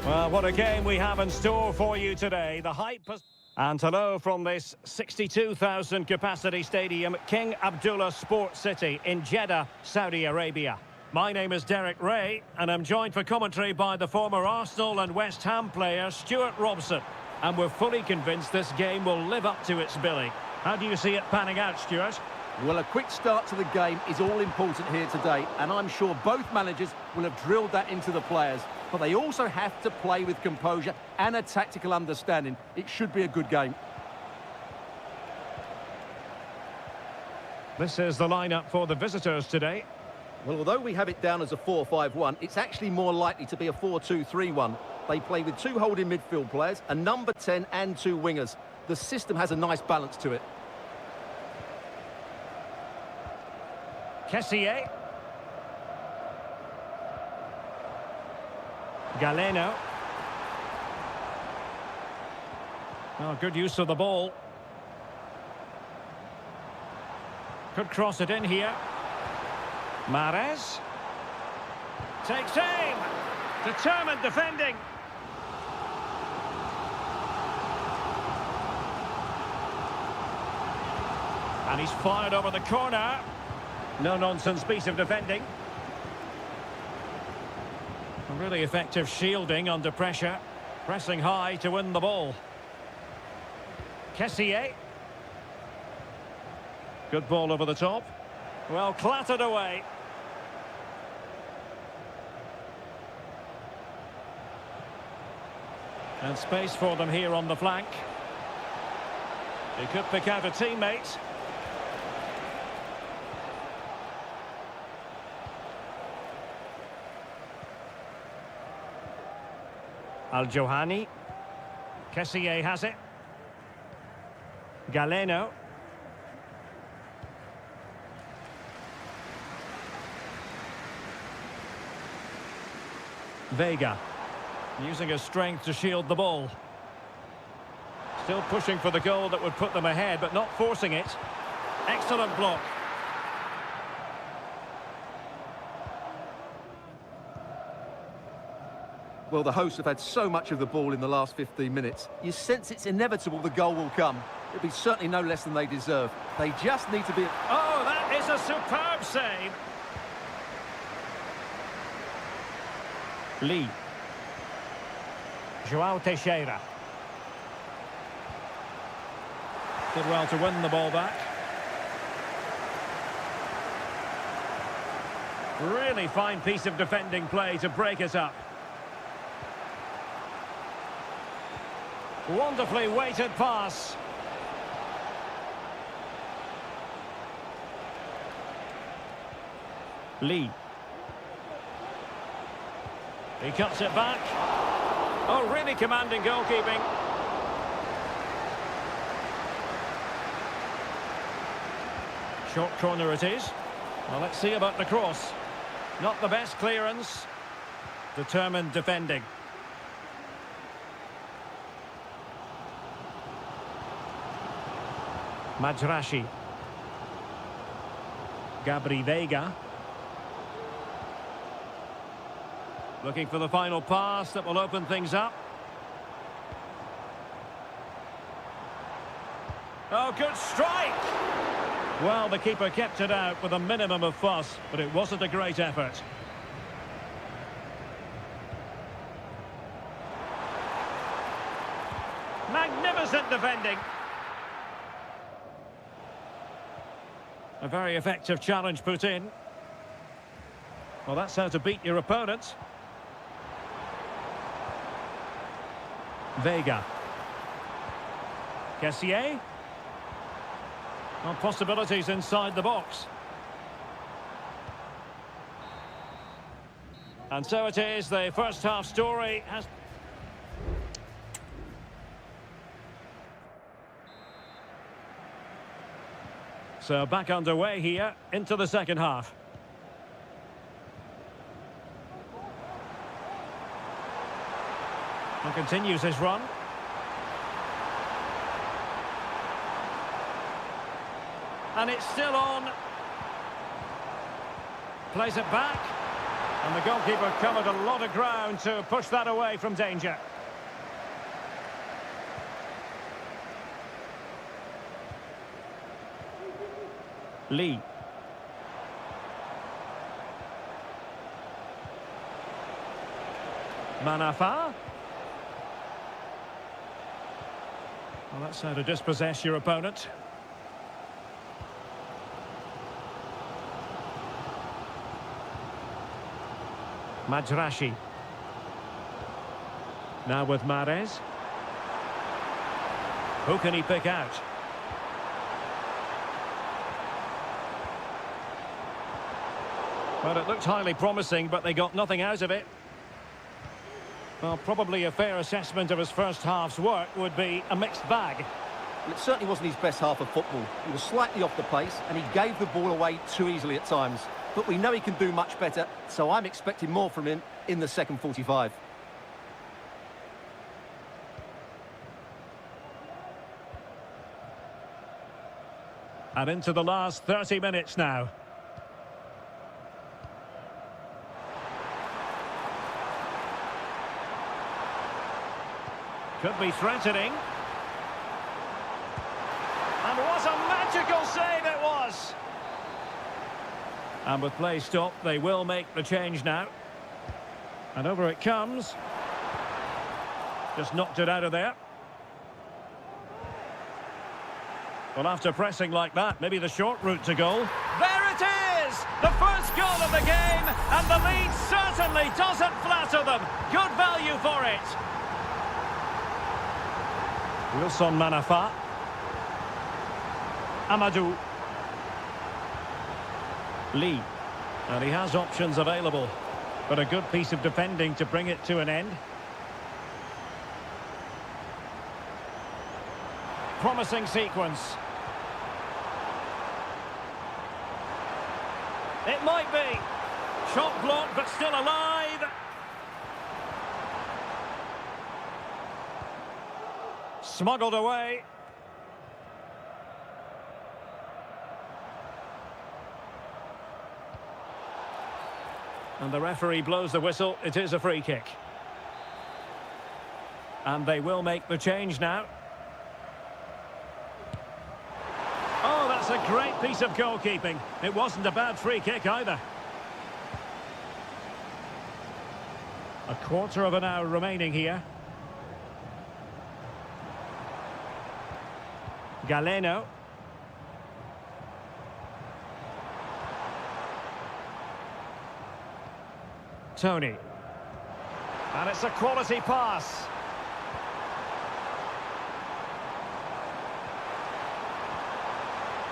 Well, what a game we have in store for you today. The hype has... And hello from this 62,000 capacity stadium, King Abdullah Sports City in Jeddah, Saudi Arabia. My name is Derek Ray, and I'm joined for commentary by the former Arsenal and West Ham player Stuart Robson. And we're fully convinced this game will live up to its billing. How do you see it panning out, Stuart? Well, a quick start to the game is all important here today, and I'm sure both managers will have drilled that into the players. But they also have to play with composure and a tactical understanding. It should be a good game. This is the lineup for the visitors today. Well, although we have it down as a 4-5-1, it's actually more likely to be a 4-2-3-1. They play with two holding midfield players, a number 10 and two wingers. The system has a nice balance to it. Kessié. Galeno. Oh, good use of the ball. Could cross it in here. Mahrez. Takes aim. Determined defending. And he's fired over the corner. No-nonsense piece of defending. A really effective shielding under pressure. Pressing high to win the ball. Kessié. Good ball over the top. Well, clattered away. And space for them here on the flank. He could pick out a teammate. Al-Johani. Kessié has it. Galeno. Vega. Using his strength to shield the ball. Still pushing for the goal that would put them ahead, but not forcing it. Excellent block. Well, the hosts have had so much of the ball in the last 15 minutes. You sense it's inevitable the goal will come. It'll be certainly no less than they deserve. They just need to be... Oh, that is a superb save. Lee. João Teixeira. Did well to win the ball back. Really fine piece of defending play to break it up. Wonderfully weighted pass. Lee. He cuts it back. Oh, really commanding goalkeeping. Short corner it is. Well, let's see about the cross. Not the best clearance. Determined defending. Majrashi. Gabri Vega. Looking for the final pass that will open things up. Oh, good strike! Well, the keeper kept it out with a minimum of fuss, but it wasn't a great effort. Magnificent defending. A very effective challenge put in. Well, that's how to beat your opponent. Vega. Kessié. Well, possibilities inside the box. And so it is, the first half story has... So back underway here into the second half. And continues his run. And it's still on. Plays it back. And the goalkeeper covered a lot of ground to push that away from danger. Lee. Manafa. Well, that's how to dispossess your opponent. Majrashi. Now with Mahrez. Who can he pick out? Well, it looked highly promising, but they got nothing out of it. Well, probably a fair assessment of his first half's work would be a mixed bag. Well, it certainly wasn't his best half of football. He was slightly off the pace, and he gave the ball away too easily at times. But we know he can do much better, so I'm expecting more from him in the second 45. And into the last 30 minutes now. Could be threatening. And what a magical save it was! And with play stopped, they will make the change now. And over it comes. Just knocked it out of there. Well, after pressing like that, maybe the short route to goal. There it is! The first goal of the game, and the lead certainly doesn't flatter them. Good value for it. Wilson Manafa. Amadou. Lee. And he has options available. But a good piece of defending to bring it to an end. Promising sequence. It might be. Shot blocked, but still alive. Smuggled away. And the referee blows the whistle. It is a free kick. And they will make the change now. Oh, that's a great piece of goalkeeping. It wasn't a bad free kick either. A quarter of an hour remaining here. Galeno. Tony. And it's a quality pass.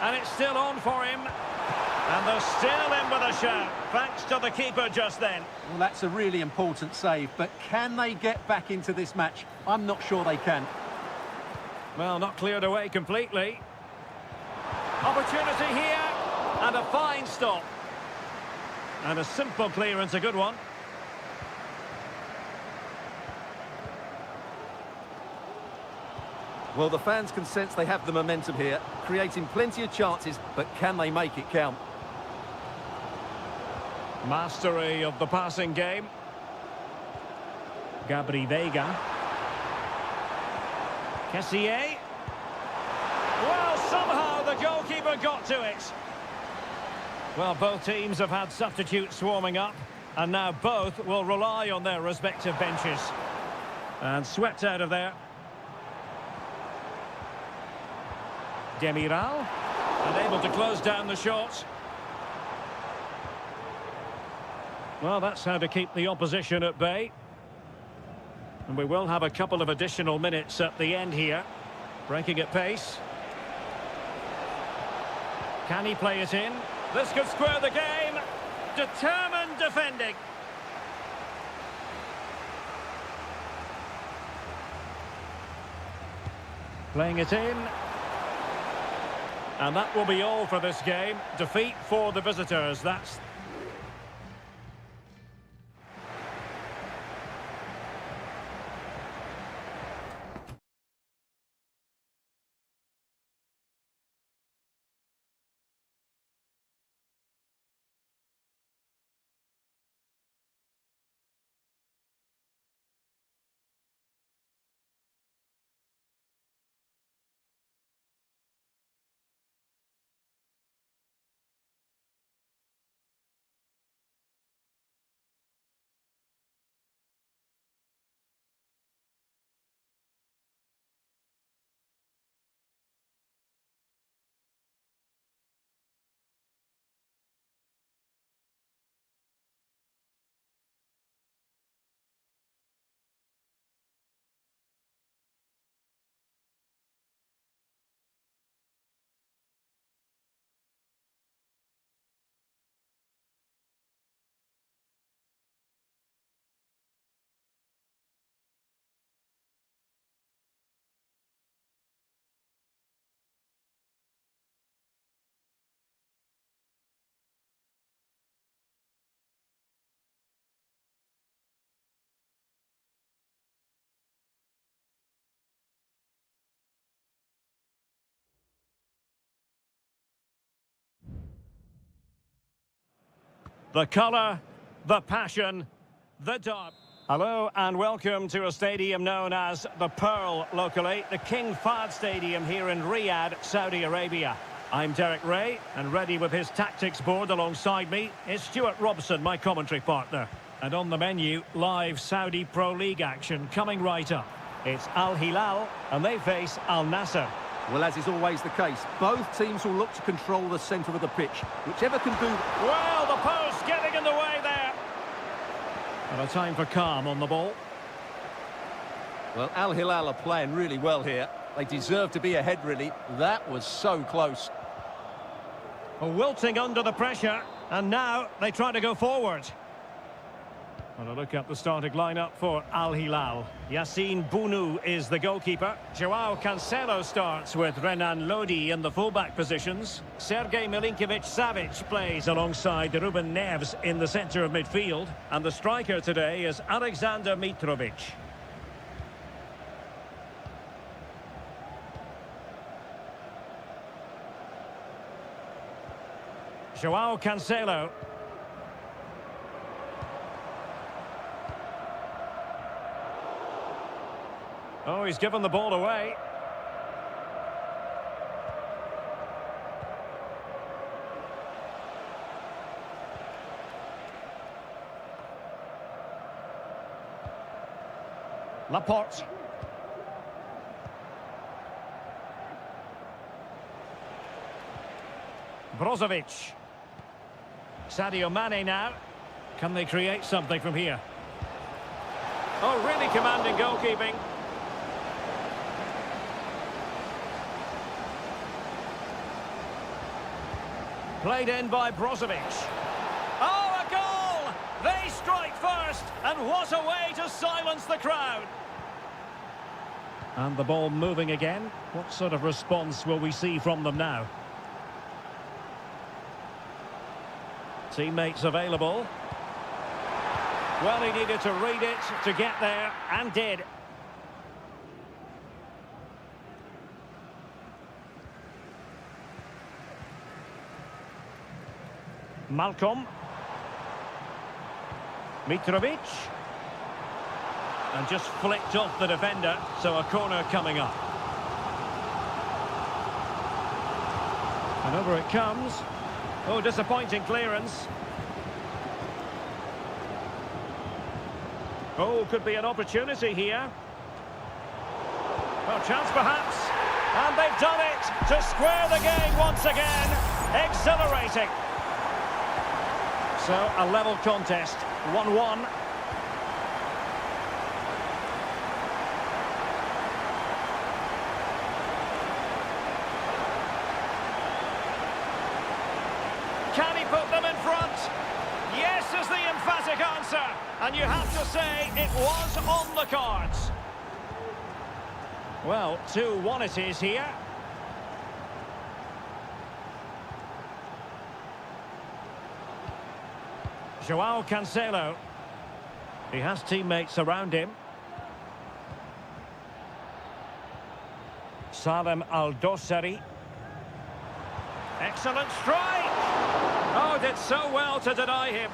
And it's still on for him. And they're still in with a shout, thanks to the keeper just then. Well, that's a really important save, but can they get back into this match? I'm not sure they can. Well, not cleared away completely. Opportunity here, and a fine stop. And a simple clearance, a good one. Well, the fans can sense they have the momentum here, creating plenty of chances, but can they make it count? Mastery of the passing game. Gabri Veiga. Kessié. Well, somehow the goalkeeper got to it. Well, both teams have had substitutes swarming up, and now both will rely on their respective benches. And swept out of there. Demiral, unable to close down the shot. Well, that's how to keep the opposition at bay. And we will have a couple of additional minutes at the end here. Breaking at pace. Can he play it in? This could square the game. Determined defending. Playing it in. And that will be all for this game. Defeat for the visitors. That's The colour, the passion, the dog. Hello and welcome to a stadium known as the Pearl locally, the King Fahd Stadium here in Riyadh, Saudi Arabia. I'm Derek Ray, and ready with his tactics board alongside me is Stuart Robson, my commentary partner. And on the menu, live Saudi Pro League action coming right up. It's Al Hilal, and they face Al Nassr. Well, as is always the case, both teams will look to control the centre of the pitch. Whichever can do... Well, the post getting in the way there. And a time for calm on the ball. Well, Al Hilal are playing really well here. They deserve to be ahead, really. That was so close. Wilting under the pressure, and now they try to go forward. And a look at the starting lineup for Al Hilal. Yassine Bounou is the goalkeeper. Joao Cancelo starts with Renan Lodi in the fullback positions. Sergej Milinkovic-Savic plays alongside Ruben Neves in the centre of midfield. And the striker today is Alexander Mitrovic. Joao Cancelo. Oh, he's given the ball away. Laporte. Brozovic. Sadio Mane now. Can they create something from here? Oh, really commanding goalkeeping. Played in by Brozovic. Oh, a goal! They strike first, and what a way to silence the crowd. And the ball moving again. What sort of response will we see from them now? Teammates available. Well, he needed to read it to get there, and did. Malcolm. Mitrovic. And just flicked off the defender, so a corner coming up. And over it comes. Oh, disappointing clearance. Oh, could be an opportunity here. Well, chance perhaps. And they've done it to square the game once again. Exhilarating. So, a level contest, 1-1. Can he put them in front? Yes is the emphatic answer. And you have to say it was on the cards. Well, 2-1 it is here. Joao Cancelo. He has teammates around him. Salem Al-Dossari. Excellent strike! Oh, did so well to deny him.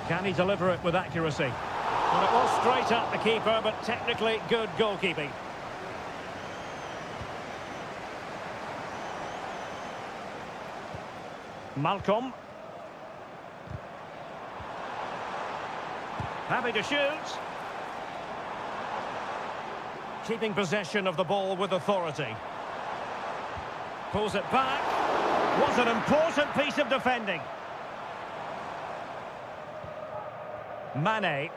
Can he deliver it with accuracy? Well, it was straight at the keeper, but technically good goalkeeping. Malcolm. Happy to shoot. Keeping possession of the ball with authority. Pulls it back. What an important piece of defending. Mane.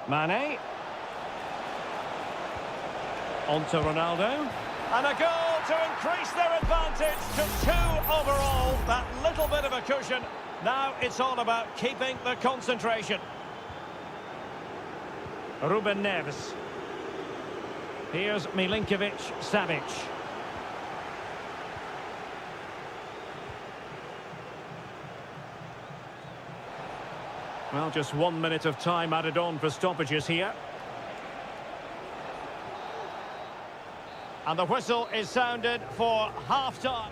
Mane. On to Ronaldo. And a goal to increase their advantage to 2 overall. That little bit of a cushion. Now it's all about keeping the concentration. Ruben Neves. Here's Milinkovic-Savic. Well, just 1 minute of time added on for stoppages here. And the whistle is sounded for half-time.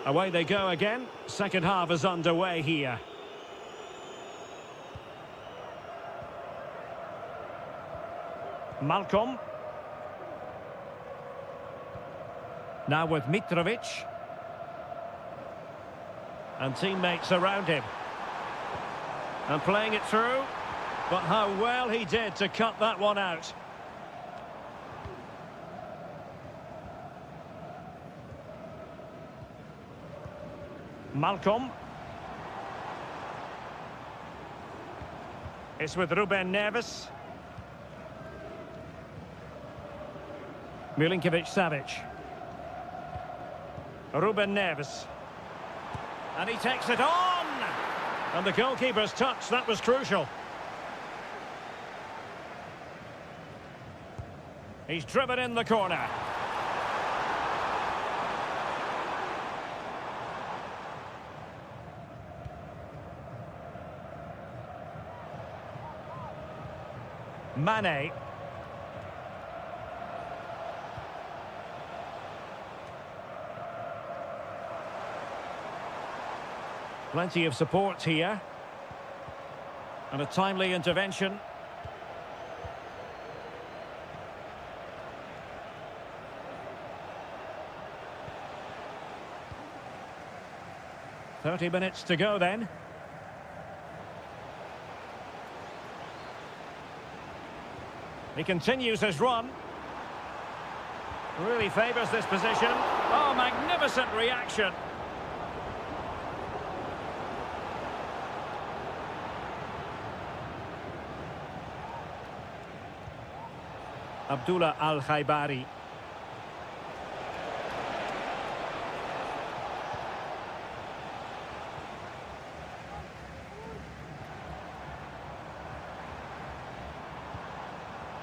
Away they go again. Second half is underway here. Malcolm. Now with Mitrovic. And teammates around him. And playing it through. But how well he did to cut that one out. Malcolm. It's with Ruben Neves. Milinkovic-Savic. Ruben Neves. And he takes it on! And the goalkeeper's touch, that was crucial. He's driven in the corner. Mane. Plenty of support here. And a timely intervention. "30 minutes to go then. He continues his run. Really favours this position. Oh, magnificent reaction. Abdullah Al-Khaibari.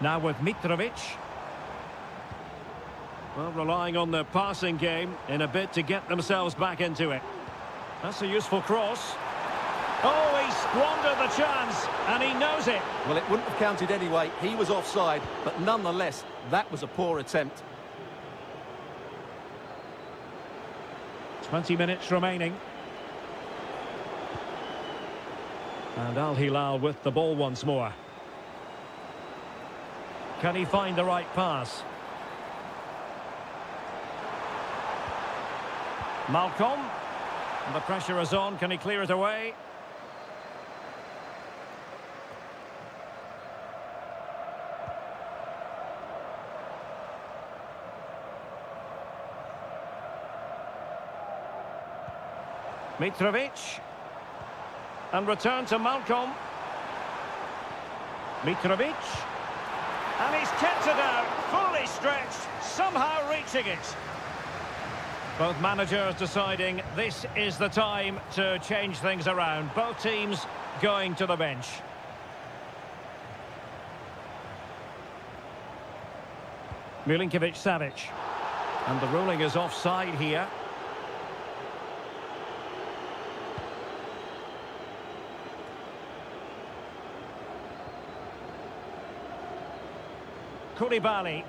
Now with Mitrovic. Well, relying on the passing game in a bid to get themselves back into it. That's a useful cross. Oh, he squandered the chance, and he knows it. Well, it wouldn't have counted anyway. He was offside, but nonetheless, that was a poor attempt. 20 minutes remaining. And Al Hilal with the ball once more. Can he find the right pass? Malcolm. And the pressure is on. Can he clear it away? Mitrovic. And return to Malcolm. Mitrovic. And he's kept it out, fully stretched, somehow reaching it. Both managers deciding this is the time to change things around. Both teams going to the bench. Milinkovic-Savic. And the ruling is offside here. Koulibaly.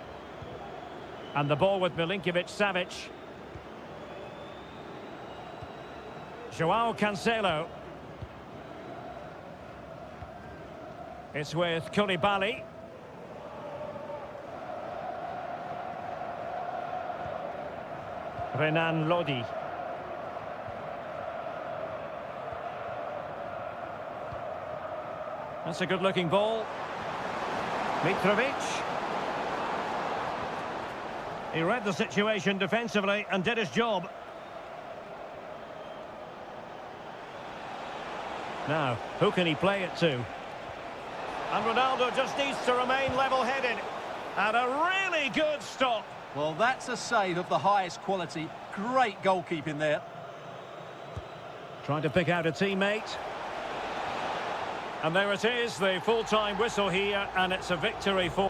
And the ball with Milinkovic-Savic. Joao Cancelo. It's with Koulibaly. Renan Lodi. That's a good-looking ball. Mitrovic. He read the situation defensively and did his job. Now, who can he play it to? And Ronaldo just needs to remain level-headed. And a really good stop. Well, that's a save of the highest quality. Great goalkeeping there. Trying to pick out a teammate. And there it is, the full-time whistle here, and it's a victory for...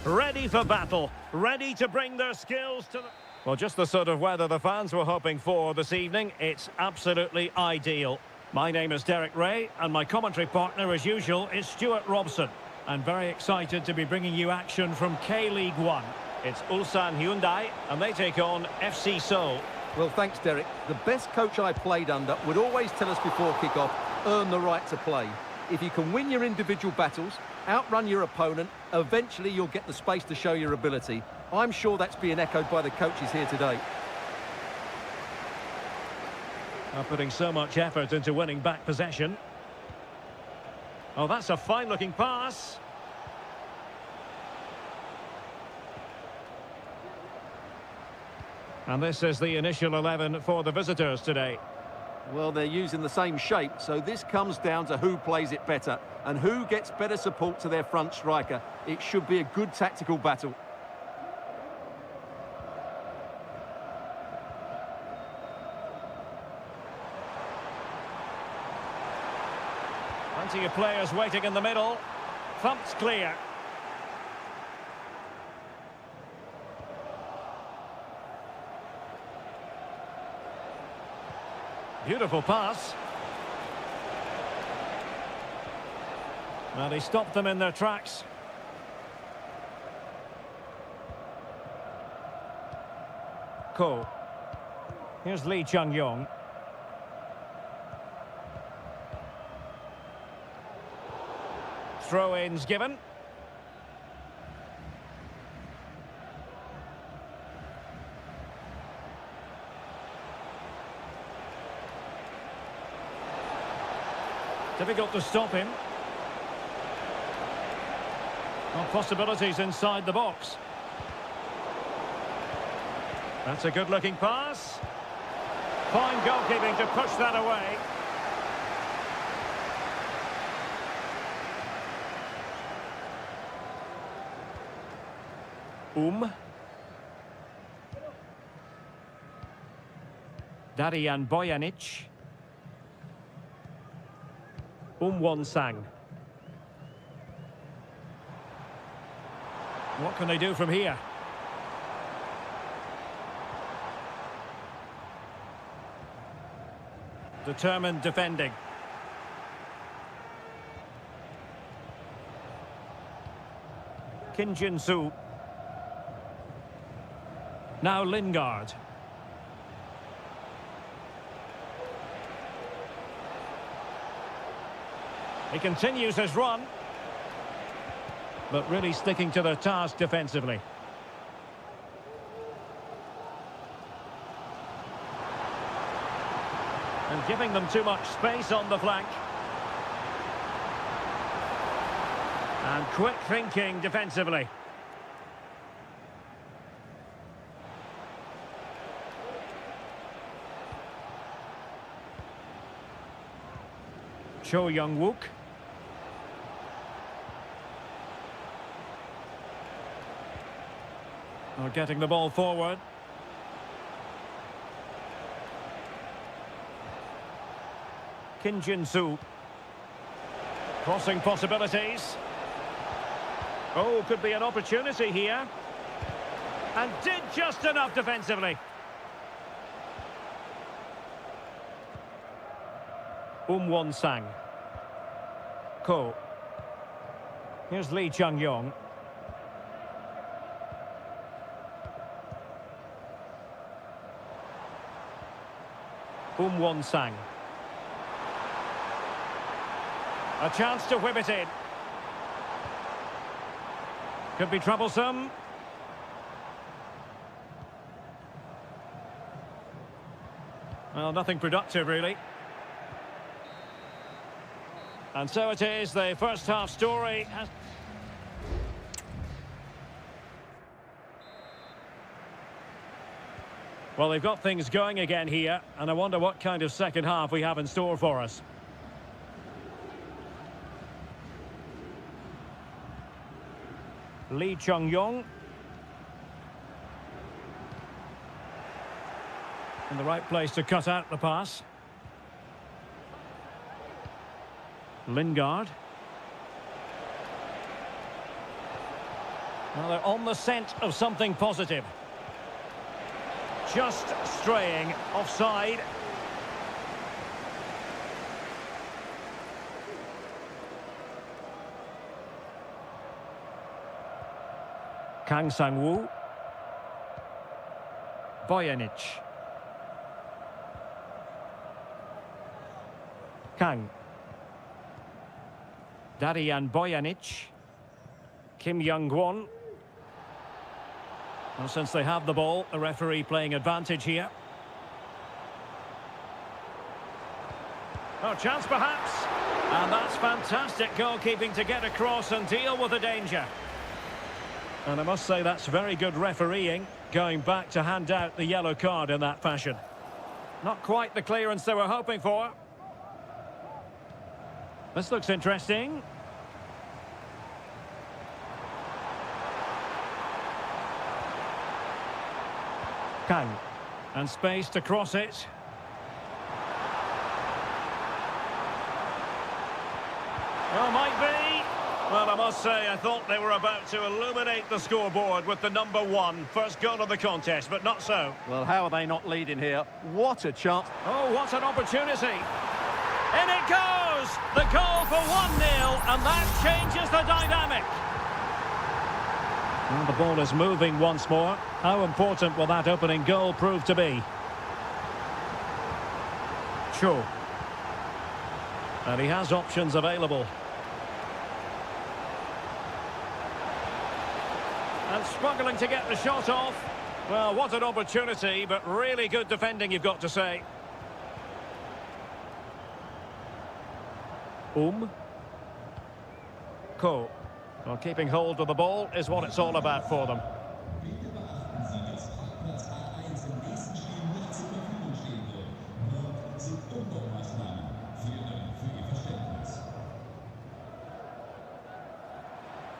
ready for battle, ready to bring their skills to the... Well, just the sort of weather the fans were hoping for this evening. It's absolutely ideal. My name is Derek Ray, and my commentary partner, as usual, is Stuart Robson. I'm very excited to be bringing you action from K-League 1. It's Ulsan Hyundai, and they take on FC Seoul. Well, thanks, Derek. The best coach I played under would always tell us before kick-off, earn the right to play. If you can win your individual battles, outrun your opponent, eventually you'll get the space to show your ability. I'm sure that's being echoed by the coaches here today. Are putting so much effort into winning back possession. Oh, that's a fine-looking pass. And this is the initial 11 for the visitors today. Well, they're using the same shape, so this comes down to who plays it better and who gets better support to their front striker. It should be a good tactical battle. Plenty of players waiting in the middle. Thumped clear. Beautiful pass. Well, he stopped them in their tracks. Ko. Here's Lee Chung-yong. Throw-ins given. Difficult to stop him. Well, possibilities inside the box. That's a good-looking pass. Fine goalkeeping to push that away. Darian Bojanic. Won-sang. What can they do from here? Determined defending. Kim Jin-soo. Now Lingard. He continues his run, but really sticking to their task defensively. And giving them too much space on the flank. And quick thinking defensively. Cho Young-wook. Are getting the ball forward. Kim Jin-soo. Crossing possibilities. Oh, could be an opportunity here. And did just enough defensively. Won-sang. Ko. Here's Lee Chung-yong. Won-sang. A chance to whip it in. Could be troublesome. Well, nothing productive, really. And so it is, the first half story has... Well, they've got things going again here, and I wonder what kind of second half we have in store for us. Lee Chung-yong. In the right place to cut out the pass. Lingard. Well, they're on the scent of something positive. Just straying offside. Kang Sang-woo. Bojanic. Kang. Darian Bojanic. Kim Young-won. Well, since they have the ball, the referee playing advantage here. Oh, chance perhaps. And that's fantastic goalkeeping to get across and deal with the danger. And I must say that's very good refereeing, going back to hand out the yellow card in that fashion. Not quite the clearance they were hoping for. This looks interesting. Kang. And space to cross it. Oh, might be. Well, I must say, I thought they were about to illuminate the scoreboard with the number one. First goal of the contest, but not so. Well, how are they not leading here? What a chance. Oh, what an opportunity. In it goes! The goal for 1-0, and that changes the dynamic. Well, the ball is moving once more. How important will that opening goal prove to be? Cho. And he has options available. And struggling to get the shot off. Well, what an opportunity, but really good defending, you've got to say. Ko. Well, keeping hold of the ball is what it's all about for them.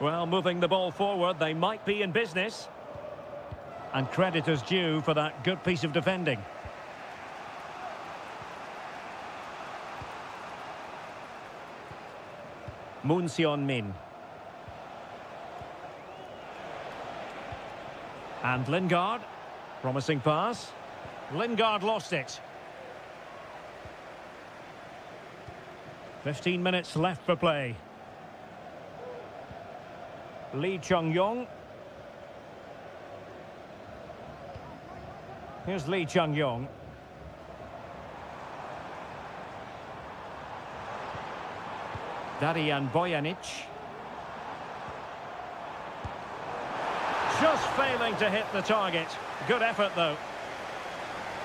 Well, moving the ball forward, they might be in business. And credit is due for that good piece of defending. Moon Seon-min. And Lingard. Promising pass. Lingard lost it. 15 minutes left for play. Lee Chung-yong. Here's Lee Chung-yong. Darian Bojanic. Just failing to hit the target. Good effort, though.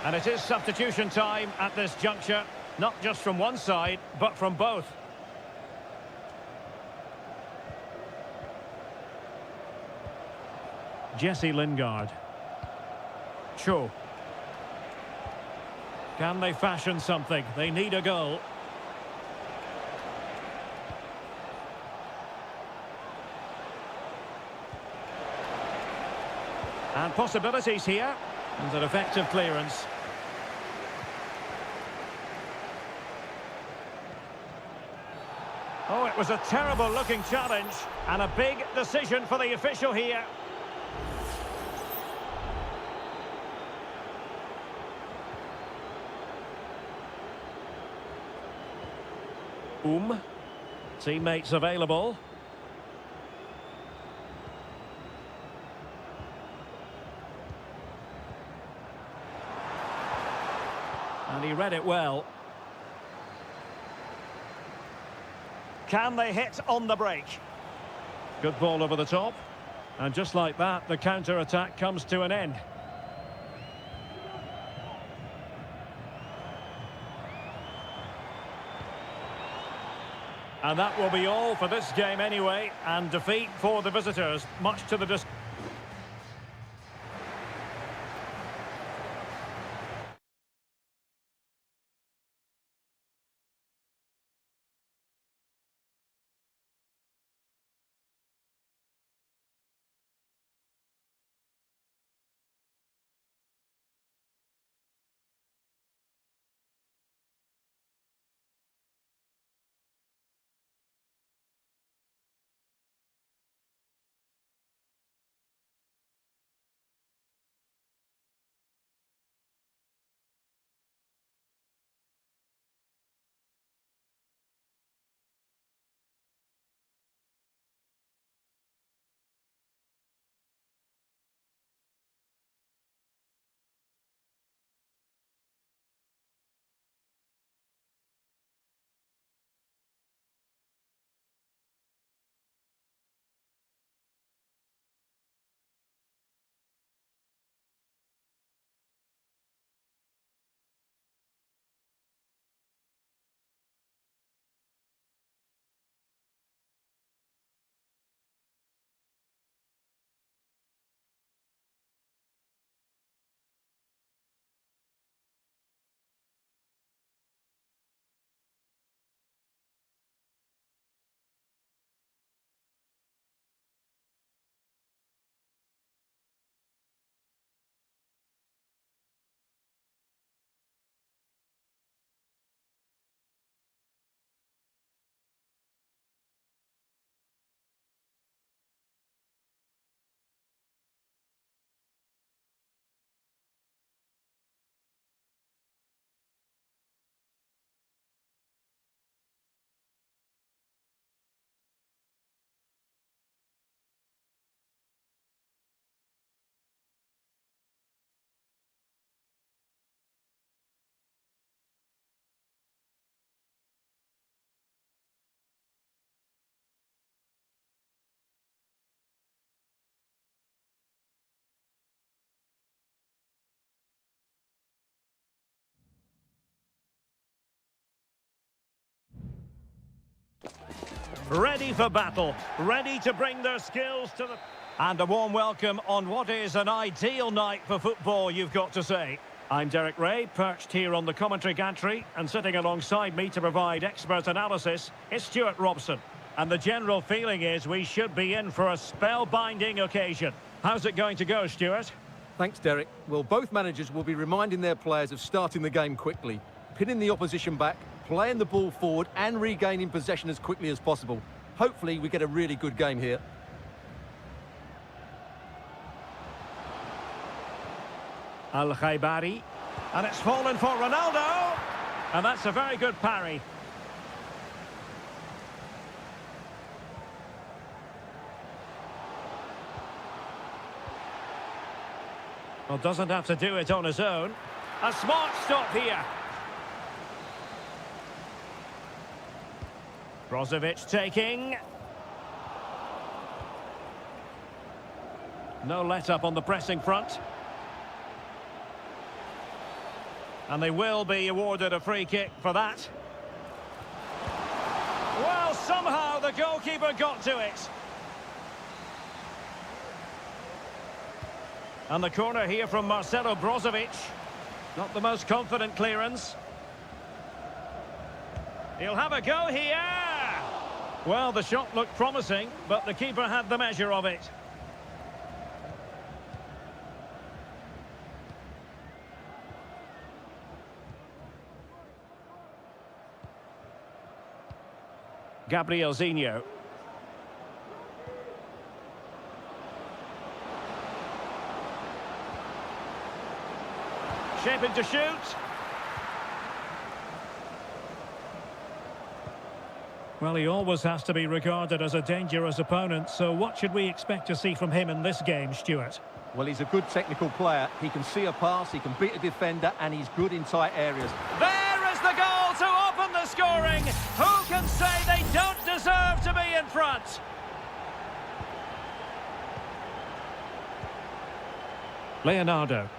And it is substitution time at this juncture. Not just from one side, but from both. Jesse Lingard. Cho. Can they fashion something? They need a goal. And possibilities here. And an effective clearance. Oh, it was a terrible-looking challenge. And a big decision for the official here. Teammates available. And he read it well. Can they hit on the break? Good ball over the top. And just like that, the counter-attack comes to an end. And that will be all for this game anyway. And defeat for the visitors, much to the ready for battle, ready to bring their skills to the... And a warm welcome on what is an ideal night for football, you've got to say. I'm Derek Ray, perched here on the commentary gantry, and sitting alongside me to provide expert analysis is Stuart Robson. And the general feeling is we should be in for a spellbinding occasion. How's it going to go, Stuart? Thanks, Derek. Well, both managers will be reminding their players of starting the game quickly, pinning the opposition back, playing the ball forward and regaining possession as quickly as possible. Hopefully we get a really good game here. Al-Khaibari, and it's fallen for Ronaldo, and that's a very good parry. Well, doesn't have to do it on his own. A smart stop here. Brozovic taking. No let-up on the pressing front. And they will be awarded a free kick for that. Well, somehow the goalkeeper got to it. And the corner here from Marcelo Brozovic. Not the most confident clearance. He'll have a go here. Well, the shot looked promising, but the keeper had the measure of it. Gabrielzinho. Shaping to shoot. Well, he always has to be regarded as a dangerous opponent, so what should we expect to see from him in this game, Stuart? Well, he's a good technical player. He can see a pass, he can beat a defender, and he's good in tight areas. There is the goal to open the scoring. Who can say they don't deserve to be in front? Leonardo.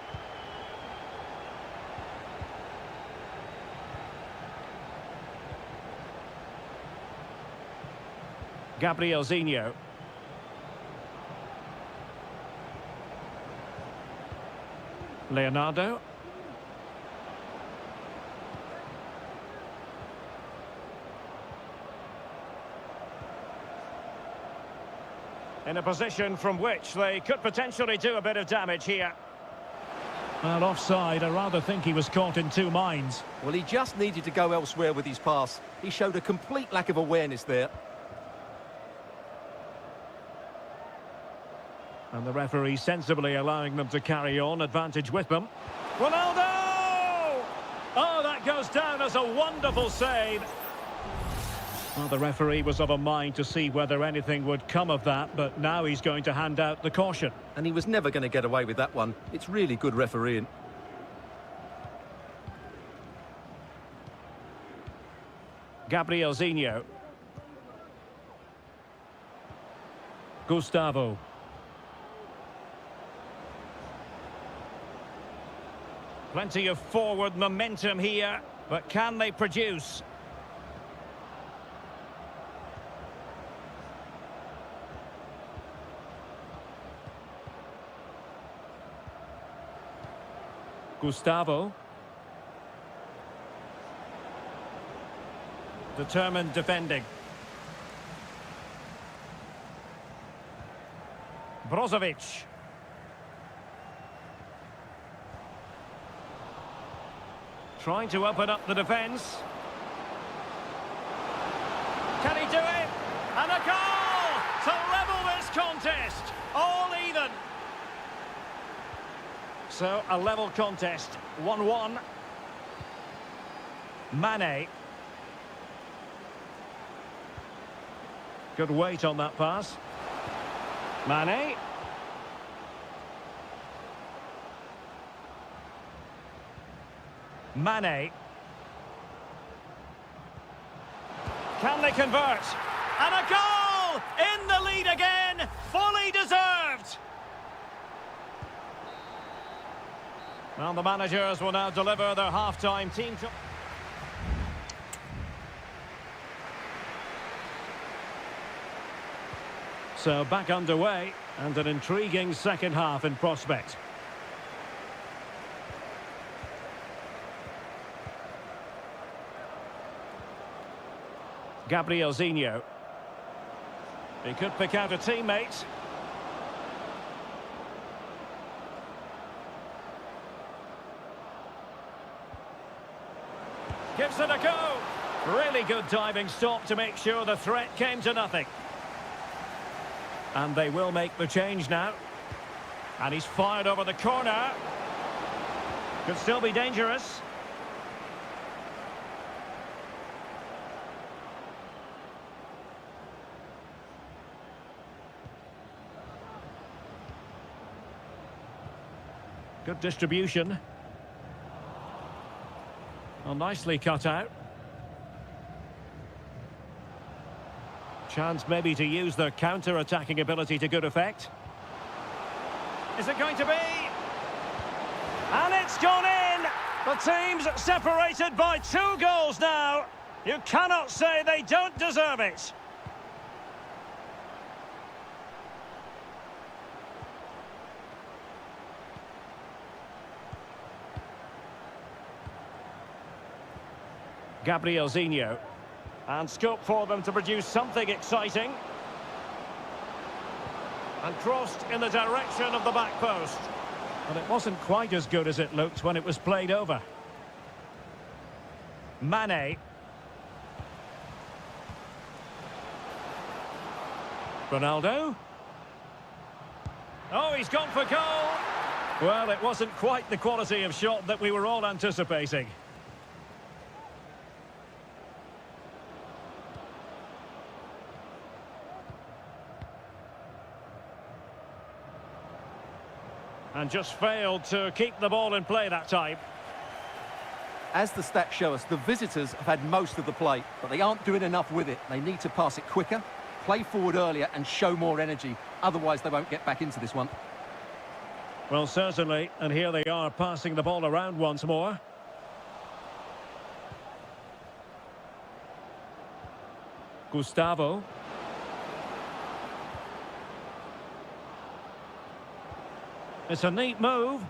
Gabrielzinho. Leonardo. In a position from which they could potentially do a bit of damage here. Well, offside, I rather think he was caught in two minds. Well, he just needed to go elsewhere with his pass. He showed a complete lack of awareness there. And the referee sensibly allowing them to carry on, advantage with them. Ronaldo! Oh, that goes down as a wonderful save. Well, the referee was of a mind to see whether anything would come of that, but now he's going to hand out the caution. And he was never going to get away with that one. It's really good refereeing. Gabrielzinho. Gustavo. Plenty of forward momentum here, but can they produce? Gustavo. Determined defending. Brozovic. Trying to open up the defence. Can he do it? And a goal to level this contest. All even. So, a level contest. 1-1. Mane. Good weight on that pass. Mane. Mane. Can they convert? And a goal! In the lead again! Fully deserved! Well, the managers will now deliver their half-time team. So back underway, and an intriguing second half in prospect. Gabrielzinho. He could pick out a teammate. Gives it a go. Really good diving stop to make sure the threat came to nothing. And they will make the change now. And he's fired over the corner. Could still be dangerous. Good distribution. Well, nicely cut out. Chance maybe to use their counter-attacking ability to good effect. Is it going to be? And it's gone in! The team's separated by 2 goals now. You cannot say they don't deserve it. Gabrielzinho. And scope for them to produce something exciting. And crossed in the direction of the back post. But it wasn't quite as good as it looked when it was played over. Mane. Ronaldo. Oh, he's gone for goal. Well, it wasn't quite the quality of shot that we were all anticipating. And just failed to keep the ball in play that time. As the stats show us, the visitors have had most of the play, but they aren't doing enough with it. They need to pass it quicker, play forward earlier and show more energy. Otherwise, they won't get back into this one. Well, certainly. And here they are passing the ball around once more. Gustavo. It's a neat move.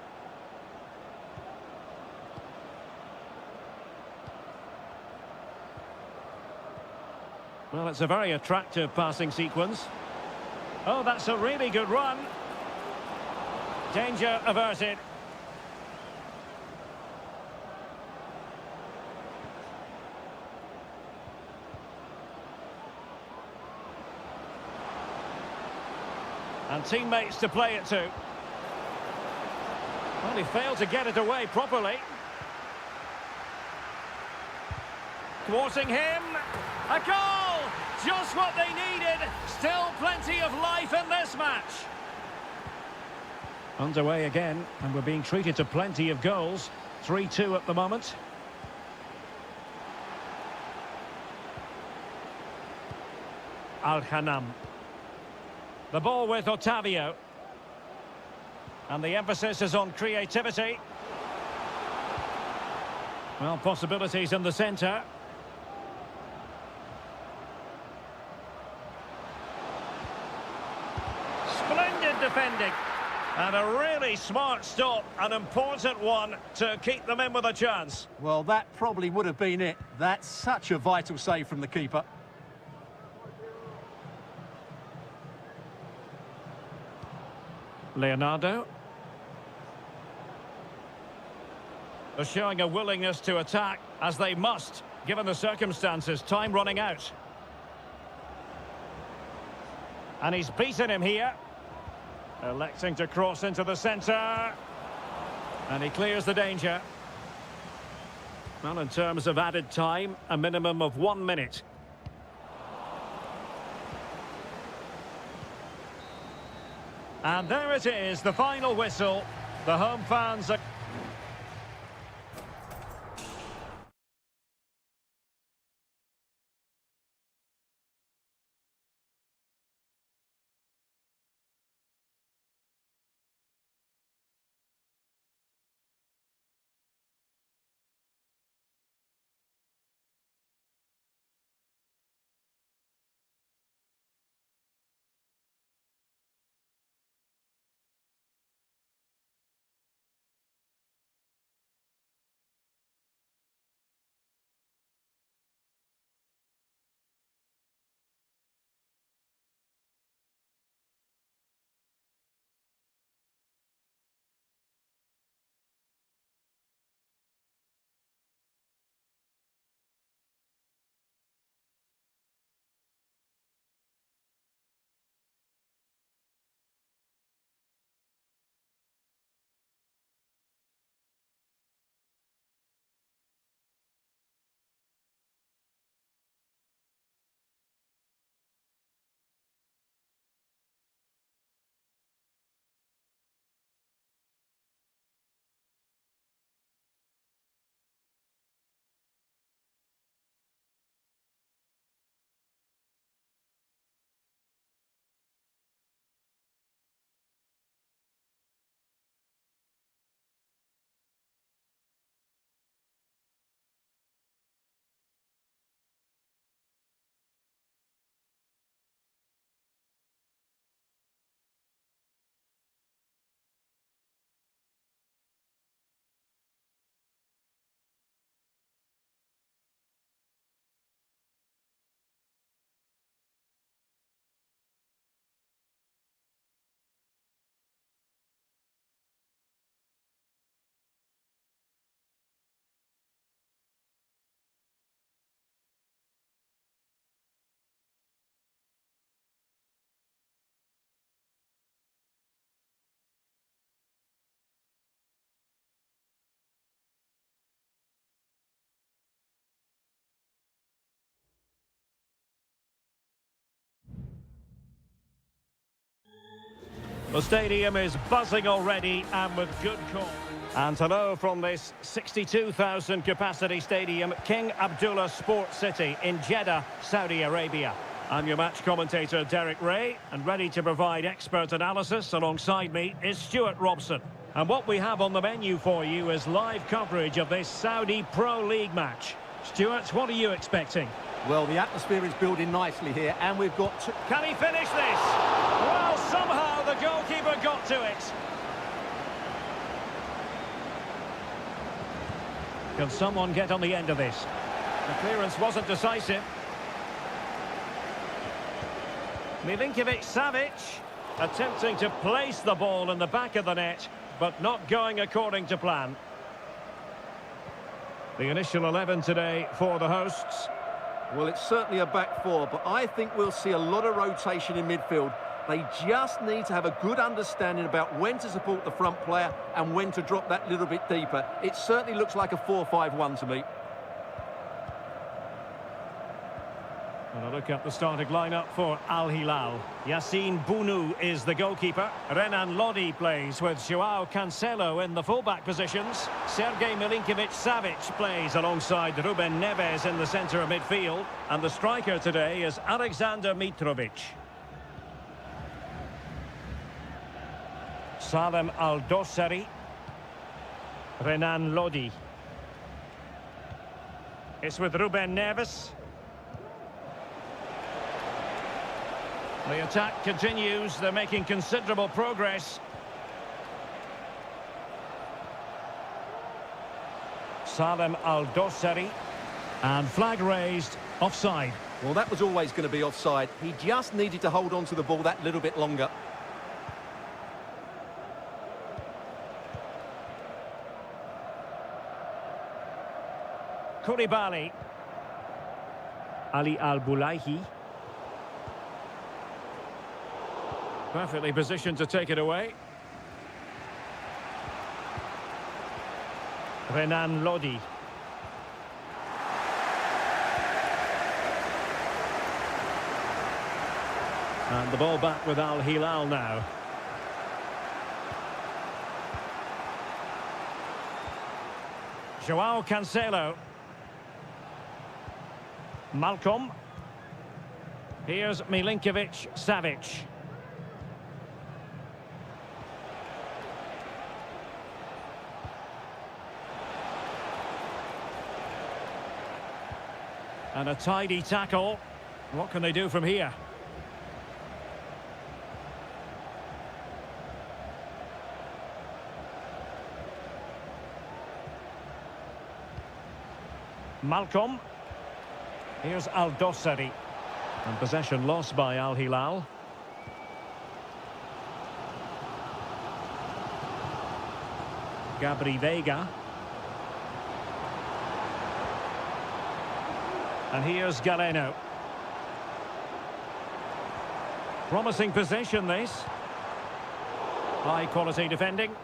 Well, it's a very attractive passing sequence. Oh, that's a really good run. Danger averted. And teammates to play it to. Well, he failed to get it away properly. Thwarting him. A goal! Just what they needed. Still plenty of life in this match. Underway again, and we're being treated to plenty of goals. 3-2 at the moment. Al-Hanam. The ball with Otavio. And the emphasis is on creativity. Well, possibilities in the centre. Splendid defending. And a really smart stop, an important one to keep them in with a chance. Well, that probably would have been it. That's such a vital save from the keeper. Leonardo. They're showing a willingness to attack, as they must, given the circumstances. Time running out. And he's beaten him here. Electing to cross into the centre. And he clears the danger. Well, in terms of added time, a minimum of 1 minute. And there it is, the final whistle. The home fans are... The stadium is buzzing already and with good cause. And hello from this 62,000 capacity stadium, King Abdullah Sports City in Jeddah, Saudi Arabia. I'm your match commentator, Derek Ray, and ready to provide expert analysis alongside me is Stuart Robson. And what we have on the menu for you is live coverage of this Saudi Pro League match. Stuart, what are you expecting? Well, the atmosphere is building nicely here, and we've got to... Can he finish this? Well, somehow the goalkeeper got to it. Can someone get on the end of this? The clearance wasn't decisive. Milinkovic-Savic attempting to place the ball in the back of the net, but not going according to plan. The initial 11 today for the hosts. Well, it's certainly a back four, but I think we'll see a lot of rotation in midfield. They just need to have a good understanding about when to support the front player and when to drop that little bit deeper. It certainly looks like a 4-5-1 to me. And a look at the starting lineup for Al Hilal. Yassine Bounou is the goalkeeper. Renan Lodi plays with Joao Cancelo in the fullback positions. Sergej Milinkovic-Savic plays alongside Ruben Neves in the centre of midfield. And the striker today is Alexander Mitrovic. Salem Al-Dossari. Renan Lodi. It's with Ruben Neves. The attack continues. They're making considerable progress. Salem Al-Dossari. And flag raised. Offside. Well, that was always going to be offside. He just needed to hold on to the ball that little bit longer. Koulibaly. Ali Al-Boulahi. Perfectly positioned to take it away. Renan Lodi. And the ball back with Al Hilal now. Joao Cancelo. Malcolm. Here's Milinkovic-Savic. And a tidy tackle. What can they do from here? Malcolm. Here's Al-Dossari. And possession lost by Al Hilal. Gabri Veiga. And here's Galeno. Promising possession, this. High quality defending.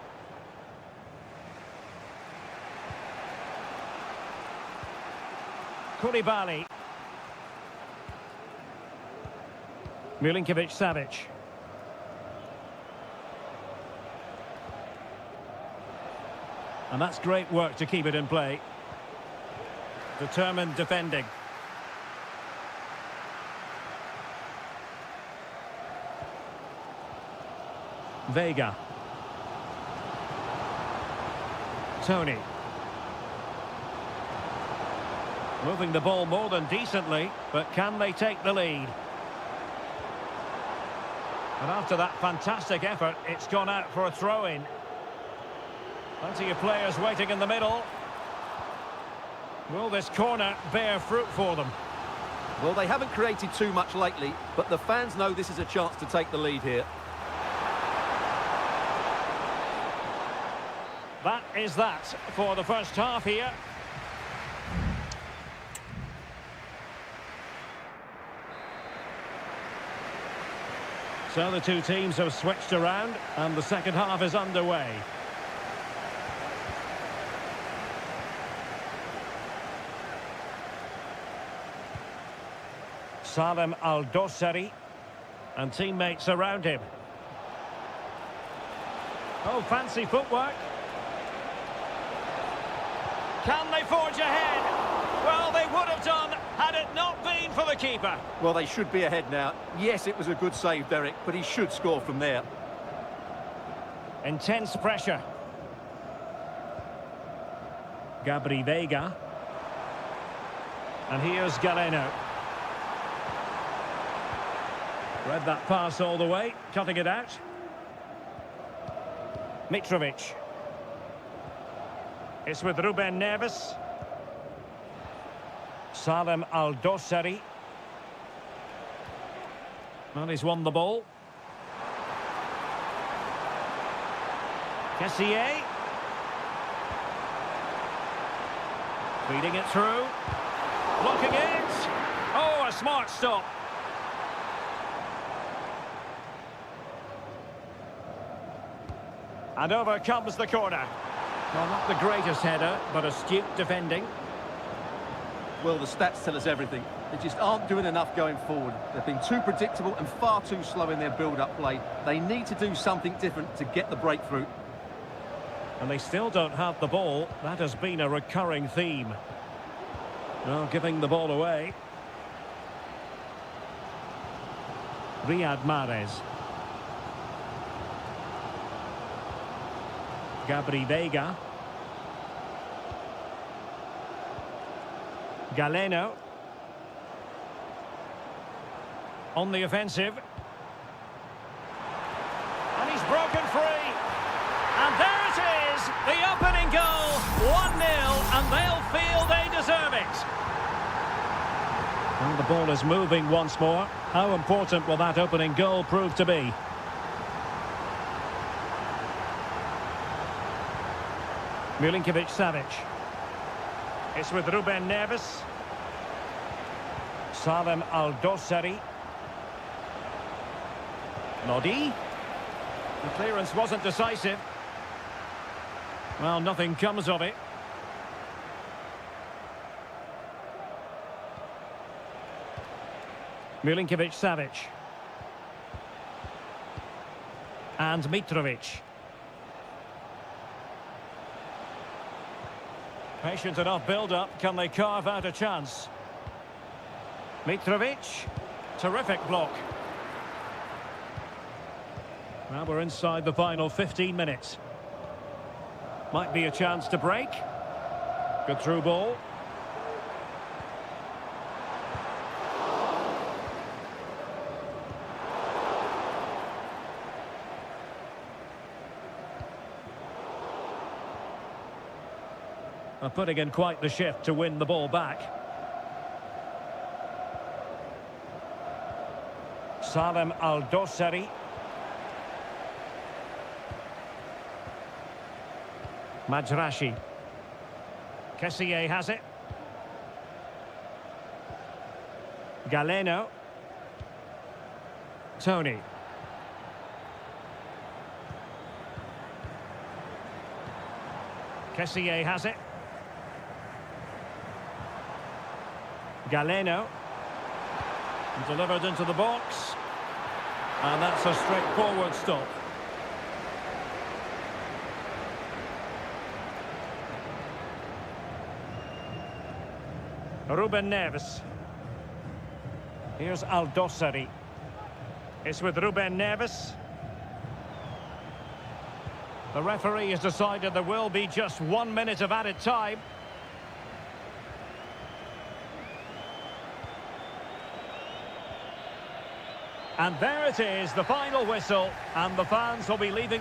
Koulibaly. Milinkovic-Savic. And that's great work to keep it in play. Determined defending. Veiga. Tony. Moving the ball more than decently, but can they take the lead? And after that fantastic effort, it's gone out for a throw-in. Plenty of players waiting in the middle. Will this corner bear fruit for them? Well, they haven't created too much lately, but the fans know this is a chance to take the lead here. That is that for the first half here. So the two teams have switched around and the second half is underway. Salem Al-Dossari and teammates around him. Oh, fancy footwork. Can they forge ahead? Well, they would have done had it not been for the keeper. Well, they should be ahead now. Yes, it was a good save, Derek, but he should score from there. Intense pressure. Gabri Veiga. And here's Galeno. Read that pass all the way, cutting it out. Mitrovic. It's with Ruben Neves. Salem Al-Dossari. Well, he's won the ball. Kessié. Feeding it through. Blocking it. Oh, a smart stop. And over comes the corner. Well, not the greatest header, but astute defending. Well, the stats tell us everything. They just aren't doing enough going forward. They've been too predictable and far too slow in their build-up play. They need to do something different to get the breakthrough. And they still don't have the ball. That has been a recurring theme. Well, giving the ball away. Riyad Mahrez. Gabri Veiga. Galeno. On the offensive. And he's broken free. And there it is, the opening goal. 1-0, and they'll feel they deserve it. And the ball is moving once more. How important will that opening goal prove to be? Milinkovic-Savic. It's with Ruben Neves. Salem Al-Dossari. Lodi. The clearance wasn't decisive. Well, nothing comes of it. Milinkovic-Savic. And Mitrovic. Patient enough build-up. Can they carve out a chance? Mitrovic. Terrific block. Now we're inside the final 15 minutes. Might be a chance to break. Good through ball. Putting in quite the shift to win the ball back. Salem Al-Dossari. Majrashi. Kessié has it. Galeno. Tony. Kessié has it. Galeno. Delivered into the box. And that's a straightforward stop. Ruben Neves. Here's Al-Dossari. It's with Ruben Neves. The referee has decided there will be just 1 minute of added time. And there it is, the final whistle, and the fans will be leaving.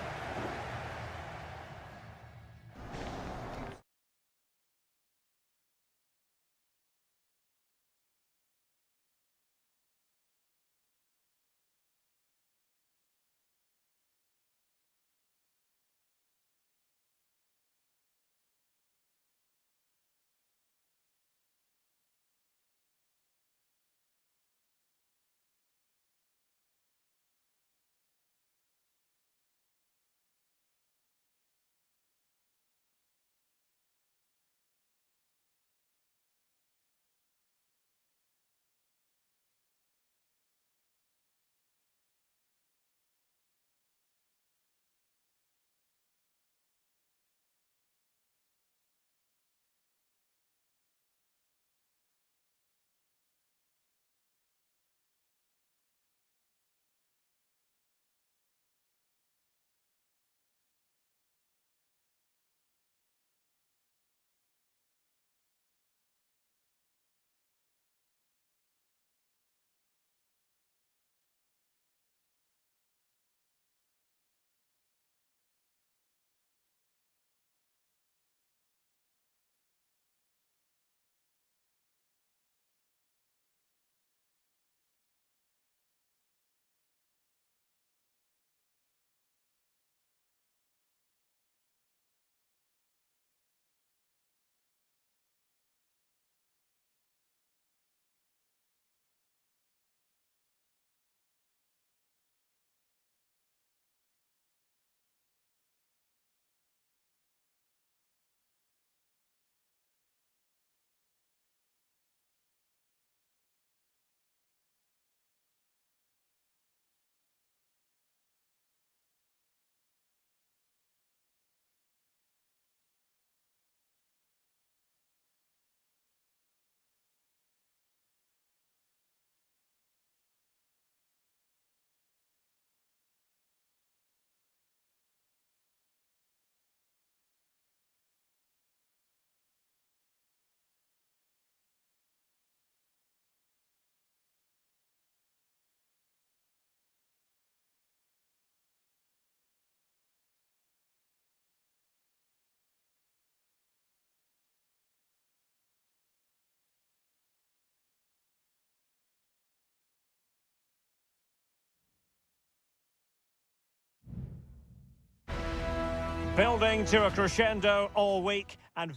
Building to a crescendo all week and...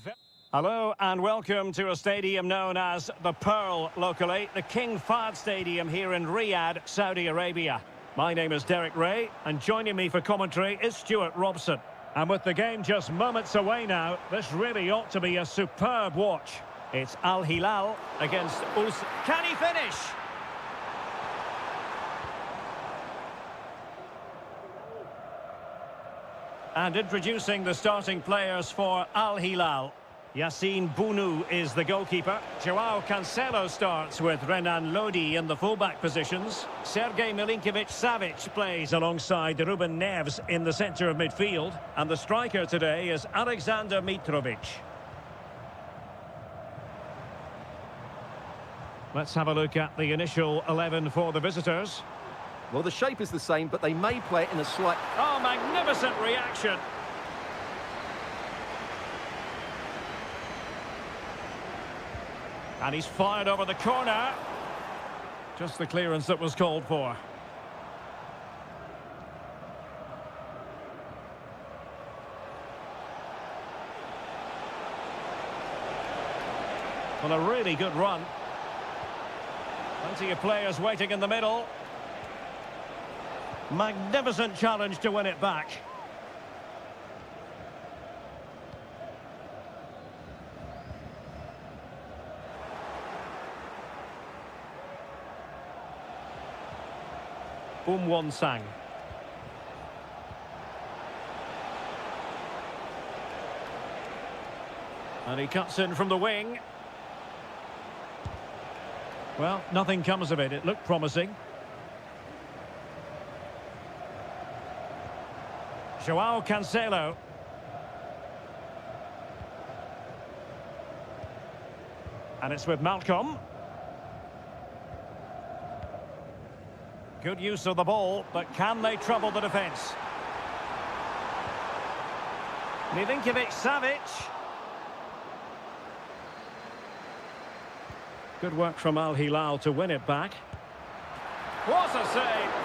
Hello and welcome to a stadium known as the Pearl locally, the King Fahd Stadium here in Riyadh, Saudi Arabia. My name is Derek Ray and joining me for commentary is Stuart Robson. And with the game just moments away now, this really ought to be a superb watch. It's Al Hilal against Can he finish? And introducing the starting players for Al Hilal. Yassine Bounou is the goalkeeper. Joao Cancelo starts with Renan Lodi in the fullback positions. Sergej Milinkovic-Savic plays alongside Ruben Neves in the centre of midfield. And the striker today is Alexander Mitrovic. Let's have a look at the initial 11 for the visitors. Well, the shape is the same, but they may play it in a slight... Oh, magnificent reaction. And he's fired over the corner. Just the clearance that was called for. Well, a really good run. Plenty of players waiting in the middle. Magnificent challenge to win it back. Sang. And he cuts in from the wing. Well, nothing comes of it. It looked promising. Joao Cancelo. And it's with Malcolm. Good use of the ball, but can they trouble the defence? Milinkovic-Savic. Good work from Al Hilal to win it back. What a save!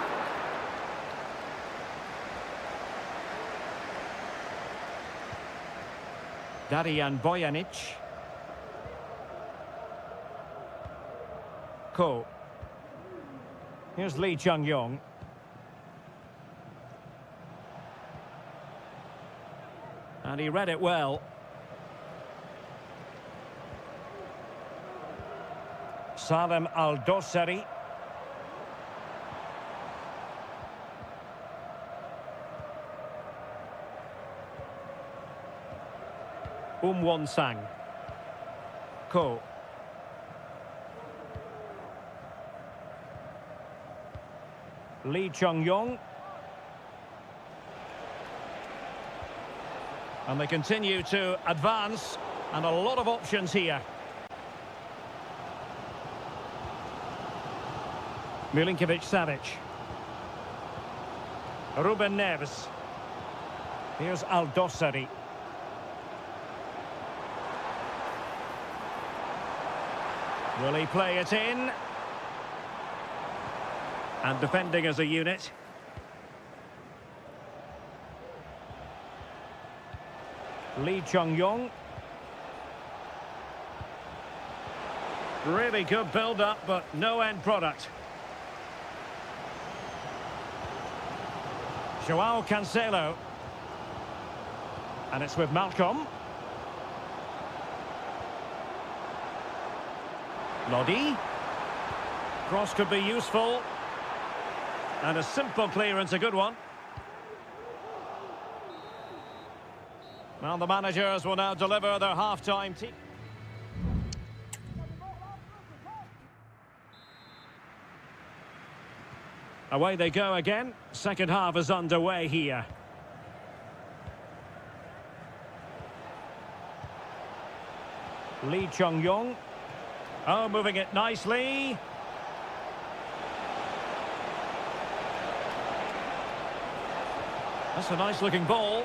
Darijan Bojanic. Ko. Here's Lee Chung-yong. And he read it well. Salem Al-Dossari. Sang. Ko. Lee Chung-yong. And they continue to advance, and a lot of options here. Milinkovic-Savic. Ruben Neves. Here's Al-Dossari. Will he play it in? And defending as a unit. Lee Chung-yong. Really good build-up, but no end product. Joao Cancelo. And it's with Malcolm. Lodi. Cross could be useful. And a simple clearance, a good one. Well, the managers will now deliver their half-time team. Away they go again. Second half is underway here. Lee Chung-yong. Oh, moving it nicely. That's a nice-looking ball.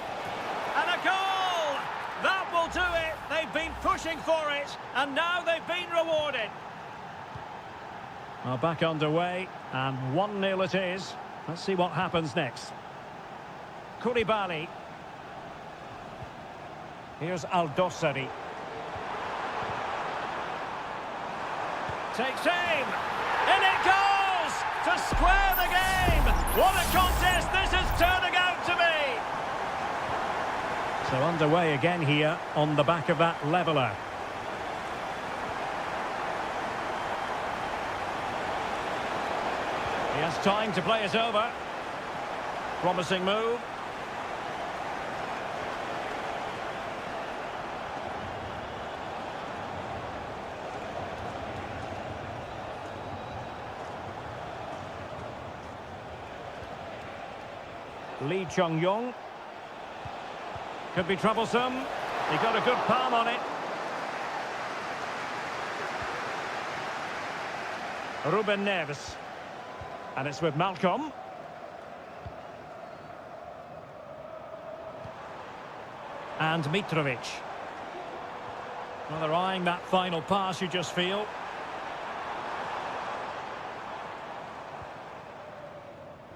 And a goal! That will do it. They've been pushing for it, and now they've been rewarded. Well, back underway, and 1-0 it is. Let's see what happens next. Koulibaly. Here's Aldosari. Takes aim. In it goes! To square the game! What a contest this is turning out to be! So underway again here on the back of that leveller. He has time to play it over. Promising move. Lee Chung-yong. Could be troublesome. He got a good palm on it. Ruben Neves. And it's with Malcolm. And Mitrovic. Well, they're eyeing that final pass, you just feel.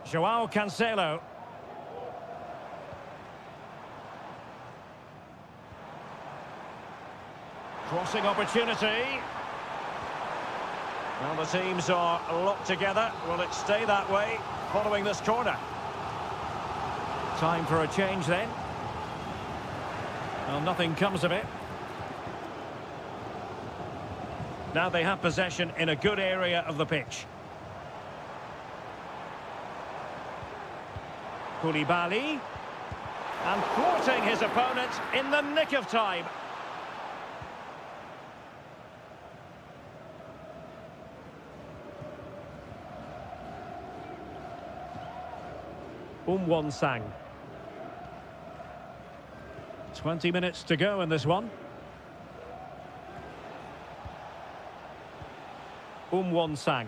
Joao Cancelo. Crossing opportunity. Well, the teams are locked together. Will it stay that way following this corner? Time for a change then. Well, nothing comes of it. Now they have possession in a good area of the pitch. Koulibaly. And thwarting his opponent in the nick of time. Won-sang. 20 minutes to go in this one. Won-sang.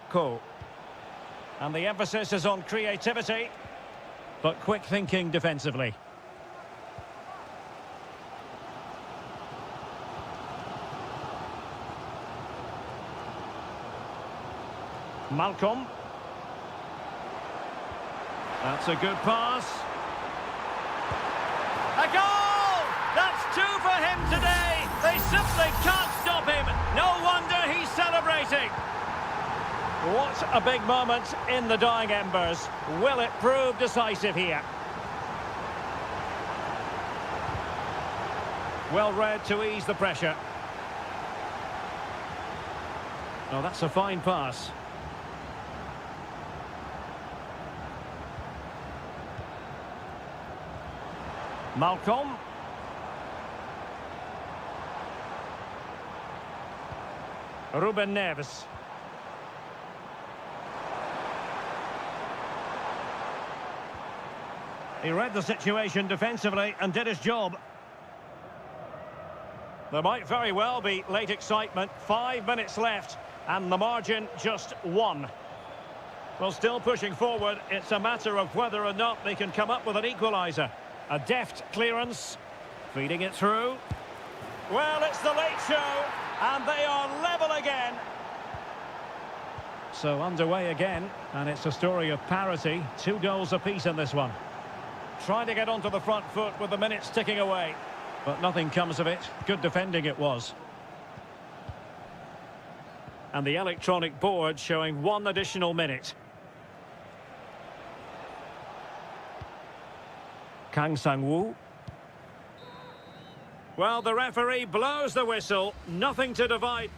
Ko. And the emphasis is on creativity, but quick thinking defensively. Malcolm. That's a good pass. A goal! That's two for him today. They simply can't stop him. No wonder he's celebrating. What a big moment in the dying embers. Will it prove decisive here? Well read to ease the pressure. Oh, that's a fine pass. Malcolm. Ruben Neves. He read the situation defensively and did his job. There might very well be late excitement. 5 minutes left and the margin just 1. Well, still pushing forward. It's a matter of whether or not they can come up with an equaliser. A deft clearance, feeding it through. Well, it's the late show, and they are level again. So underway again, and it's a story of parity. 2 goals apiece in this one. Trying to get onto the front foot with the minutes ticking away, but nothing comes of it. Good defending it was. And the electronic board showing 1 additional minute. Kang Sang-woo. Well, the referee blows the whistle. Nothing to divide.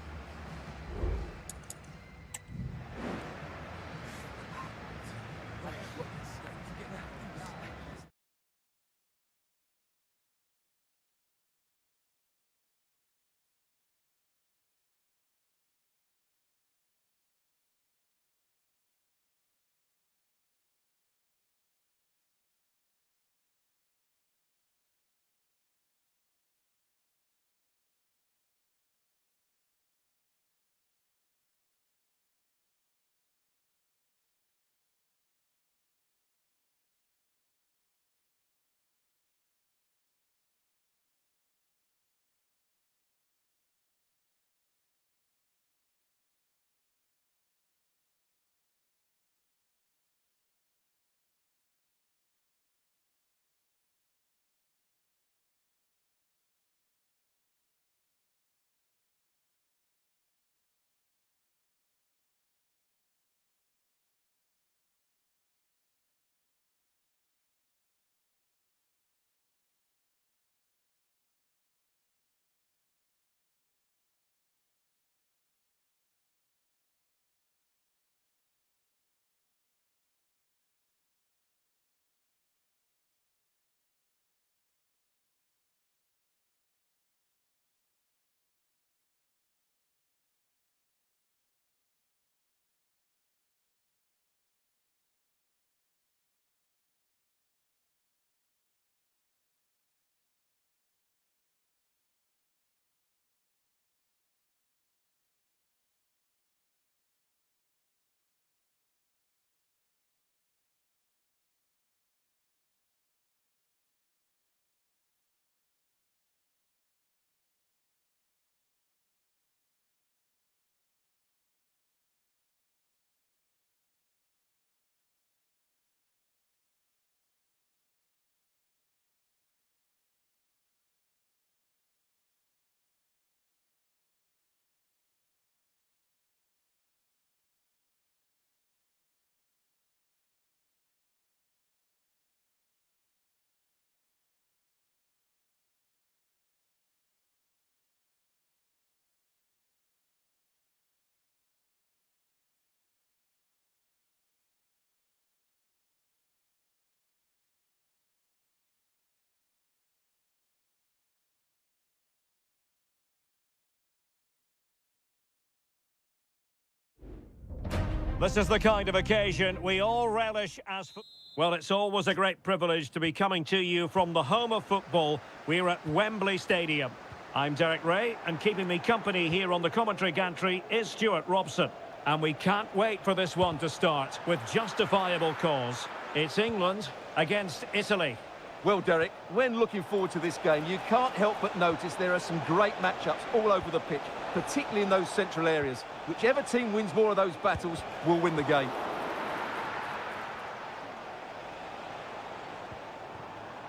This is the kind of occasion we all relish as... Well, it's always a great privilege to be coming to you from the home of football. We're at Wembley Stadium. I'm Derek Ray, and keeping me company here on the commentary gantry is Stuart Robson. And we can't wait for this one to start with justifiable cause. It's England against Italy. Well, Derek, when looking forward to this game, you can't help but notice there are some great matchups all over the pitch, particularly in those central areas. Whichever team wins more of those battles will win the game.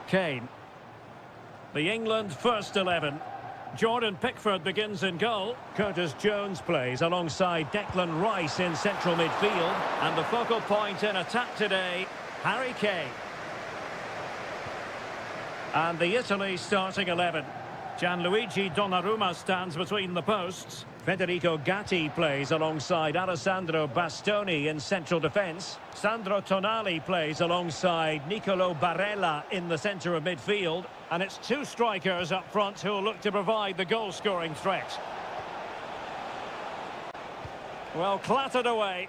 Kane. The England first 11. Jordan Pickford begins in goal. Curtis Jones plays alongside Declan Rice in central midfield. And the focal point in attack today, Harry Kane. And the Italy starting 11. Gianluigi Donnarumma stands between the posts. Federico Gatti plays alongside Alessandro Bastoni in central defence. Sandro Tonali plays alongside Nicolo Barella in the centre of midfield. And it's two strikers up front who will look to provide the goal-scoring threat. Well, clattered away.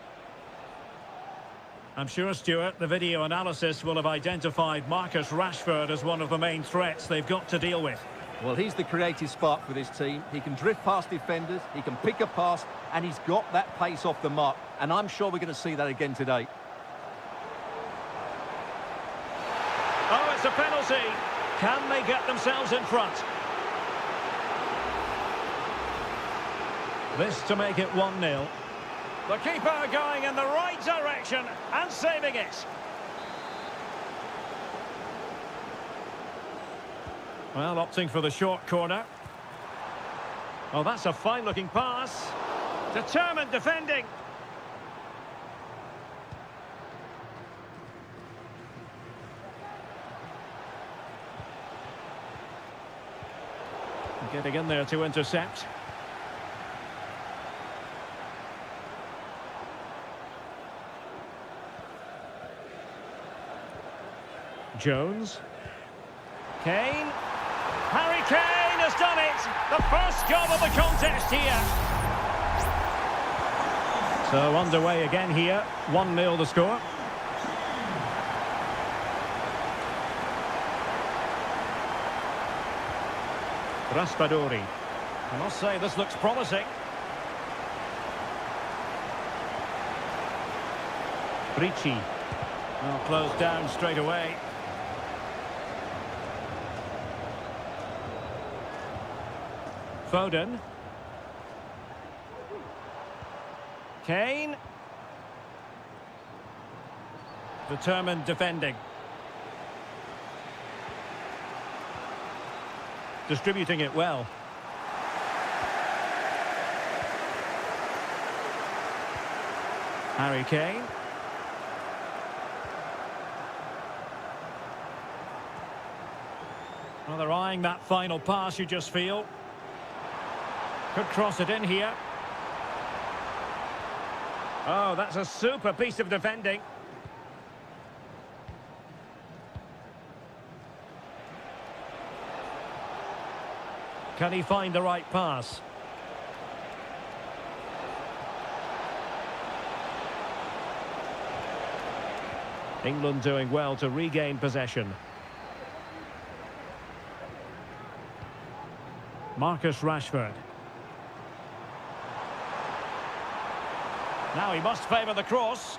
I'm sure, Stuart, the video analysis will have identified Marcus Rashford as one of the main threats they've got to deal with. Well, he's the creative spark for this team. He can drift past defenders, he can pick a pass, and he's got that pace off the mark. And I'm sure we're going to see that again today. Oh, it's a penalty. Can they get themselves in front? This to make it 1-0. The keeper going in the right direction and saving it. Well, opting for the short corner. Well, that's a fine-looking pass. Determined defending. Getting in there to intercept. Jones. Kane. Harry Kane has done it! The first goal of the contest here. So underway again here. 1-0 the score. Raspadori. I must say this looks promising. Ricci. Well, closed down straight away. Foden. Kane. Determined defending. Distributing it well. Harry Kane. Well, they're eyeing that final pass, you just feel. Could cross it in here. Oh, that's a super piece of defending. Can he find the right pass? England doing well to regain possession. Marcus Rashford. Now he must favour the cross.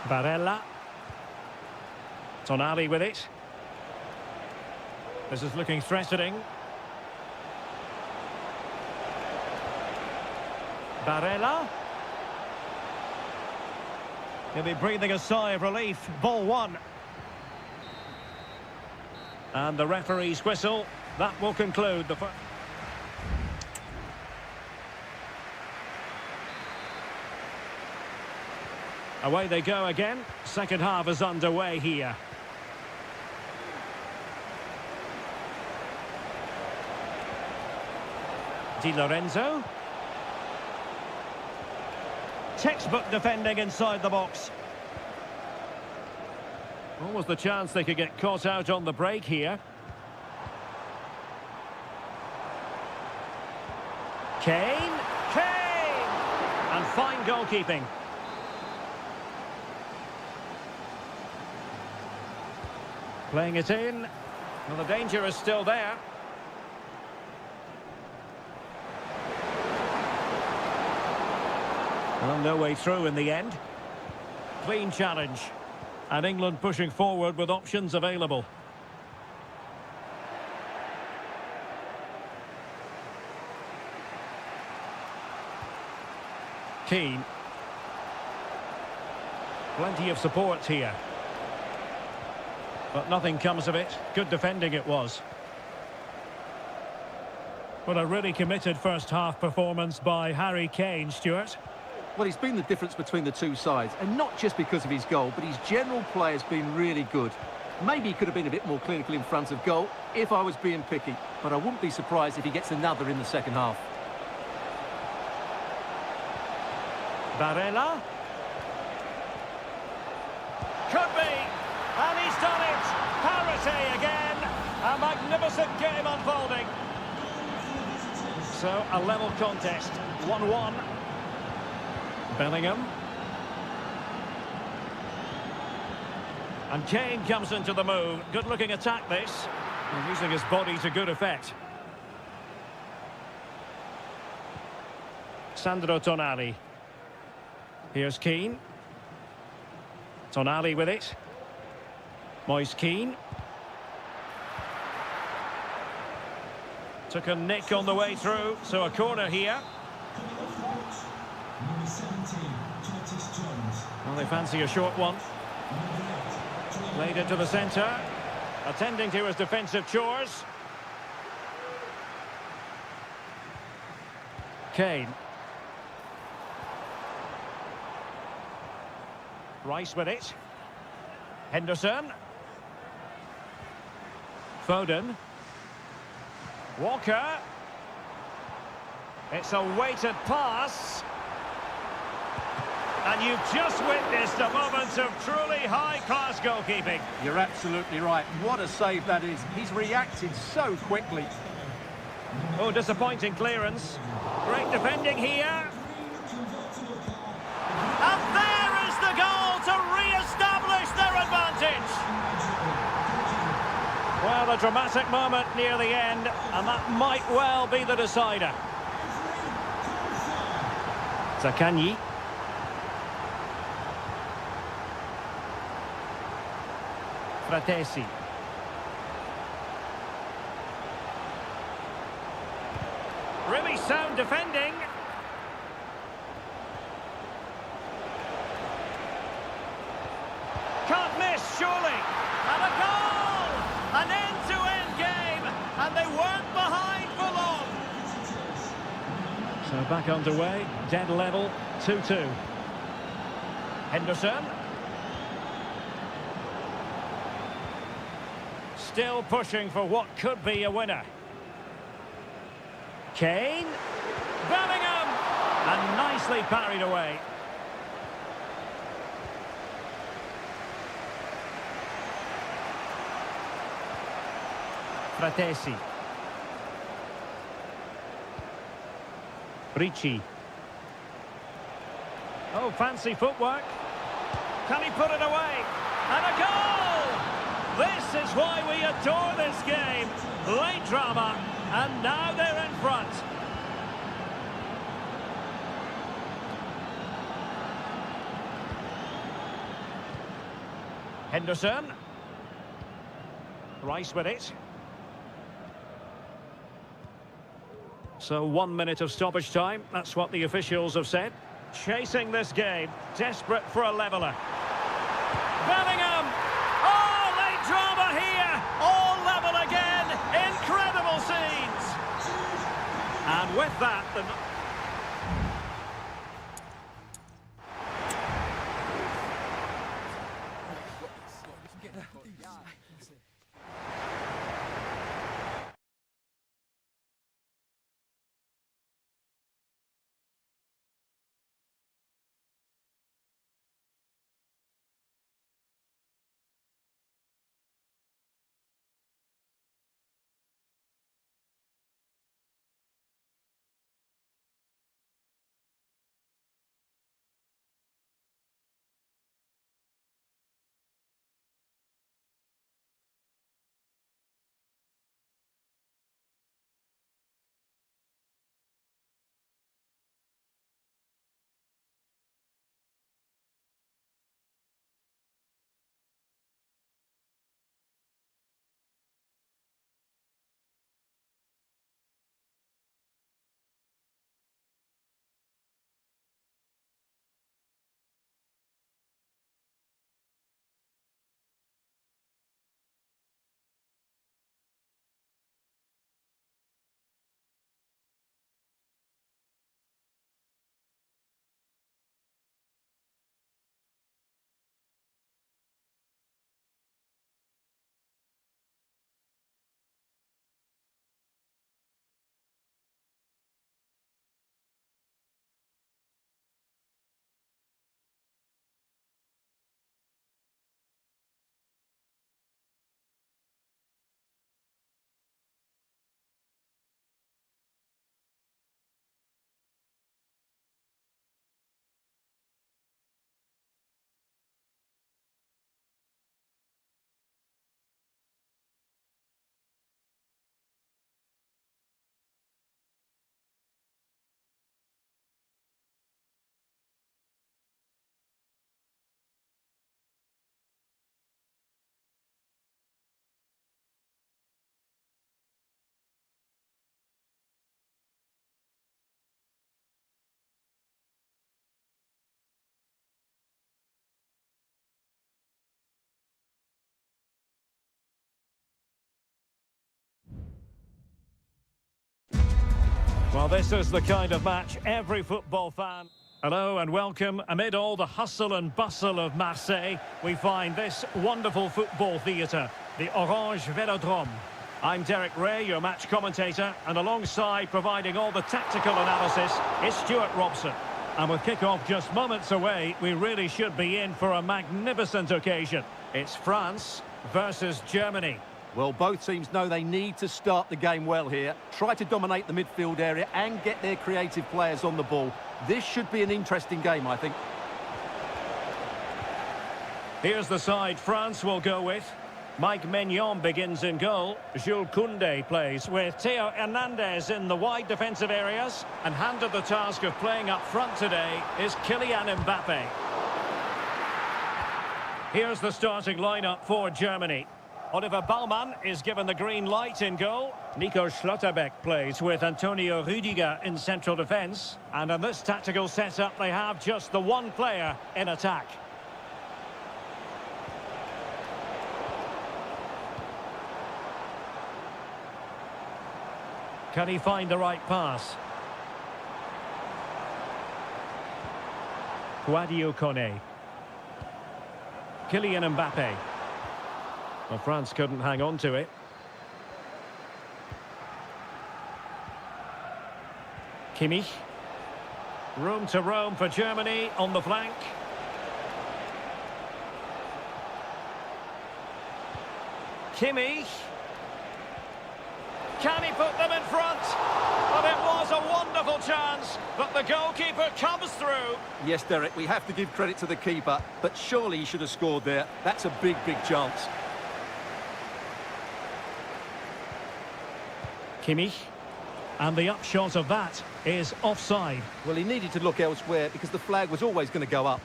Barella. Tonali with it. This is looking threatening. Barella. He'll be breathing a sigh of relief. Ball one. And the referee's whistle. That will conclude the first. Away they go again. Second half is underway here. Di Lorenzo. Textbook defending inside the box. What was the chance they could get caught out on the break here? Kane. Kane! And fine goalkeeping. Playing it in. Well, the danger is still there. Well, no way through in the end. Clean challenge. And England pushing forward with options available. Keane. Plenty of support here. But nothing comes of it. Good defending it was. Well, a really committed first-half performance by Harry Kane, Stuart. Well, he's been the difference between the two sides, and not just because of his goal, but his general play has been really good. Maybe he could have been a bit more clinical in front of goal if I was being picky, but I wouldn't be surprised if he gets another in the second half. Barella. Could be. And he's done it. Parity again. A magnificent game unfolding. So, a level contest. 1-1. Bellingham. And Kane comes into the move. Good-looking attack, this. And using his body to good effect. Sandro Tonali. Here's Keane. Tonali with it. Moise Keane. Took a nick on the way through, so a corner here. Well, they fancy a short one. Played it to the centre. Attending to his defensive chores. Kane. Rice with it. Henderson. Foden. Walker. It's a weighted pass. And you've just witnessed a moment of truly high-class goalkeeping. You're absolutely right. What a save that is. He's reacted so quickly. Oh, disappointing clearance. Great defending here. And there is the goal to re-establish their advantage. Well, a dramatic moment near the end, and that might well be the decider. Zaccagni. Fratesi. Really sound defending. Can't miss, surely. And a goal! An end-to-end game, and they weren't behind for long. So back underway, dead level, 2-2. Henderson. Still pushing for what could be a winner. Kane. Bellingham. And nicely parried away. Fratesi. Ricci. Oh, fancy footwork. Can he put it away? And a goal! This is why we adore this game. Late drama, and now they're in front. Henderson. Rice with it. So 1 minute of stoppage time. That's what the officials have said. Chasing this game. Desperate for a leveller. Bellingham! Oh, late drama here! All level again! Incredible scenes! And with that, the... Well, this is the kind of match every football fan... Hello and welcome. Amid all the hustle and bustle of Marseille, we find this wonderful football theatre, the Orange Velodrome. I'm Derek Ray, your match commentator, and alongside providing all the tactical analysis is Stuart Robson. And with kick-off just moments away, we really should be in for a magnificent occasion. It's France versus Germany. Well, both teams know they need to start the game well here. Try to dominate the midfield area and get their creative players on the ball. This should be an interesting game, I think. Here's the side France will go with. Mike Maignan begins in goal. Jules Koundé plays with Theo Hernandez in the wide defensive areas. And handed the task of playing up front today is Kylian Mbappe. Here's the starting lineup for Germany. Oliver Baumann is given the green light in goal. Nico Schlotterbeck plays with Antonio Rüdiger in central defence. And in this tactical setup, they have just the one player in attack. Can he find the right pass? Sadio Kone. Kylian Mbappe. Well, France couldn't hang on to it. Kimmich. Room to roam for Germany on the flank. Kimmich. Can he put them in front? Well, it was a wonderful chance, but the goalkeeper comes through. Yes, Derek, we have to give credit to the keeper, but surely he should have scored there. That's a big, big chance. Kimmich. And the upshot of that is offside. Well, he needed to look elsewhere because the flag was always going to go up.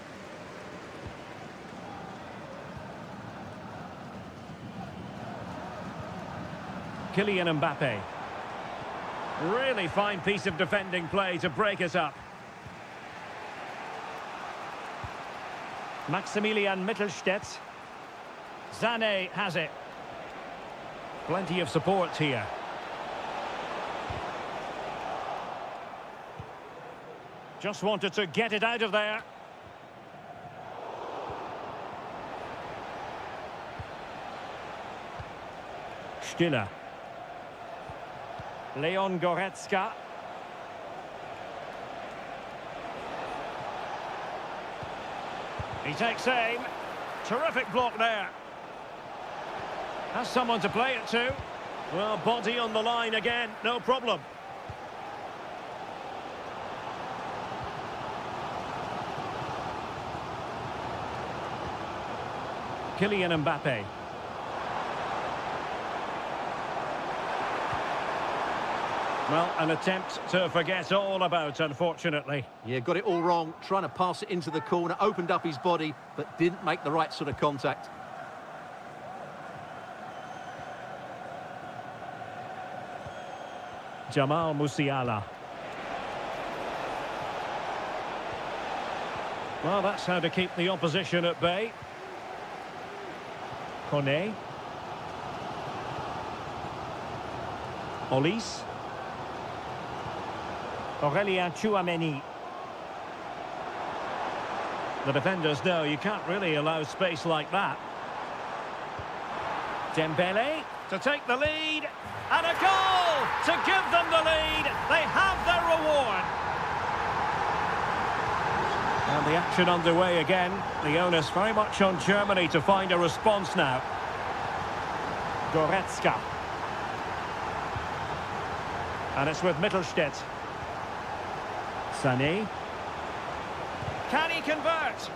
Kylian Mbappe. Really fine piece of defending play to break it up. Maximilian Mittelstädt. Sané has it. Plenty of support here. Just wanted to get it out of there. Stiller. Leon Goretzka. He takes aim. Terrific block there. Has someone to play it to. Well, body on the line again, no problem. Kylian Mbappe. Well, an attempt to forget all about, unfortunately. Yeah, got it all wrong, trying to pass it into the corner, opened up his body, but didn't make the right sort of contact. Jamal Musiala. Well, that's how to keep the opposition at bay. Kone. Olise. Aurélien Tchouameni. The defenders know you can't really allow space like that. Dembele to take the lead. And a goal to give them the lead. They have their reward. And the action underway again. The onus very much on Germany to find a response now. Goretzka. And it's with Mittelstädt. Sané. Can he convert?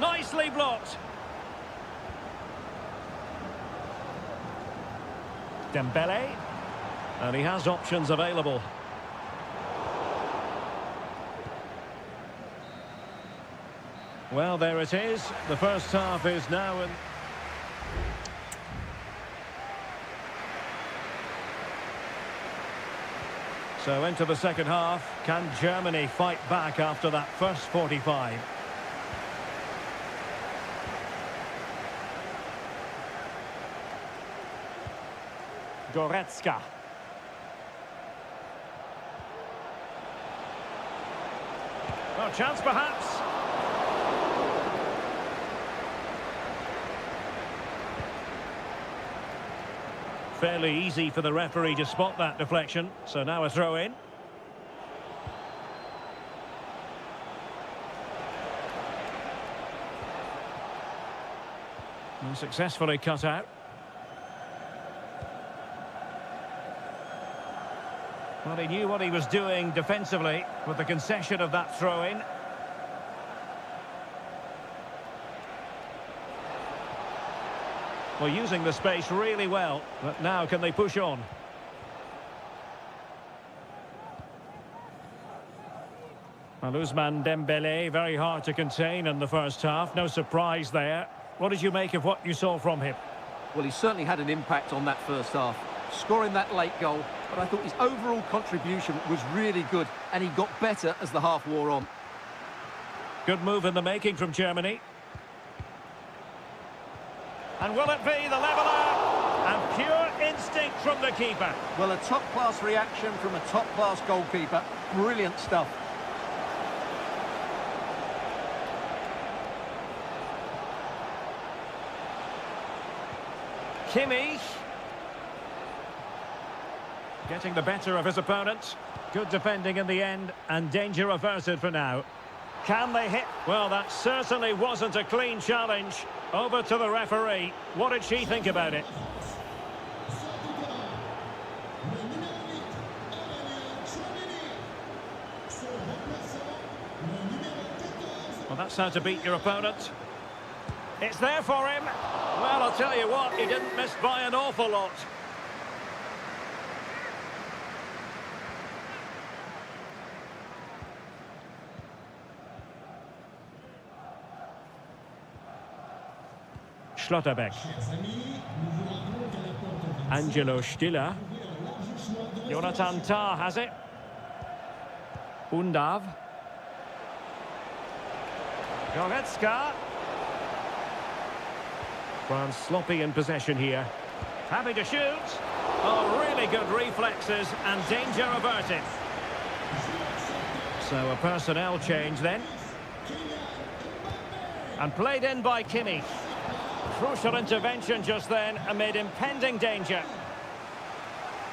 Nicely blocked. Dembele. And he has options available. Well, there it is. The first half is now in... So into the second half. Can Germany fight back after that first 45? Goretzka. Well, chance perhaps. Fairly easy for the referee to spot that deflection. So now a throw in. And successfully cut out. Well, he knew what he was doing defensively with the concession of that throw-in. Well, using the space really well, but now can they push on? Well, Ousmane Dembélé, very hard to contain in the first half. No surprise there. What did you make of what you saw from him? Well, he certainly had an impact on that first half, scoring that late goal, but I thought his overall contribution was really good, and he got better as the half wore on. Good move in the making from Germany. And will it be the leveller? And pure instinct from the keeper. Well, a top-class reaction from a top-class goalkeeper. Brilliant stuff. Kimmich. Getting the better of his opponent. Good defending in the end, and danger averted for now. Can they hit? Well, that certainly wasn't a clean challenge. Over to the referee. What did she think about it? Well, that's how to beat your opponent. It's there for him. Well, I'll tell you what, he didn't miss by an awful lot. Schlotterbeck. Angelo Stiller. Jonathan Tah has it. Undav. Goretzka. France sloppy in possession here. Happy to shoot. Oh, really good reflexes and danger averted. So a personnel change then. And played in by Kimmich. Crucial intervention just then amid impending danger.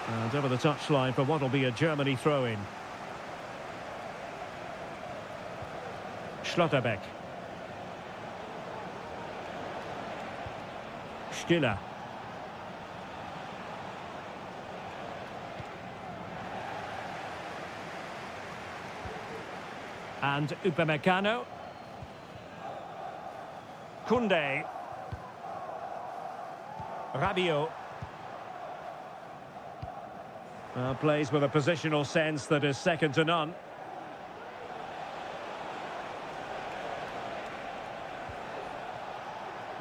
And over the touchline for what will be a Germany throw-in. Schlotterbeck. Stiller. And Upamecano. Koundé. Rabiot. Plays with a positional sense that is second to none.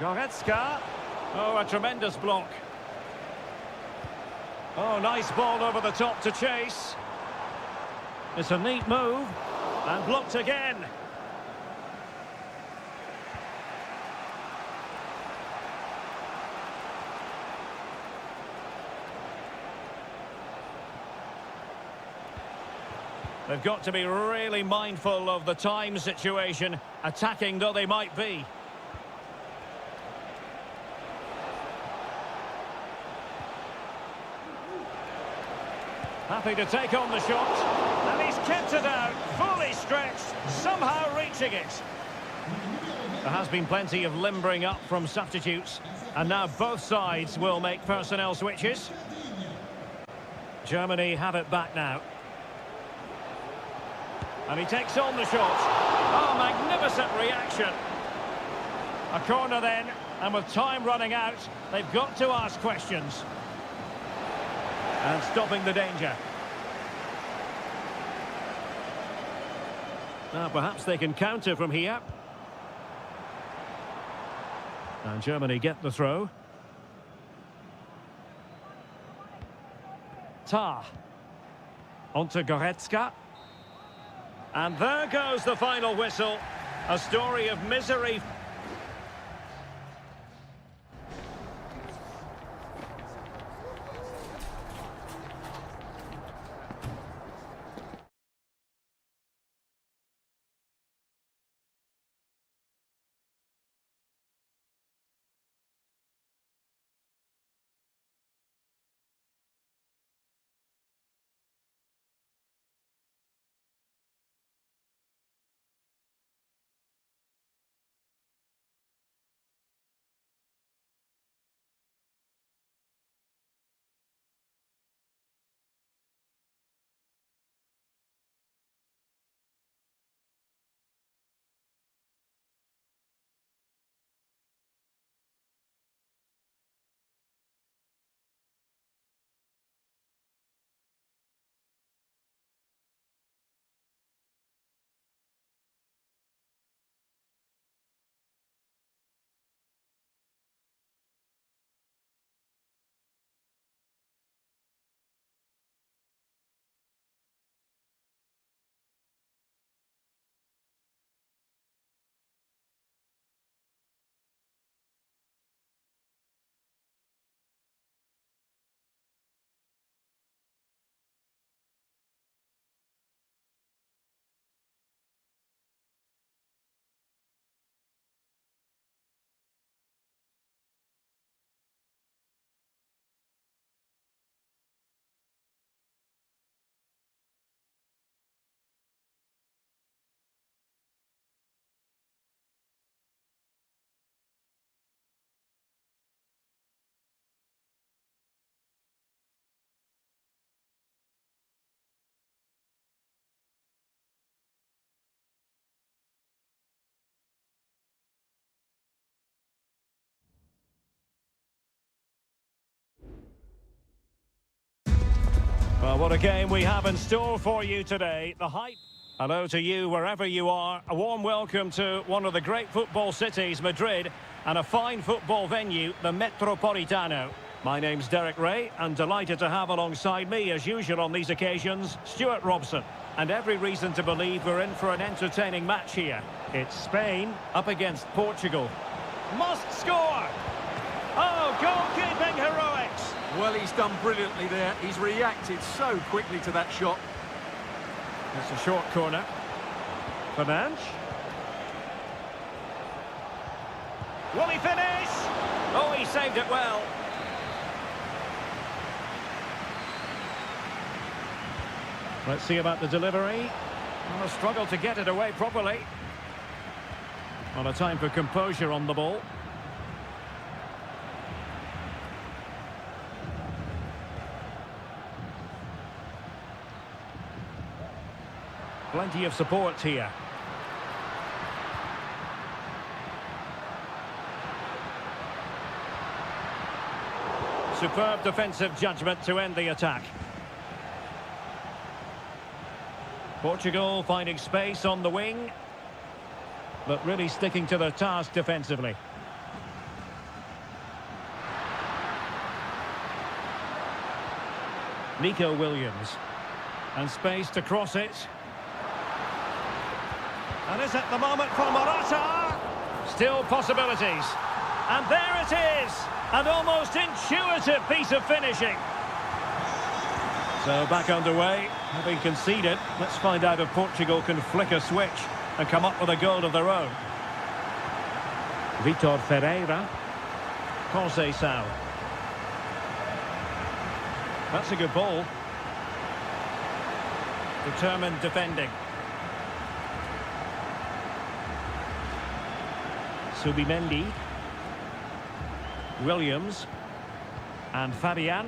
Goretzka. Oh, a tremendous block. Oh, nice ball over the top to chase. It's a neat move. And blocked again. They've got to be really mindful of the time situation, attacking though they might be. Happy to take on the shot, and he's kept it out, fully stretched, somehow reaching it. There has been plenty of limbering up from substitutes, and now both sides will make personnel switches. Germany have it back now. And he takes on the shot. Oh, magnificent reaction. A corner then, and with time running out, they've got to ask questions. And stopping the danger. Now perhaps they can counter from here. And Germany get the throw. Tah. Onto Goretzka. And there goes the final whistle. A story of misery. what a game we have in store for you today. The hype. Hello to you wherever you are. A warm welcome to one of the great football cities, Madrid, and a fine football venue, the Metropolitano. My name's Derek Ray, and delighted to have alongside me, as usual on these occasions, Stuart Robson. And every reason to believe we're in for an entertaining match here. It's Spain up against Portugal. Must score! Oh, goalkeeping heroics! Well, he's done brilliantly there. He's reacted so quickly to that shot. It's a short corner. Fernandes. Will he finish? Oh, he saved it well. Let's see about the delivery. Well, a struggle to get it away properly. Well, a time for composure on the ball. Plenty of support here. Superb defensive judgment to end the attack. Portugal finding space on the wing, but really sticking to their task defensively. Nico Williams. And space to cross it. And is it the moment for Morata? Still possibilities. And there it is! An almost intuitive piece of finishing. So back underway, having conceded. Let's find out if Portugal can flick a switch and come up with a goal of their own. Vitor Ferreira. Conceição. That's a good ball. Determined defending. Subimendi. Williams. And Fabian.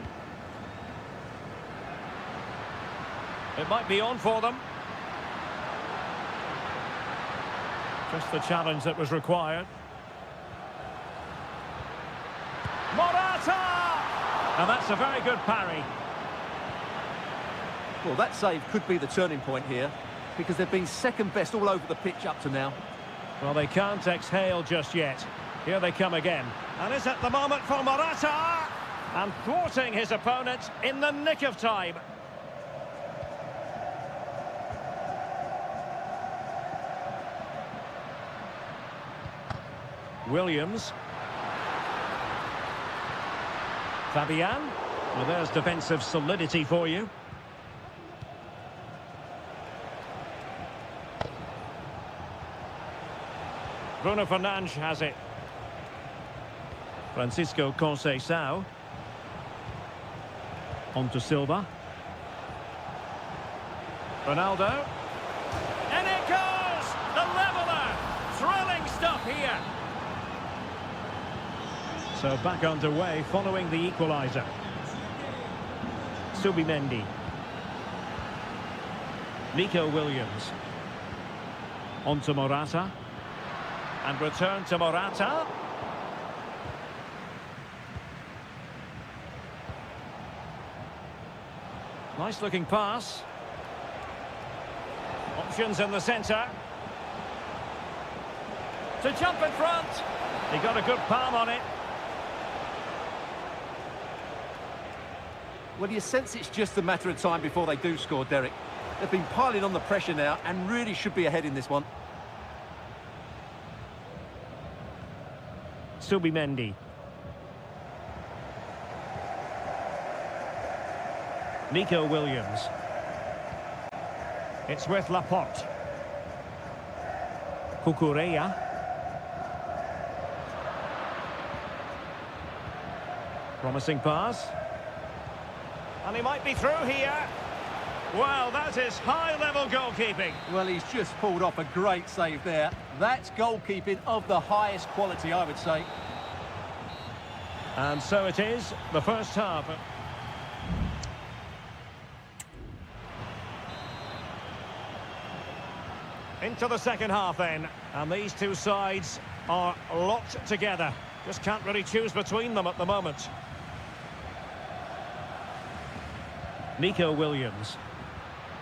It might be on for them. Just the challenge that was required. Morata! And that's a very good parry. Well, that save could be the turning point here, because they've been second best all over the pitch up to now. Well, they can't exhale just yet. Here they come again. And is it the moment for Morata? And thwarting his opponent in the nick of time. Williams. Fabian. Well, there's defensive solidity for you. Bruno Fernandes has it. Francisco Conceição. On to Silva. Ronaldo. And it goes! The leveller! Thrilling stuff here. So back underway following the equaliser. Subimendi. Nico Williams. On to Morata. And return to Morata. Nice looking pass. Options in the centre. To jump in front. He got a good palm on it. Well, you sense it's just a matter of time before they do score, Derek. They've been piling on the pressure now and really should be ahead in this one. Subimendi. Nico Williams. It's with Laporte. Cucurella. Promising pass. And he might be through here. Well, that is high-level goalkeeping. Well, he's just pulled off a great save there. That's goalkeeping of the highest quality, I would say. And so it is, the first half. Into the second half then. And these two sides are locked together. Just can't really choose between them at the moment. Nico Williams.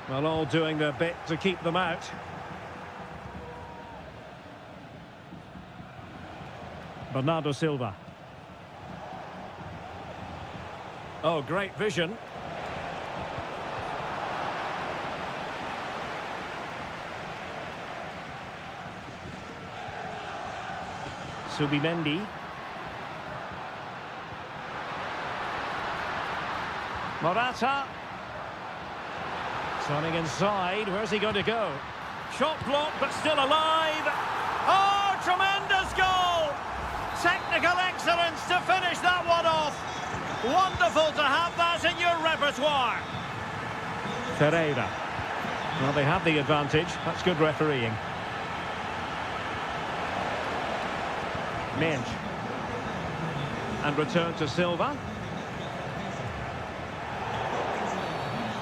Well, all doing their bit to keep them out. Bernardo Silva. Oh, great vision. Subimendi. Morata. Turning inside. Where's he going to go? Shot blocked, but still alive. Oh, tremendous goal! Technical excellence to finish that one off. Wonderful to have that in your repertoire. Ferreira. Well, they have the advantage. That's good refereeing. Minch. And return to Silva.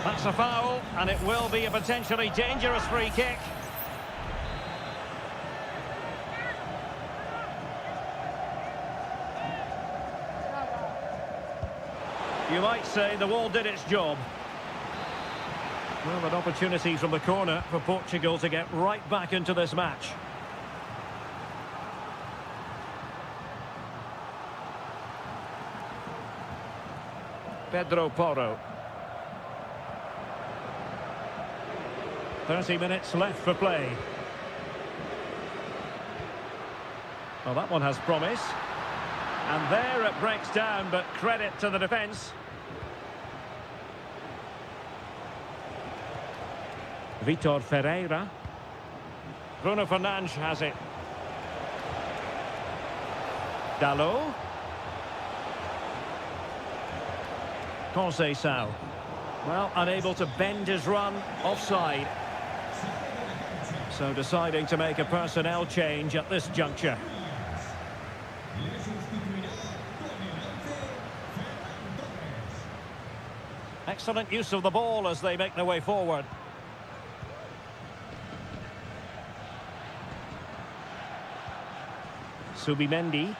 That's a foul, and it will be a potentially dangerous free kick. You might say the wall did its job. Well, an opportunity from the corner for Portugal to get right back into this match. Pedro Porro. 30 minutes left for play. Well, that one has promise. And there it breaks down, but credit to the defence. Vitor Ferreira. Bruno Fernandes has it. Dalot. Conceição. Well, unable to bend his run, offside. So deciding to make a personnel change at this juncture. Excellent use of the ball as they make their way forward. Subimendi.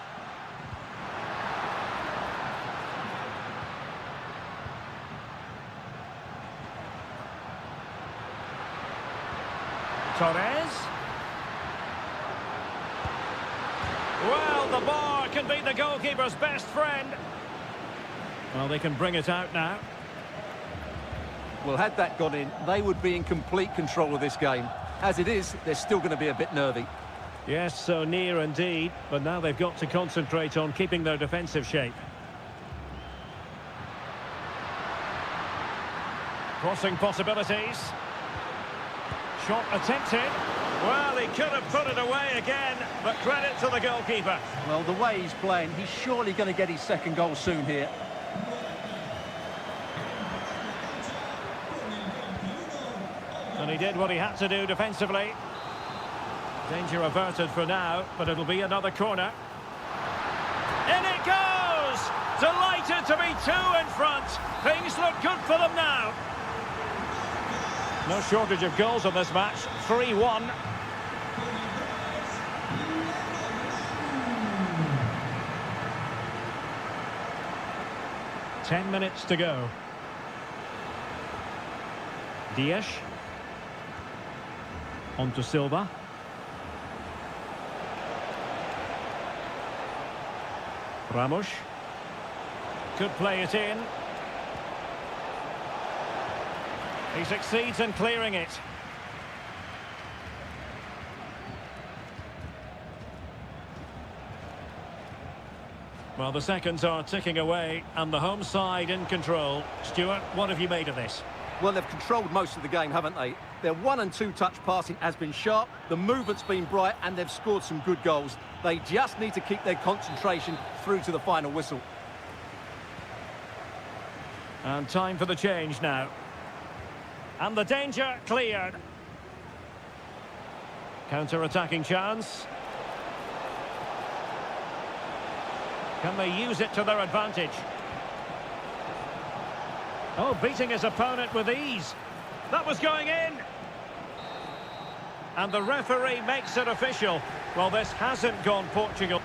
Torres. Well, the bar can be the goalkeeper's best friend. Well, they can bring it out now. Well, had that gone in, they would be in complete control of this game. As it is, they're still going to be a bit nervy. Yes, so near indeed, but now they've got to concentrate on keeping their defensive shape. Crossing possibilities. Shot attempted. Well, he could have put it away again, but credit to the goalkeeper. Well, the way he's playing, he's surely going to get his second goal soon here. And he did what he had to do defensively. Danger averted for now, but it'll be another corner. In it goes! Delighted to be two in front. Things look good for them now. No shortage of goals in this match. 3-1. Ten minutes to go. Dias. On to Silva. Ramos. Could play it in. He succeeds in clearing it. Well, the seconds are ticking away and the home side in control. Stuart, what have you made of this? Well, they've controlled most of the game, haven't they? Their 1- and 2-touch passing has been sharp, the movement's been bright, and they've scored some good goals. They just need to keep their concentration through to the final whistle. And time for the change now. And the danger cleared. Counter-attacking chance. Can they use it to their advantage? Oh, beating his opponent with ease. That was going in. And the referee makes it official. Well, this hasn't gone Portugal.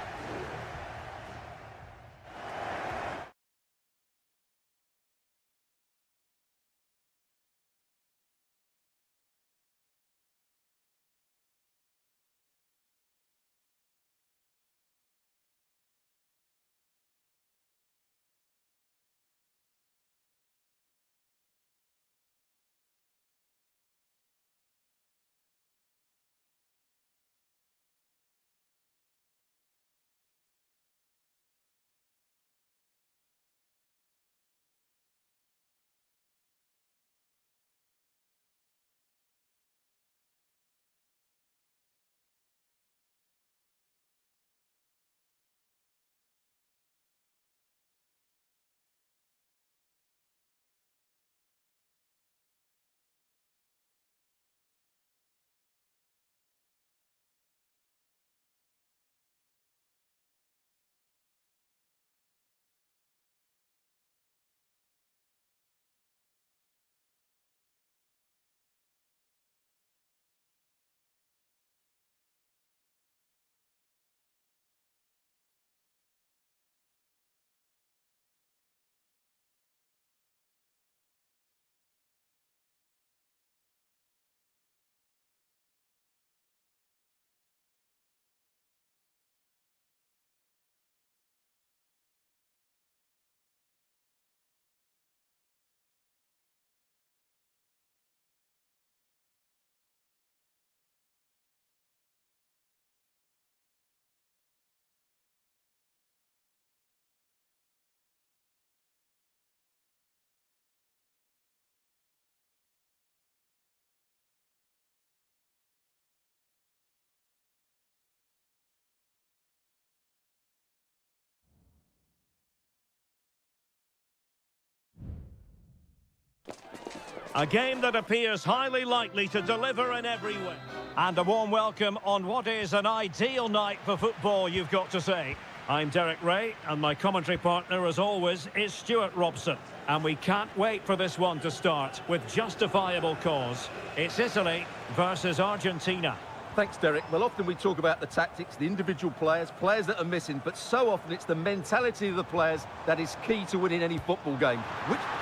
A game that appears highly likely to deliver in every way. And a warm welcome on what is an ideal night for football, you've got to say. I'm Derek Ray, and my commentary partner, as always, is Stuart Robson. And we can't wait for this one to start with justifiable cause. It's Italy versus Argentina. Thanks, Derek. Well, often we talk about the tactics, the individual players that are missing, but so often it's the mentality of the players that is key to winning any football game.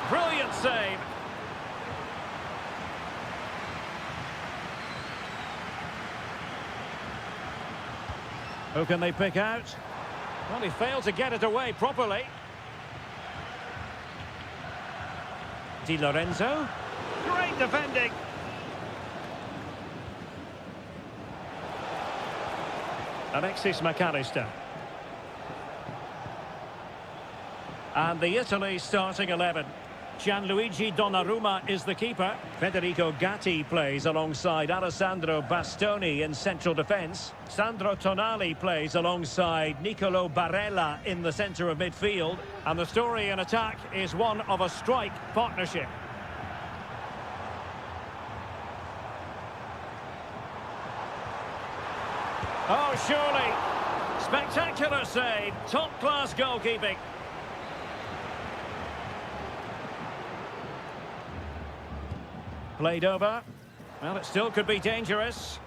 Brilliant save. Who can they pick out? Well, he failed to get it away properly. Di Lorenzo. Great defending. Alexis McAllister. And the Italy starting 11. Gianluigi Donnarumma is the keeper. Federico Gatti plays alongside Alessandro Bastoni in central defence. Sandro Tonali plays alongside Nicolo Barella in the centre of midfield. And the story in attack is one of a strike partnership. Oh, surely. Spectacular save. Top-class goalkeeping. Played over. Well, it still could be dangerous.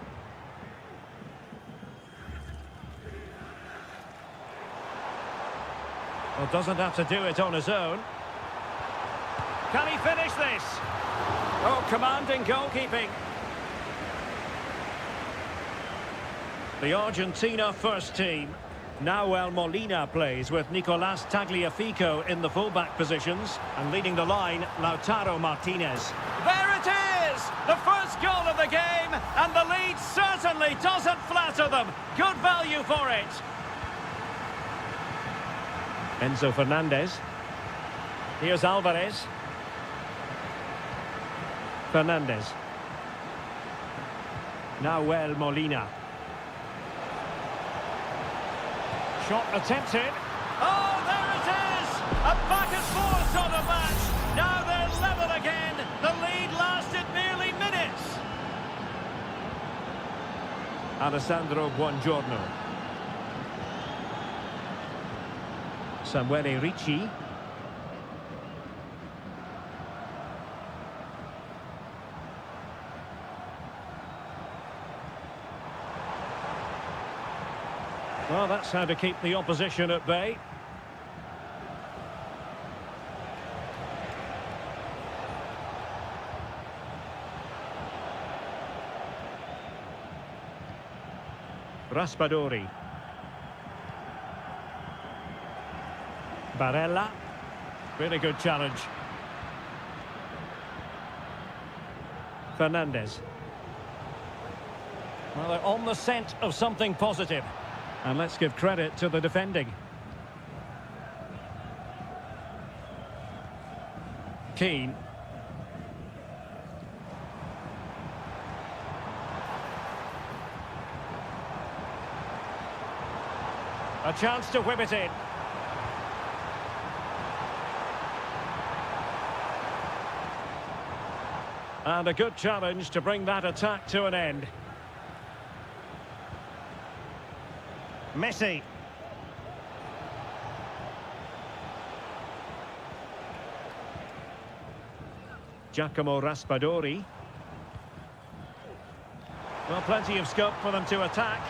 Well, doesn't have to do it on his own. Can he finish this? Oh, commanding goalkeeping. The Argentina first team. Nahuel Molina plays with Nicolas Tagliafico in the fullback positions, and leading the line, Lautaro Martinez. There it is! The first goal of the game, and the lead certainly doesn't flatter them. Good value for it. Enzo Fernandez. Here's Alvarez. Fernandez. Nahuel Molina. Shot attempted. Oh, there it is! A back and forth sort of match. Now they're level again. The lead lasted nearly minutes. Alessandro Buongiorno. Samuele Ricci. Well, that's how to keep the opposition at bay. Raspadori. Barella. Really good challenge. Fernandez. Well, they're on the scent of something positive. And let's give credit to the defending. Keane. A chance to whip it in. And a good challenge to bring that attack to an end. Messi. Giacomo Raspadori. Well, plenty of scope for them to attack.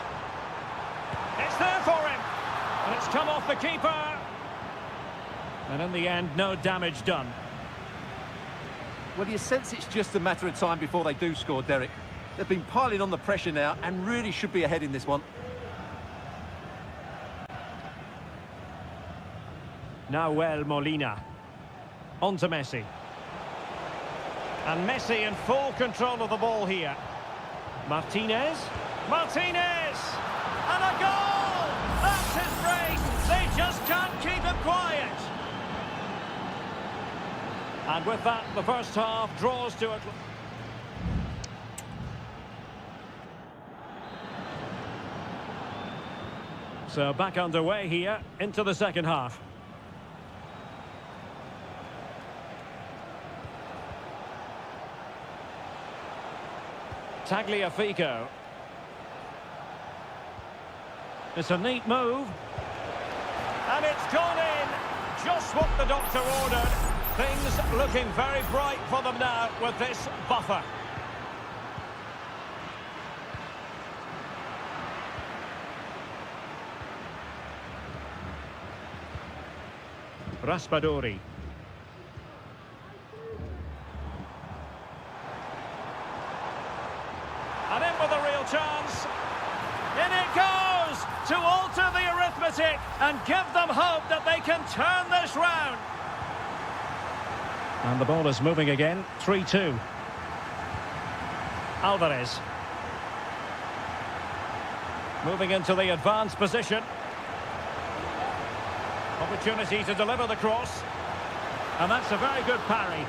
It's there for him. And it's come off the keeper. And in the end, no damage done. Well, you sense it's just a matter of time before they do score, Derek. They've been piling on the pressure now and really should be ahead in this one. Nahuel Molina. On to Messi. And Messi in full control of the ball here. Martinez. Martinez! And a goal! That's his brace! They just can't keep him quiet! And with that, the first half draws to a... So back underway here into the second half. Tagliafico. It's a neat move. And it's gone in. Just what the doctor ordered. Things looking very bright for them now with this buffer. Raspadori. And in with a real chance. In it goes to alter the arithmetic and give them hope that they can turn this round. And the ball is moving again. 3-2. Alvarez. Moving into the advanced position. Opportunity to deliver the cross. And that's a very good parry.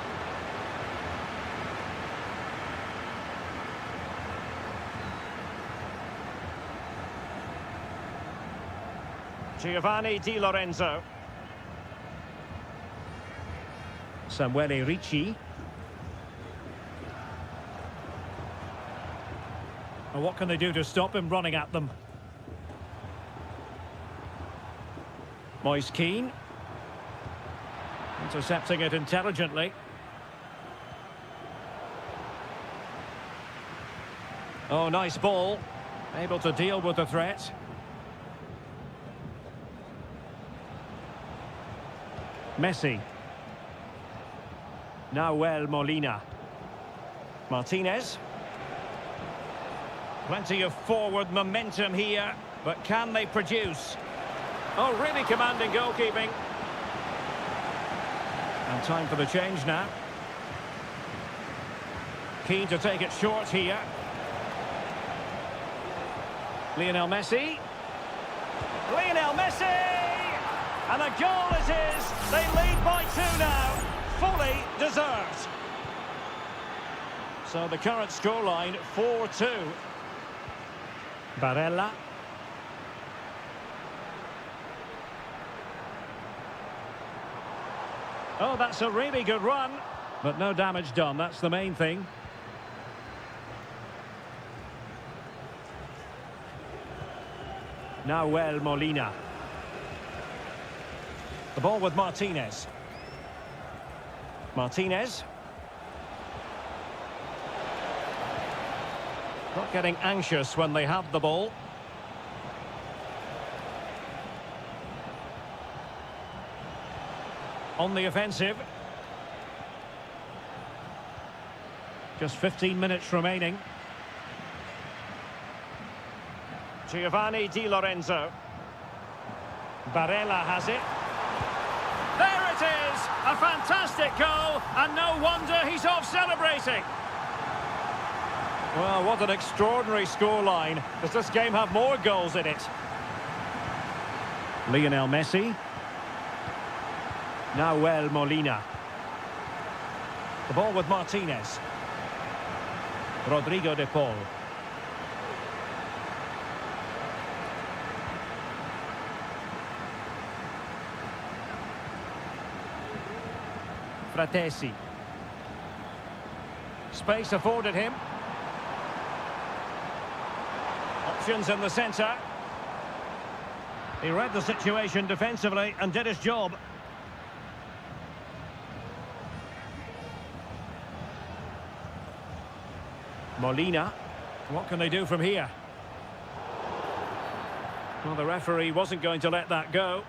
Giovanni Di Lorenzo. Samuele Ricci. And what can they do to stop him running at them? Moise Keane. Intercepting it intelligently. Oh, nice ball. Able to deal with the threat. Messi. Nahuel Molina. Martinez. Plenty of forward momentum here, but can they produce? Oh, really commanding goalkeeping. And time for the change now. Keen to take it short here. Lionel Messi. Lionel Messi! And a goal it is. They lead by 2 now. Fully deserved. So the current scoreline, 4-2. Barella. Oh, that's a really good run. But no damage done, that's the main thing. Nahuel Molina. The ball with Martinez. Martinez. Not getting anxious when they have the ball. On the offensive. Just 15 minutes remaining. Giovanni Di Lorenzo. Barella has it. There it is! A fantastic goal, and no wonder he's off celebrating. Well, what an extraordinary scoreline. Does this game have more goals in it? Lionel Messi. Nahuel Molina. The ball with Martinez. Rodrigo de Paul. Fratesi. Space afforded him. Options in the centre. He read the situation defensively and did his job. Molina. What can they do from here? Well, the referee wasn't going to let that go.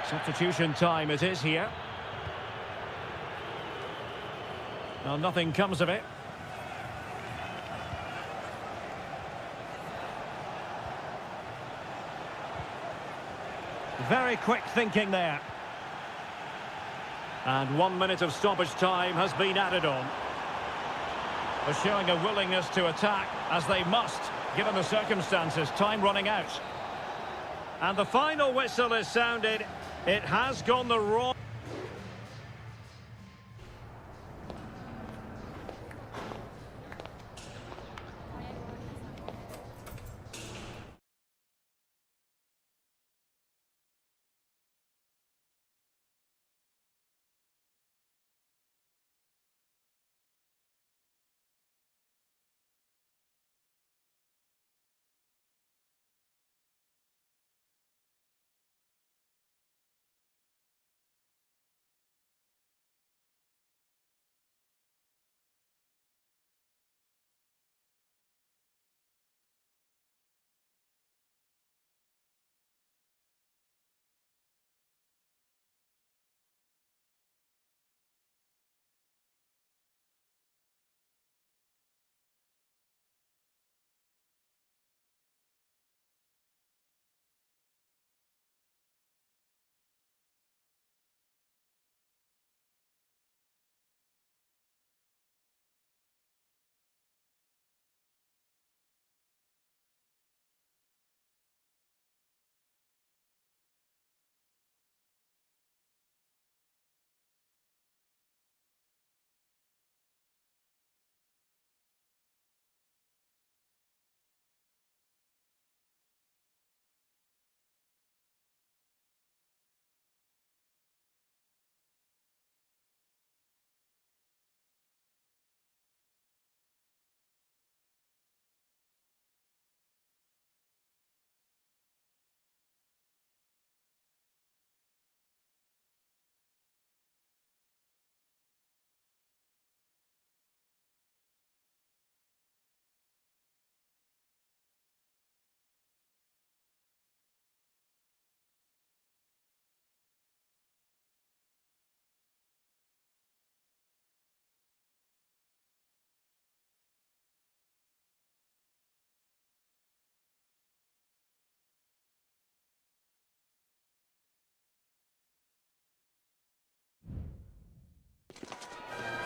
Substitution time it is here. Well, nothing comes of it. Very quick thinking there. And 1 minute of stoppage time has been added on. They're showing a willingness to attack, as they must, given the circumstances. Time running out. And the final whistle is sounded. It has gone the wrong...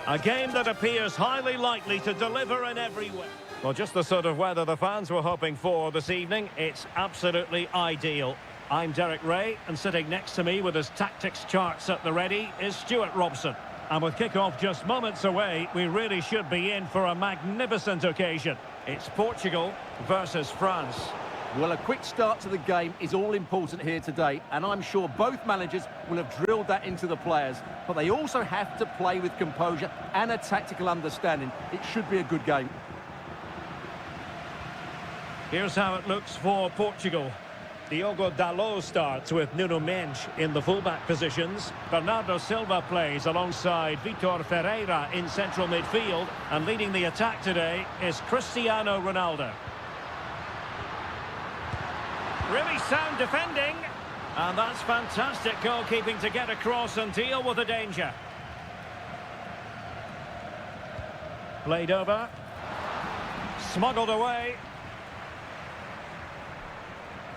A game that appears highly likely to deliver in every way. Well, just the sort of weather the fans were hoping for this evening. It's absolutely ideal. I'm Derek Ray, and sitting next to me with his tactics charts at the ready is Stuart Robson. And with kick-off just moments away, we really should be in for a magnificent occasion. It's Portugal versus France. Well, a quick start to the game is all important here today, and I'm sure both managers will have drilled that into the players. But they also have to play with composure and a tactical understanding. It should be a good game. Here's how it looks for Portugal. Diogo Dalot starts with Nuno Mendes in the fullback positions. Bernardo Silva plays alongside Vitor Ferreira in central midfield. And leading the attack today is Cristiano Ronaldo. Really sound defending. And that's fantastic goalkeeping to get across and deal with the danger. Played over. Smuggled away.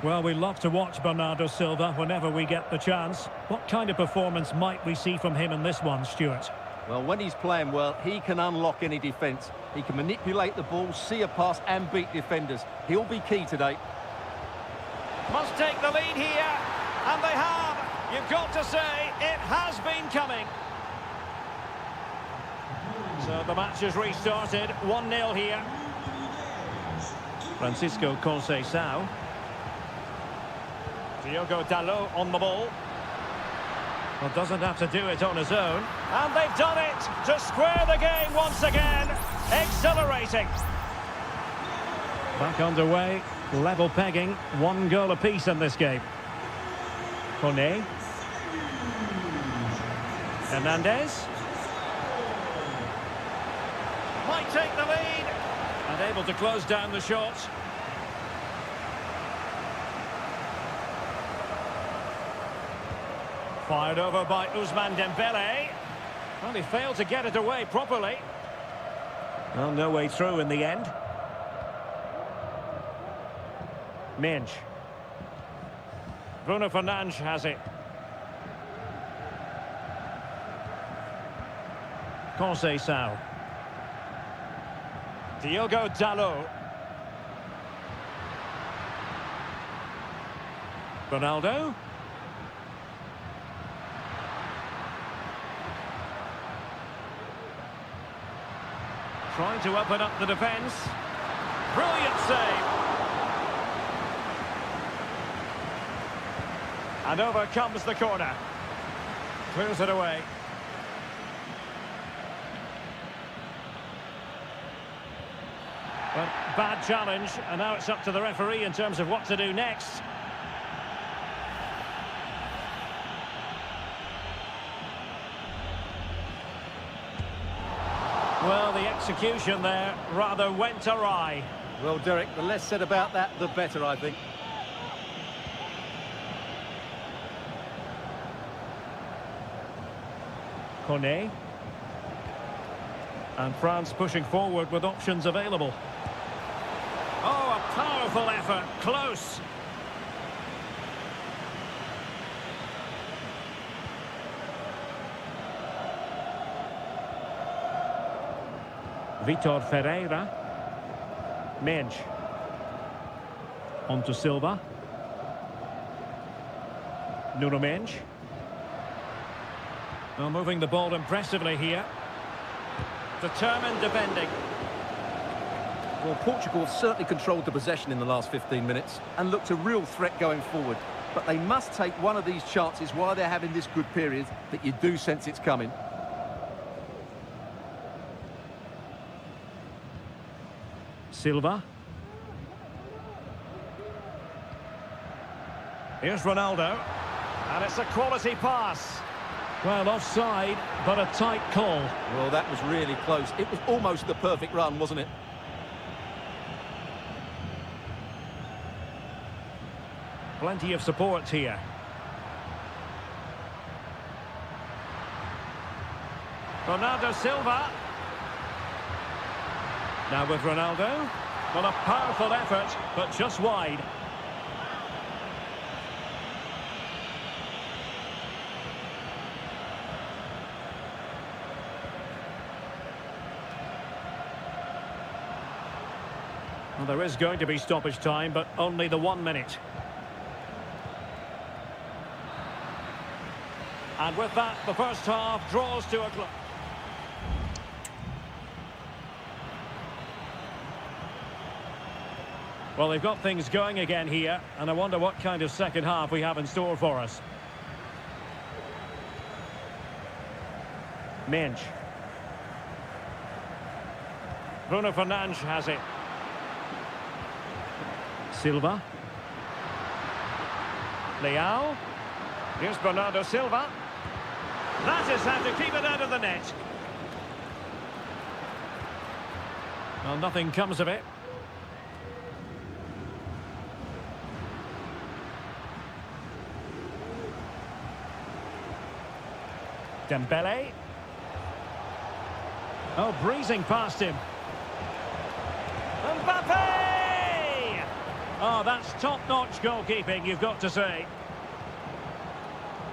Well, we love to watch Bernardo Silva whenever we get the chance. What kind of performance might we see from him in this one, Stuart? Well, when he's playing well, he can unlock any defence. He can manipulate the ball, see a pass and beat defenders. He'll be key today. Must take the lead here, and they have. You've got to say, it has been coming. So the match has restarted, 1-0 here. Francisco Conceição. Diogo Dalot on the ball. Well, doesn't have to do it on his own. And they've done it to square the game once again. Exhilarating. Back underway, level pegging, 1 goal apiece in this game. Kone. Hernandez. Might take the lead. And able to close down the shot. Fired over by Ousmane Dembele. Well, he failed to get it away properly. Well, no way through in the end. Mendes. Bruno Fernandes has it. Conceição. Diogo Dalot. Ronaldo. Trying to open up the defence. Brilliant save. And over comes the corner. Clears it away. Well, bad challenge, and now it's up to the referee in terms of what to do next. Well, the execution there rather went awry. Well, Derek, the less said about that, the better, I think. Kone. And France pushing forward with options available. Oh, a powerful effort. Close. Vitor Ferreira. Mendes. On to Silva. Nuno Mendes. Well, moving the ball impressively here. Determined defending. Well, Portugal have certainly controlled the possession in the last 15 minutes and looked a real threat going forward. But they must take one of these chances while they're having this good period that you do sense it's coming. Silva. Here's Ronaldo. And it's a quality pass. Well, offside, but a tight call. Well, that was really close. It was almost the perfect run, wasn't it? Plenty of support here. Bernardo Silva. Now with Ronaldo. Well, a powerful effort, but just wide. Well, there is going to be stoppage time, but only the 1 minute. And with that, the first half draws to a close. Well, they've got things going again here, and I wonder what kind of second half we have in store for us. Mensch. Bruno Fernandes has it. Silva. Leao. Here's Bernardo Silva. That is how to keep it out of the net. Well, nothing comes of it. Dembele. Oh, breezing past him. Mbappe! Oh, that's top-notch goalkeeping, you've got to say.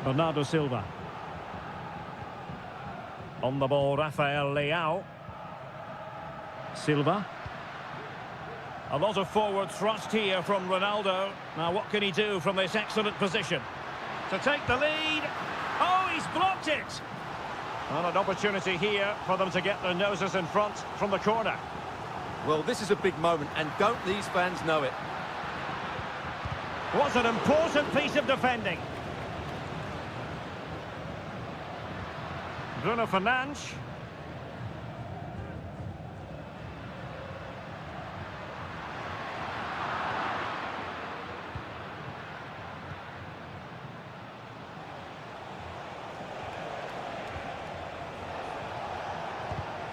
Bernardo Silva. On the ball, Rafael Leao. Silva. A lot of forward thrust here from Ronaldo. Now, what can he do from this excellent position? To take the lead. Oh, he's blocked it! Well, an opportunity here for them to get their noses in front from the corner. Well, this is a big moment, and don't these fans know it? What an important piece of defending. Bruno Fernandes.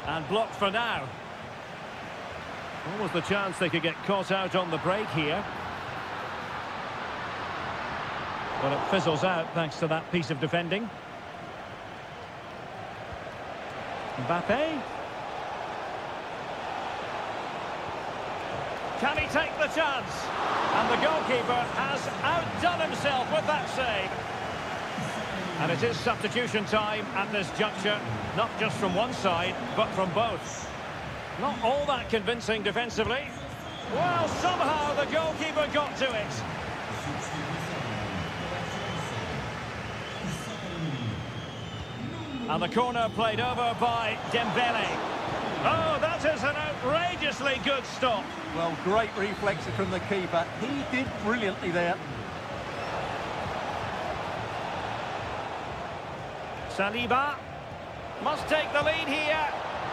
And blocked for now. What was the chance they could get caught out on the break here? Well, it fizzles out thanks to that piece of defending. Mbappe. Can he take the chance? And the goalkeeper has outdone himself with that save. And it is substitution time at this juncture, not just from one side, but from both. Not all that convincing defensively. Well, somehow the goalkeeper got to it. And the corner played over by Dembele. Oh, that is an outrageously good stop. Well, great reflex from the keeper. He did brilliantly there. Saliba must take the lead here.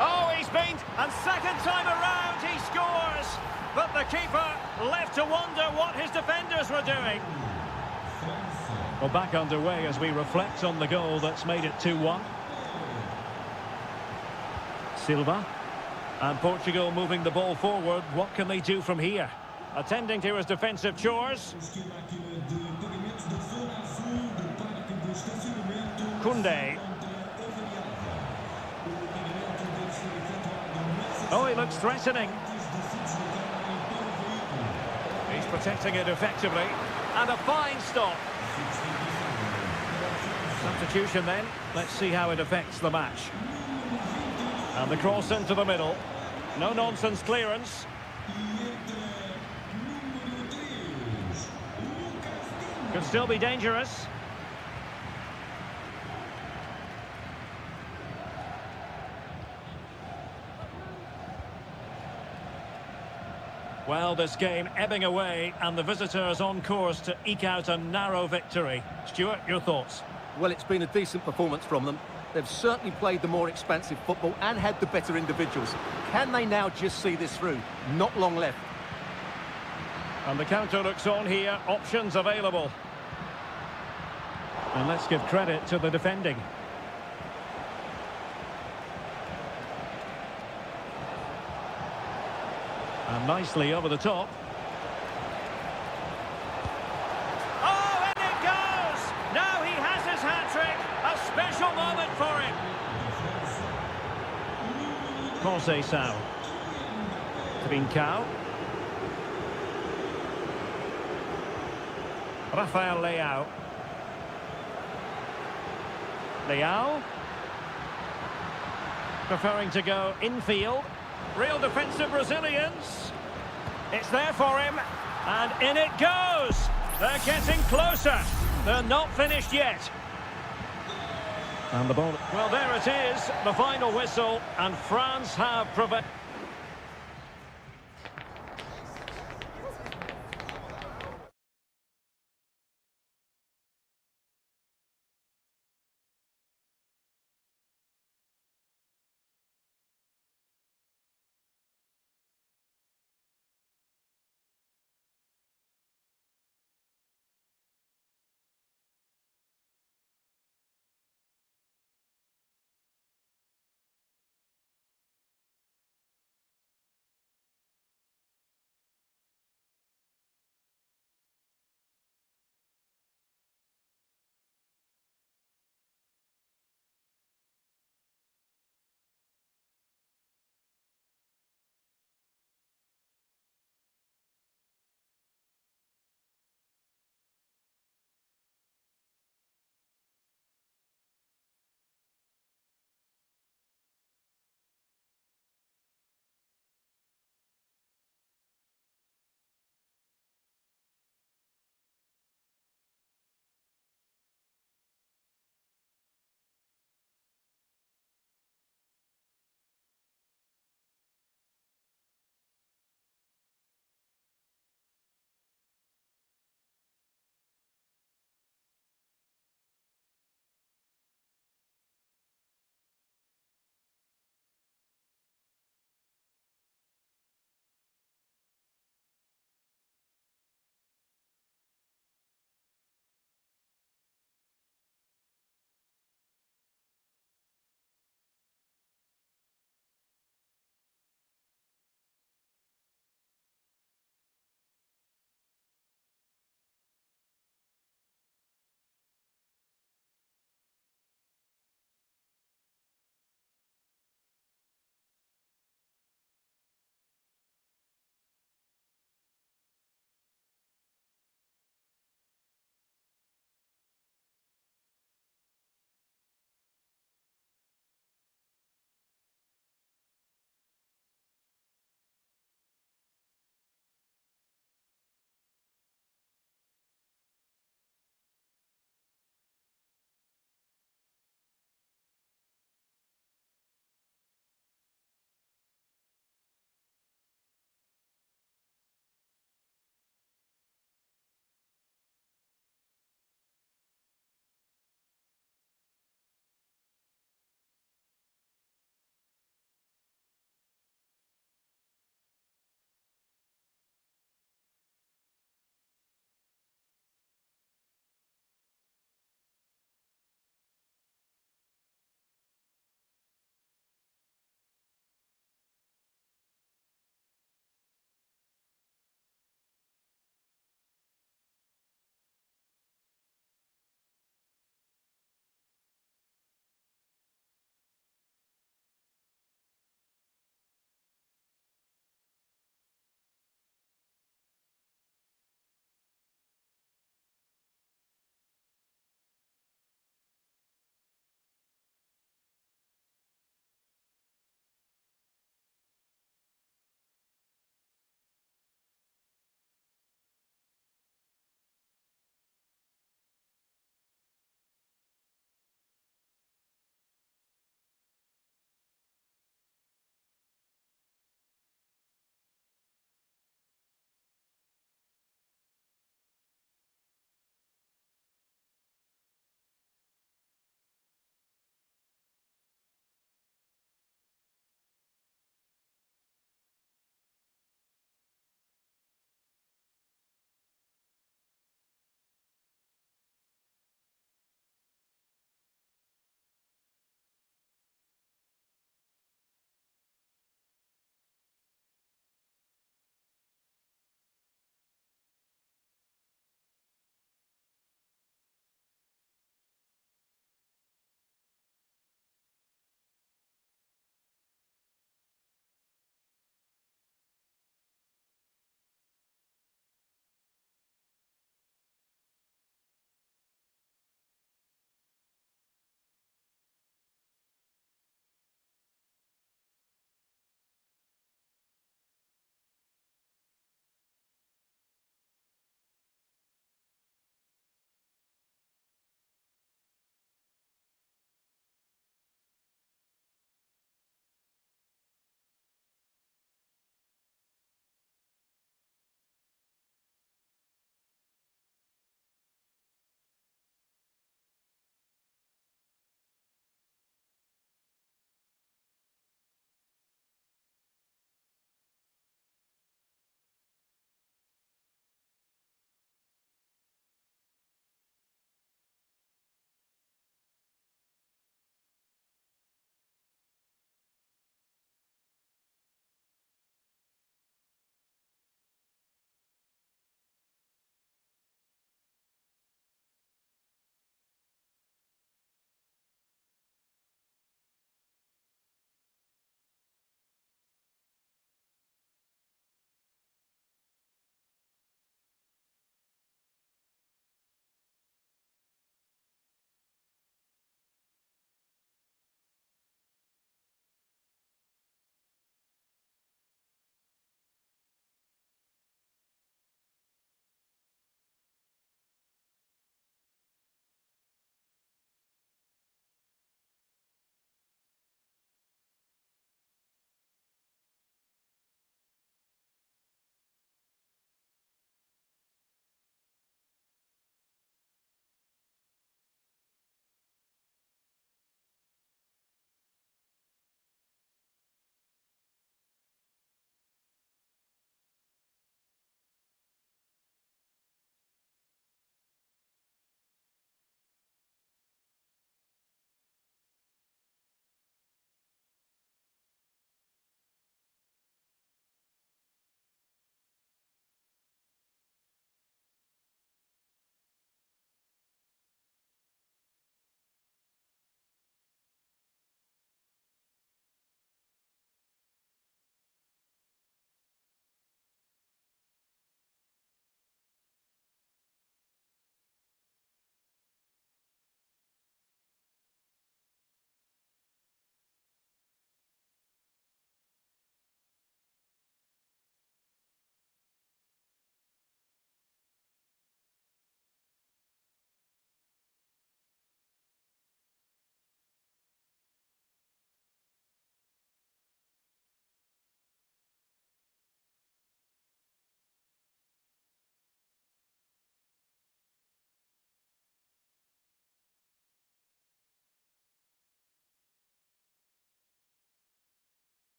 Oh, he's been, and second time around he scores. But the keeper left to wonder what his defenders were doing. Well, back underway as we reflect on the goal that's made it 2-1. Silva. And Portugal moving the ball forward. What can they do from here? Attending to his defensive chores. Koundé. Oh, he looks threatening. He's protecting it effectively. And a fine stop. Substitution then. Let's see how it affects the match. And the cross into the middle. No-nonsense clearance. Could still be dangerous. Well, this game ebbing away, and the visitors on course to eke out a narrow victory. Stuart, your thoughts? Well, it's been a decent performance from them. They've certainly played the more expansive football and had the better individuals. Can they now just see this through? Not long left. And the counter looks on here. Options available. And let's give credit to the defending. And nicely over the top. Oh, and it goes! Now he has his hat-trick. A special moment for him. Conceição. Trincao. Rafael Leao. Leao. Preferring to go infield. Real defensive resilience. It's there for him. And in it goes. They're getting closer. They're not finished yet. And the ball. Well, there it is, the final whistle, and France have prevailed.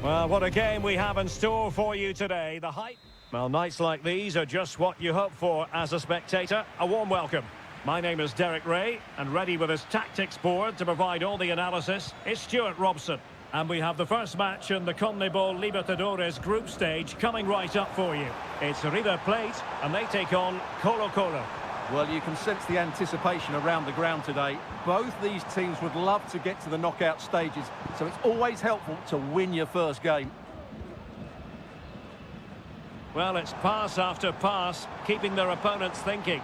Well, what a game we have in store for you today. The hype. Well, nights like these are just what you hope for as a spectator. A warm welcome. My name is Derek Ray, and ready with his tactics board to provide all the analysis is Stuart Robson. And we have the first match in the CONMEBOL Libertadores group stage coming right up for you. It's River Plate, and they take on Colo-Colo. Well, you can sense the anticipation around the ground today. Both these teams would love to get to the knockout stages, so it's always helpful to win your first game. Well, it's pass after pass, keeping their opponents thinking.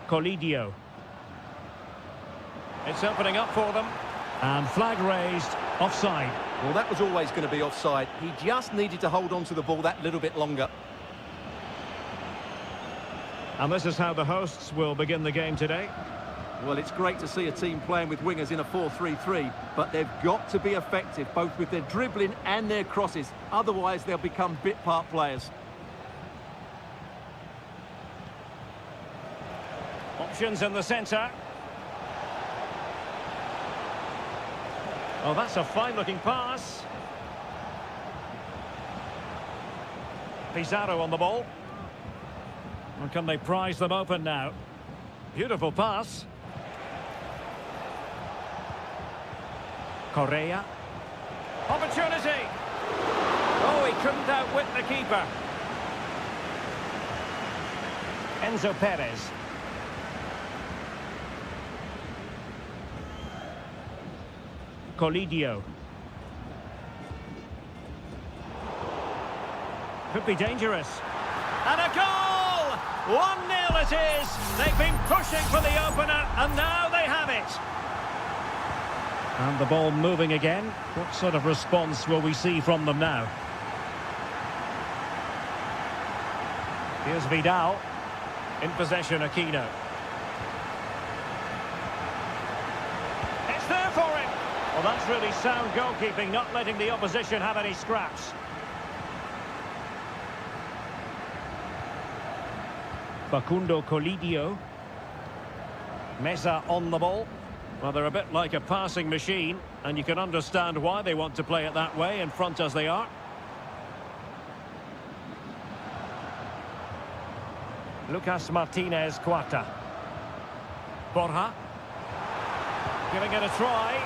Colidio. It's opening up for them. And flag raised, offside. Well, that was always going to be offside. He just needed to hold on to the ball that little bit longer. And this is how the hosts will begin the game today. Well, it's great to see a team playing with wingers in a 4-3-3, but they've got to be effective, both with their dribbling and their crosses. Otherwise, they'll become bit-part players. Options in the centre. Oh, that's a fine-looking pass. Pizarro on the ball. And can they prize them open now? Beautiful pass. Correa. Opportunity! Oh, he couldn't outwit the keeper. Enzo Perez. Colidio. Could be dangerous. And a goal! 1-0 it is. They've been pushing for the opener, and now they have it. And the ball moving again. What sort of response will we see from them now? Here's Vidal. In possession, Aquino. It's there for him. Well, that's really sound goalkeeping, not letting the opposition have any scraps. Facundo Colidio. Meza on the ball. Well, they're a bit like a passing machine, and you can understand why they want to play it that way, in front as they are. Lucas Martinez Cuarta. Borja. Giving it a try.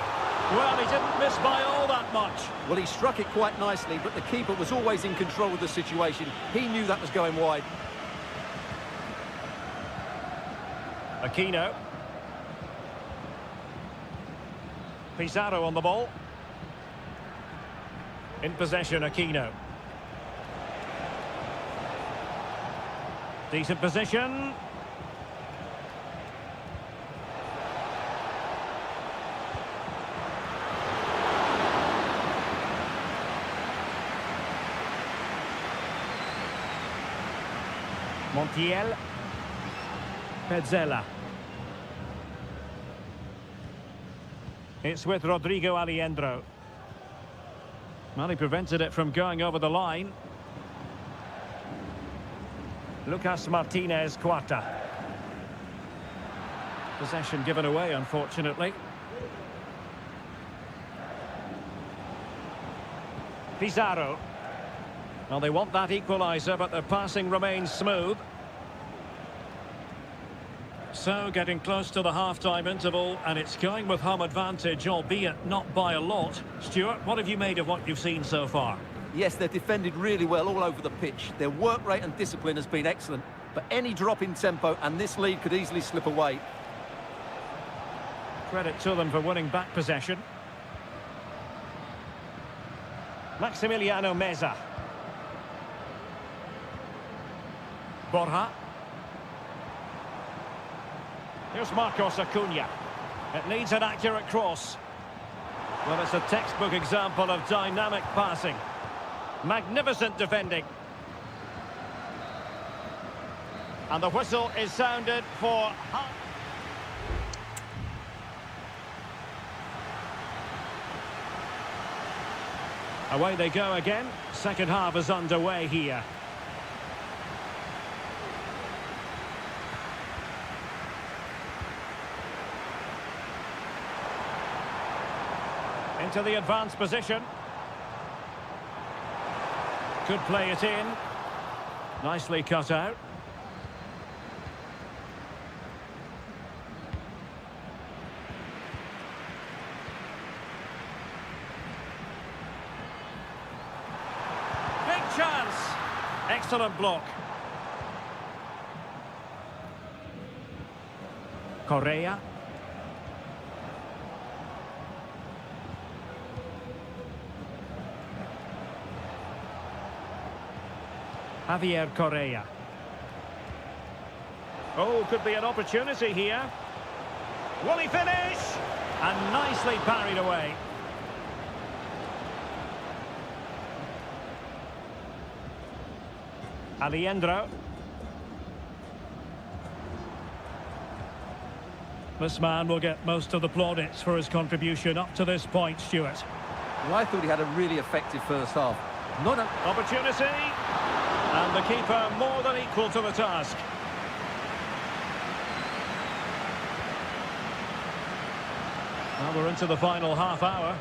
Well, he didn't miss by all that much. Well, he struck it quite nicely, but the keeper was always in control of the situation. He knew that was going wide. Aquino. Pizarro on the ball. In possession, Aquino. Decent position. Montiel. Pezzella. It's with Rodrigo Aliendro. Well, he prevented it from going over the line. Lucas Martinez Cuarta. Possession given away, unfortunately. Pizarro. Well, they want that equaliser, but their passing remains smooth. So, getting close to the half-time interval, and it's going with home advantage, albeit not by a lot. Stuart, what have you made of what you've seen so far? Yes, they've defended really well all over the pitch. Their work rate and discipline has been excellent, but any drop in tempo and this lead could easily slip away. Credit to them for winning back possession. Maximiliano Meza. Borja. Here's Marcos Acuna. It needs an accurate cross. Well, it's a textbook example of dynamic passing. Magnificent defending. And the whistle is sounded for... Away they go again. Second half is underway here. Into the advanced position. Could play it in. Nicely cut out. Big chance. Excellent block. Correa. Javier Correa. Oh, could be an opportunity here. Will he finish? And nicely parried away. Alejandro. This man will get most of the plaudits for his contribution up to this point, Stuart. Well, I thought he had a really effective first half. Not a... Opportunity. And the keeper more than equal to the task. Now we're into the final half hour.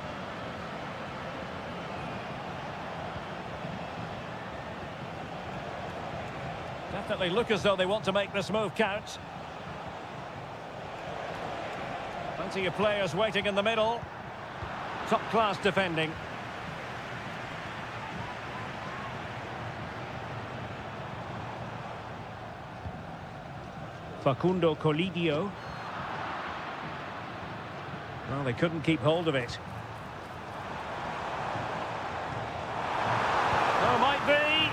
Definitely look as though they want to make this move count. Plenty of players waiting in the middle. Top-class defending. Facundo Colidio. Well, they couldn't keep hold of it. Oh, might be.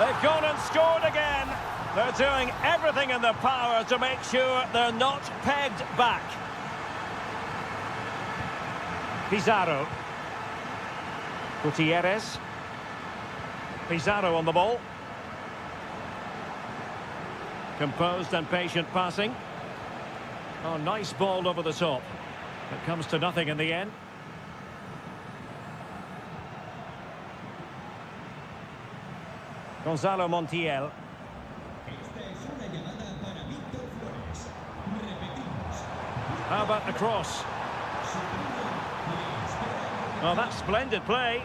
They've gone and scored again. They're doing everything in their power to make sure they're not pegged back. Pizarro. Gutierrez. Pizarro on the ball. Composed and patient passing. Oh, nice ball over the top. It comes to nothing in the end. Gonzalo Montiel. How about the cross? Oh, that's splendid play.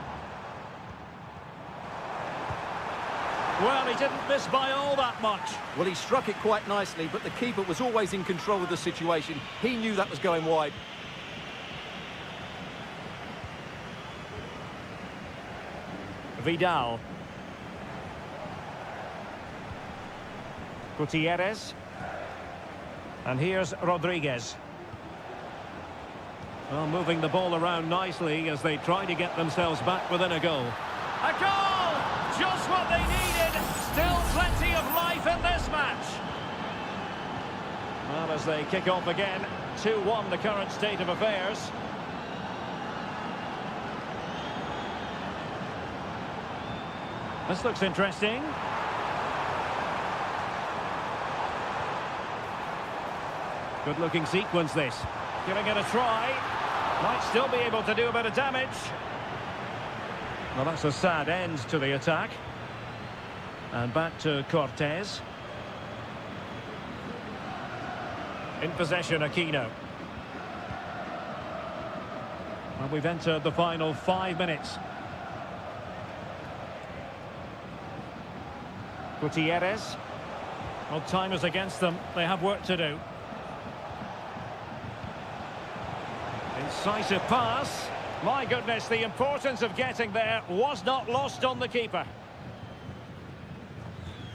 Well, he didn't miss by all that much. Well, he struck it quite nicely, but the keeper was always in control of the situation. He knew that was going wide. Vidal. Gutierrez. And here's Rodriguez. Well, moving the ball around nicely as they try to get themselves back within a goal. A goal! Just what they needed. Still plenty of life in this match. Well, as they kick off again, 2-1 the current state of affairs. This looks interesting. Good-looking sequence, this. Giving it a try. Might still be able to do a bit of damage. Well, that's a sad end to the attack. And back to Cortez. In possession, Aquino. Well, we've entered the final 5 minutes. Gutierrez. Well, time is against them. They have work to do. Incisive pass. My goodness, the importance of getting there was not lost on the keeper.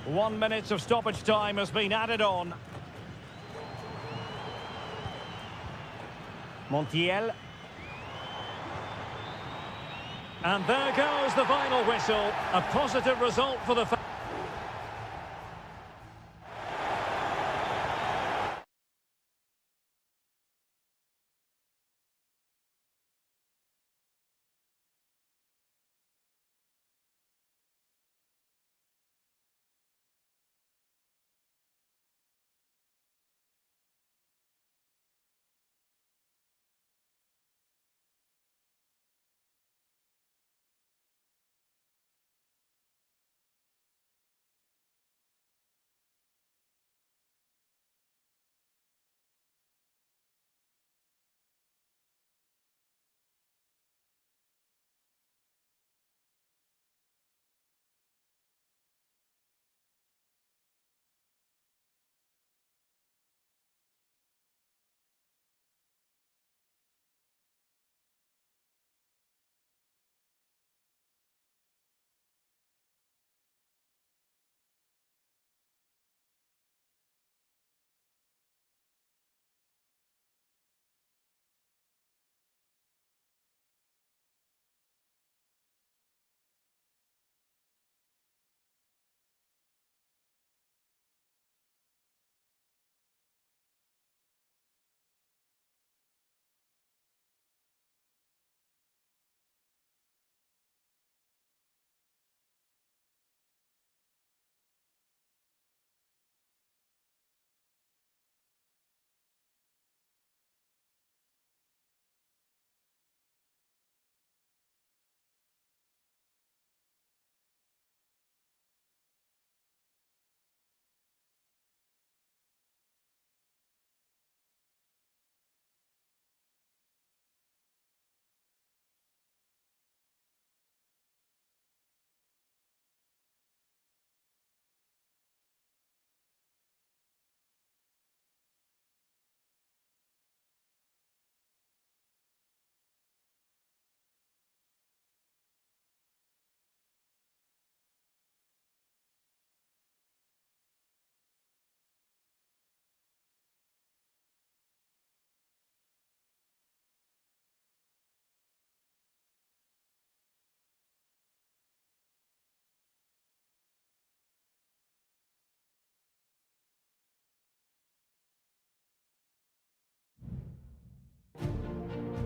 1 minute of stoppage time has been added on. Montiel. And there goes the final whistle. A positive result for the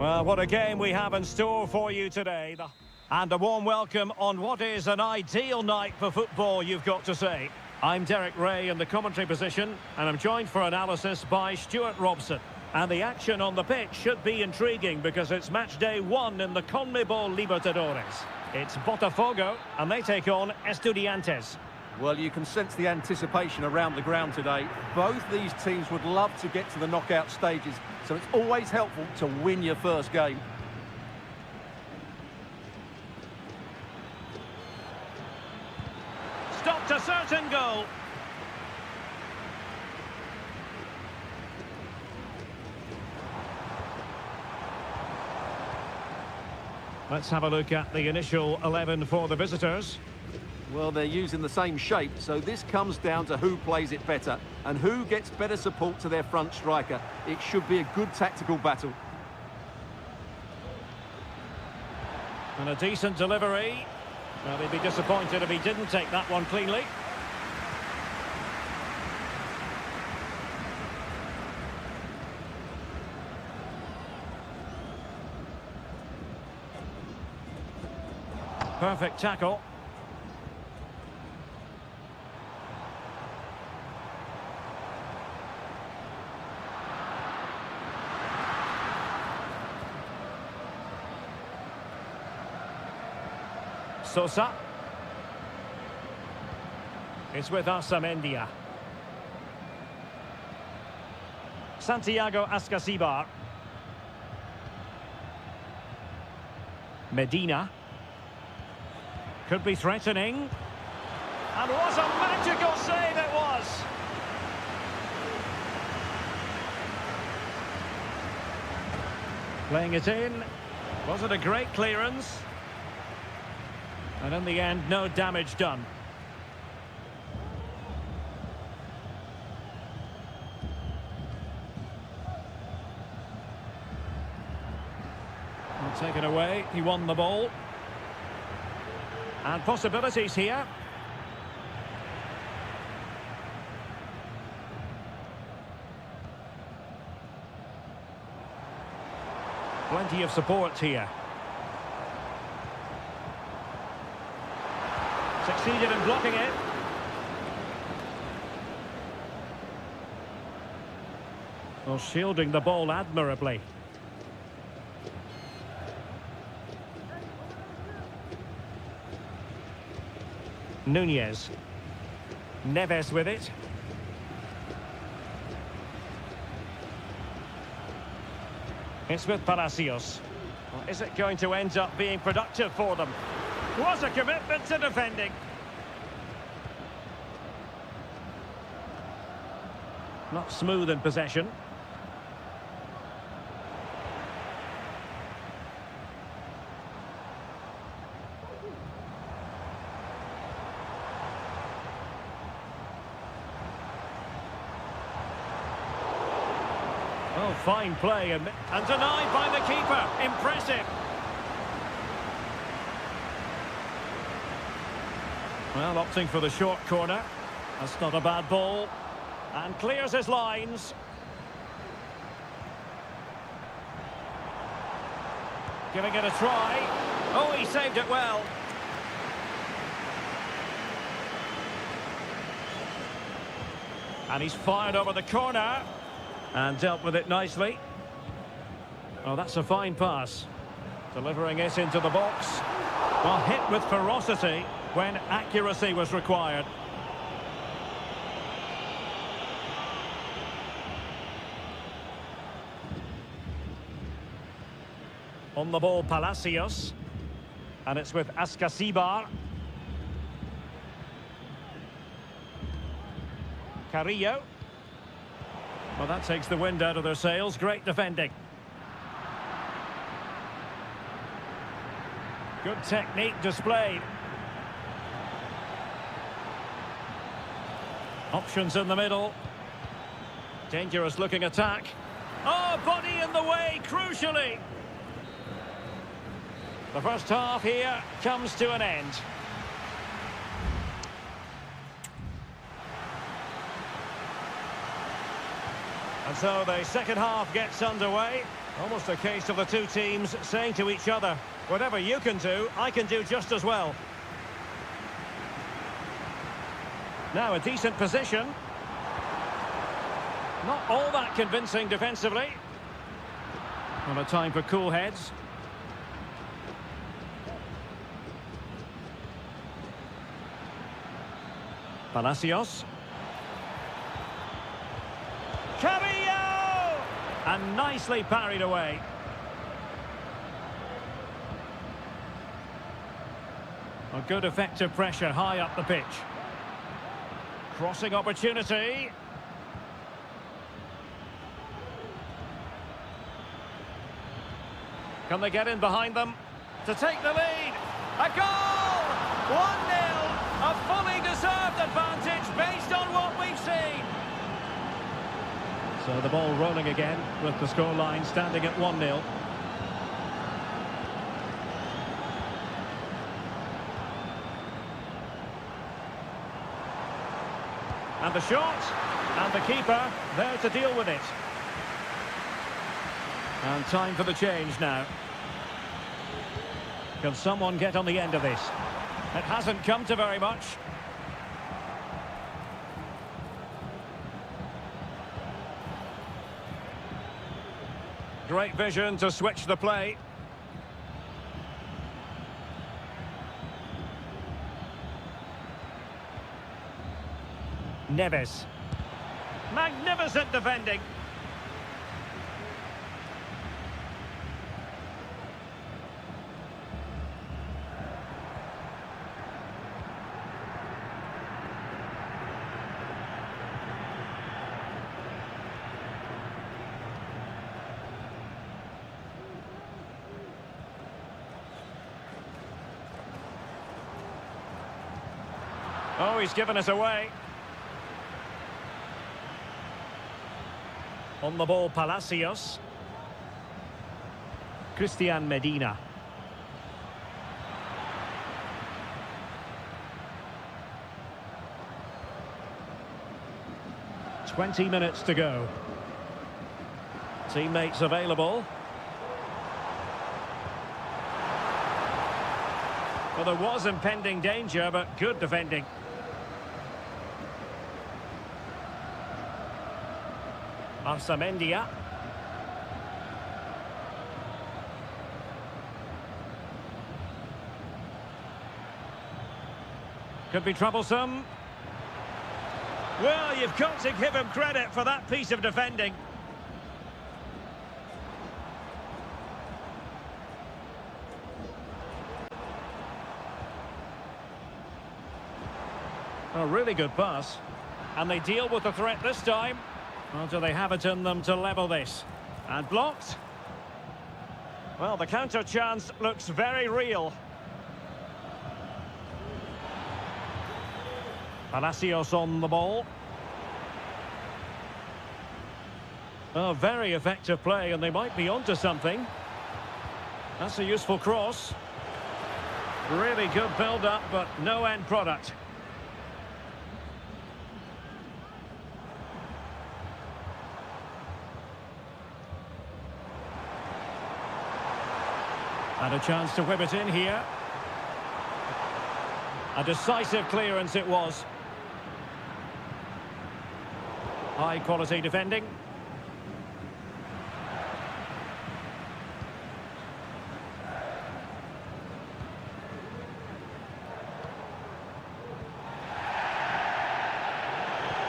Well, what a game we have in store for you today. And a warm welcome on what is an ideal night for football, you've got to say. I'm Derek Ray in the commentary position, and I'm joined for analysis by Stuart Robson. And the action on the pitch should be intriguing because it's match day 1 in the CONMEBOL Libertadores. It's Botafogo, and they take on Estudiantes. Well, you can sense the anticipation around the ground today. Both these teams would love to get to the knockout stages, so it's always helpful to win your first game. Stopped a certain goal. Let's have a look at the initial 11 for the visitors. Well, they're using the same shape, so this comes down to who plays it better and who gets better support to their front striker. It should be a good tactical battle. And a decent delivery. Well, they'd be disappointed if he didn't take that one cleanly. Perfect tackle. Sosa. It's with Amendia. Santiago Ascasibar. Medina. Could be threatening. And what a magical save it was! Playing it in. Was it a great clearance? And in the end, no damage done. Well, taken away, he won the ball. And possibilities here. Plenty of support here. Succeeded in blocking it. Well, shielding the ball admirably. Nunez. Neves with it. It's with Palacios. Well, is it going to end up being productive for them? Was a commitment to defending. Not smooth in possession. Oh, fine play and denied by the keeper. Impressive. Well, opting for the short corner. That's not a bad ball. And clears his lines. Giving it a try. Oh, he saved it well. And he's fired over the corner. And dealt with it nicely. Oh, that's a fine pass. Delivering it into the box. Well, hit with ferocity when accuracy was required. On the ball, Palacios. And it's with Ascasibar. Carrillo. Well, that takes the wind out of their sails. Great defending. Good technique displayed. Options in the middle. Dangerous looking attack. Oh, body in the way, crucially. The first half here comes to an end. And so the second half gets underway. Almost a case of the two teams saying to each other, whatever you can do, I can do just as well. Now a decent position. Not all that convincing defensively. Well, a time for cool heads. Palacios. Carrillo! And nicely parried away. A good effective pressure high up the pitch. Crossing opportunity. Can they get in behind them to take the lead? A goal! 1-0! A fully deserved advantage based on what we've seen. So the ball rolling again with the scoreline standing at 1-0. And the shot, and the keeper there to deal with it. And time for the change now. Can someone get on the end of this? It hasn't come to very much. Great vision to switch the play. Neves. Magnificent defending. Oh, he's given us away. On the ball, Palacios. Christian Medina. "20 minutes to go. Teammates available. Well, there was impending danger, but good defending. Arsamendia. Could be troublesome. Well, you've got to give him credit for that piece of defending. A really good pass. And they deal with the threat this time. Well, do they have it in them to level this? And blocked. Well, the counter chance looks very real. Palacios on the ball. Oh, very effective play, and they might be onto something. That's a useful cross. Really good build-up, but no end product. And a chance to whip it in here. A decisive clearance it was. High quality defending.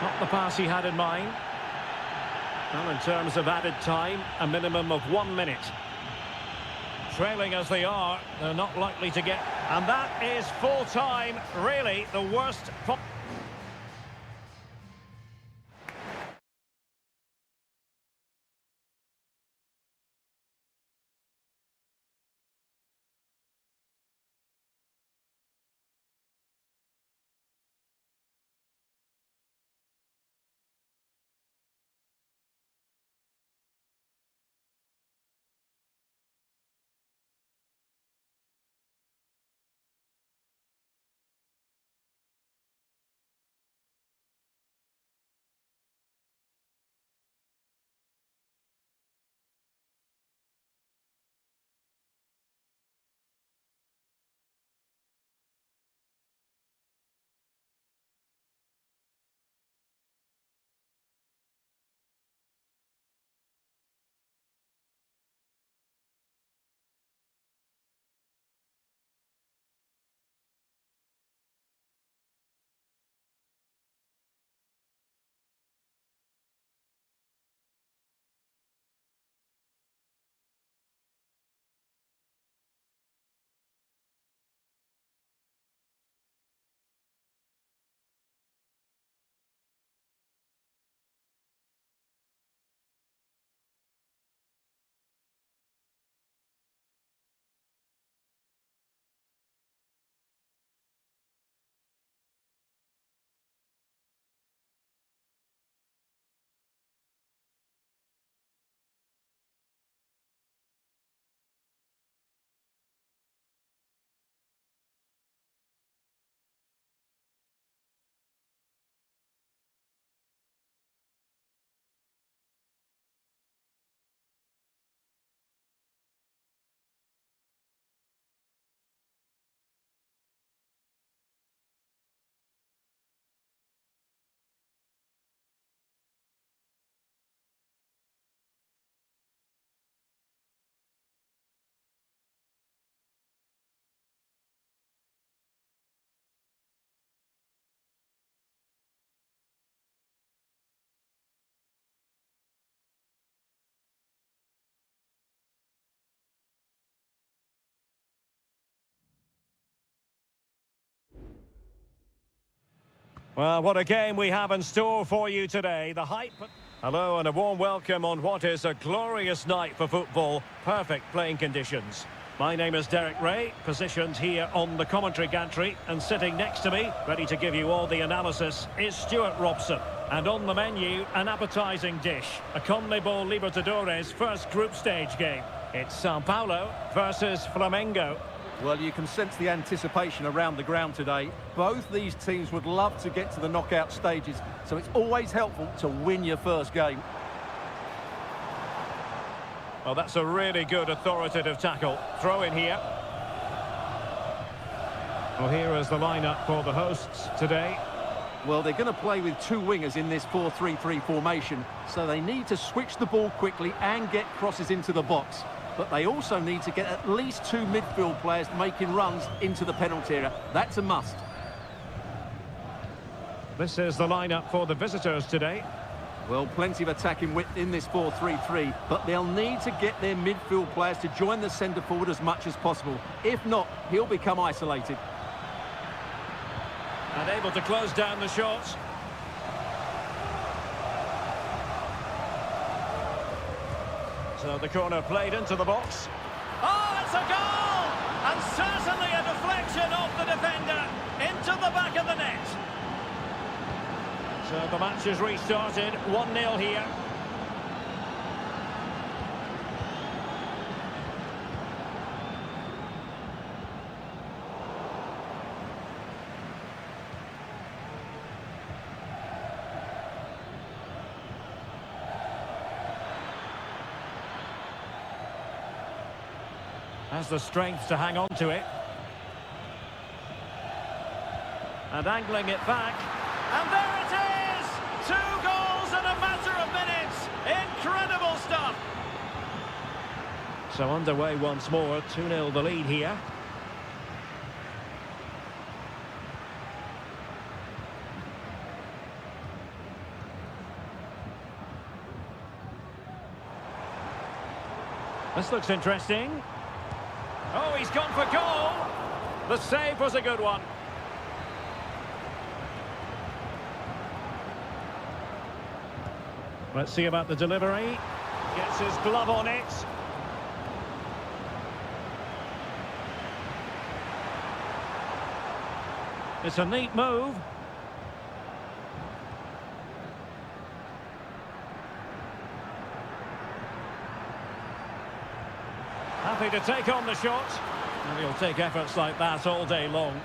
Not the pass he had in mind. Well, in terms of added time, a minimum of 1 minute. Trailing as they are, they're not likely to get... And that is full time, really the worst... Well, what a game we have in store for you today. The hype... Hello and a warm welcome on what is a glorious night for football. Perfect playing conditions. My name is Derek Ray, positioned here on the commentary gantry, and sitting next to me, ready to give you all the analysis, is Stuart Robson. And on the menu, an appetising dish, a CONMEBOL Libertadores first group stage game. It's Sao Paulo versus Flamengo. Well, you can sense the anticipation around the ground today. Both these teams would love to get to the knockout stages, so it's always helpful to win your first game. Well, that's a really good authoritative tackle. Throw in here. Well, here is the lineup for the hosts today. Well, they're going to play with two wingers in this 4-3-3 formation, so they need to switch the ball quickly and get crosses into the box. But they also need to get at least two midfield players making runs into the penalty area. That's a must. This is the lineup for the visitors today. Well, plenty of attacking width in this 4-3-3, but they'll need to get their midfield players to join the centre forward as much as possible. If not, he'll become isolated. And able to close down the shots. So the corner played into the box. Oh, it's a goal! And certainly a deflection off the defender into the back of the net. So the match has restarted, 1-0 here. Has the strength to hang on to it. And angling it back. And there it is! 2 goals in a matter of minutes. Incredible stuff. So underway once more, 2-0 the lead here. This looks interesting. Oh, he's gone for goal. The save was a good one. Let's see about the delivery. Gets his glove on it. It's a neat move. Happy to take on the shot. And he'll take efforts like that all day long.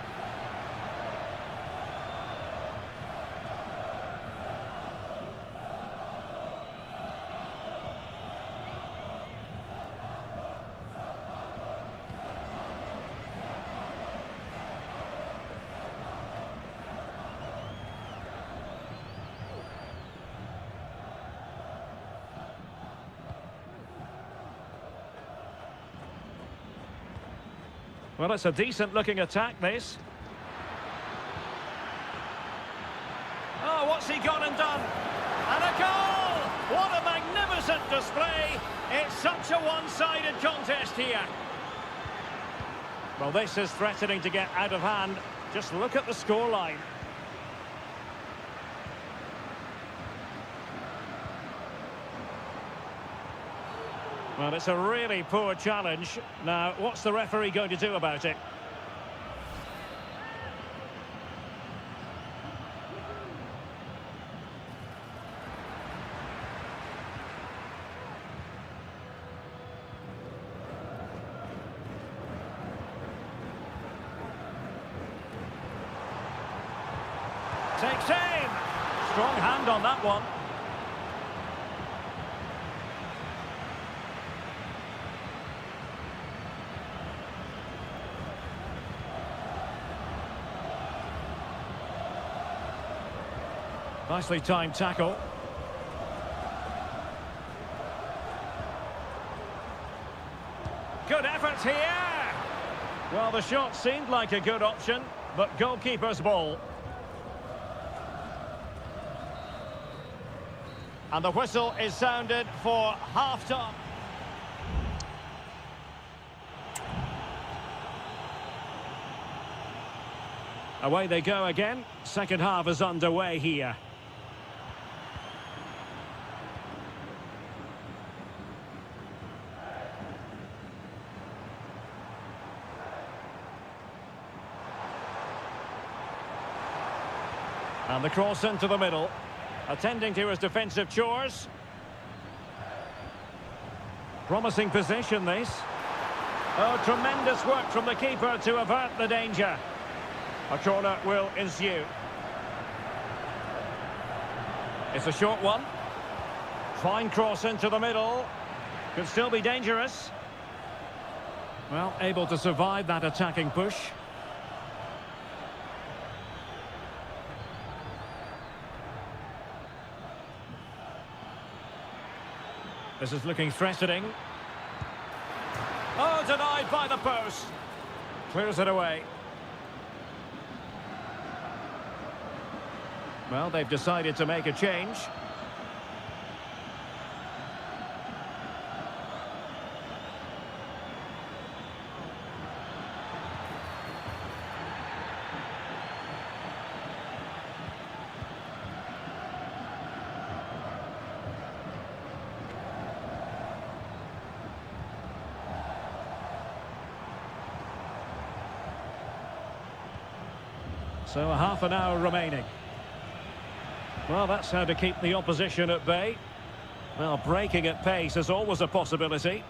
Well, it's a decent-looking attack, this. Oh, what's he gone and done? And a goal! What a magnificent display! It's such a one-sided contest here. Well, this is threatening to get out of hand. Just look at the scoreline. Well, it's a really poor challenge. Now, what's the referee going to do about it? Takes aim. Strong hand on that one. Nicely timed tackle. Good effort here. Well, the shot seemed like a good option, but goalkeeper's ball. And the whistle is sounded for half-time. Away they go again. Second half is underway here. And the cross into the middle. Attending to his defensive chores. Promising position, this. Oh, tremendous work from the keeper to avert the danger. A corner will ensue. It's a short one. Fine cross into the middle. Could still be dangerous. Well, able to survive that attacking push. This is looking threatening. Oh, denied by the post. Clears it away. Well, they've decided to make a change. So a half an hour remaining. Well, that's how to keep the opposition at bay. Well, breaking at pace is always a possibility.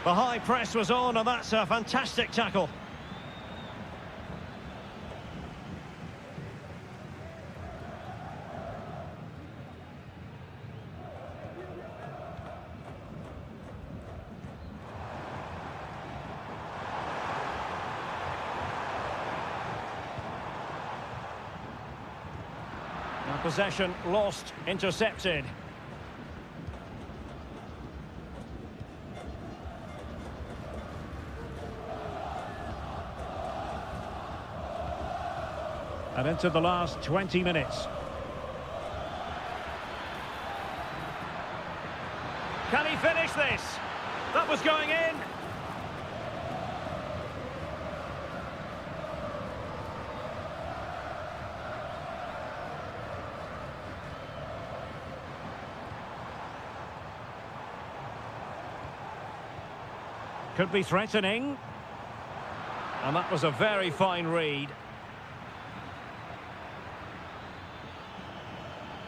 The high press was on, and that's a fantastic tackle. Possession lost, intercepted. And into the last 20 minutes. Can he finish this? That was going in. Could be threatening. And that was a very fine read.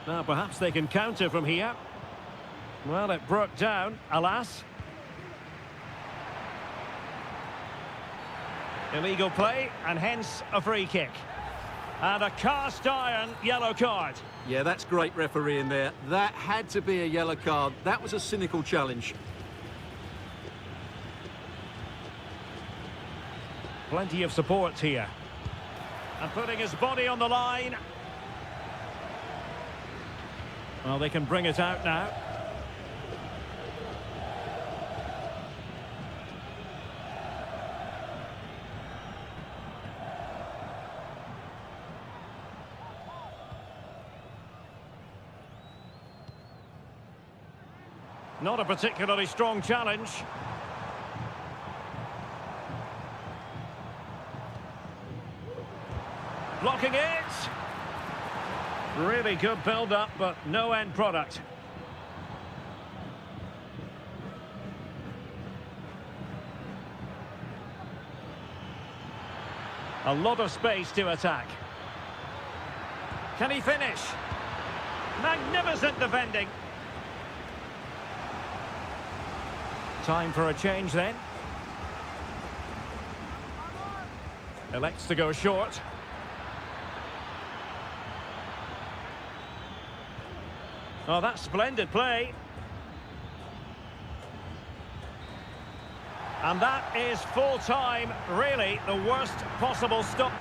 Now perhaps they can counter from here. Well, it broke down, alas. Illegal play, and hence a free kick. And a cast iron yellow card. Yeah, that's great refereeing there. That had to be a yellow card. That was a cynical challenge. Plenty of support here. And putting his body on the line. Well, they can bring it out now. Not a particularly strong challenge. Blocking it. Really good build-up, but no end product. A lot of space to attack. Can he finish? Magnificent defending. Time for a change then. Elects to go short. Oh, that's splendid play. And that is full time, really the worst possible stop.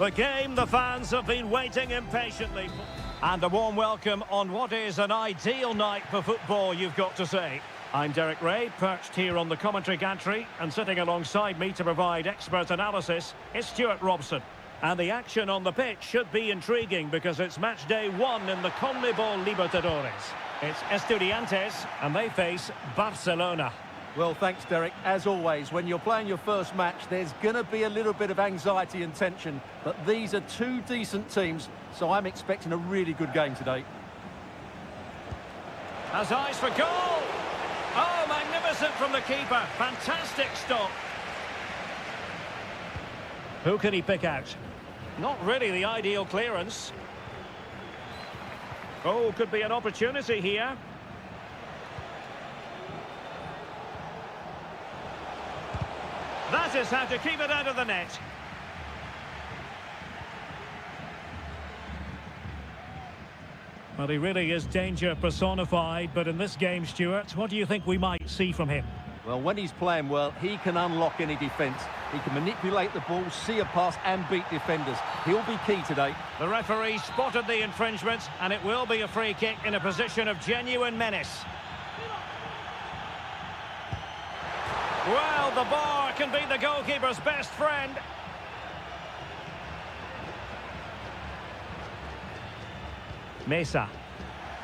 The game the fans have been waiting impatiently for. And a warm welcome on what is an ideal night for football, you've got to say. I'm Derek Ray, perched here on the commentary gantry, and sitting alongside me to provide expert analysis is Stuart Robson. And the action on the pitch should be intriguing because it's match day 1 in the CONMEBOL Libertadores. It's Estudiantes, and they face Barcelona. Well, thanks, Derek. As always, when you're playing your first match, there's going to be a little bit of anxiety and tension. But these are two decent teams, so I'm expecting a really good game today. Has eyes for goal! Oh, magnificent from the keeper. Fantastic stop. Who can he pick out? Not really the ideal clearance. Oh, could be an opportunity here. That is how to keep it out of the net. Well, he really is danger personified, but in this game, Stuart, what do you think we might see from him? Well, when he's playing well, he can unlock any defence. He can manipulate the ball, see a pass and beat defenders. He'll be key today. The referee spotted the infringement, and it will be a free kick in a position of genuine menace. Well, the bar can be the goalkeeper's best friend. Mesa.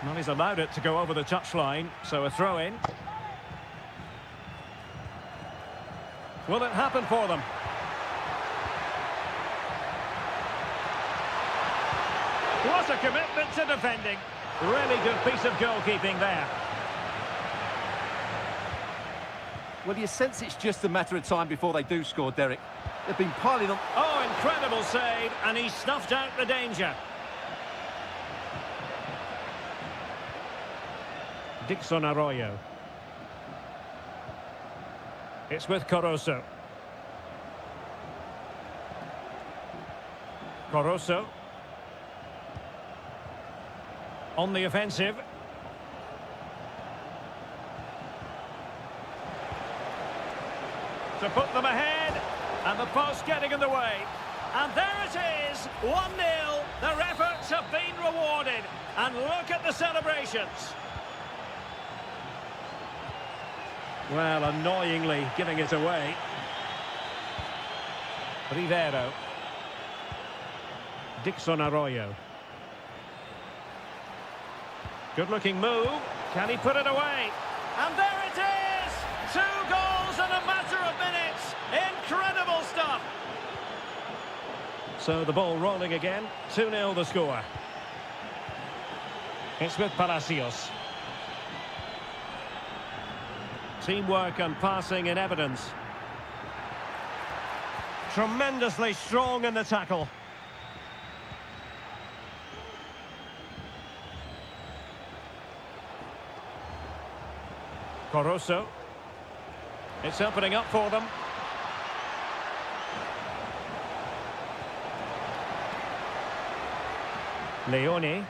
Well, he's allowed it to go over the touchline, so a throw-in. Will it happen for them? What a commitment to defending. Really good piece of goalkeeping there. Well, you sense it's just a matter of time before they do score, Derek. They've been piling on. Oh, incredible save, and he snuffed out the danger. Dixon Arroyo. It's with Caruso. Caruso. On the offensive. To put them ahead. And the post getting in the way. And there it is, 1-0. Their efforts have been rewarded. And look at the celebrations. Well, annoyingly giving it away. Rivero. Dixon Arroyo. Good-looking move. Can he put it away? And there it is! 2 goals in a matter of minutes. Incredible stuff. So the ball rolling again. 2-0 the score. It's with Palacios. Teamwork and passing in evidence. Tremendously strong in the tackle. Caruso. It's opening up for them. Leone.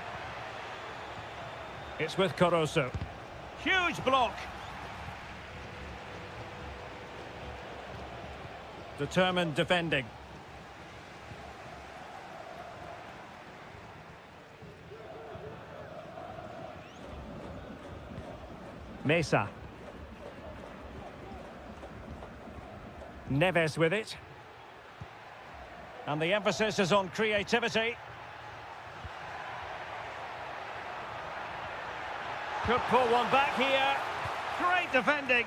It's with Caruso. Huge block. Determined defending. Mesa. Neves with it. And the emphasis is on creativity. Could pull one back here. Great defending.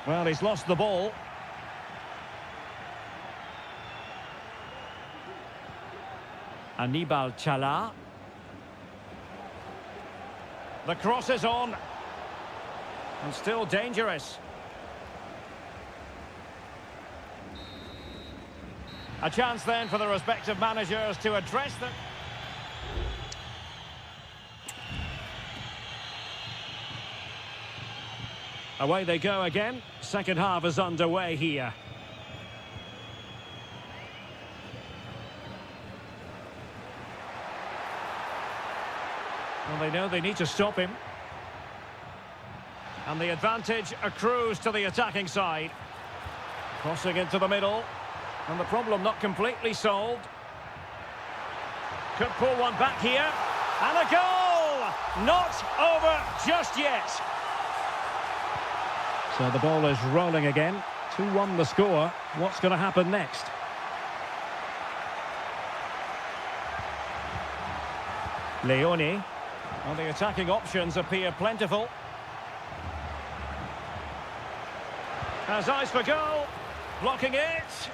Well, he's lost the ball. Anibal Chala. The cross is on. And still dangerous. A chance then for the respective managers to address them. Away they go again. Second half is underway here. Well, they know they need to stop him. And the advantage accrues to the attacking side. Crossing into the middle. And the problem not completely solved. Could pull one back here. And a goal! Not over just yet. So the ball is rolling again. 2-1 the score. What's going to happen next? Leone. Well, the attacking options appear plentiful. Has eyes for goal. Blocking it.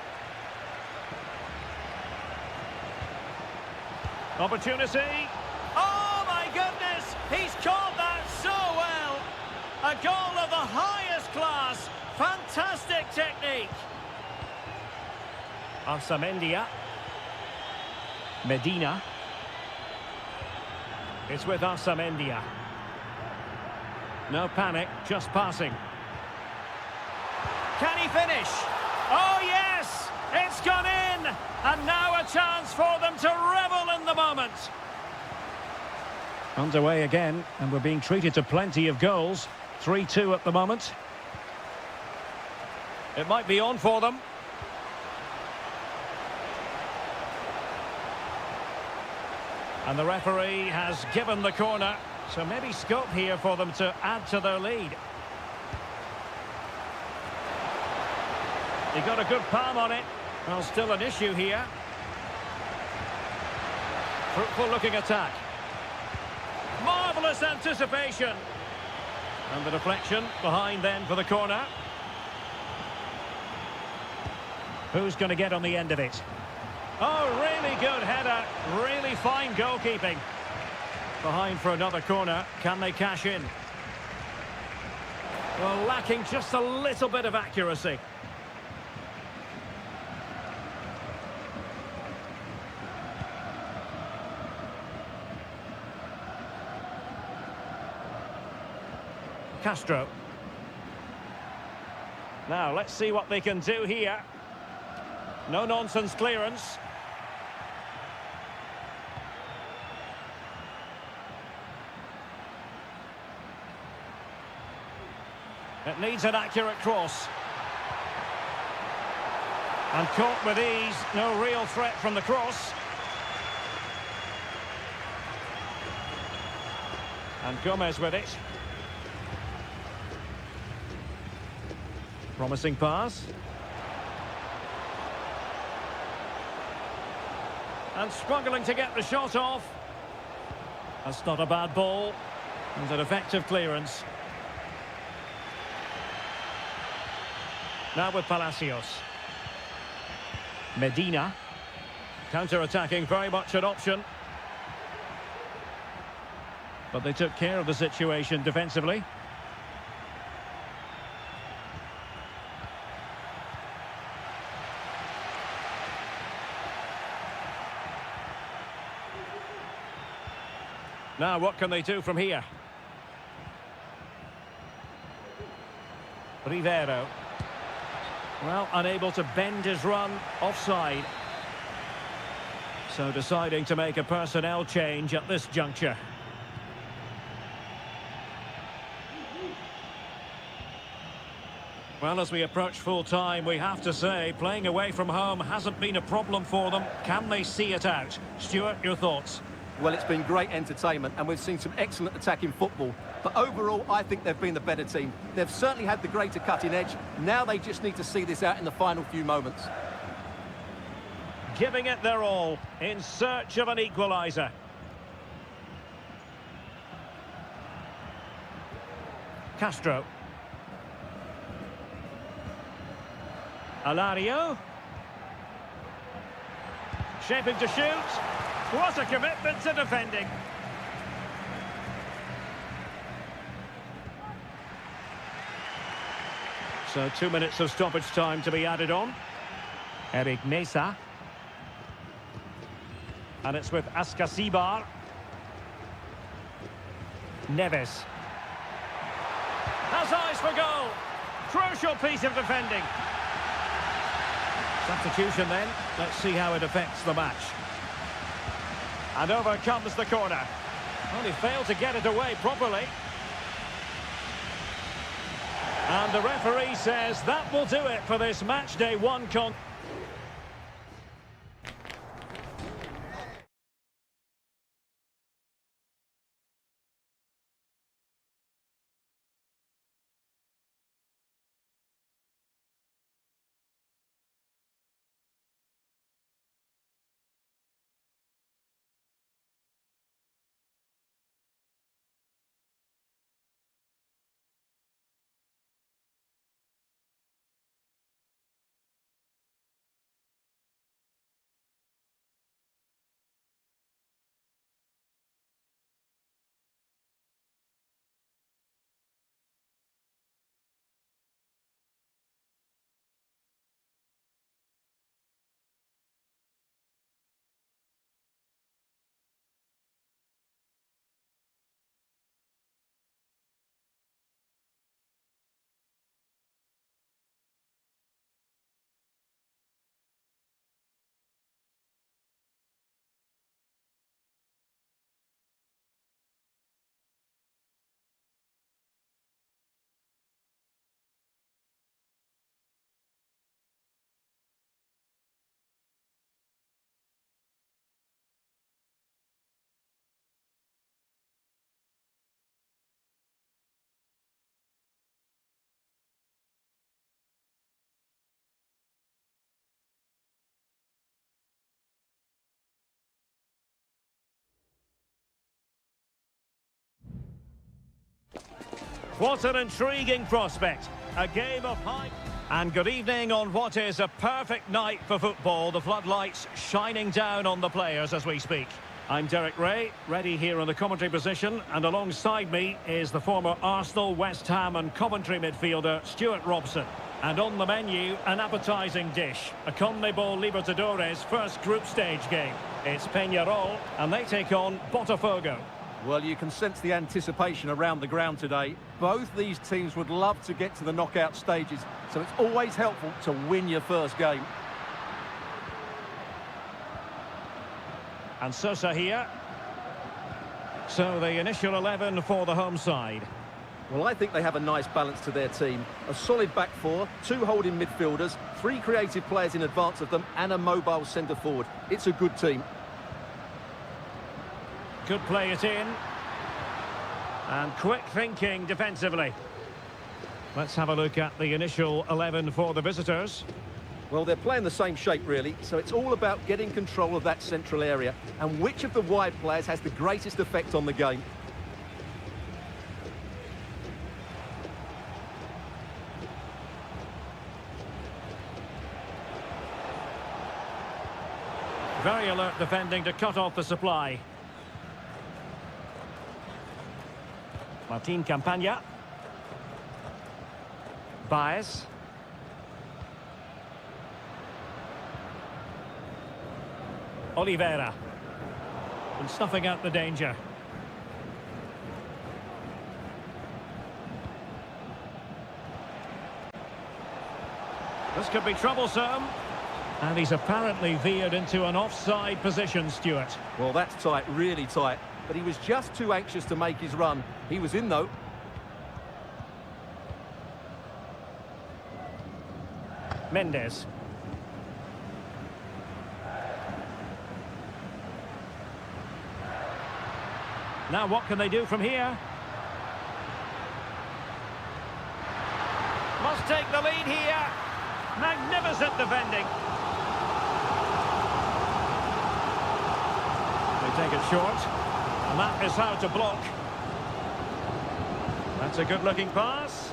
Opportunity. Oh, my goodness! He's caught that so well! A goal of the highest class. Fantastic technique. Arsamendia. Medina. It's with Arsamendia. No panic, just passing. Can he finish? Oh, yes! It's gone in! And now a chance for them to revel in the moment. Underway again, and we're being treated to plenty of goals. 3-2 at the moment. It might be on for them. And the referee has given the corner, so maybe scope here for them to add to their lead. He got a good palm on it. Well, still an issue here. Fruitful looking attack. Marvellous anticipation. And the deflection behind then for the corner. Who's going to get on the end of it? Oh, really good header. Really fine goalkeeping. Behind for another corner. Can they cash in? Well, lacking just a little bit of accuracy. Castro. Now, let's see what they can do here. No-nonsense clearance. It needs an accurate cross. And caught with ease. No real threat from the cross. And Gomez with it. Promising pass. And struggling to get the shot off. That's not a bad ball. And an effective clearance. Now with Palacios. Medina. Counter-attacking, very much an option. But they took care of the situation defensively. Now, what can they do from here? Rivero. Well, unable to bend his run, offside. So deciding to make a personnel change at this juncture. Well, as we approach full time, we have to say, playing away from home hasn't been a problem for them. Can they see it out? Stuart, your thoughts? Well, it's been great entertainment, and we've seen some excellent attacking football. But overall, I think they've been the better team. They've certainly had the greater cutting edge. Now they just need to see this out in the final few moments. Giving it their all, in search of an equaliser. Castro. Alario. Shaping to shoot. What a commitment to defending. So 2 minutes of stoppage time to be added on. Eric Mesa. And it's with Askasibar. Neves. Has eyes for goal. Crucial piece of defending. Substitution then. Let's see how it affects the match. And over comes the corner. Only failed to get it away properly. And the referee says that will do it for this match day one con. What an intriguing prospect. A game of high... And good evening on what is a perfect night for football. The floodlights shining down on the players as we speak. I'm Derek Ray, ready here in the commentary position. And alongside me is the former Arsenal, West Ham and Coventry midfielder, Stuart Robson. And on the menu, an appetising dish. A CONMEBOL Libertadores first group stage game. It's Peñarol, and they take on Botafogo. Well, you can sense the anticipation around the ground today. Both these teams would love to get to the knockout stages, so it's always helpful to win your first game. And Sosa here. So the initial 11 for the home side. Well, I think they have a nice balance to their team. A solid back four, two holding midfielders, three creative players in advance of them, and a mobile centre forward. It's a good team. Could play it in. And quick thinking defensively. Let's have a look at the initial 11 for the visitors. Well, they're playing the same shape, really, so it's all about getting control of that central area and which of the wide players has the greatest effect on the game. Very alert defending to cut off the supply. Martin Campagna. Baez. Oliveira. And snuffing out the danger. This could be troublesome. And he's apparently veered into an offside position, Stuart. Well, that's tight, really tight. But he was just too anxious to make his run. He was in, though. Mendes. Now what can they do from here? Must take the lead here. Magnificent defending. They take it short. And that is how to block. That's a good-looking pass.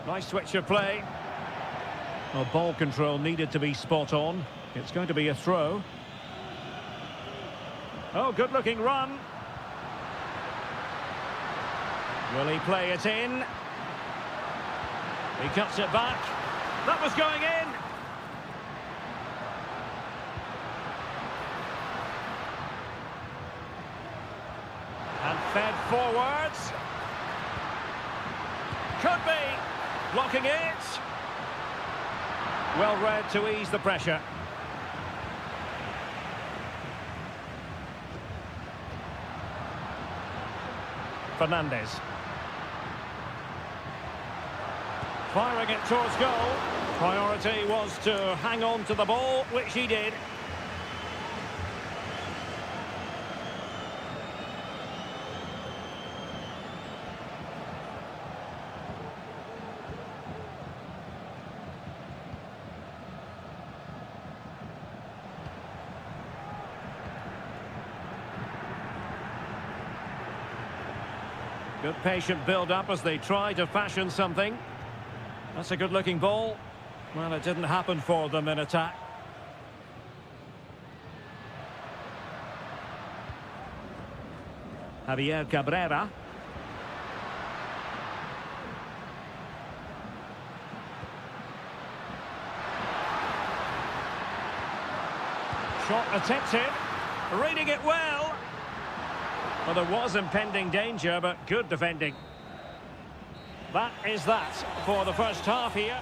Nice switch of play. Well, ball control needed to be spot on. It's going to be a throw. Oh, good-looking run. Will he play it in? He cuts it back. That was going in. And fed forwards. Could be. Blocking it. Well read to ease the pressure. Fernandes. Firing it towards goal. Priority was to hang on to the ball, which he did. Good patient build-up as they try to fashion something. That's a good-looking ball. Well, it didn't happen for them in attack. Javier Cabrera. Shot attempted. Reading it well. Well, there was impending danger, but good defending. That is that for the first half here.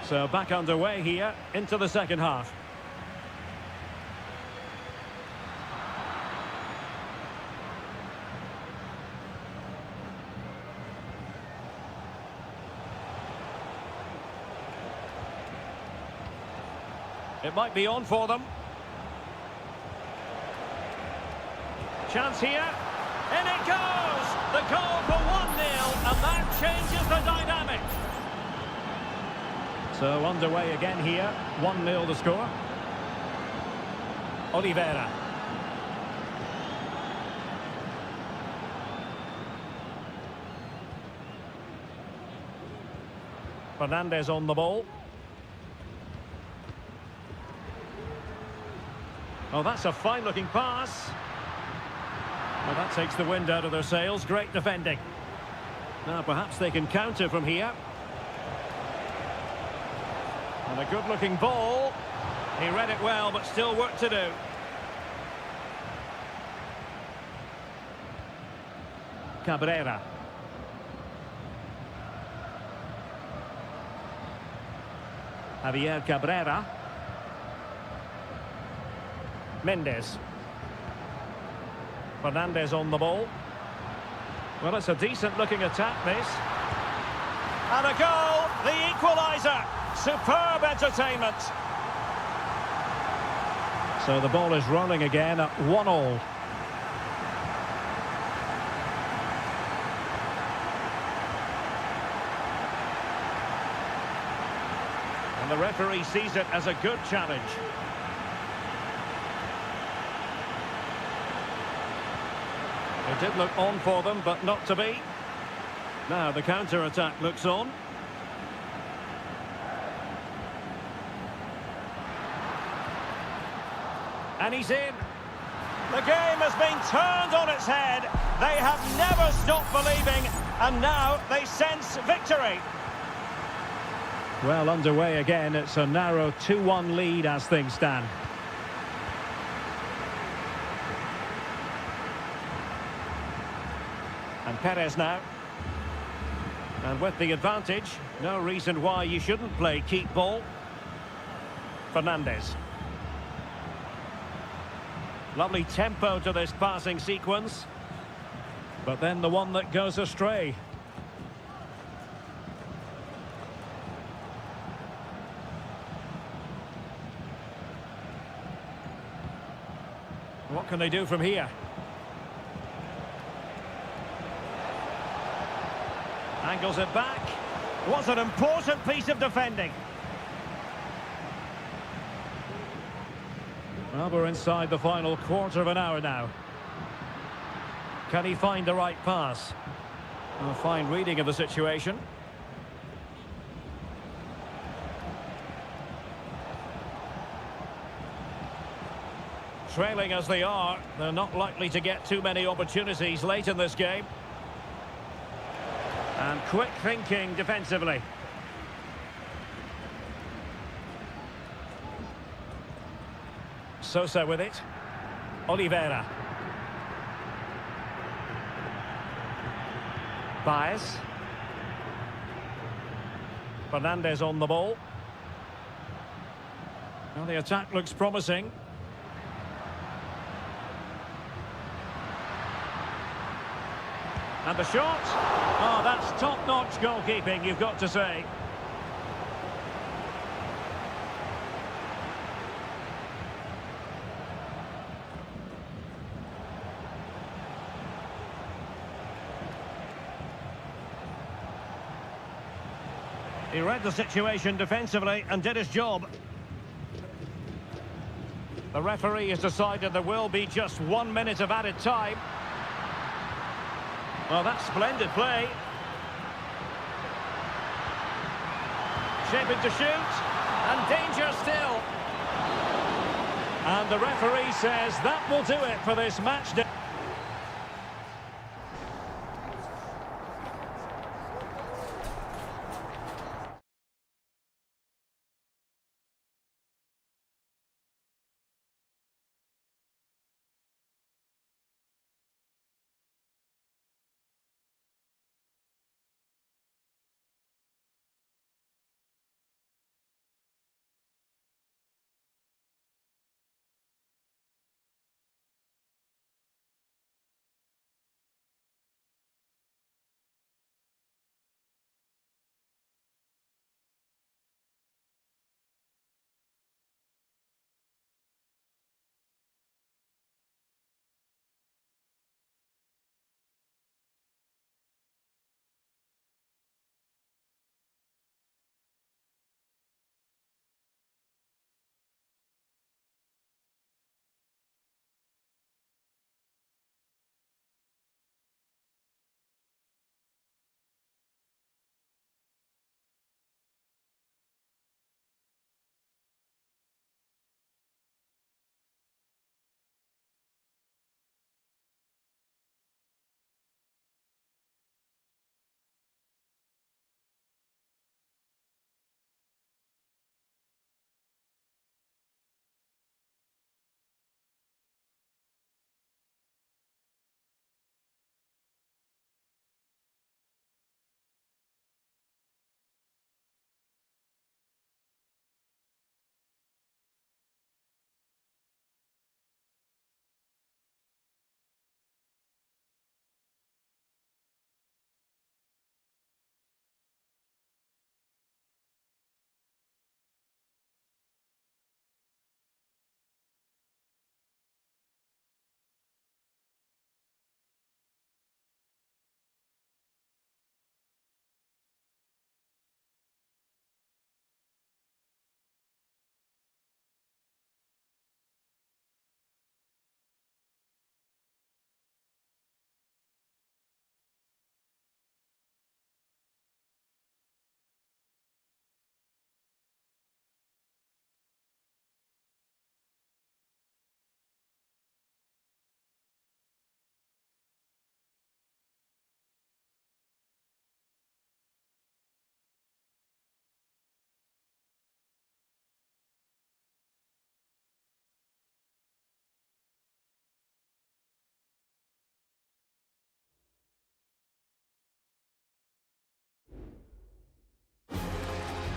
So back underway here into the second half. It might be on for them. Chance here. In it goes! The goal for 1-0, and that changes the dynamic. So underway again here. 1-0 the score. Oliveira. Fernandes on the ball. Oh, that's a fine-looking pass. Well, that takes the wind out of their sails. Great defending. Now, perhaps they can counter from here. And a good-looking ball. He read it well, but still work to do. Cabrera. Javier Cabrera. Mendes. Fernandes on the ball. Well, it's a decent-looking attack, this. And a goal, the equaliser. Superb entertainment. So the ball is rolling again at 1-1. And the referee sees it as a good challenge. It did look on for them, but not to be. Now the counter-attack looks on. And he's in. The game has been turned on its head. They have never stopped believing, and now they sense victory. Well, underway again. It's a narrow 2-1 lead as things stand. And Perez now. And with the advantage, no reason why you shouldn't play keep ball. Fernandes. Lovely tempo to this passing sequence. But then the one that goes astray. What can they do from here? Angles it back. Was an important piece of defending. Well, we're inside the final quarter of an hour now. Can he find the right pass? A fine reading of the situation. Trailing as they are, they're not likely to get too many opportunities late in this game. And quick thinking defensively. Sosa with it. Oliveira. Baez. Fernandes on the ball. Well, the attack looks promising. And the shot. Oh, that's top-notch goalkeeping, you've got to say. He read the situation defensively and did his job. The referee has decided there will be just 1 minute of added time. Well, that's splendid play. Shaping to shoot, and danger still. And the referee says that will do it for this match day.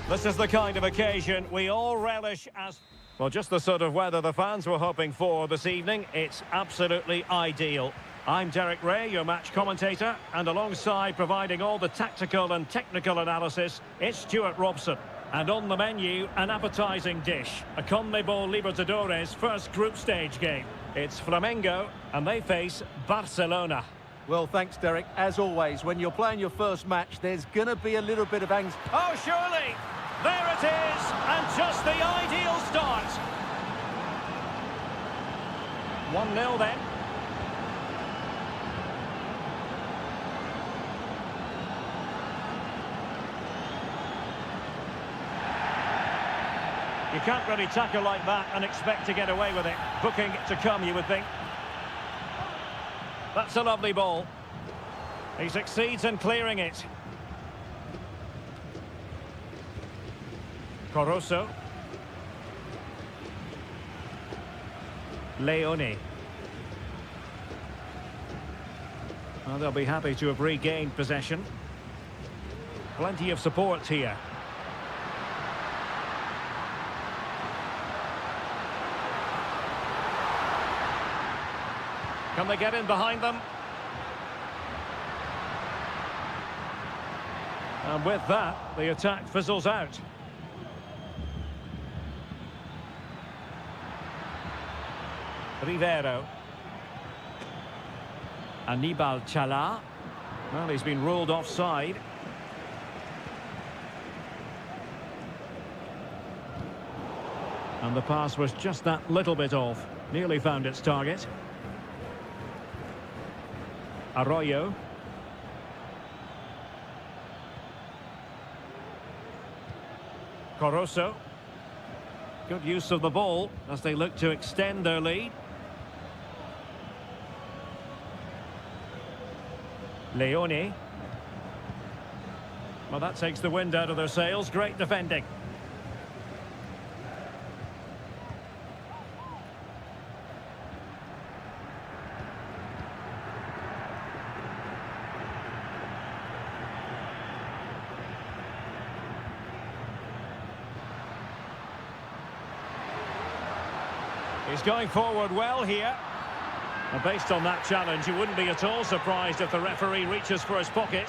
This is the kind of occasion we all relish as... Well, just the sort of weather the fans were hoping for this evening. It's absolutely ideal. I'm Derek Ray, your match commentator, and alongside providing all the tactical and technical analysis, it's Stuart Robson. And on the menu, an appetising dish, a CONMEBOL Libertadores first group stage game. It's Flamengo, and they face Barcelona. Well, thanks, Derek. As always, when you're playing your first match, there's going to be a little bit of anxiety. Oh, surely! There it is, and just the ideal start. 1-0 then. You can't really tackle like that and expect to get away with it. Booking to come, you would think. That's a lovely ball. He succeeds in clearing it. Coroso. Leone. Well, they'll be happy to have regained possession. Plenty of support here. Can they get in behind them? And with that, the attack fizzles out. Rivero. Anibal Chala. Well, he's been ruled offside. And the pass was just that little bit off. Nearly found its target. Arroyo. Corozo. Good use of the ball as they look to extend their lead. Leone. Well, that takes the wind out of their sails. Great defending. He's going forward well here. And based on that challenge, you wouldn't be at all surprised if the referee reaches for his pocket.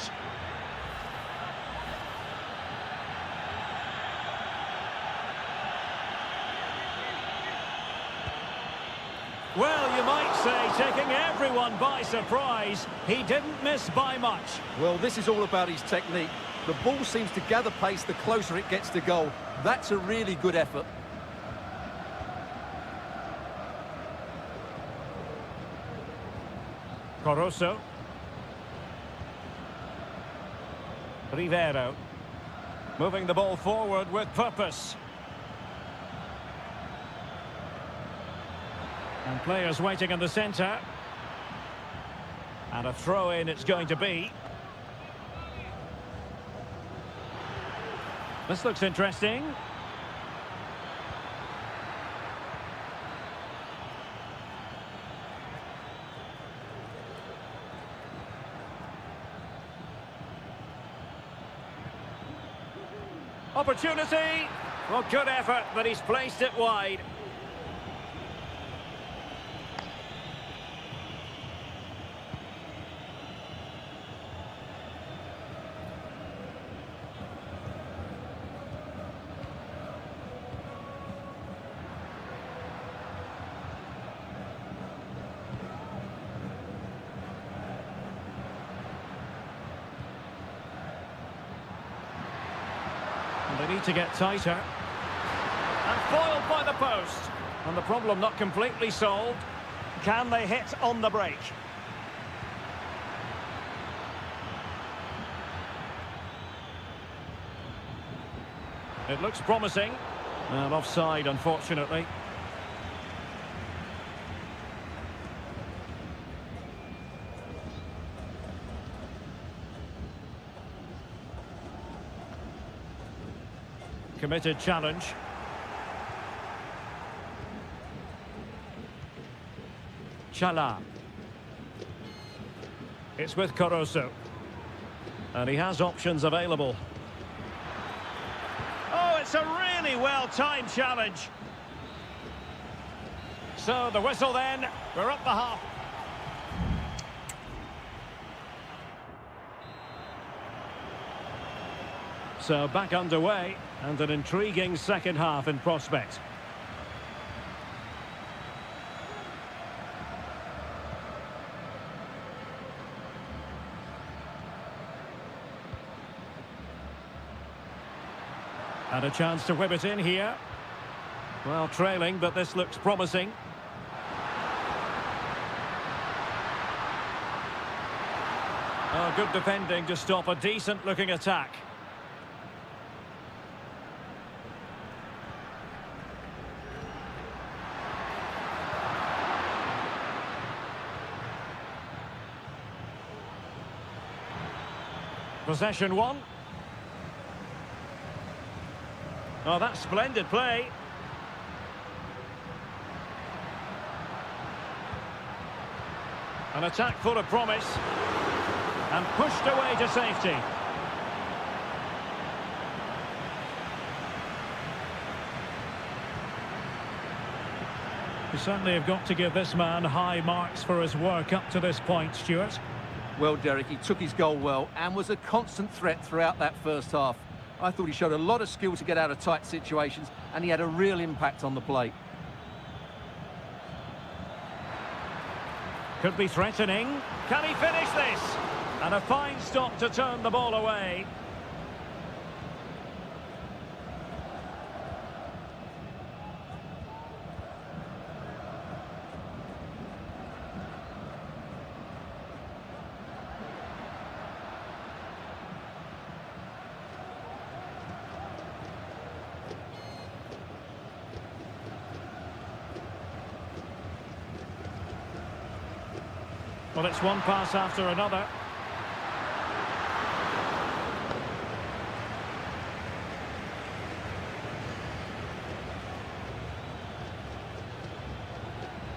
Well, you might say, taking everyone by surprise. He didn't miss by much. Well, this is all about his technique. The ball seems to gather pace the closer it gets to goal. That's a really good effort. Corozo. Rivero. Moving the ball forward with purpose. And players waiting in the centre. And a throw-in it's going to be. This looks interesting. Opportunity. Well, good effort, but he's placed it wide. They need to get tighter. And foiled by the post. And the problem not completely solved. Can they hit on the break? It looks promising. And offside, unfortunately. Committed challenge. Chala. It's with Corozo. And he has options available. Oh, it's a really well-timed challenge. So the whistle then. We're up the half. So back underway, and an intriguing second half in prospect. And a chance to whip it in here. Well, trailing, but this looks promising. Oh, good defending to stop a decent-looking attack. Possession one. Oh, that's splendid play. An attack full of promise. And pushed away to safety. You certainly have got to give this man high marks for his work up to this point, Stuart. Well, Derek, he took his goal well and was a constant threat throughout that first half. I thought he showed a lot of skill to get out of tight situations, and he had a real impact on the play. Could be threatening. Can he finish this? And a fine stop to turn the ball away. Well, it's one pass after another.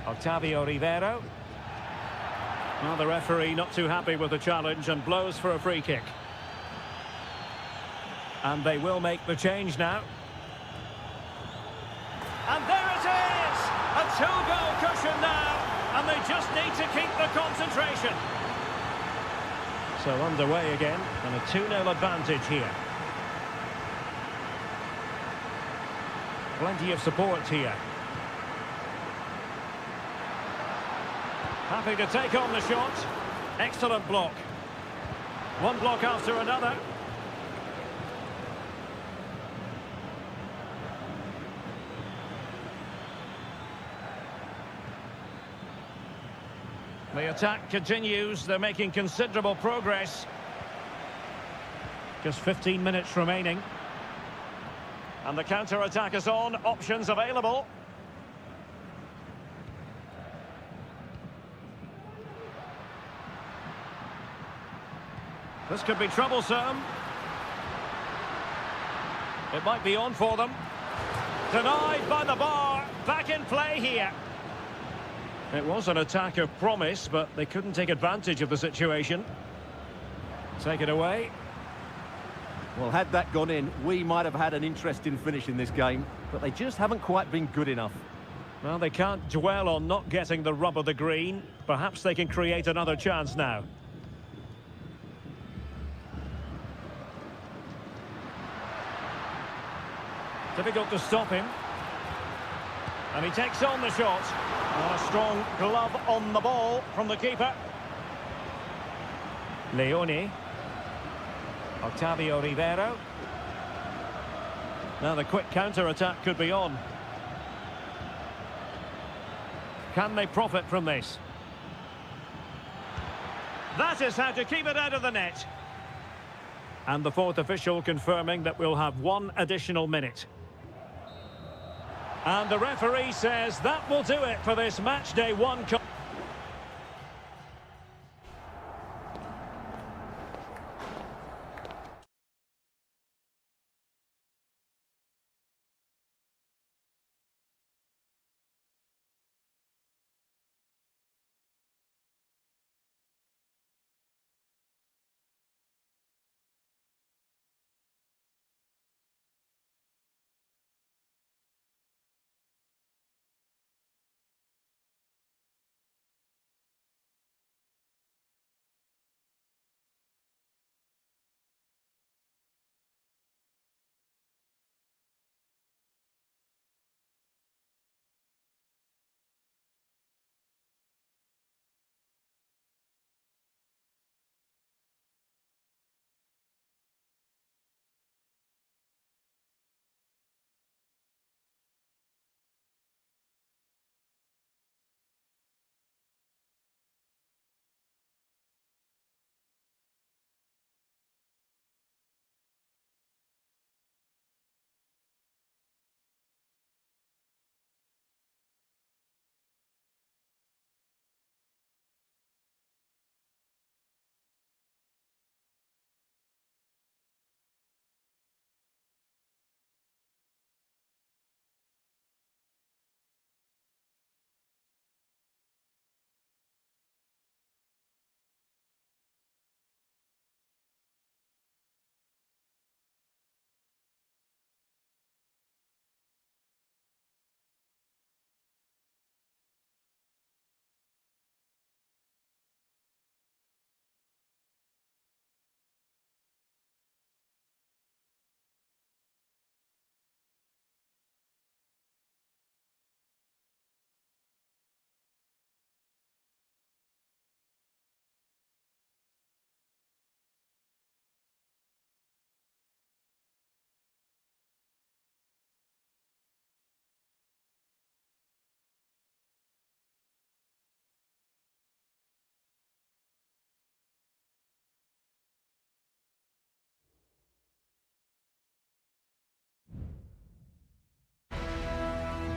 Octavio Rivero. Well, the referee not too happy with the challenge and blows for a free kick. And they will make the change now. And there it is! A two-goal cushion now. And they just need to keep the concentration. So underway again, and a 2-0 advantage here. Plenty of support here. Happy to take on the shot. Excellent block. One block after another. The attack continues. They're making considerable progress. Just 15 minutes remaining. And the counter-attack is on. Options available. This could be troublesome. It might be on for them. Denied by the bar. Back in play here. It was an attack of promise, but they couldn't take advantage of the situation. Take it away. Well, had that gone in, we might have had an interesting finish in this game, but they just haven't quite been good enough. Well, they can't dwell on not getting the rub of the green. Perhaps they can create another chance now. Difficult to stop him. And he takes on the shot. And a strong glove on the ball from the keeper. Leone. Octavio Rivero. Now the quick counter-attack could be on. Can they profit from this? That is how to keep it out of the net. And the fourth official confirming that we'll have one additional minute. And the referee says that will do it for this match day one.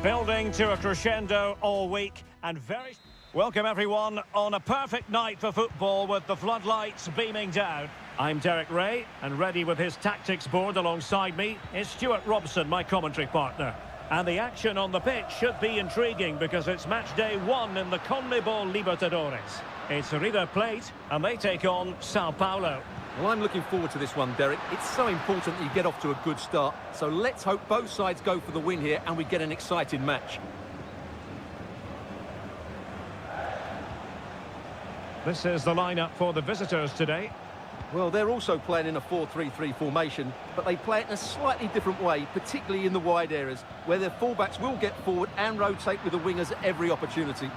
Building to a crescendo all week and very... Welcome everyone on a perfect night for football with the floodlights beaming down. I'm Derek Ray, and ready with his tactics board alongside me is Stuart Robson, my commentary partner. And the action on the pitch should be intriguing because it's match day 1 in the CONMEBOL Libertadores. It's River Plate and they take on Sao Paulo. Well, I'm looking forward to this one, Derek. It's so important that you get off to a good start. So let's hope both sides go for the win here and we get an exciting match. This is the lineup for the visitors today. Well, they're also playing in a 4-3-3 formation, but they play it in a slightly different way, particularly in the wide areas, where their fullbacks will get forward and rotate with the wingers at every opportunity.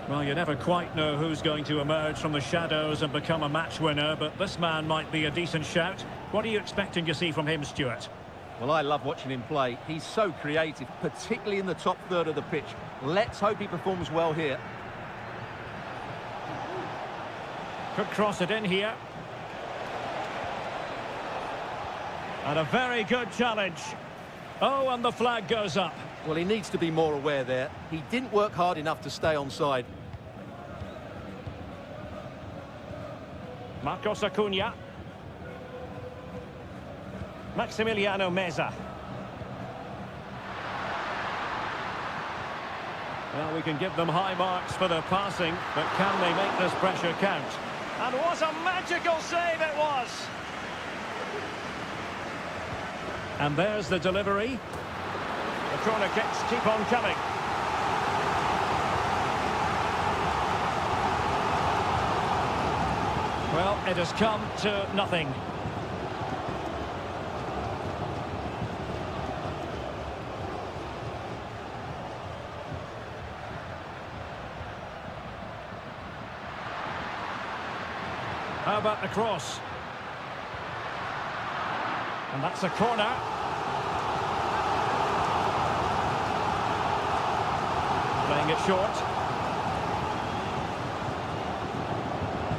Well, you never quite know who's going to emerge from the shadows and become a match winner, but this man might be a decent shout. What are you expecting to see from him, Stuart? Well, I love watching him play. He's so creative, particularly in the top third of the pitch. Let's hope he performs well here. Could cross it in here. And a very good challenge. Oh, and the flag goes up. Well, he needs to be more aware there. He didn't work hard enough to stay onside. Marcos Acuna. Maximiliano Meza. Well, we can give them high marks for their passing, but can they make this pressure count? And what a magical save it was! And there's the delivery. The corner kicks keep on coming. Well, it has come to nothing. How about the cross? And that's a corner. Playing it short.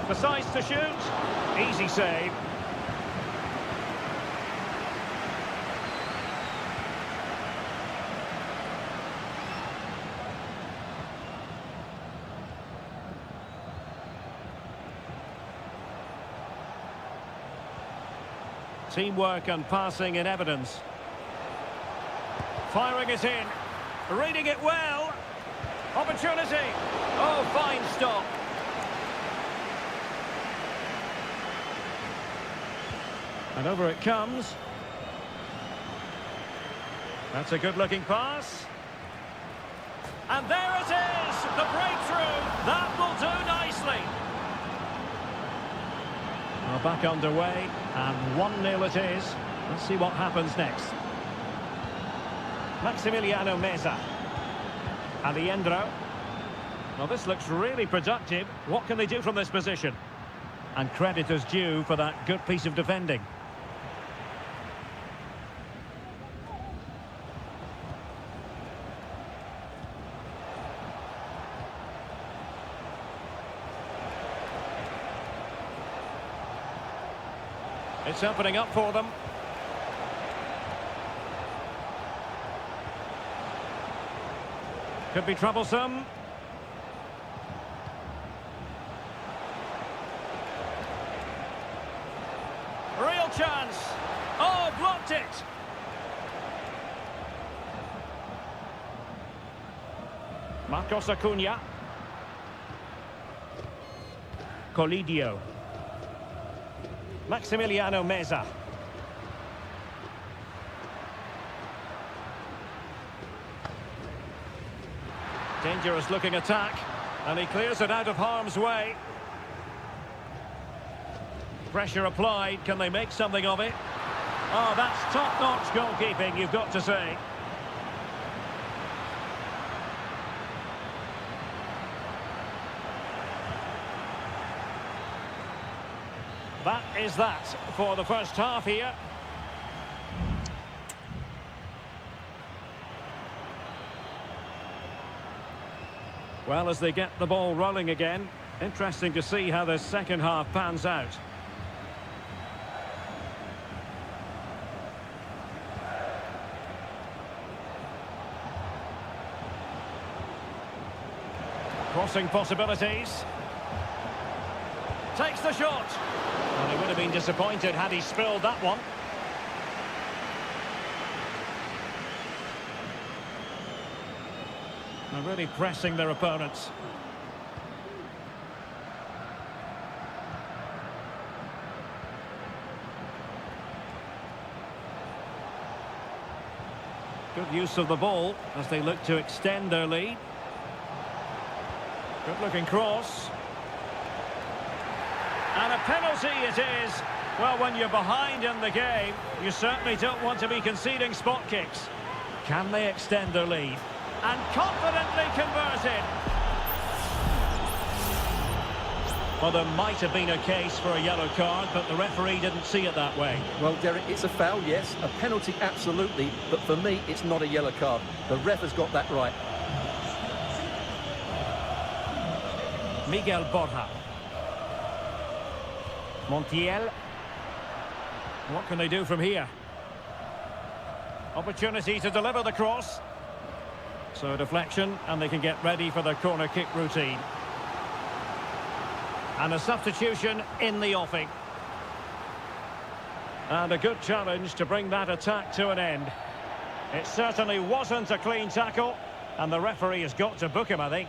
Decides to shoot. Easy save. Teamwork and passing in evidence. Firing it in. Reading it well. Opportunity. Oh, fine stop. And over it comes. That's a good-looking pass. And there it is, the breakthrough. That will do nicely. Well, back underway, and 1-0 it is. Let's see what happens next. Maximiliano Meza. Alejandro. Well, this looks really productive. What can they do from this position? And credit is due for that good piece of defending. It's opening up for them. Could be troublesome. Real chance. Oh, blocked it. Marcos Acuna. Colidio. Maximiliano Meza. Dangerous looking attack, and he clears it out of harm's way. Pressure applied, can they make something of it? Oh, that's top-notch goalkeeping, you've got to say. That is that for the first half here. Well, as they get the ball rolling again, interesting to see how the second half pans out. Crossing possibilities. Takes the shot. Well, he would have been disappointed had he spilled that one. They're really pressing their opponents. Good use of the ball as they look to extend their lead. Good-looking cross. And a penalty it is. Well, when you're behind in the game, you certainly don't want to be conceding spot kicks. Can they extend their lead? And confidently converted. Well, there might have been a case for a yellow card, but the referee didn't see it that way. Well, Derek, it's a foul, yes. A penalty, absolutely. But for me, it's not a yellow card. The ref has got that right. Miguel Borja. Montiel. What can they do from here? Opportunity to deliver the cross. So a deflection, and they can get ready for their corner kick routine. And a substitution in the offing. And a good challenge to bring that attack to an end. It certainly wasn't a clean tackle, and the referee has got to book him, I think.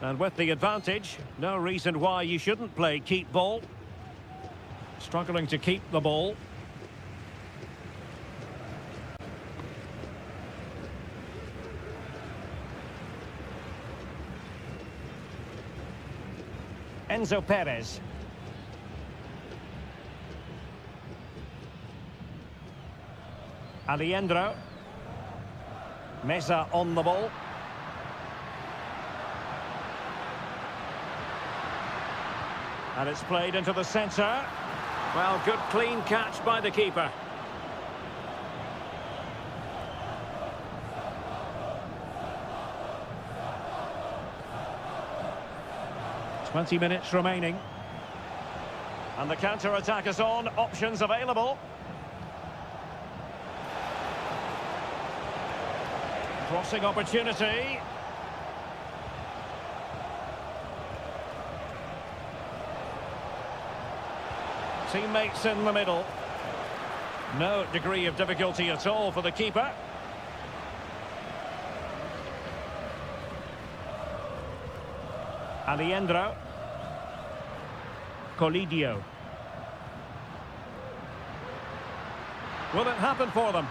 And with the advantage, no reason why you shouldn't play keep ball. Struggling to keep the ball. Enzo Perez. Alejandro. Mesa on the ball. And it's played into the centre. Well, good clean catch by the keeper. "20 minutes remaining. And the counter-attack is on. Options available. Crossing opportunity. Teammates in the middle. No degree of difficulty at all for the keeper. Alejandro. Colidio. Will it happen for them?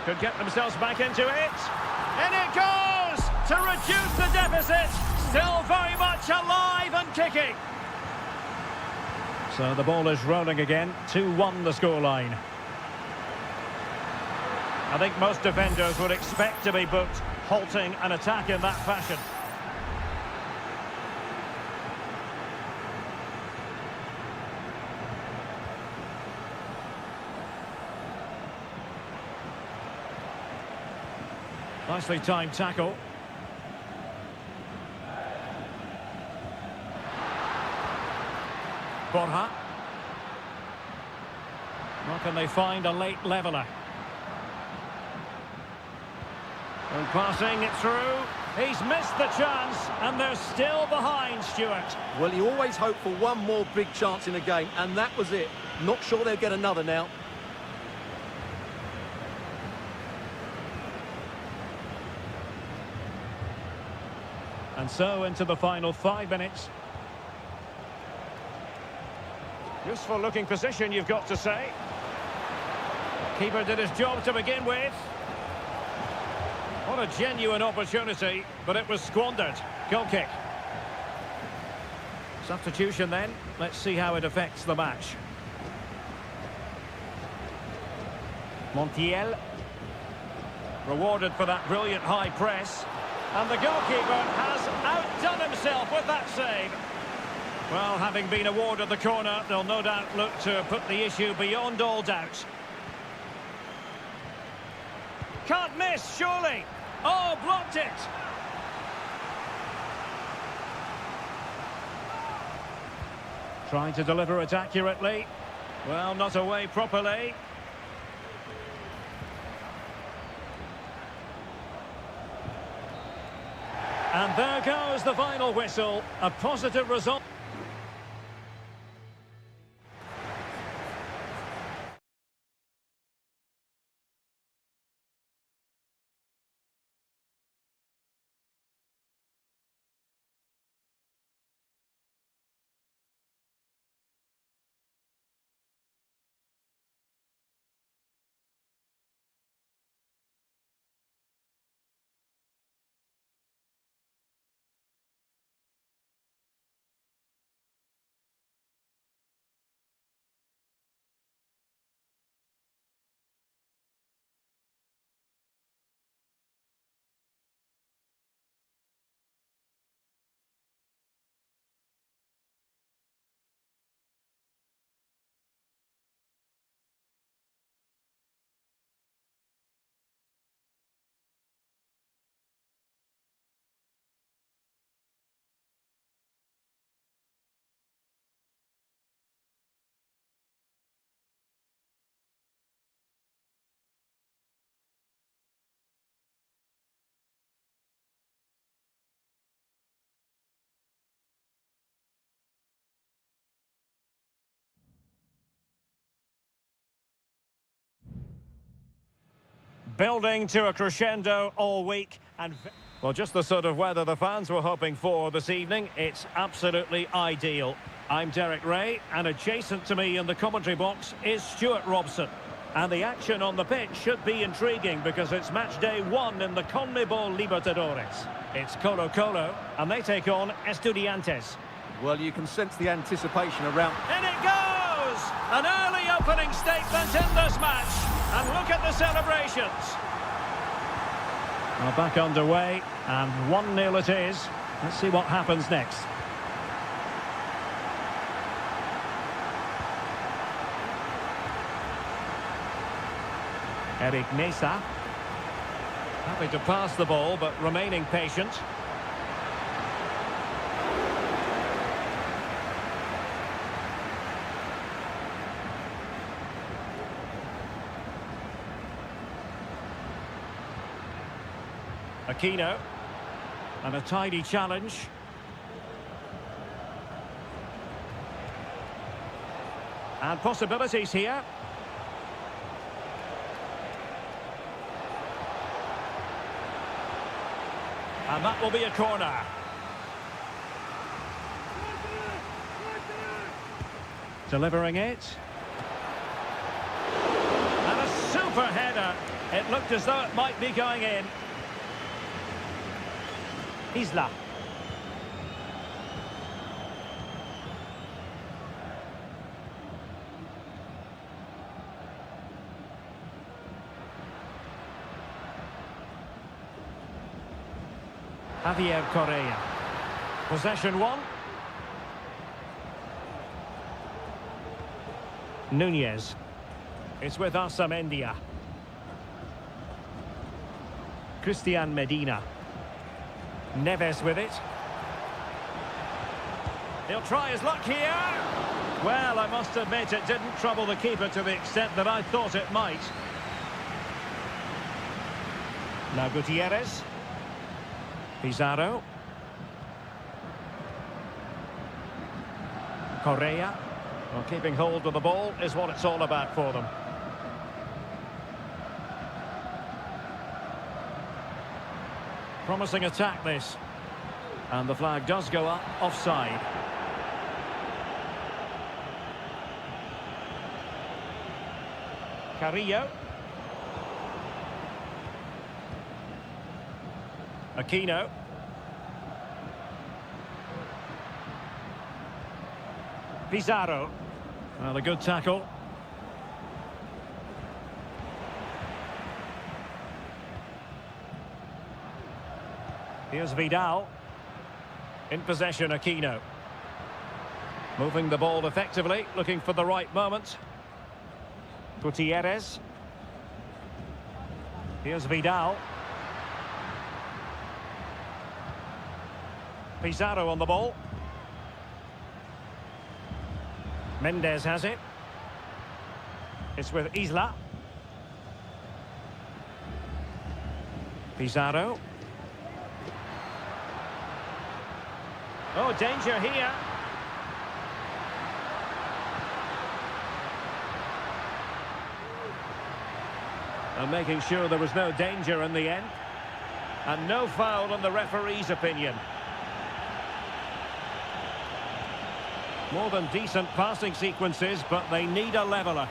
Could get themselves back into it. And it goes to reduce the deficit. Still very much alive and kicking. So the ball is rolling again. 2-1 the scoreline. I think most defenders would expect to be booked, halting an attack in that fashion. Nicely timed tackle. Borja. Nor can they find a late leveller. And passing it through. He's missed the chance, and they're still behind, Stuart. Well, you always hope for one more big chance in a game, and that was it. Not sure they'll get another now. And so into the final 5 minutes. Useful looking position, you've got to say. Keeper did his job to begin with. What a genuine opportunity, but it was squandered. Goal kick. Substitution then. Let's see how it affects the match. Montiel. Rewarded for that brilliant high press. And the goalkeeper has outdone himself with that save. Well, having been awarded the corner, they'll no doubt look to put the issue beyond all doubt. Can't miss, surely. Oh, blocked it. Trying to deliver it accurately. Well, not away properly. And there goes the final whistle. A positive result. Building to a crescendo all week and... Well, just the sort of weather the fans were hoping for this evening. It's absolutely ideal. I'm Derek Ray, and adjacent to me in the commentary box is Stuart Robson. And the action on the pitch should be intriguing because it's match day 1 in the CONMEBOL Libertadores. It's Colo-Colo, and they take on Estudiantes. Well, you can sense the anticipation around... In it goes! An early opening statement in this match. And look at the celebrations. Well, back underway, and 1-0 it is. Let's see what happens next. Eric Mesa. Happy to pass the ball, but remaining patient. Aquino, and a tidy challenge. And possibilities here. And that will be a corner. Delivering it. And a super header. It looked as though it might be going in. Isla. Javier Correa. Possession 1. Nunez. It's with Amendia. Christian Medina. Neves with it. He'll try his luck here. Well, I must admit it didn't trouble the keeper to the extent that I thought it might. Now Gutierrez. Pizarro. Correa. Well, keeping hold of the ball is what it's all about for them. Promising attack this. And the flag does go up, offside. Carrillo. Aquino. Pizarro. Well, a good tackle. Here's Vidal. In possession, Aquino. Moving the ball effectively, looking for the right moment. Gutierrez. Here's Vidal. Pizarro on the ball. Mendes has it. It's with Isla. Pizarro. Oh, danger here. And making sure there was no danger in the end. And no foul in the referee's opinion. More than decent passing sequences, but they need a leveller.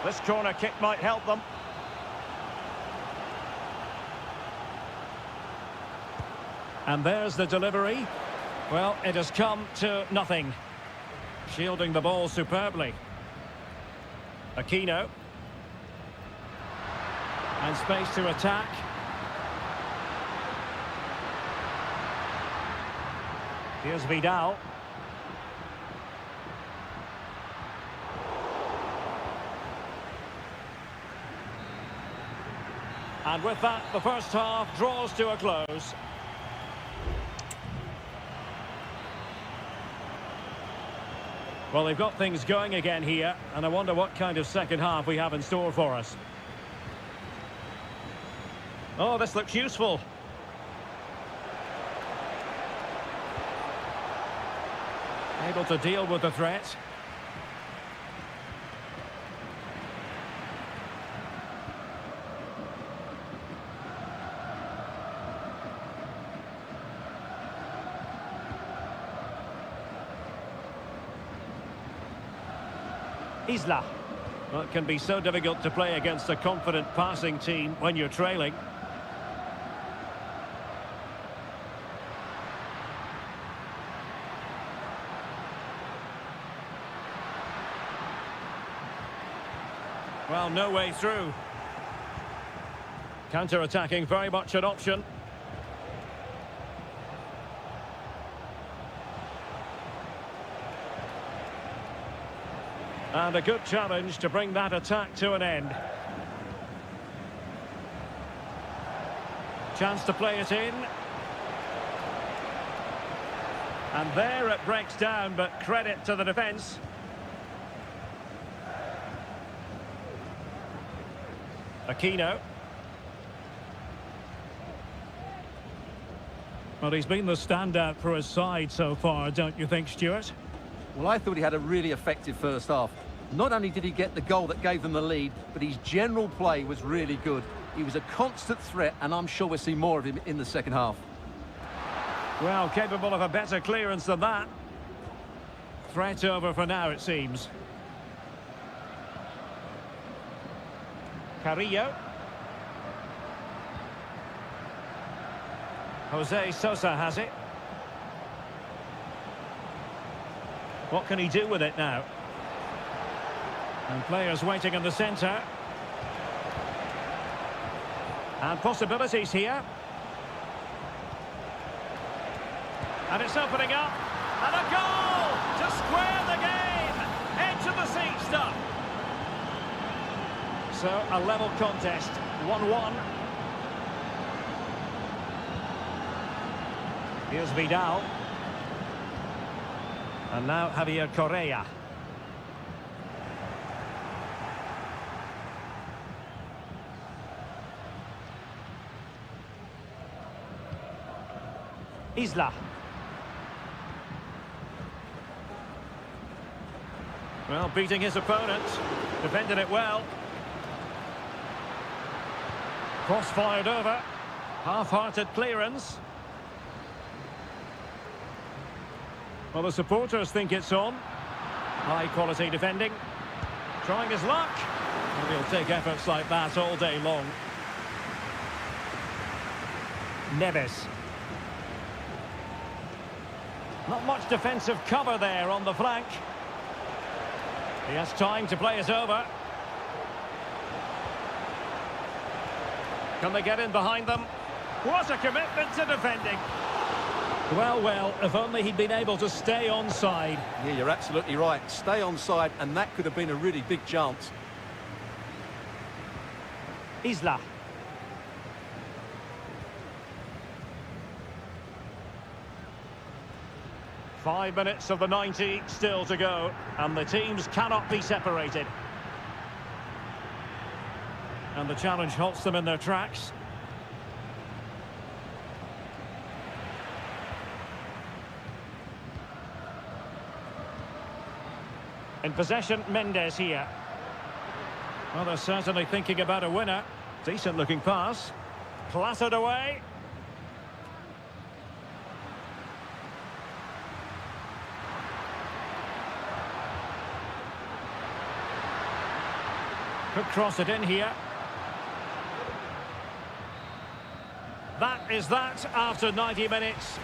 This corner kick might help them. And there's the delivery. Well, it has come to nothing. Shielding the ball superbly. Aquino. And space to attack. Here's Vidal. And with that, the first half draws to a close. Well, they've got things going again here, and I wonder what kind of second half we have in store for us. Oh, this looks useful. Able to deal with the threat. Isla. Well, it can be so difficult to play against a confident passing team when you're trailing. Well, no way through. Counter-attacking, very much an option. And a good challenge to bring that attack to an end. Chance to play it in. And there it breaks down, but credit to the defence. Aquino. Well, he's been the standout for his side so far, don't you think, Stuart? Well, I thought he had a really effective first half. Not only did he get the goal that gave them the lead, but his general play was really good. He was a constant threat, and I'm sure we'll see more of him in the second half. Well, capable of a better clearance than that. Threat over for now, it seems. Carrillo. Jose Sosa has it. What can he do with it now? And players waiting in the centre. And possibilities here. And it's opening up. And a goal to square the game. Edge of the seat stuff. So a level contest, 1-1. Here's Vidal. And now Javier Correa. Isla. Well, beating his opponent. Defended it well. Cross fired over. Half-hearted clearance. Well, the supporters think it's on. High-quality defending. Trying his luck. And he'll take efforts like that all day long. Neves. Not much defensive cover there on the flank. He has time to play it over. Can they get in behind them? What a commitment to defending. Well, well, if only he'd been able to stay onside. Yeah, you're absolutely right. Stay onside, and that could have been a really big chance. Isla. Five minutes of the 90 still to go, and the teams cannot be separated. And the challenge halts them in their tracks. In possession, Mendes here. Well, they're certainly thinking about a winner. Decent looking pass. Clattered away. Could cross it in here. That is that after 90 minutes.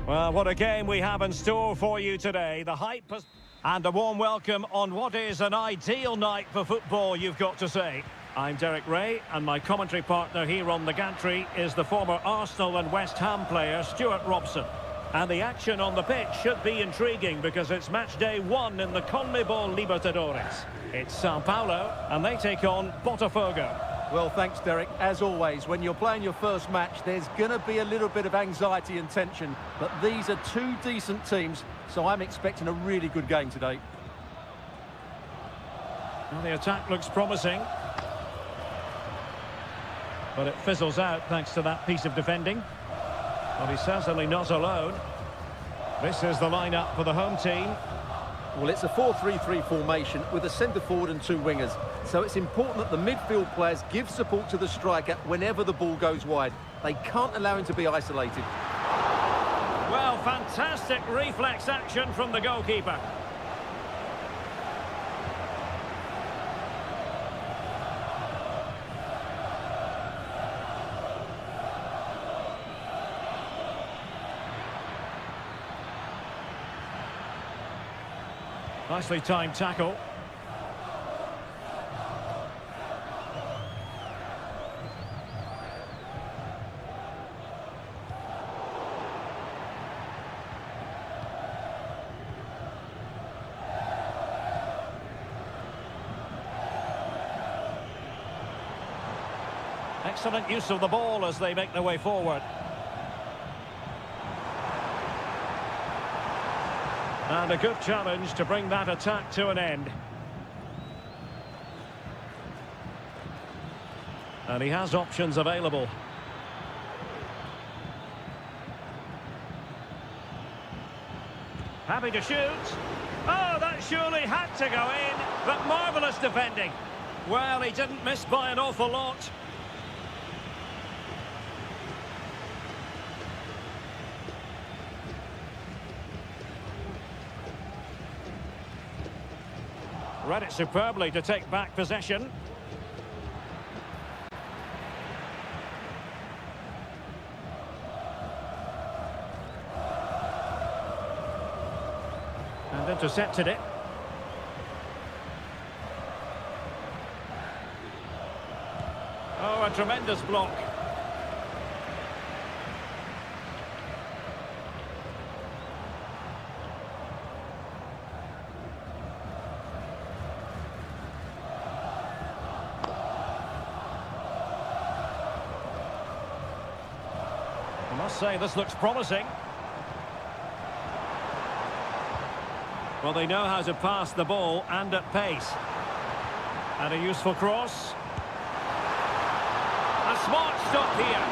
Well, what a game we have in store for you today. The hype has... And a warm welcome on what is an ideal night for football, you've got to say. I'm Derek Ray, and my commentary partner here on the gantry is the former Arsenal and West Ham player, Stuart Robson. And the action on the pitch should be intriguing because it's match day 1 in the CONMEBOL Libertadores. It's Sao Paulo, and they take on Botafogo. Well, thanks, Derek. As always, when you're playing your first match, there's going to be a little bit of anxiety and tension. But these are two decent teams, so I'm expecting a really good game today. Well, the attack looks promising. But it fizzles out thanks to that piece of defending. Well, he's certainly not alone. This is the lineup for the home team. Well, it's a 4-3-3 formation with a centre-forward and 2 wingers. So it's important that the midfield players give support to the striker whenever the ball goes wide. They can't allow him to be isolated. Well, fantastic reflex action from the goalkeeper. Nicely timed tackle. Excellent use of the ball as they make their way forward. And a good challenge to bring that attack to an end. And he has options available. Happy to shoot. Oh, that surely had to go in, but marvellous defending. Well, he didn't miss by an awful lot. Read it superbly to take back possession. And intercepted it. Oh, a tremendous block. I must say, this looks promising. Well, they know how to pass the ball and at pace. And a useful cross. A smart stop here.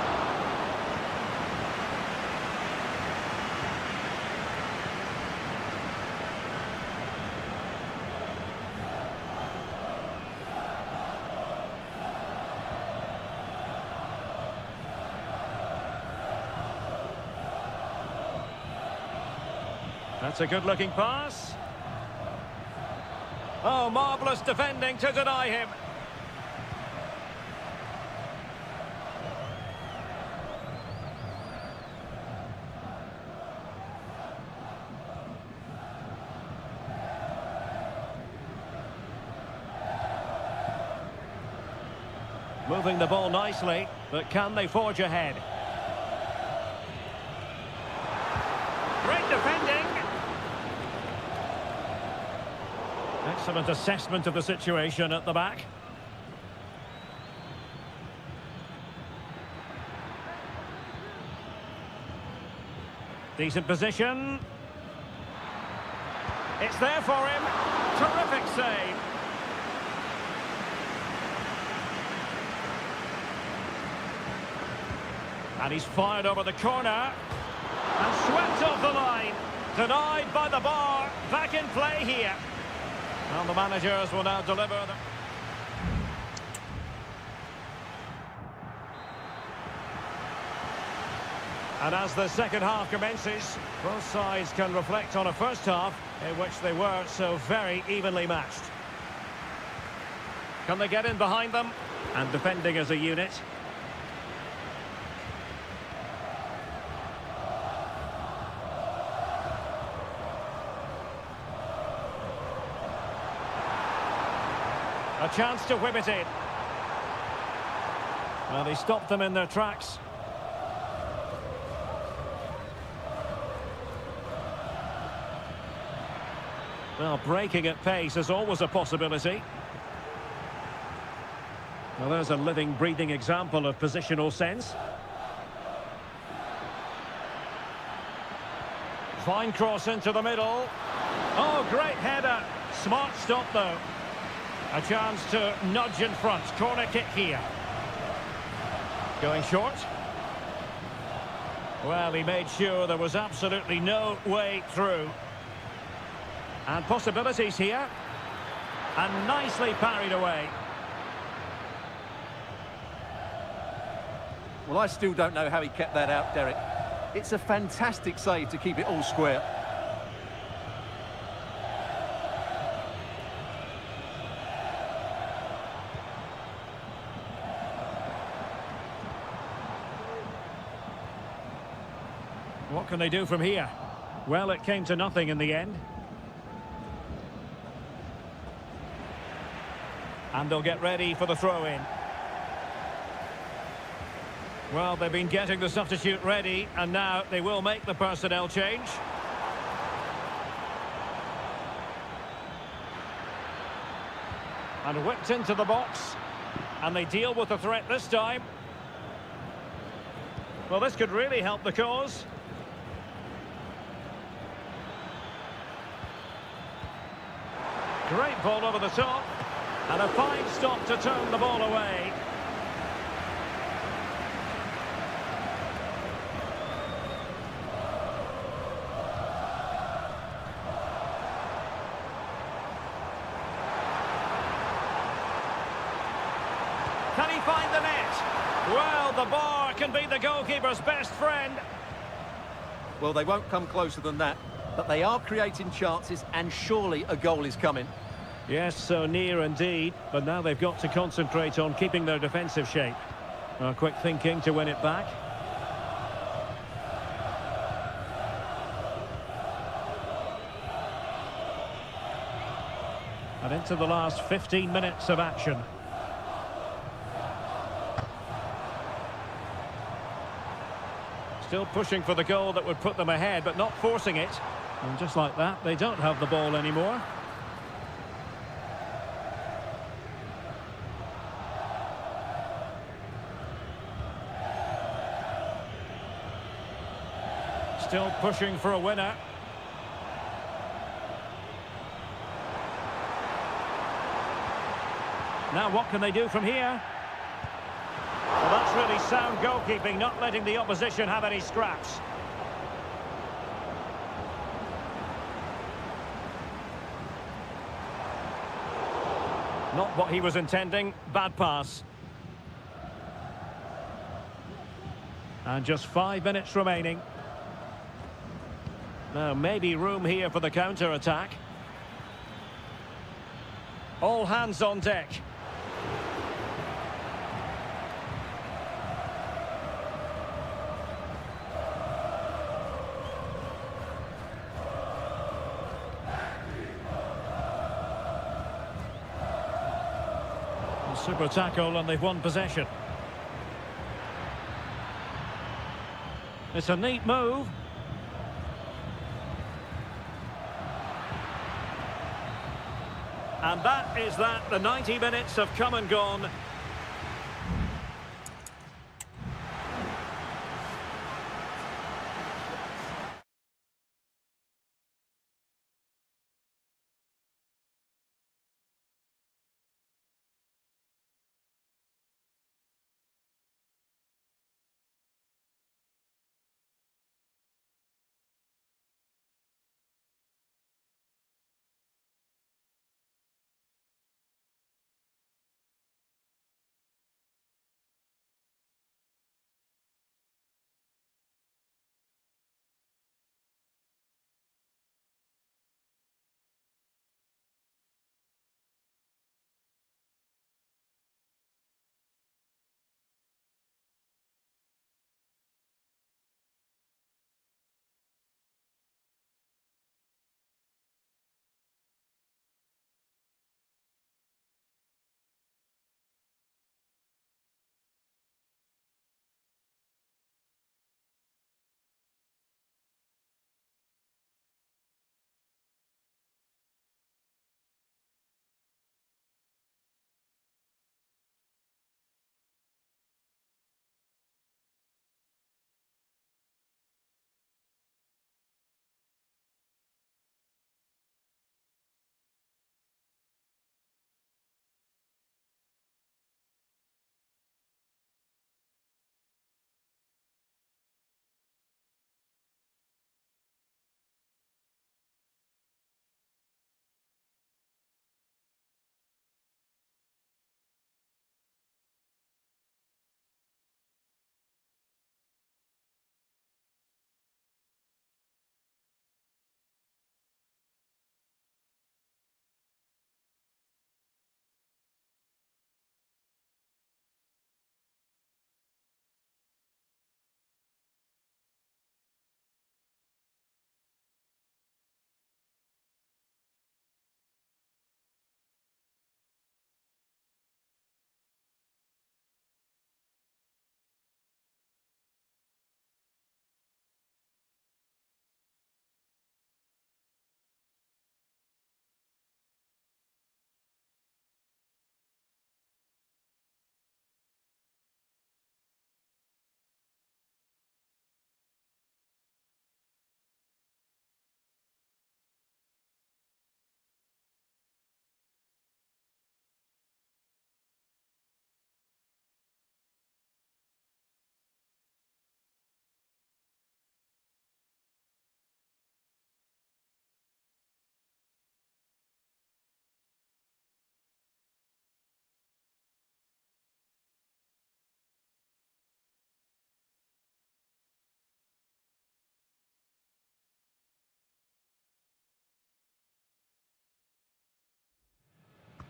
That's a good-looking pass. Oh, marvellous defending to deny him. Moving the ball nicely, but can they forge ahead? Great defending. Excellent assessment of the situation at the back. Decent position. It's there for him. Terrific save. And he's fired over the corner. And swept off the line. Denied by the bar. Back in play here. And the managers will now deliver them. And as the second half commences, both sides can reflect on a first half in which they were so very evenly matched. Can they get in behind them? And defending as a unit. A chance to whip it in. Well, he stopped them in their tracks. Well, breaking at pace is always a possibility. Well, there's a living, breathing example of positional sense. Fine cross into the middle. Oh, great header. Smart stop, though. A chance to nudge in front. Corner kick here. Going short. Well, he made sure there was absolutely no way through. And possibilities here. And nicely parried away. Well, I still don't know how he kept that out, Derek. It's a fantastic save to keep it all square. What can they do from here? Well, it came to nothing in the end. And they'll get ready for the throw-in. Well, they've been getting the substitute ready, and now they will make the personnel change. And whipped into the box. And they deal with the threat this time. Well, this could really help the cause. Great ball over the top. And a fine stop to turn the ball away. Can he find the net? Well, the bar can be the goalkeeper's best friend. Well, they won't come closer than that, but they are creating chances, and surely a goal is coming. Yes, so near indeed, but now they've got to concentrate on keeping their defensive shape. Quick thinking to win it back. And into the last 15 minutes of action. Still pushing for the goal that would put them ahead, but not forcing it. And just like that, they don't have the ball anymore. Still pushing for a winner. Now what can they do from here? Well, that's really sound goalkeeping, not letting the opposition have any scraps. Not what he was intending. Bad pass. And just 5 minutes remaining. Now, maybe room here for the counter-attack. All hands on deck. Super tackle, and they've won possession. It's a neat move. And that is that. The 90 minutes have come and gone.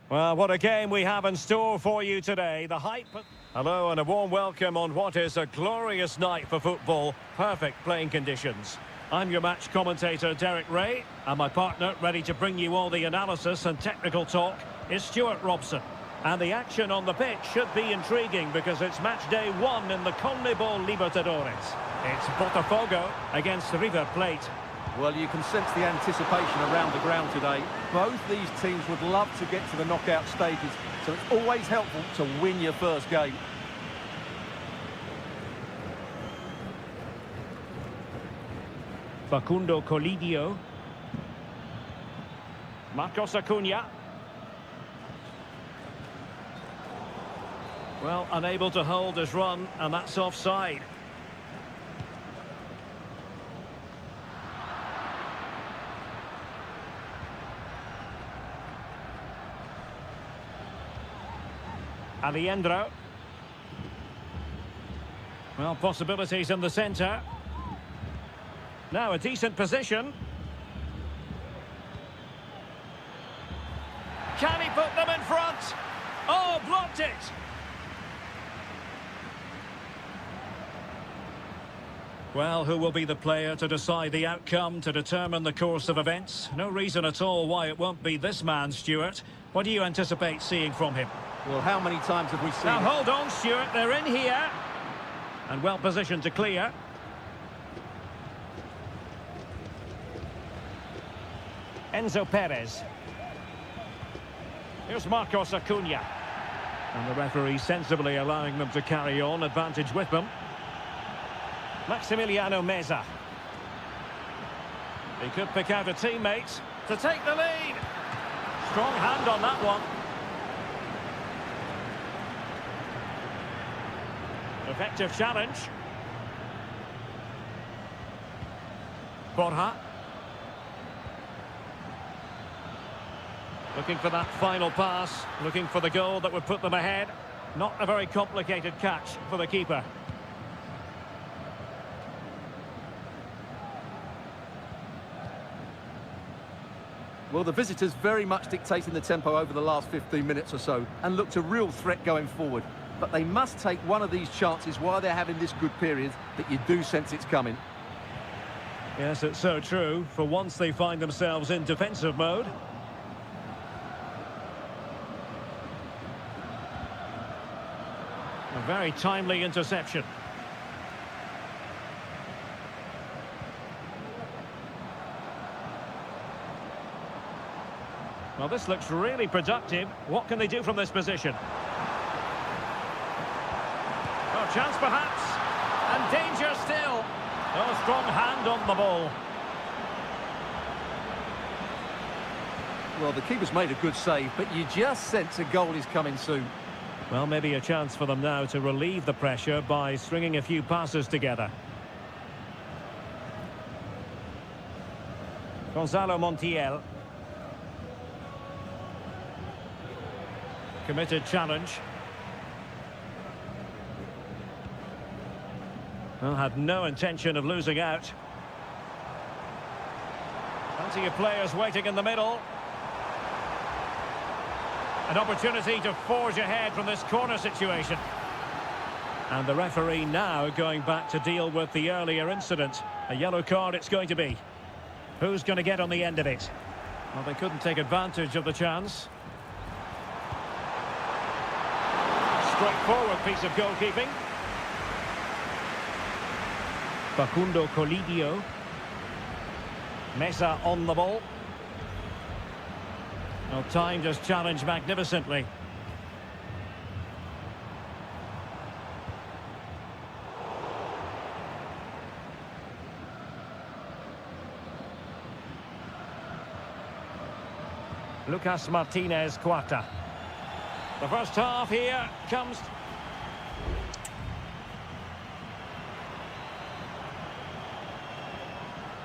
Well, what a game we have in store for you today. The hype... Hello and a warm welcome on what is a glorious night for football. Perfect playing conditions. I'm your match commentator, Derek Ray, and my partner, ready to bring you all the analysis and technical talk, is Stuart Robson. And the action on the pitch should be intriguing because it's match day 1 in the CONMEBOL Libertadores. It's Botafogo against River Plate. Well, you can sense the anticipation around the ground today. Both these teams would love to get to the knockout stages, so it's always helpful to win your first game. Facundo Colidio. Marcos Acuna. Well, unable to hold his run, and that's offside. Alejandro. Well, possibilities in the centre. Now a decent position. Can he put them in front? Oh, blocked it! Well, who will be the player to decide the outcome, to determine the course of events? No reason at all why it won't be this man, Stuart. What do you anticipate seeing from him? Well, how many times have we seen Now it? hold on, Stuart, they're in here. And well positioned to clear. Enzo Perez. Here's Marcos Acuna. And the referee sensibly allowing them to carry on, advantage with them. Maximiliano Meza. He could pick out a teammate to take the lead. Strong hand on that one. Effective challenge. Borja. Looking for that final pass, looking for the goal that would put them ahead. Not a very complicated catch for the keeper. Well, the visitors very much dictating the tempo over the last 15 minutes or so and looked a real threat going forward. But they must take one of these chances while they're having this good period that you do sense it's coming. Yes, it's so true. For once they find themselves in defensive mode. A very timely interception. Well, this looks really productive. What can they do from this position? Oh, chance perhaps. And danger still. Oh, strong hand on the ball. Well, the keeper's made a good save, but you just sense a goal is coming soon. Well, maybe a chance for them now to relieve the pressure by stringing a few passes together. Gonzalo Montiel. Committed challenge. Well, had no intention of losing out. Plenty of players waiting in the middle. An opportunity to forge ahead from this corner situation. And the referee now going back to deal with the earlier incident. A yellow card it's going to be. Who's going to get on the end of it? Well, they couldn't take advantage of the chance. Straightforward piece of goalkeeping. Facundo Colidio. Meza on the ball. Well, timed his challenge magnificently. Lucas Martinez Cuarta. The first half here comes...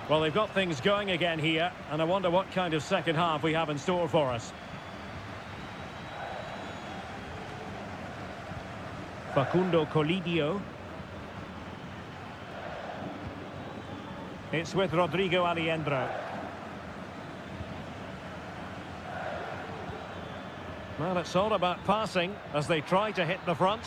Well, they've got things going again here, and I wonder what kind of second half we have in store for us. Facundo Colidio. It's with Rodrigo Alejandro. Well, it's all about passing as they try to hit the front.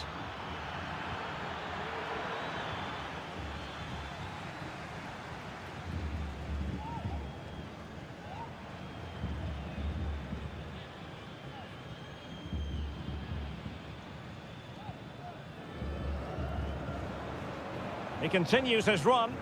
He continues his run.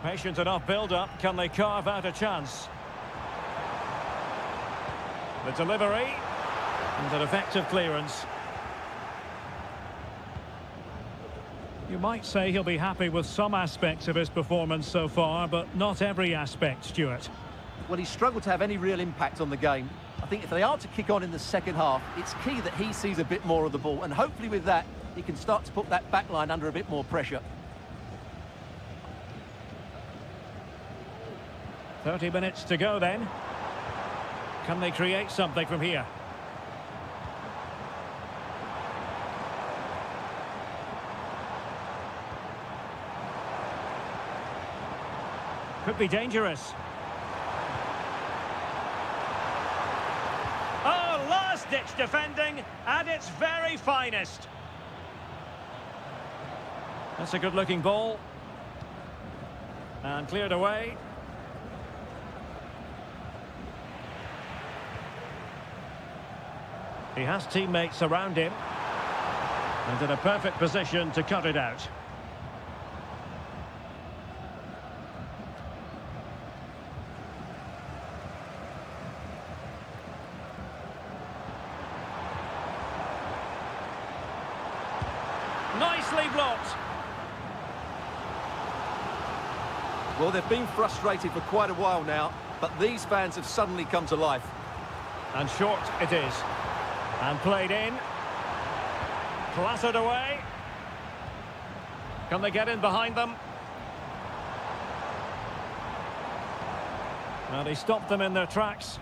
Patient enough build-up. Can they carve out a chance? The delivery. And an effective clearance. You might say he'll be happy with some aspects of his performance so far, but not every aspect, Stuart. Well, he's struggled to have any real impact on the game. I think if they are to kick on in the second half, it's key that he sees a bit more of the ball, and hopefully with that, he can start to put that back line under a bit more pressure. 30 minutes to go then. Can they create something from here? Could be dangerous. Oh, last-ditch defending at its very finest. That's a good-looking ball. And cleared away. He has teammates around him. And in a perfect position to cut it out. Nicely blocked. Well, they've been frustrated for quite a while now, but these fans have suddenly come to life. And short it is. And played in. Clattered away. Can they get in behind them? Well, he stopped them in their tracks.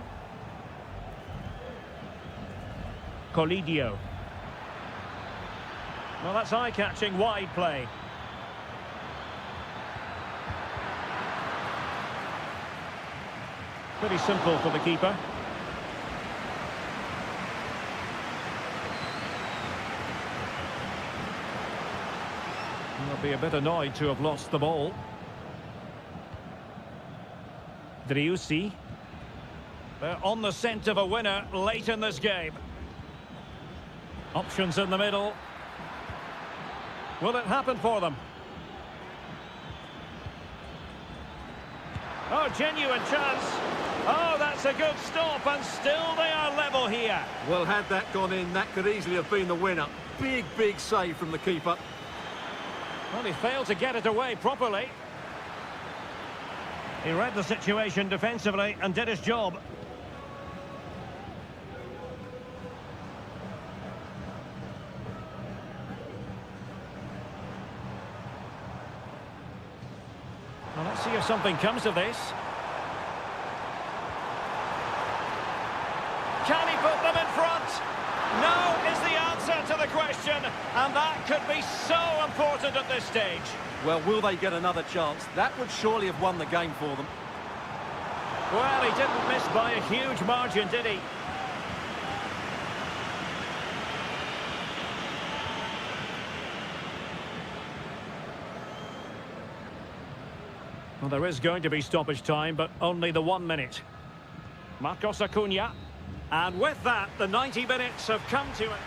Colidio. Well, that's eye-catching wide play. Pretty simple for the keeper. They'll be a bit annoyed to have lost the ball. Driussi. They're on the scent of a winner late in this game. Options in the middle. Will it happen for them? Oh, genuine chance. Oh, that's a good stop, and still they are level here. Well, had that gone in, that could easily have been the winner. Big, big save from the keeper. Well, he failed to get it away properly. He read the situation defensively and did his job. Well, let's see if something comes of this. Can he put them in front? No is the answer to the question, and that could be so important at this stage. Well, will they get another chance? That would surely have won the game for them. Well, he didn't miss by a huge margin, did he? Well, there is going to be stoppage time, but only the 1 minute. Marcos Acuna. And with that, the 90 minutes have come to it.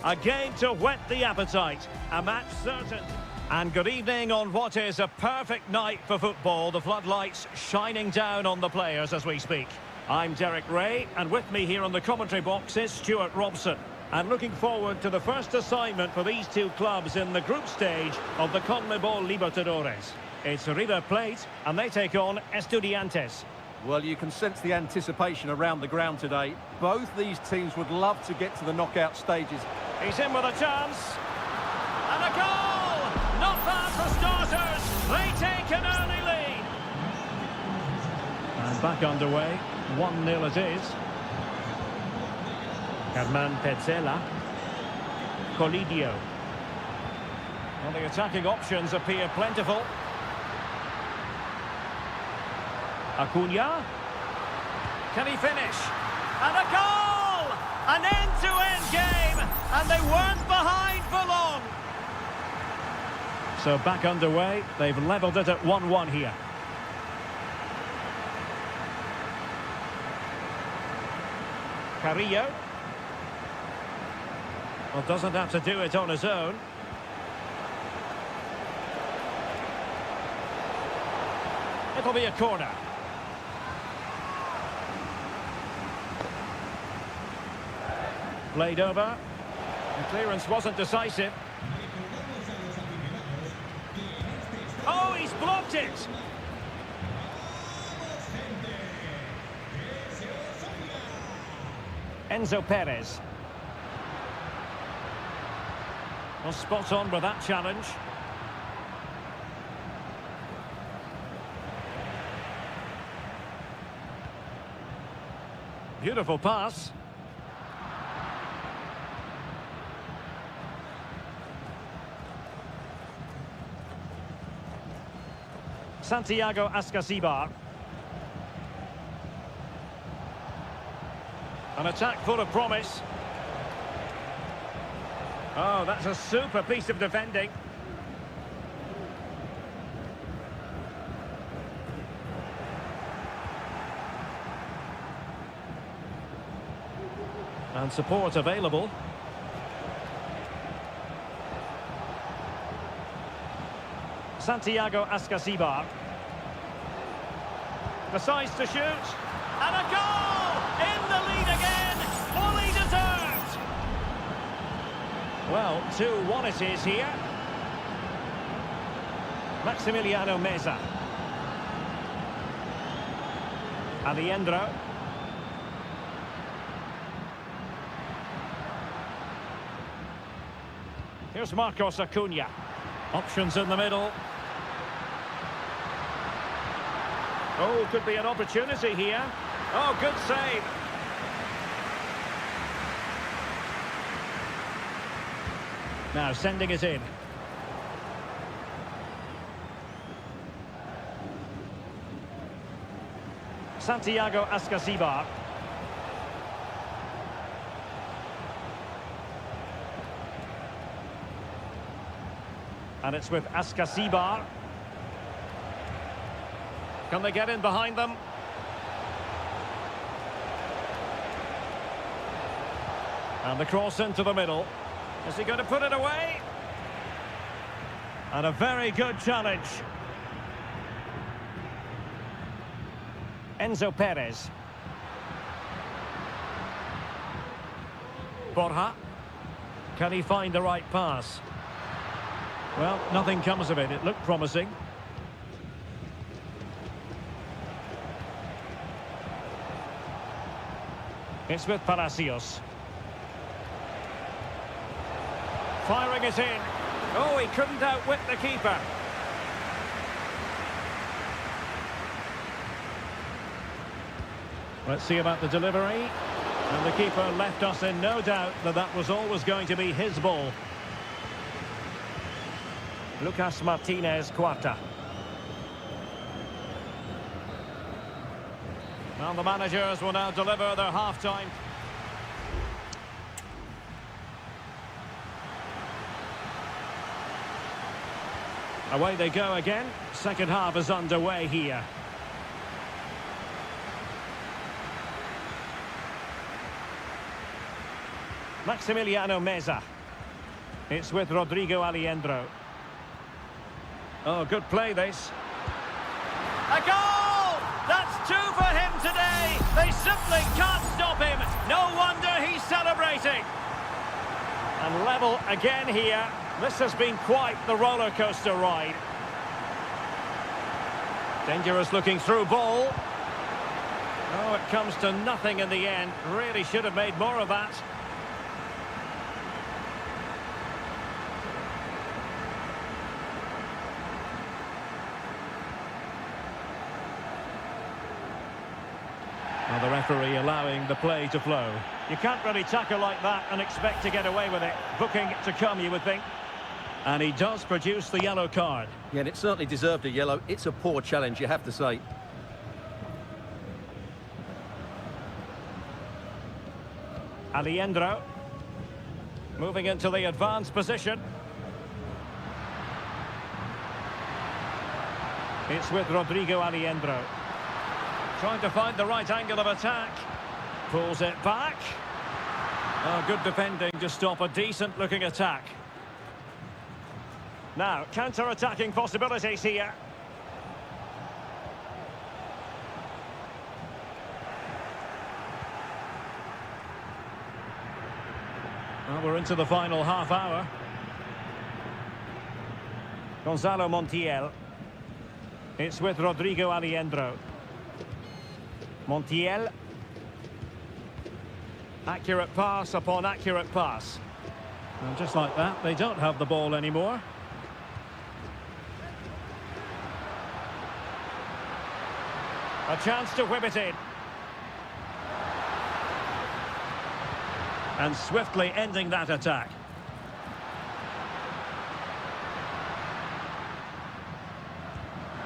A game to whet the appetite. A match certain. And good evening on what is a perfect night for football. The floodlights shining down on the players as we speak. I'm Derek Ray, and with me here on the commentary box is Stuart Robson. And looking forward to the first assignment for these two clubs in the group stage of the CONMEBOL Libertadores. It's River Plate, and they take on Estudiantes. Well, you can sense the anticipation around the ground today. Both these teams would love to get to the knockout stages. He's in with a chance. And a goal! Not bad for starters. They take an early lead. And back underway. 1-0 it is. Herman Petzela. Colidio. Well, the attacking options appear plentiful. Acuna. Can he finish? And a goal! An end-to-end game! And they weren't behind for long. So back underway. They've levelled it at 1-1 here. Carrillo. Well, doesn't have to do it on his own. It'll be a corner. Played over. The clearance wasn't decisive. Oh, he's blocked it! Enzo Perez. Well, spot on with that challenge. Beautiful pass. Santiago Ascasibar. An attack full of promise. Oh, that's a super piece of defending. And support available. Santiago Ascasibar. Decides to shoot. And a goal! In the lead again! Fully deserved! Well, 2-1 it is here. Maximiliano Meza. Alejandro. Here's Marcos Acuna. Options in the middle. Oh, could be an opportunity here. Oh, good save. Now sending it in. Santiago Ascasibar. And it's with Ascasibar. Can they get in behind them? And the cross into the middle. Is he going to put it away? And a very good challenge. Enzo Perez. Borja. Can he find the right pass? Well, nothing comes of it. It looked promising. It's with Palacios. Firing it in. Oh, he couldn't outwit the keeper. Let's see about the delivery. And the keeper left us in no doubt that that was always going to be his ball. Lucas Martinez Cuarta. Well, the managers will now deliver their half-time. Away they go again. Second half is underway here. Maximiliano Meza. It's with Rodrigo Aliendro. Oh, good play this. A goal! That's two for him today. They simply can't stop him. No wonder he's celebrating. And level again here. This has been quite the roller coaster ride. Dangerous looking through ball. Oh, it comes to nothing in the end. Really should have made more of that. Well, the referee allowing the play to flow. You can't really tackle like that and expect to get away with it. Booking to come, you would think. And he does produce the yellow card. Yeah, and it certainly deserved a yellow. It's a poor challenge, you have to say. Aliendro. Moving into the advanced position. It's with Rodrigo Aliendro. Trying to find the right angle of attack. Pulls it back. Oh, good defending to stop a decent-looking attack. Now, counter-attacking possibilities here. Well, we're into the final half hour. Gonzalo Montiel. It's with Rodrigo Aliendro. Montiel. Accurate pass upon accurate pass. And just like that, they don't have the ball anymore. A chance to whip it in. And swiftly ending that attack.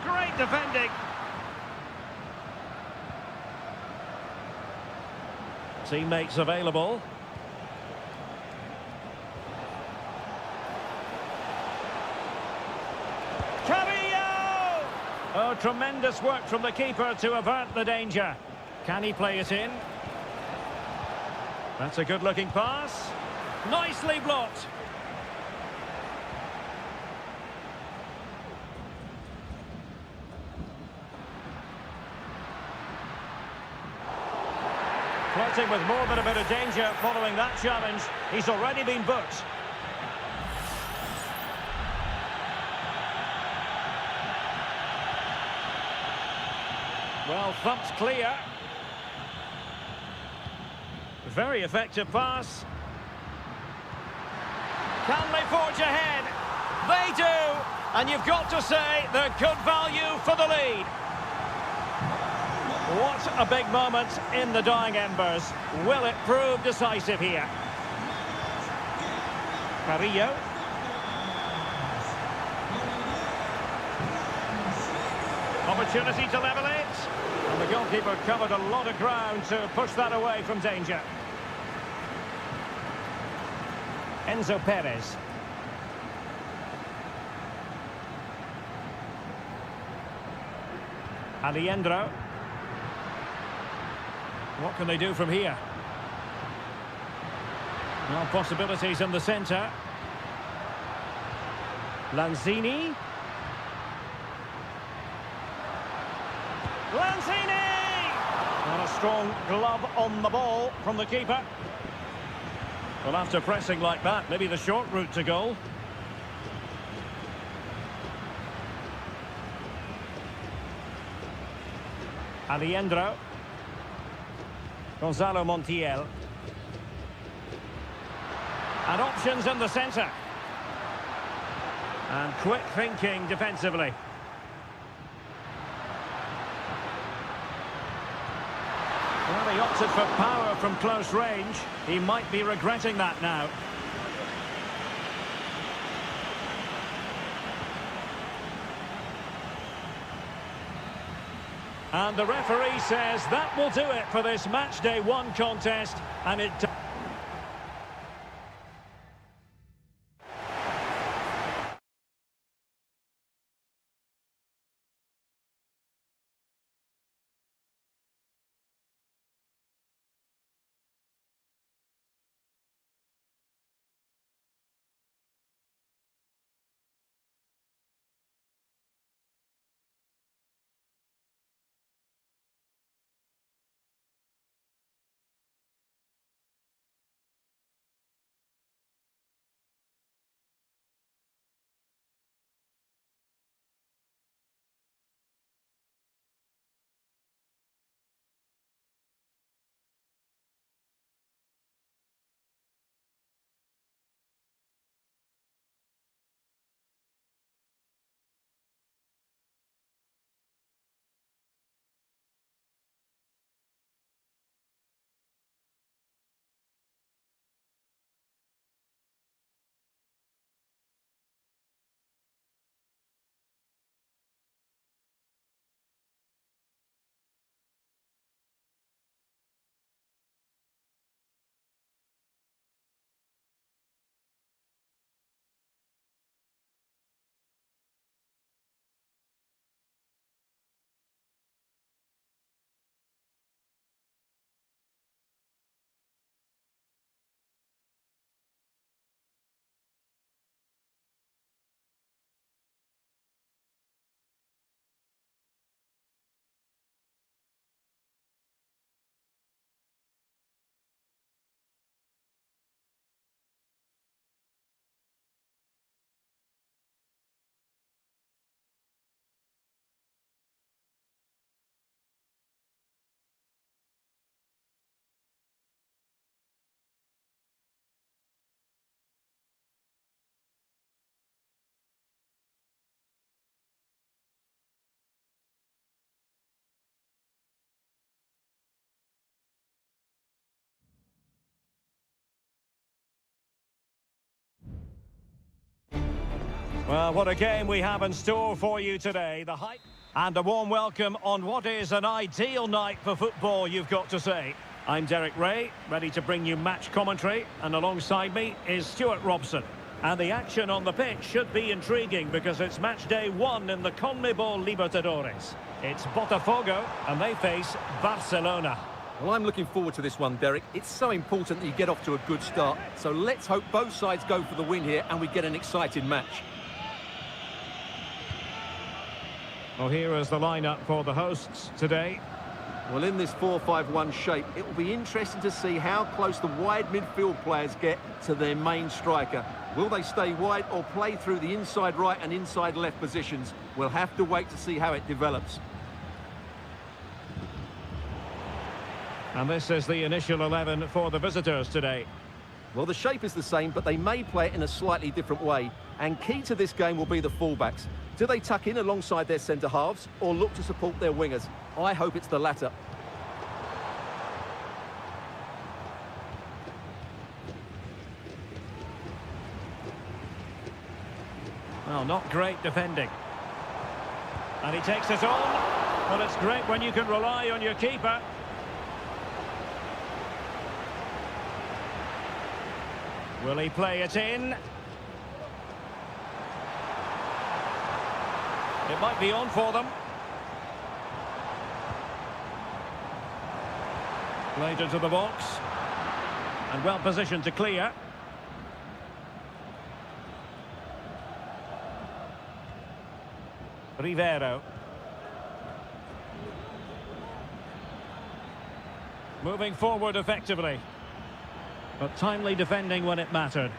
Great defending. Teammates available. Carrillo! Oh, tremendous work from the keeper to avert the danger. Can he play it in? That's a good-looking pass. Nicely blocked. Flirting with more than a bit of danger following that challenge. He's already been booked. Well, thumped clear. Very effective pass. Can they forge ahead? They do! And you've got to say they're good value for the lead. What a big moment in the dying embers. Will it prove decisive here? Carrillo. Opportunity to level it. And the goalkeeper covered a lot of ground to push that away from danger. Enzo Perez. Aliendro. What can they do from here? Well, possibilities in the centre. Lanzini. Lanzini! And a strong glove on the ball from the keeper. Well, after pressing like that, maybe the short route to goal. Aliendro. Gonzalo Montiel. And options in the centre. And quick thinking defensively. Well, he opted for power from close range. He might be regretting that now. And the referee says that will do it for this match day 1 contest, and it Well, what a game we have in store for you today. The hype and a warm welcome on what is an ideal night for football, you've got to say. I'm Derek Ray, ready to bring you match commentary, and alongside me is Stuart Robson. And the action on the pitch should be intriguing because it's match day 1 in the CONMEBOL Libertadores. It's Botafogo and they face Barcelona. Well, I'm looking forward to this one, Derek. It's so important that you get off to a good start. So let's hope both sides go for the win here and we get an exciting match. Well, here is the lineup for the hosts today. Well, in this 4-5-1 shape, it will be interesting to see how close the wide midfield players get to their main striker. Will they stay wide or play through the inside right and inside left positions? We'll have to wait to see how it develops. And this is the initial 11 for the visitors today. Well, the shape is the same, but they may play it in a slightly different way. And key to this game will be the fullbacks. Do they tuck in alongside their centre-halves or look to support their wingers? I hope it's the latter. Well, not great defending. And he takes it on. Well, it's great when you can rely on your keeper. Will he play it in? It might be on for them. Played into the box. And well positioned to clear. Rivero. Moving forward effectively. But timely defending when it mattered.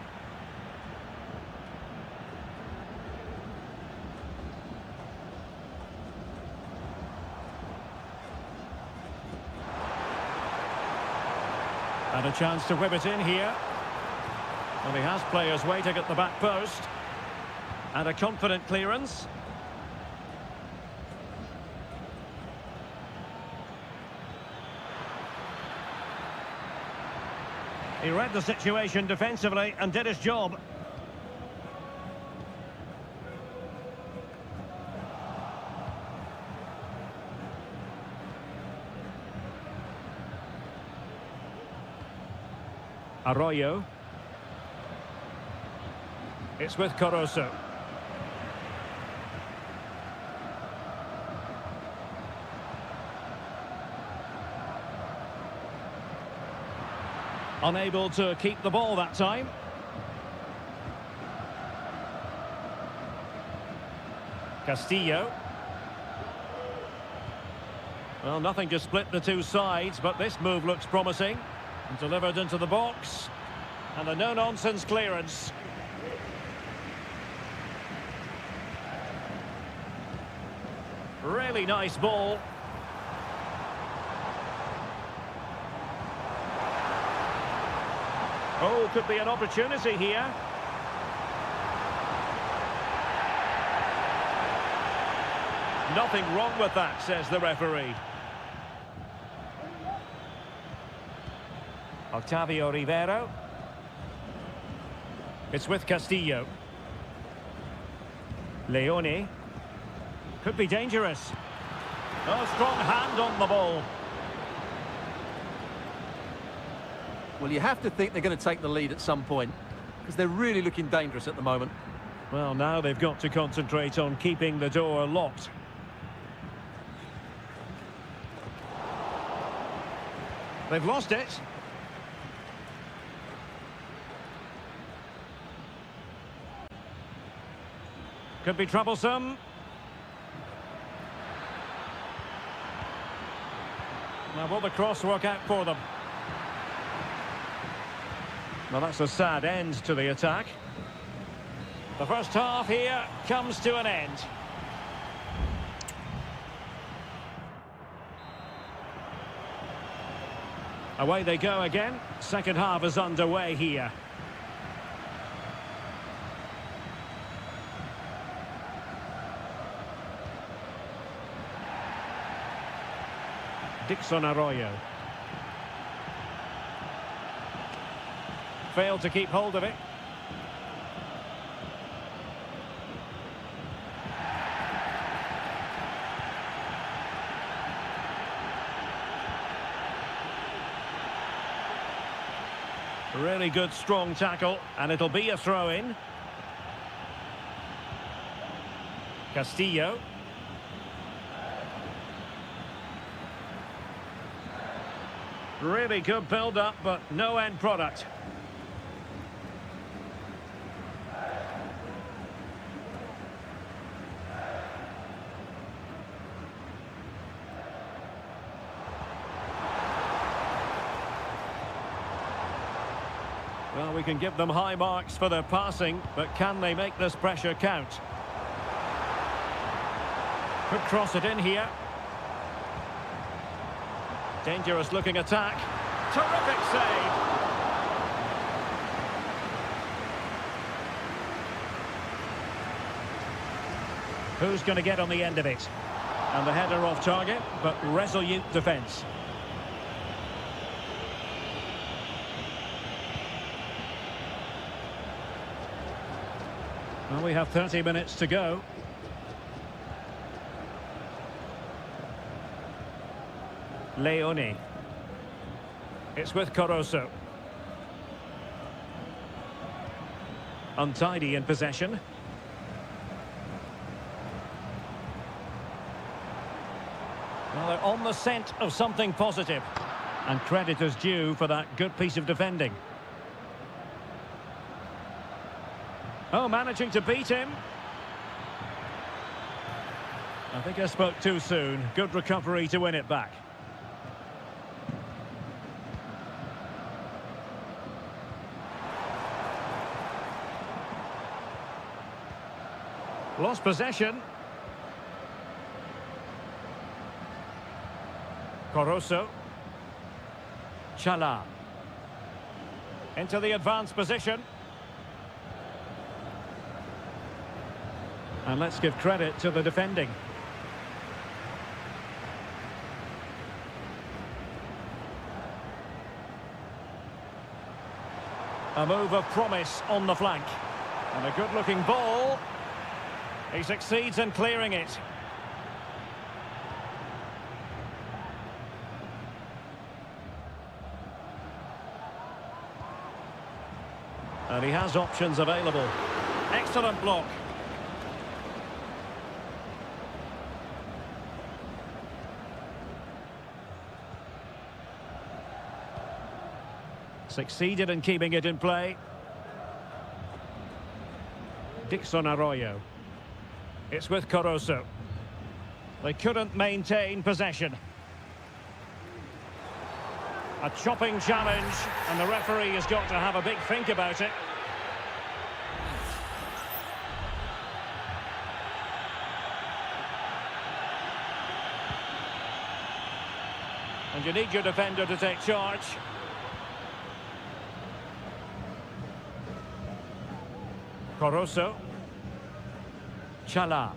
And a chance to whip it in here. Well, he has players waiting at the back post. And a confident clearance. He read the situation defensively and did his job. Arroyo. It's with Caruso. Unable to keep the ball that time. Castillo. Well, nothing to split the two sides, but this move looks promising. And delivered into the box. And a no-nonsense clearance. Really nice ball. Oh, could be an opportunity here. Nothing wrong with that, says the referee. Octavio Rivero. It's with Castillo. Leone. Could be dangerous. Oh, strong hand on the ball. Well, you have to think they're going to take the lead at some point, because they're really looking dangerous at the moment. Well, now they've got to concentrate on keeping the door locked. They've lost it. Could be troublesome. Now, will the cross work out for them? Well, that's a sad end to the attack. The first half here comes to an end. Away they go again. Second half is underway here. Dixon Arroyo. Failed to keep hold of it. Really good, strong tackle, and it'll be a throw-in. Castillo. Really good build-up, but no end product. Well, we can give them high marks for their passing, but can they make this pressure count? Could cross it in here. Dangerous looking attack. Terrific save. Who's going to get on the end of it? And the header off target, but resolute defence. Well, we have 30 minutes to go. Leone. It's with Caruso. Untidy in possession. Well, they're on the scent of something positive. And credit is due for that good piece of defending. Oh, managing to beat him. I think I spoke too soon. Good recovery to win it back. Lost possession. Caruso. Chala. Into the advanced position. And let's give credit to the defending. A move of promise on the flank. And a good-looking ball. He succeeds in clearing it. And he has options available. Excellent block. Succeeded in keeping it in play. Dixon Arroyo. It's with Caruso. They couldn't maintain possession. A chopping challenge, and the referee has got to have a big think about it. And you need your defender to take charge. Caruso. Chala.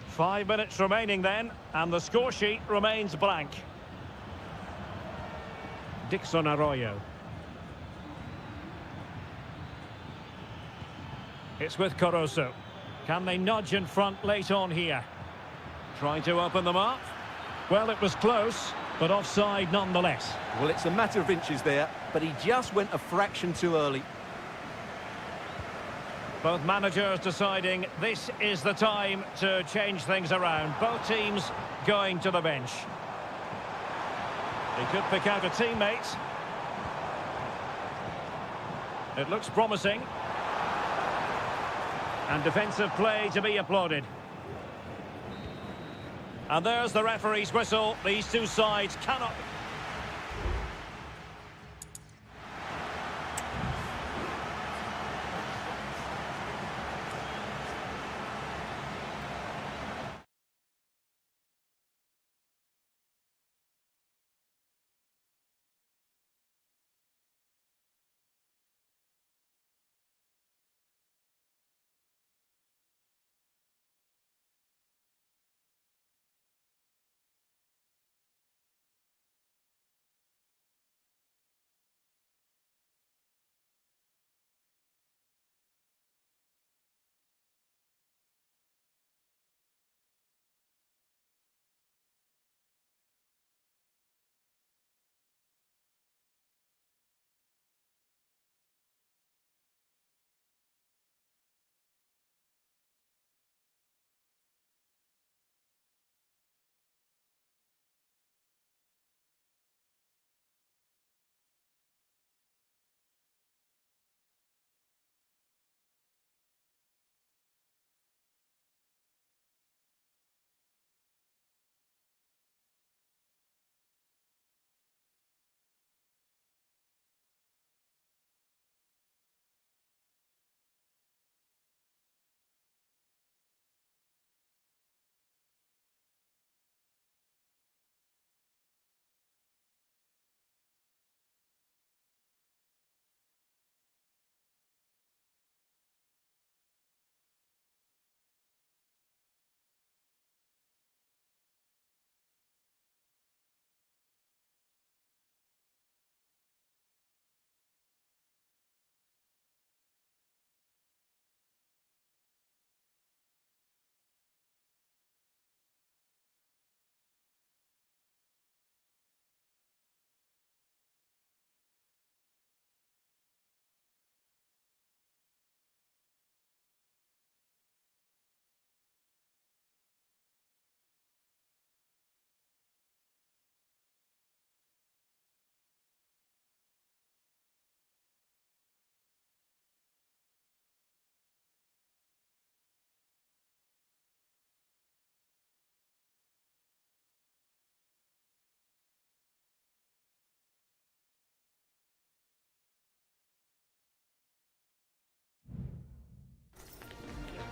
5 minutes remaining then, and the score sheet remains blank. Dixon Arroyo. It's with Caruso. Can they nudge in front late on here? Trying to open them up. Well, it was close, but offside nonetheless. Well, it's a matter of inches there, but he just went a fraction too early. Both managers deciding this is the time to change things around. Both teams going to the bench. He could pick out a teammate. It looks promising. And defensive play to be applauded. And there's the referee's whistle. These two sides cannot...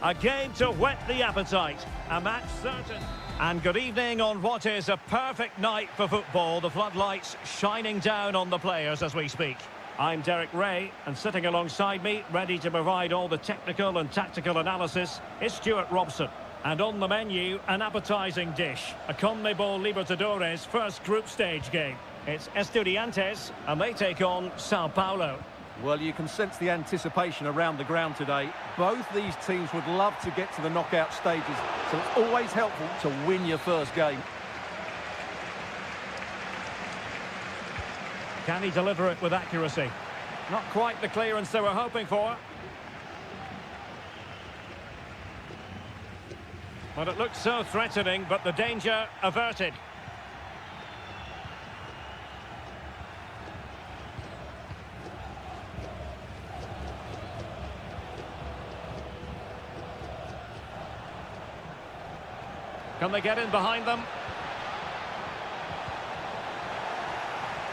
A game to whet the appetite. A match certain. And good evening on what is a perfect night for football. The floodlights shining down on the players as we speak. I'm Derek Ray, and sitting alongside me, ready to provide all the technical and tactical analysis, is Stuart Robson. And on the menu, an appetising dish. A CONMEBOL Libertadores first group stage game. It's Estudiantes, and they take on Sao Paulo. Well, you can sense the anticipation around the ground today. Both these teams would love to get to the knockout stages, so it's always helpful to win your first game. Can he deliver it with accuracy? Not quite the clearance they were hoping for. But it looked so threatening, but the danger averted. Can they get in behind them?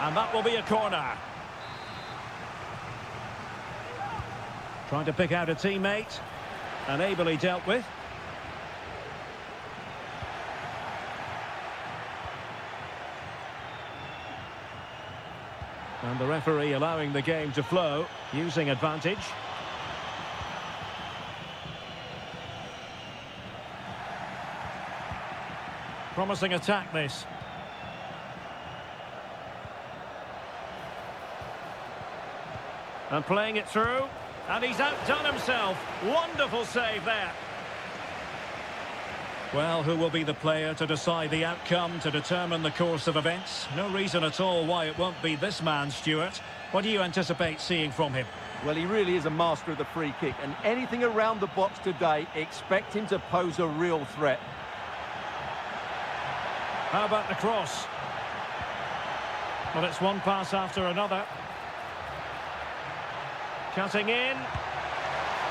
And that will be a corner. Trying to pick out a teammate. And ably dealt with. And the referee allowing the game to flow, using advantage. Promising attack, this. And playing it through. And he's outdone himself. Wonderful save there. Well, who will be the player to decide the outcome, to determine the course of events? No reason at all why it won't be this man, Stuart. What do you anticipate seeing from him? Well, he really is a master of the free kick. And anything around the box today, expect him to pose a real threat. How about the cross? Well, it's one pass after another. Cutting in.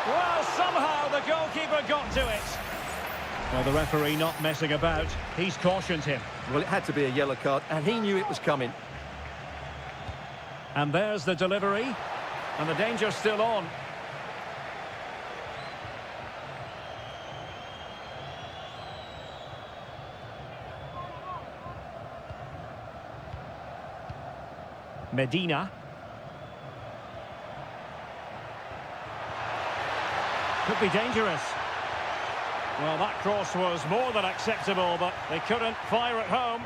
Well, somehow the goalkeeper got to it. Well, the referee not messing about. He's cautioned him. Well, it had to be a yellow card, and he knew it was coming. And there's the delivery. And the danger's still on. Medina. Could be dangerous. Well, that cross was more than acceptable, but they couldn't fire it home.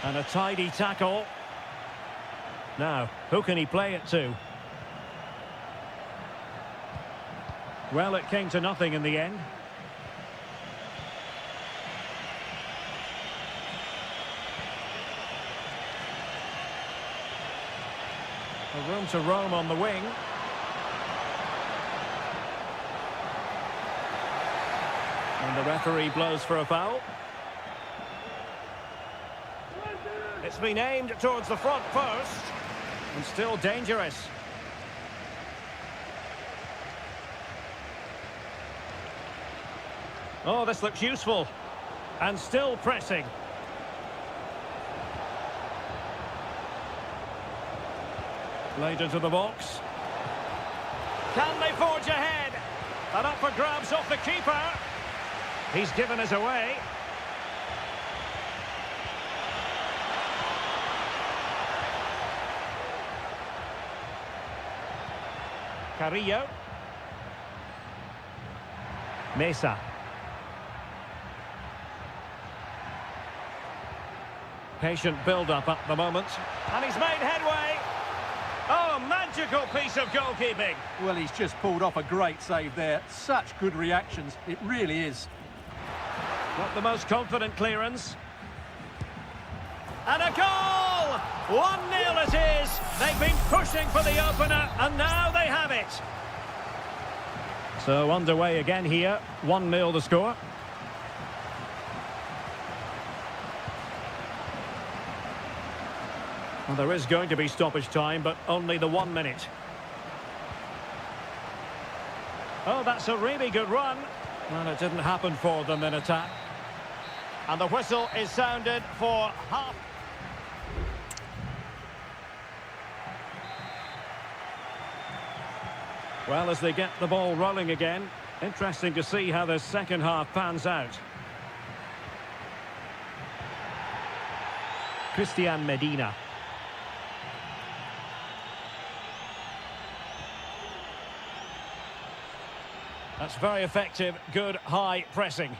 And a tidy tackle. Now, who can he play it to? Well, it came to nothing in the end. A room to roam on the wing. And the referee blows for a foul. It's been aimed towards the front post. And still dangerous. Oh, this looks useful. And still pressing. Played into the box. Can they forge ahead? And up for grabs off the keeper. He's given us away. Carrillo. Mesa. Patient build-up at the moment. And he's made headway. Oh, magical piece of goalkeeping. Well, he's just pulled off a great save there. Such good reactions. It really is. Not the most confident clearance. And a goal! 1-0 it is. They've been pushing for the opener, and now they have it. So underway again here. 1-0 the score. Well, there is going to be stoppage time, but only the 1 minute. Oh, that's a really good run. Well, it didn't happen for them in attack. And the whistle is sounded for half. Well, as they get the ball rolling again, interesting to see how the second half pans out. Christian Medina. That's very effective, good high pressing.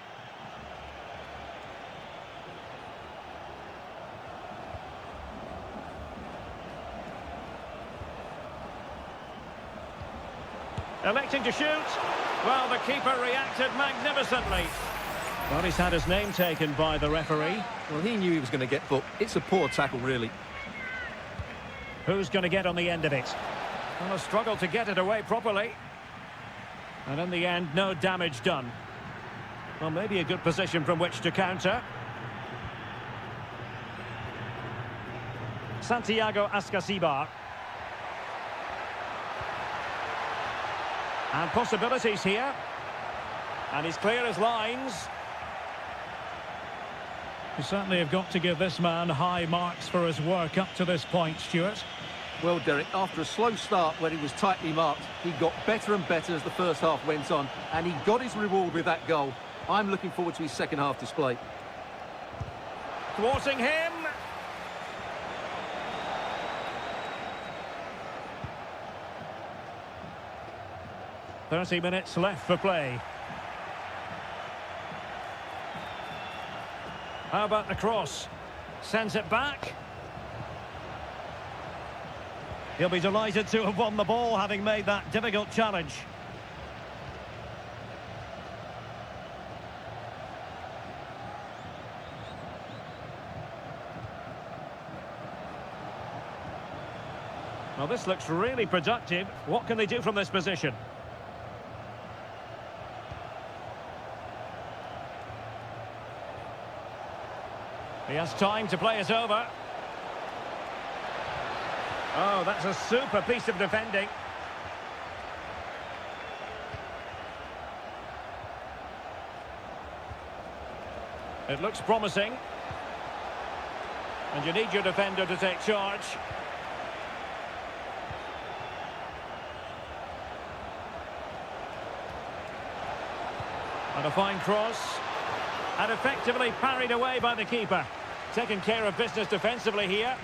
Electing to shoot. Well, the keeper reacted magnificently. Well, he's had his name taken by the referee. Well, he knew he was going to get booked. It's a poor tackle, really. Who's going to get on the end of it? Well, a struggle to get it away properly. And in the end, no damage done. Well, maybe a good position from which to counter. Santiago Ascasibar. And possibilities here. And he's clear as lines. You certainly have got to give this man high marks for his work up to this point, Stuart. Well, Derek, after a slow start where he was tightly marked, he got better and better as the first half went on, and he got his reward with that goal. I'm looking forward to his second half display. Thwarting him. "30 minutes left for play. How about the cross? Sends it back. He'll be delighted to have won the ball, having made that difficult challenge. Well, this looks really productive. What can they do from this position? He has time to play it over. Oh, that's a super piece of defending. It looks promising. And you need your defender to take charge. And a fine cross. And effectively parried away by the keeper. Taking care of business defensively here.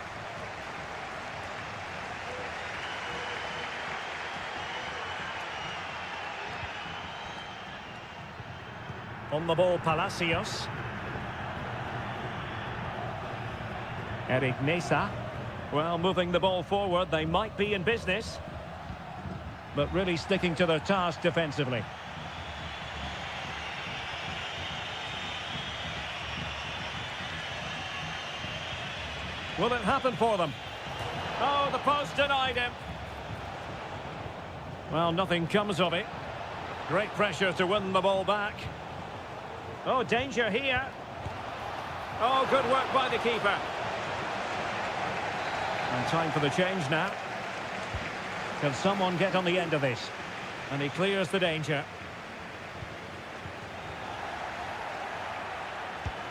On the ball, Palacios. Eric Mesa. Well, moving the ball forward, they might be in business. But really sticking to their task defensively. Will it happen for them? Oh, the post denied him. Well, nothing comes of it. Great pressure to win the ball back. Oh, danger here. Oh, good work by the keeper. And time for the change now. Can someone get on the end of this? And he clears the danger.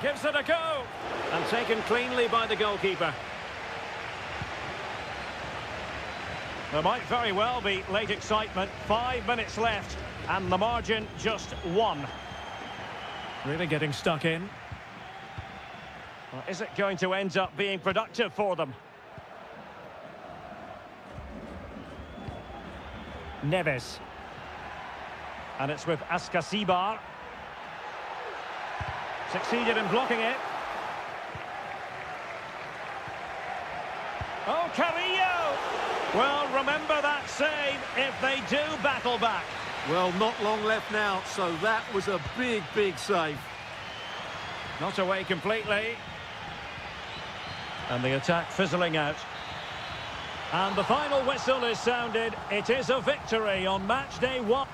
Gives it a go. And taken cleanly by the goalkeeper. There might very well be late excitement. 5 minutes left. And the margin just 1. Really getting stuck in. Well, is it going to end up being productive for them? Neves. And it's with Ascasibar. Succeeded in blocking it. Oh, Carrillo! Well, remember that save if they do battle back. Well, not long left now, so that was a big, big save. Not away completely. And the attack fizzling out. And the final whistle is sounded. It is a victory on match day 1.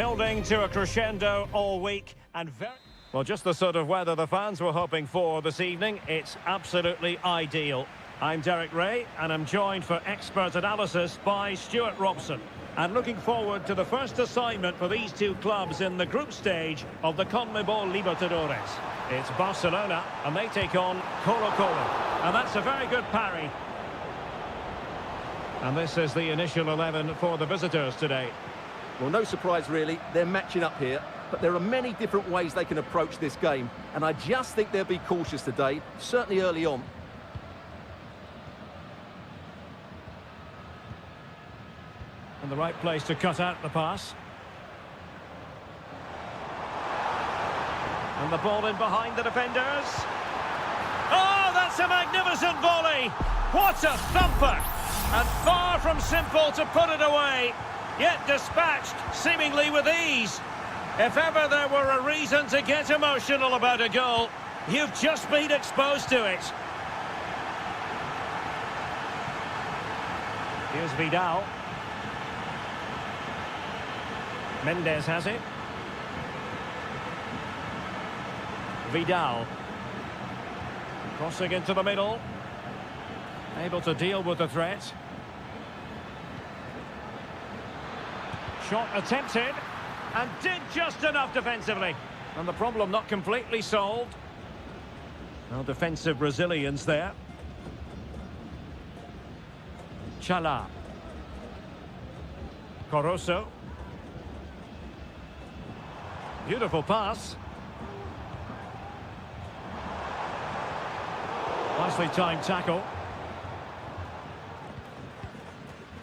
Building to a crescendo all week and very... Well, just the sort of weather the fans were hoping for this evening. It's absolutely ideal. I'm Derek Ray, and I'm joined for expert analysis by Stuart Robson. And looking forward to the first assignment for these two clubs in the group stage of the CONMEBOL Libertadores. It's Barcelona, and they take on Colo-Colo. And that's a very good parry. And this is the initial 11 for the visitors today. Well, no surprise, really. They're matching up here. But there are many different ways they can approach this game. And I just think they'll be cautious today, certainly early on. And the right place to cut out the pass. And the ball in behind the defenders. Oh, that's a magnificent volley! What a thumper! And far from simple to put it away, yet dispatched seemingly with ease. If ever there were a reason to get emotional about a goal, you've just been exposed to it. Here's Vidal. Mendes has it. Vidal. Crossing into the middle. Able to deal with the threat. Shot attempted. And did just enough defensively. And the problem not completely solved. No defensive resilience there. Chala. Coroso. Beautiful pass. Nicely timed tackle.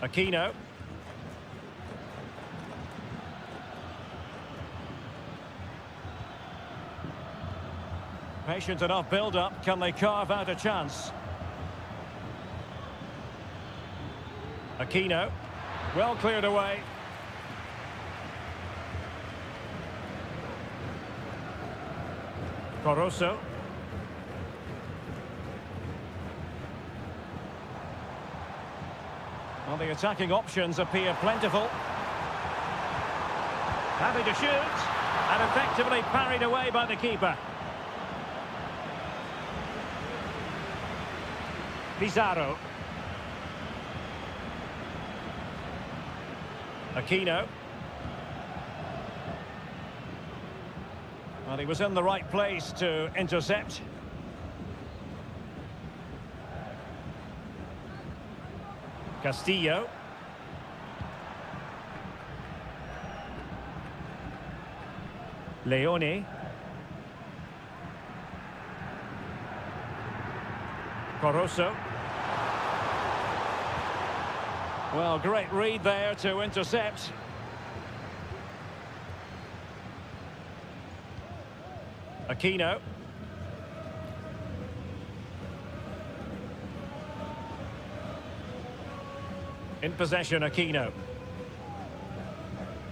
Aquino. Patient enough build-up. Can they carve out a chance? Aquino. Well cleared away. Coroso. Well, the attacking options appear plentiful. Happy to shoot. And effectively parried away by the keeper. Pizarro. Aquino. Well, he was in the right place to intercept. Castillo. Leone. Coroso. Well, great read there to intercept. Aquino. In possession, Aquino.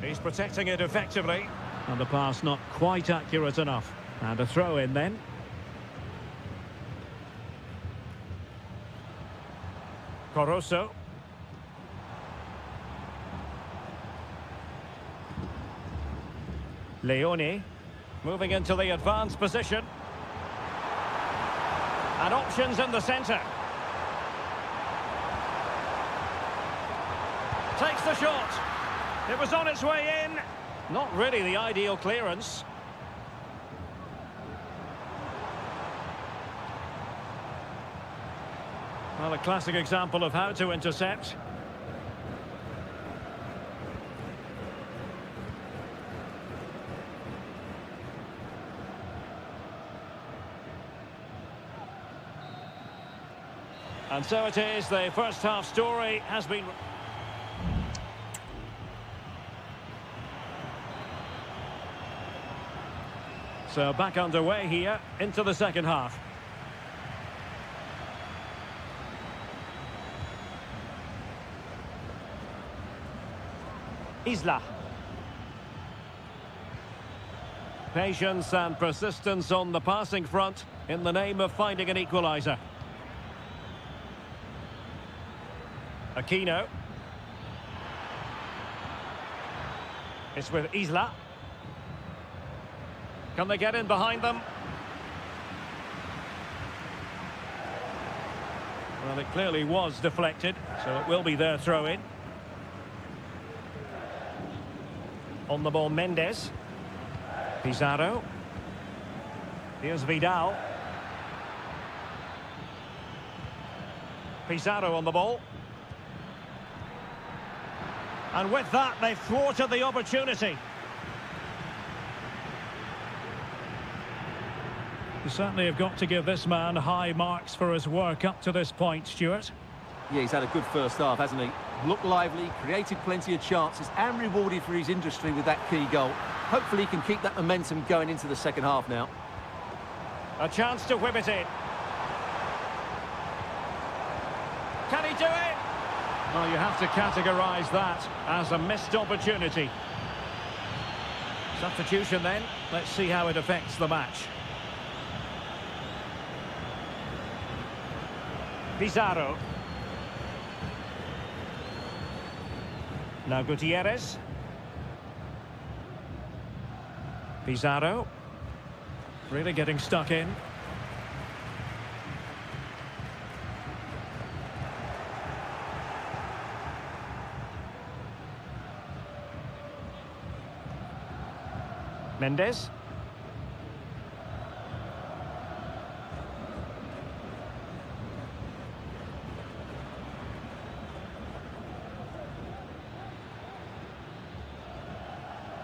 He's protecting it effectively. And the pass not quite accurate enough. And a throw in then. Coroso. Leone. Moving into the advanced position. And options in the centre. Takes the shot. It was on its way in. Not really the ideal clearance. Well, a classic example of how to intercept. And so it is, the first half story has been... So back underway here, into the second half. Isla. Patience and persistence on the passing front in the name of finding an equaliser. Aquino. It's with Isla. Can they get in behind them? Well, it clearly was deflected, so it will be their throw-in. On the ball, Mendes. Pizarro. Here's Vidal. Pizarro on the ball. And with that, they've thwarted the opportunity. You certainly have got to give this man high marks for his work up to this point, Stuart. Yeah, he's had a good first half, hasn't he? Looked lively, created plenty of chances, and rewarded for his industry with that key goal. Hopefully he can keep that momentum going into the second half now. A chance to whip it in. Can he do it? Well, you have to categorise that as a missed opportunity. Substitution then. Let's see how it affects the match. Pizarro. Now Gutierrez. Pizarro. Really getting stuck in. Mendes.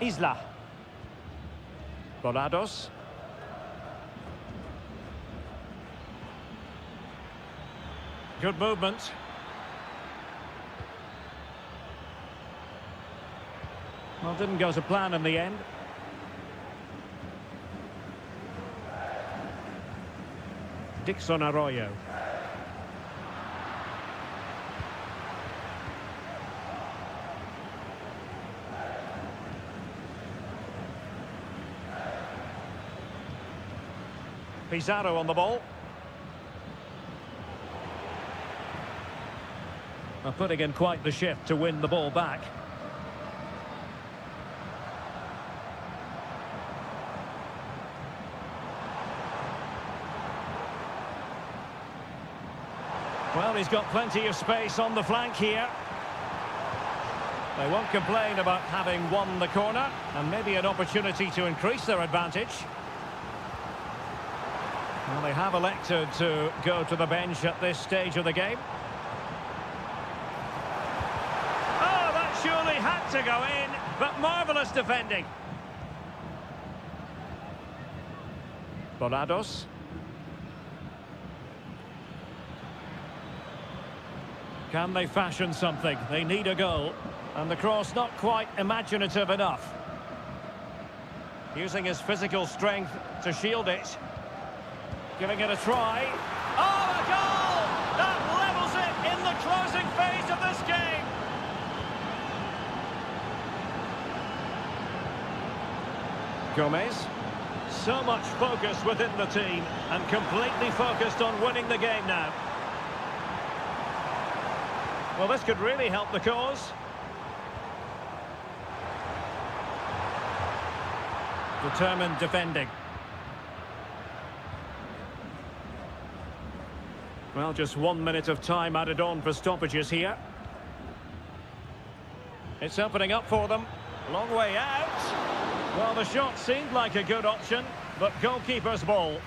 Isla. Volados. Good movement. Well, didn't go to plan in the end. Dixon Arroyo. Pizarro on the ball. Well, putting in quite the shift to win the ball back. Well, he's got plenty of space on the flank here. They won't complain about having won the corner, and maybe an opportunity to increase their advantage. Well, they have elected to go to the bench at this stage of the game. Oh, that surely had to go in, but marvellous defending. Volados. Can they fashion something? They need a goal. And the cross not quite imaginative enough. Using his physical strength to shield it. Giving it a try. Oh, a goal! That levels it in the closing phase of this game. Gomez. So much focus within the team and completely focused on winning the game now. Well, this could really help the cause. Determined defending. Well, just 1 minute of time added on for stoppages here. It's opening up for them. Long way out. Well, the shot seemed like a good option, but goalkeeper's ball.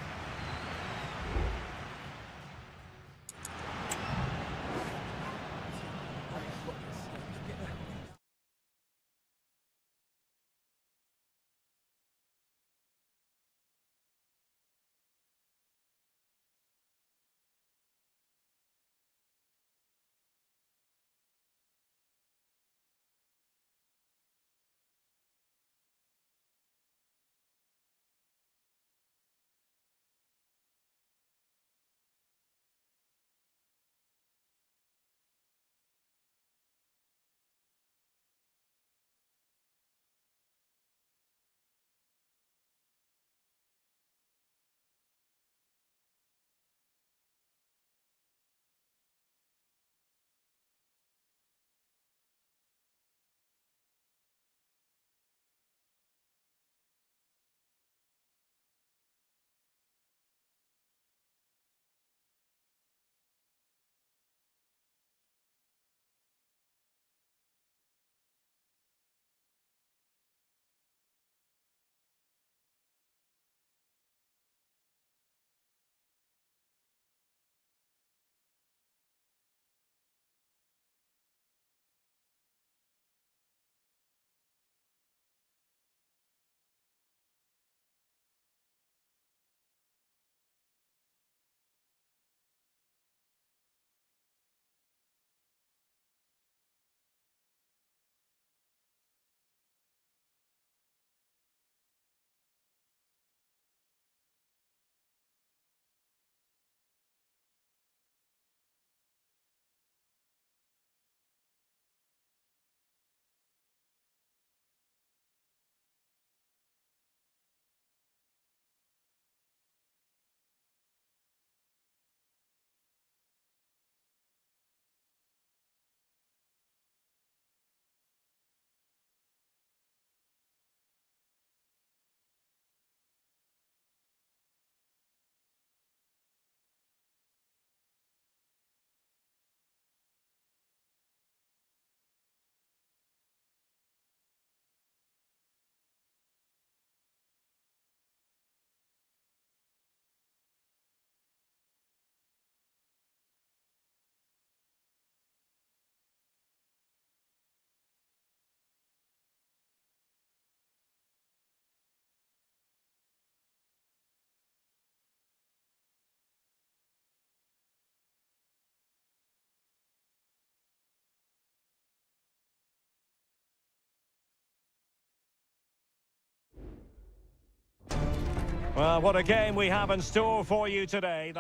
Well, what a game we have in store for you today.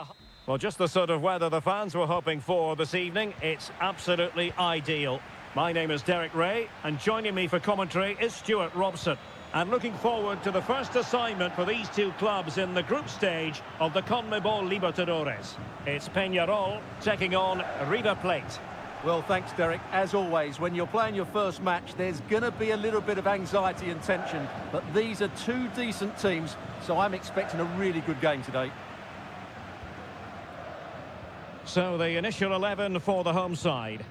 Well, just the sort of weather the fans were hoping for this evening. It's absolutely ideal. My name is Derek Ray, and joining me for commentary is Stuart Robson. And looking forward to the first assignment for these two clubs in the group stage of the CONMEBOL Libertadores. It's Peñarol taking on River Plate. Well, thanks, Derek. As always, when you're playing your first match, there's going to be a little bit of anxiety and tension. But these are two decent teams, so I'm expecting a really good game today. So the initial 11 for the home side.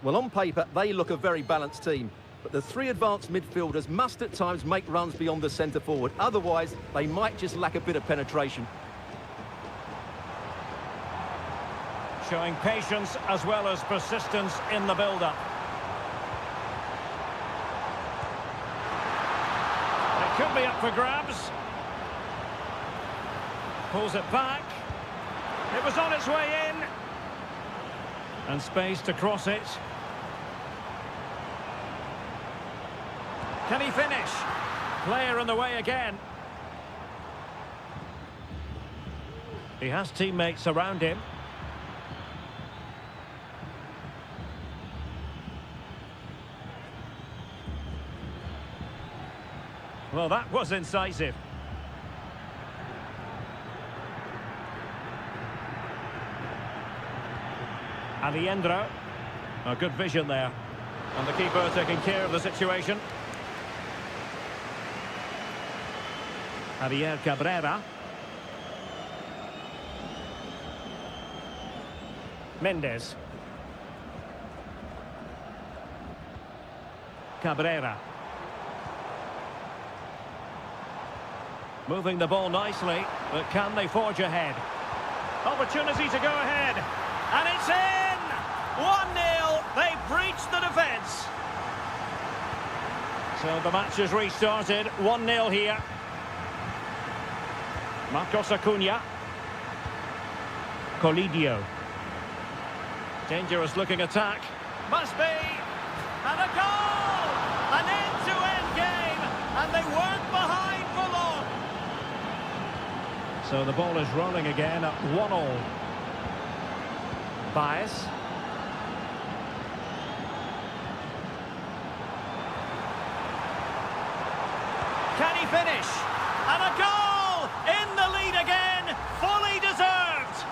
Well, on paper, they look a very balanced team. But the three advanced midfielders must at times make runs beyond the centre forward. Otherwise, they might just lack a bit of penetration. Showing patience as well as persistence in the build-up. It could be up for grabs. Pulls it back. It was on its way in. And space to cross it. Can he finish? Player on the way again. He has teammates around him. Well, that was incisive. Aliendro. A good vision there. And the keeper taking care of the situation. Javier Cabrera. Mendes. Cabrera. Moving the ball nicely, but can they forge ahead? Opportunity to go ahead. And it's in! 1-0. They breached the defence. So the match has restarted. 1-0 here. Marcos Acuna. Colidio. Dangerous looking attack. Must be. And a goal! An end-to-end game. And they weren't behind for long. So the ball is rolling again at 1-1. Baez. Can he finish? And a goal! In the lead again, fully deserved.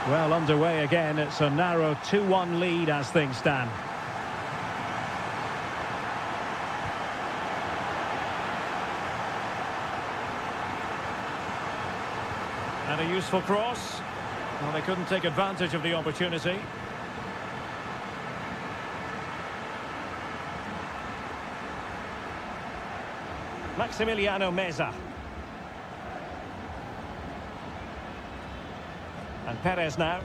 Well, underway again. It's a narrow 2-1 lead as things stand. And a useful cross. Well, they couldn't take advantage of the opportunity. Maximiliano Meza. And Perez now.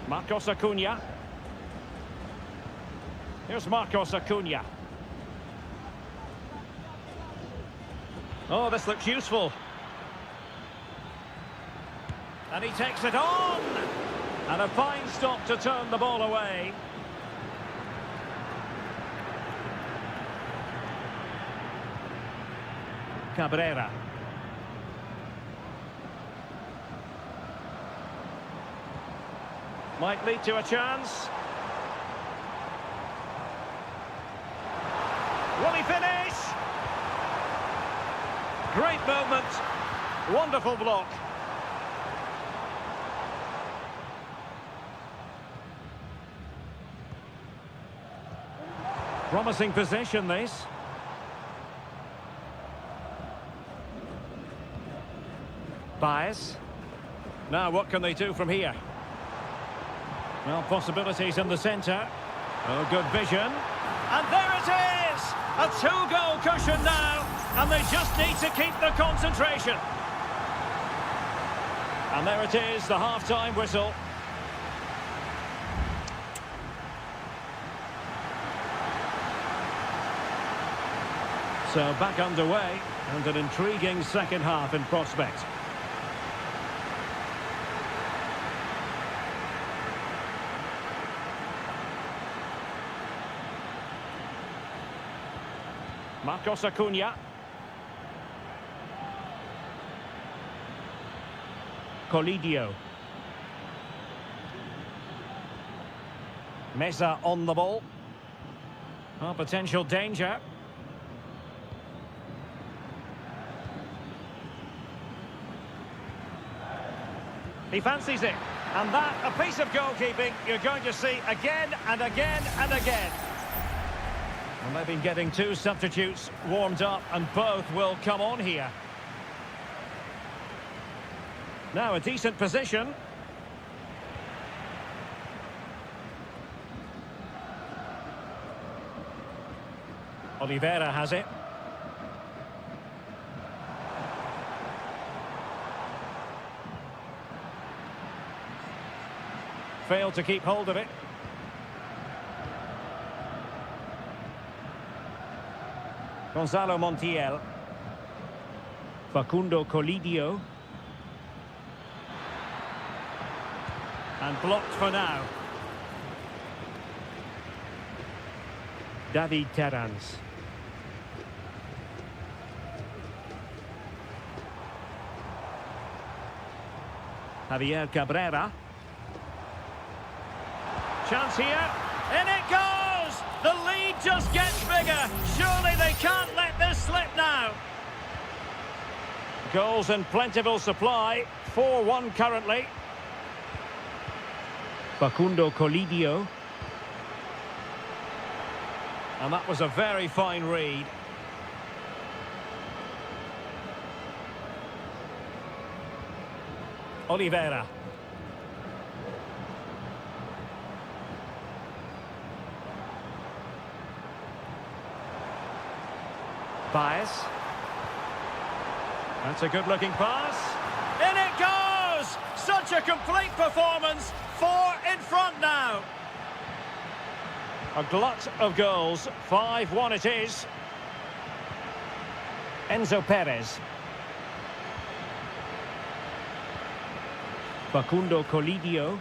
Marcos Acuna. Here's Marcos Acuna. Oh, this looks useful. And he takes it on! And a fine stop to turn the ball away. Cabrera. Might lead to a chance. Will he finish? Great movement. Wonderful block. Promising possession, this. Baez. Now, what can they do from here? Well, possibilities in the centre. Oh, good vision. And there it is! A two-goal cushion now, and they just need to keep the concentration. And there it is, the half-time whistle. So back underway, and an intriguing second half in prospect. Marcos Acuna. Colidio. Meza on the ball. Oh, potential danger. He fancies it. And that, a piece of goalkeeping you're going to see again and again and again. And they've been getting two substitutes warmed up, and both will come on here. Now a decent position. Oliveira has it. Failed to keep hold of it. Gonzalo Montiel. Facundo Colidio. And blocked for now. David Terrans. Javier Cabrera. Chance here. In it goes! The lead just gets bigger. Surely they can't let this slip now. Goals in plentiful supply. 4-1 currently. Facundo Colidio. And that was a very fine read. Oliveira. Baez. That's a good-looking pass. In it goes! Such a complete performance. 4 in front now. A glut of goals. 5-1 it is. Enzo Perez. Facundo Colidio.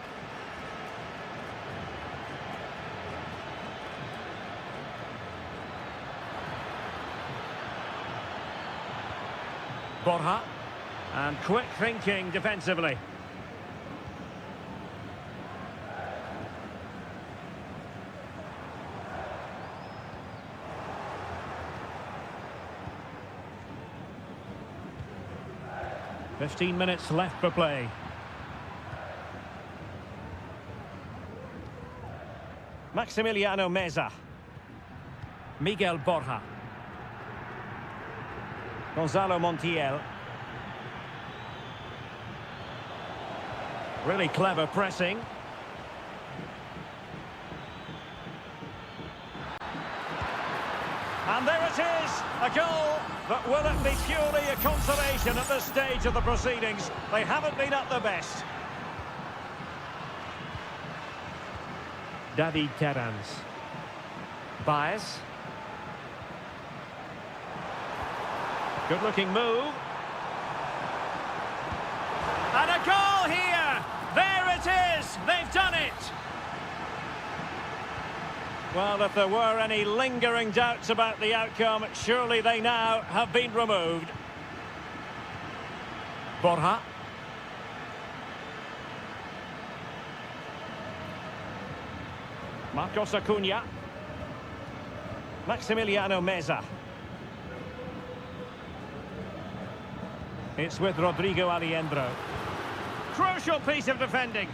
Borja. And quick thinking defensively. "15 minutes left for play. Maximiliano Meza. Miguel Borja. Gonzalo Montiel. Really clever pressing. And there it is, a goal. But will it be purely a consolation at this stage of the proceedings? They haven't been at their best. David Terrans. Baez. Good-looking move. And a goal here! There it is! They've done it! Well, if there were any lingering doubts about the outcome, surely they now have been removed. Borja. Marcos Acuna. Maximiliano Meza. It's with Rodrigo Aliendro. Crucial piece of defending.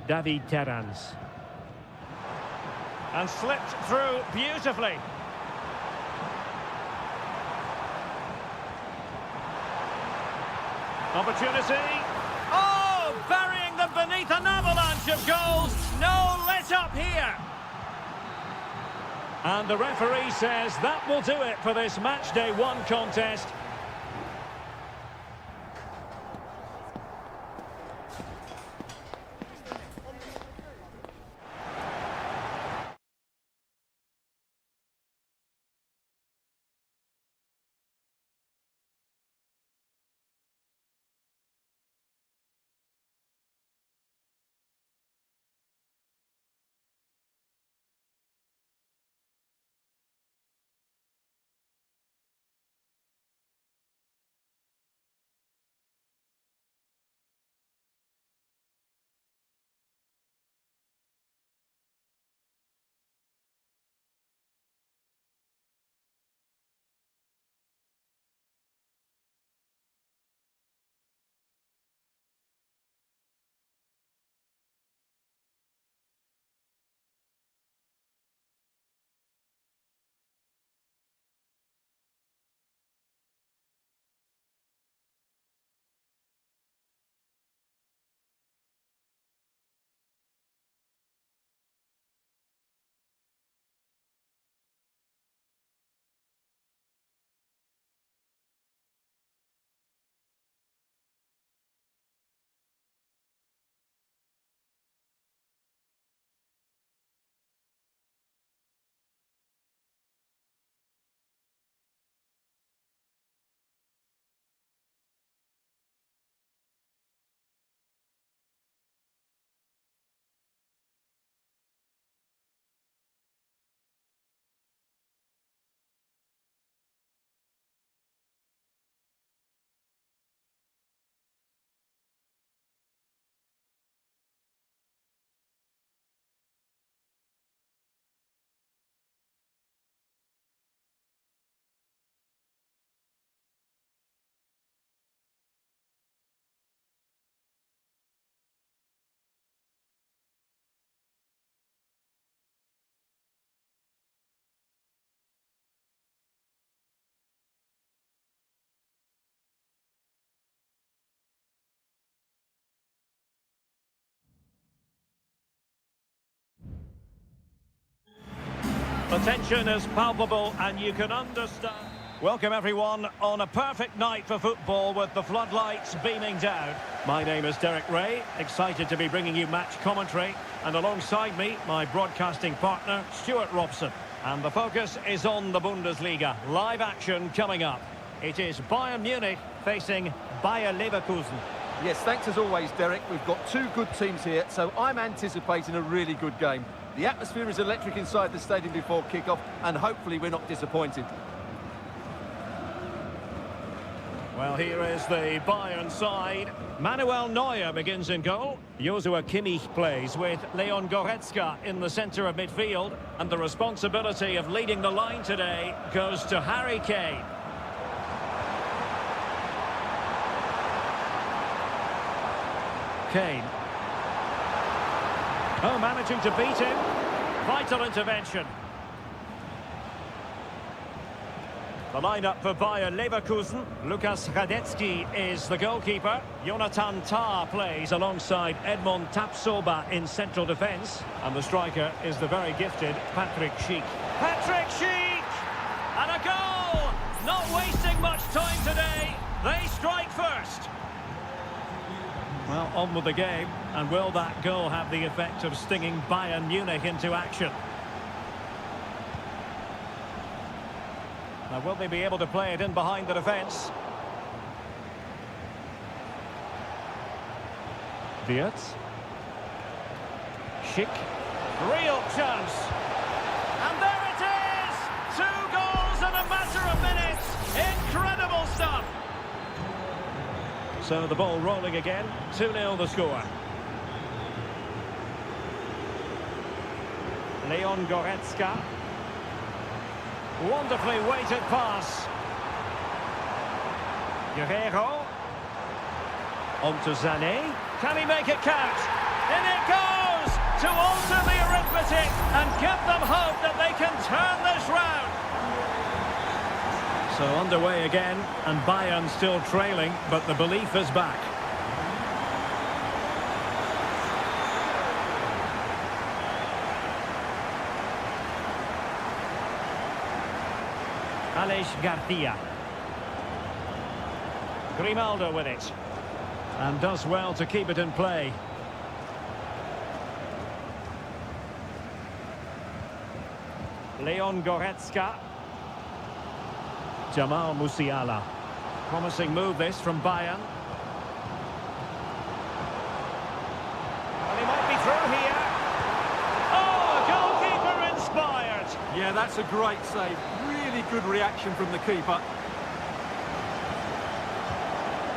David Terrans. And slipped through beautifully. Opportunity. Oh, burying them beneath an avalanche of goals. No let up here. And the referee says that will do it for this match day 1 contest. The tension is palpable and you can understand. Welcome everyone on a perfect night for football with the floodlights beaming down. My name is Derek Ray, excited to be bringing you match commentary, and alongside me, my broadcasting partner, Stuart Robson. And the focus is on the Bundesliga. Live action coming up. It is Bayern Munich facing Bayer Leverkusen. Yes, thanks as always, Derek. We've got two good teams here, so I'm anticipating a really good game. The atmosphere is electric inside the stadium before kick-off, and hopefully we're not disappointed. Well, here is the Bayern side. Manuel Neuer begins in goal. Joshua Kimmich plays with Leon Goretzka in the centre of midfield. And the responsibility of leading the line today goes to Harry Kane. Kane. Oh, managing to beat him. Vital intervention. The lineup for Bayer Leverkusen. Lukas Radetzky is the goalkeeper. Jonathan Tah plays alongside Edmond Tapsoba in central defence. And the striker is the very gifted Patrick Schick. Patrick Schick! And a goal! Not wasting much time today. They strike first. Well, on with the game. And will that goal have the effect of stinging Bayern Munich into action? Now, will they be able to play it in behind the defence? Wirtz. Schick. Real chance. And there it is! 2 goals in a matter of minutes. Incredible stuff. So the ball rolling again. 2-0 the score. Leon Goretzka. Wonderfully weighted pass. Guerrero. On to Sané. Can he make it count? In it goes! To alter the arithmetic and give them hope that they can turn this round. So underway again, and Bayern still trailing, but the belief is back. Aleix Garcia. Grimaldo with it. And does well to keep it in play. Leon Goretzka. Jamal Musiala. Promising move this from Bayern. And he might be through here. Oh, goalkeeper inspired. Yeah, that's a great save. Really good reaction from the keeper.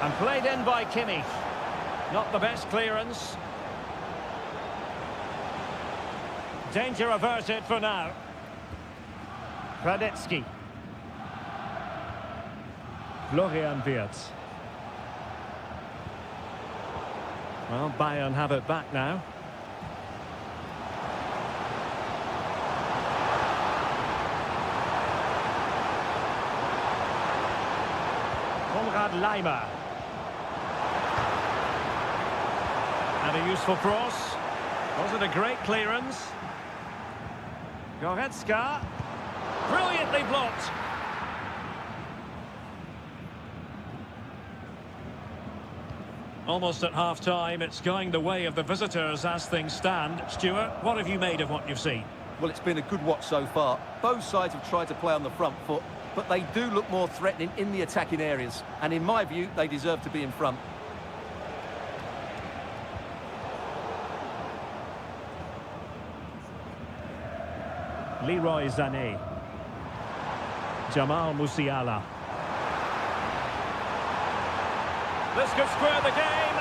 And played in by Kimmich. Not the best clearance. Danger averted for now. Radetzky. Florian Wirtz. Well, Bayern have it back now. Konrad Laimer. And a useful cross. Wasn't a great clearance. Goretzka. Brilliantly blocked. Almost at half-time, it's going the way of the visitors as things stand. Stuart, what have you made of what you've seen? Well, it's been a good watch so far. Both sides have tried to play on the front foot, but they do look more threatening in the attacking areas. And in my view, they deserve to be in front. Leroy Sané. Jamal Musiala. This could square the game,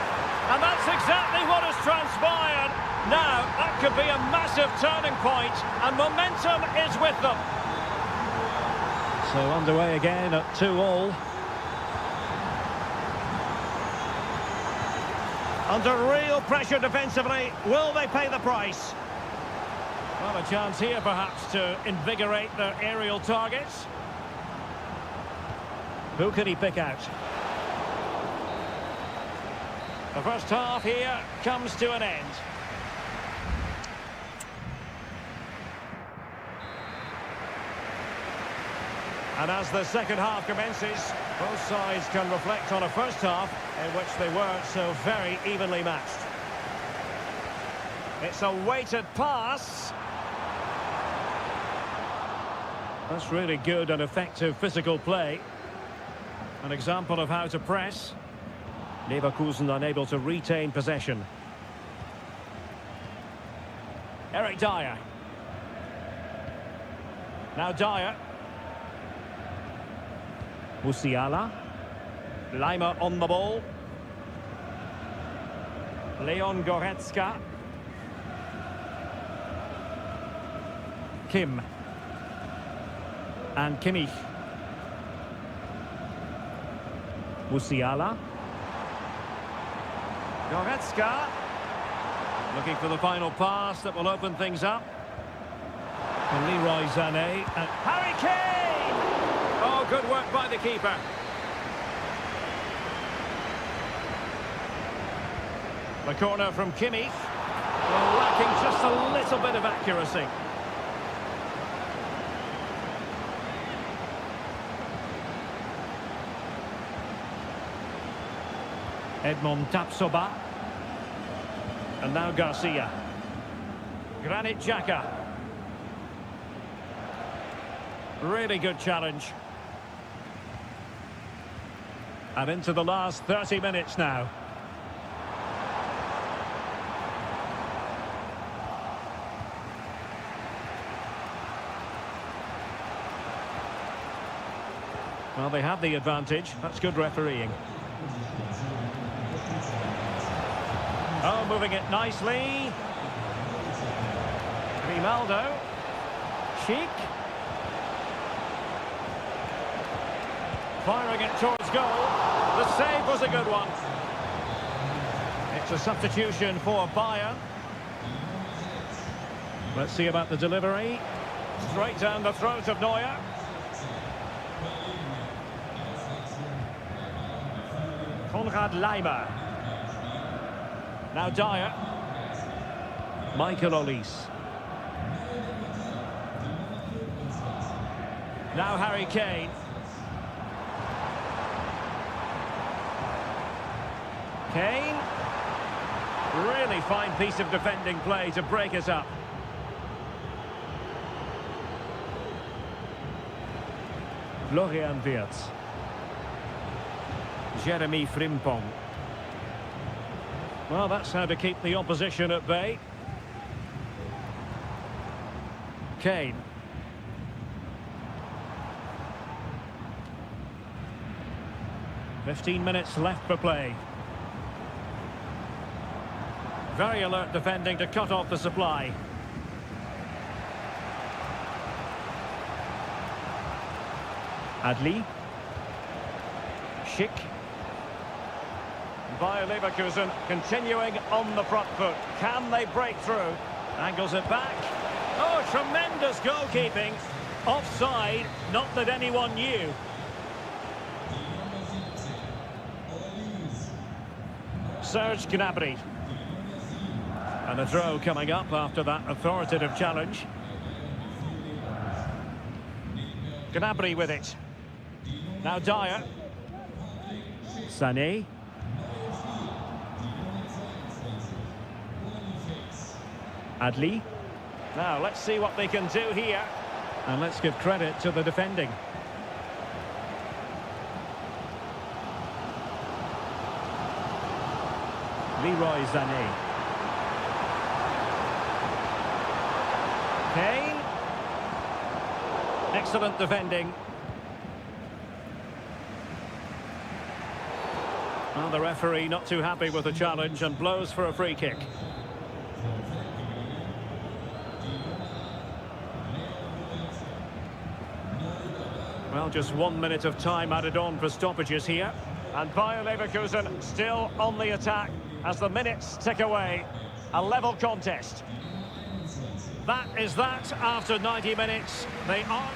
and that's exactly what has transpired. Now, that could be a massive turning point, and momentum is with them. So underway again at 2-2. Under real pressure defensively, will they pay the price? Well, a chance here perhaps to invigorate their aerial targets. Who can he pick out? The first half here comes to an end. And as the second half commences, both sides can reflect on a first half in which they weren't so very evenly matched. It's a weighted pass. That's really good and effective physical play. An example of how to press. Leverkusen unable to retain possession. Eric Dyer. Now Dyer. Musiala. Lima on the ball. Leon Goretzka. Kim. And Kimmich. Musiala. Goretzka. Looking for the final pass that will open things up. And Leroy Sané. And Harry Kane! Oh, good work by the keeper. The corner from Kimmich. Well, lacking just a little bit of accuracy. Edmond Tapsoba. And now Garcia. Granit Xhaka. Really good challenge. And into the last 30 minutes now. Well, they have the advantage. That's good refereeing. Oh, moving it nicely. Grimaldo. Sheik. Firing it towards goal. The save was a good one. It's a substitution for Bayern. Let's see about the delivery. Straight down the throat of Neuer. Konrad Laimer. Now Dyer. Michael Olise. Now Harry Kane. Kane. Really fine piece of defending play to break us up. Florian Wirtz. Jeremy Frimpong. Well, that's how to keep the opposition at bay. Kane. "15 minutes left for play. Very alert defending to cut off the supply. Adli. Schick. Bayer Leverkusen continuing on the front foot. Can they break through? Angles it back. Oh, tremendous goalkeeping. Offside, not that anyone knew. Serge Gnabry. And a throw coming up after that authoritative challenge. Gnabry with it. Now Dyer. Sané. Adli. Now, let's see what they can do here. And let's give credit to the defending. Leroy Sané. Kane. Excellent defending. Well, the referee not too happy with the challenge and blows for a free kick. Well, just 1 minute of time added on for stoppages here. And Bayer Leverkusen still on the attack as the minutes tick away. A level contest. That is that after 90 minutes. They are...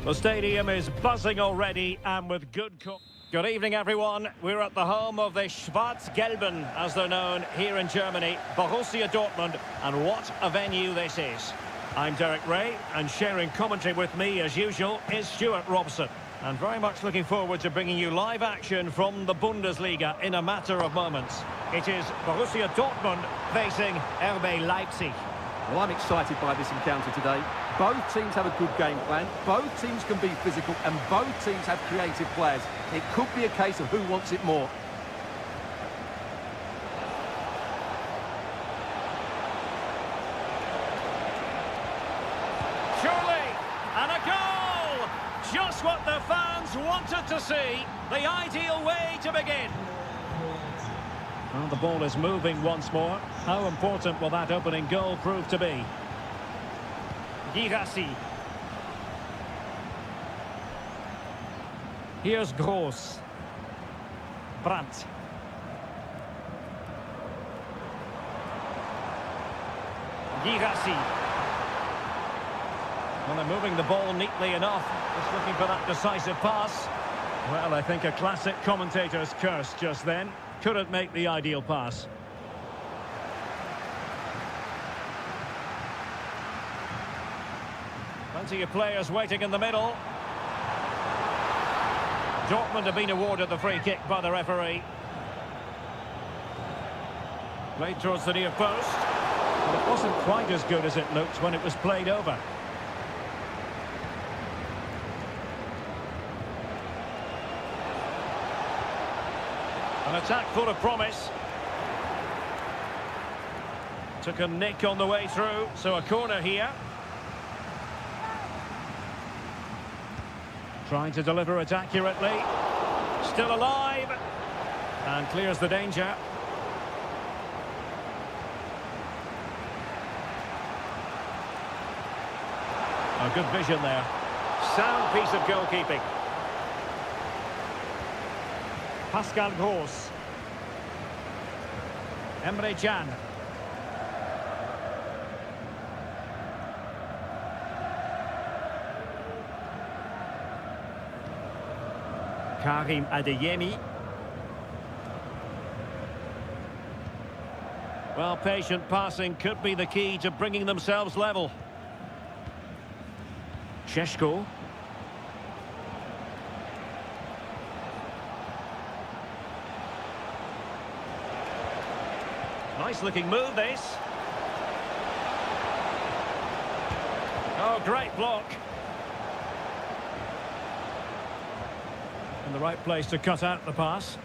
The stadium is buzzing already and with Good evening, everyone. We're at the home of the Schwarz-Gelben, as they're known, here in Germany, Borussia Dortmund, and what a venue this is. I'm Derek Ray, and sharing commentary with me, as usual, is Stuart Robson. And very much looking forward to bringing you live action from the Bundesliga in a matter of moments. It is Borussia Dortmund facing RB Leipzig. Well, I'm excited by this encounter today. Both teams have a good game plan, both teams can be physical, and both teams have creative players. It could be a case of who wants it more. Surely, and a goal! Just what the fans wanted to see. The ideal way to begin. Well, the ball is moving once more. How important will that opening goal prove to be? Girassi. Here's Gross. Brandt. Girassi. Well, they're moving the ball neatly enough. Just looking for that decisive pass. Well, I think a classic commentator's curse just then. Couldn't make the ideal pass. Plenty of players waiting in the middle. Dortmund have been awarded the free kick by the referee. Played towards the near post. But it wasn't quite as good as it looked when it was played over. An attack full of promise. Took a nick on the way through, so a corner here. Trying to deliver it accurately. Still alive. And clears the danger. A good vision there. Sound piece of goalkeeping. Pascal Gross. Emre Can. Karim Adeyemi. Well, patient passing could be the key to bringing themselves level. Šeško. Nice looking move, this. Oh, great block. In the right place to cut out the pass.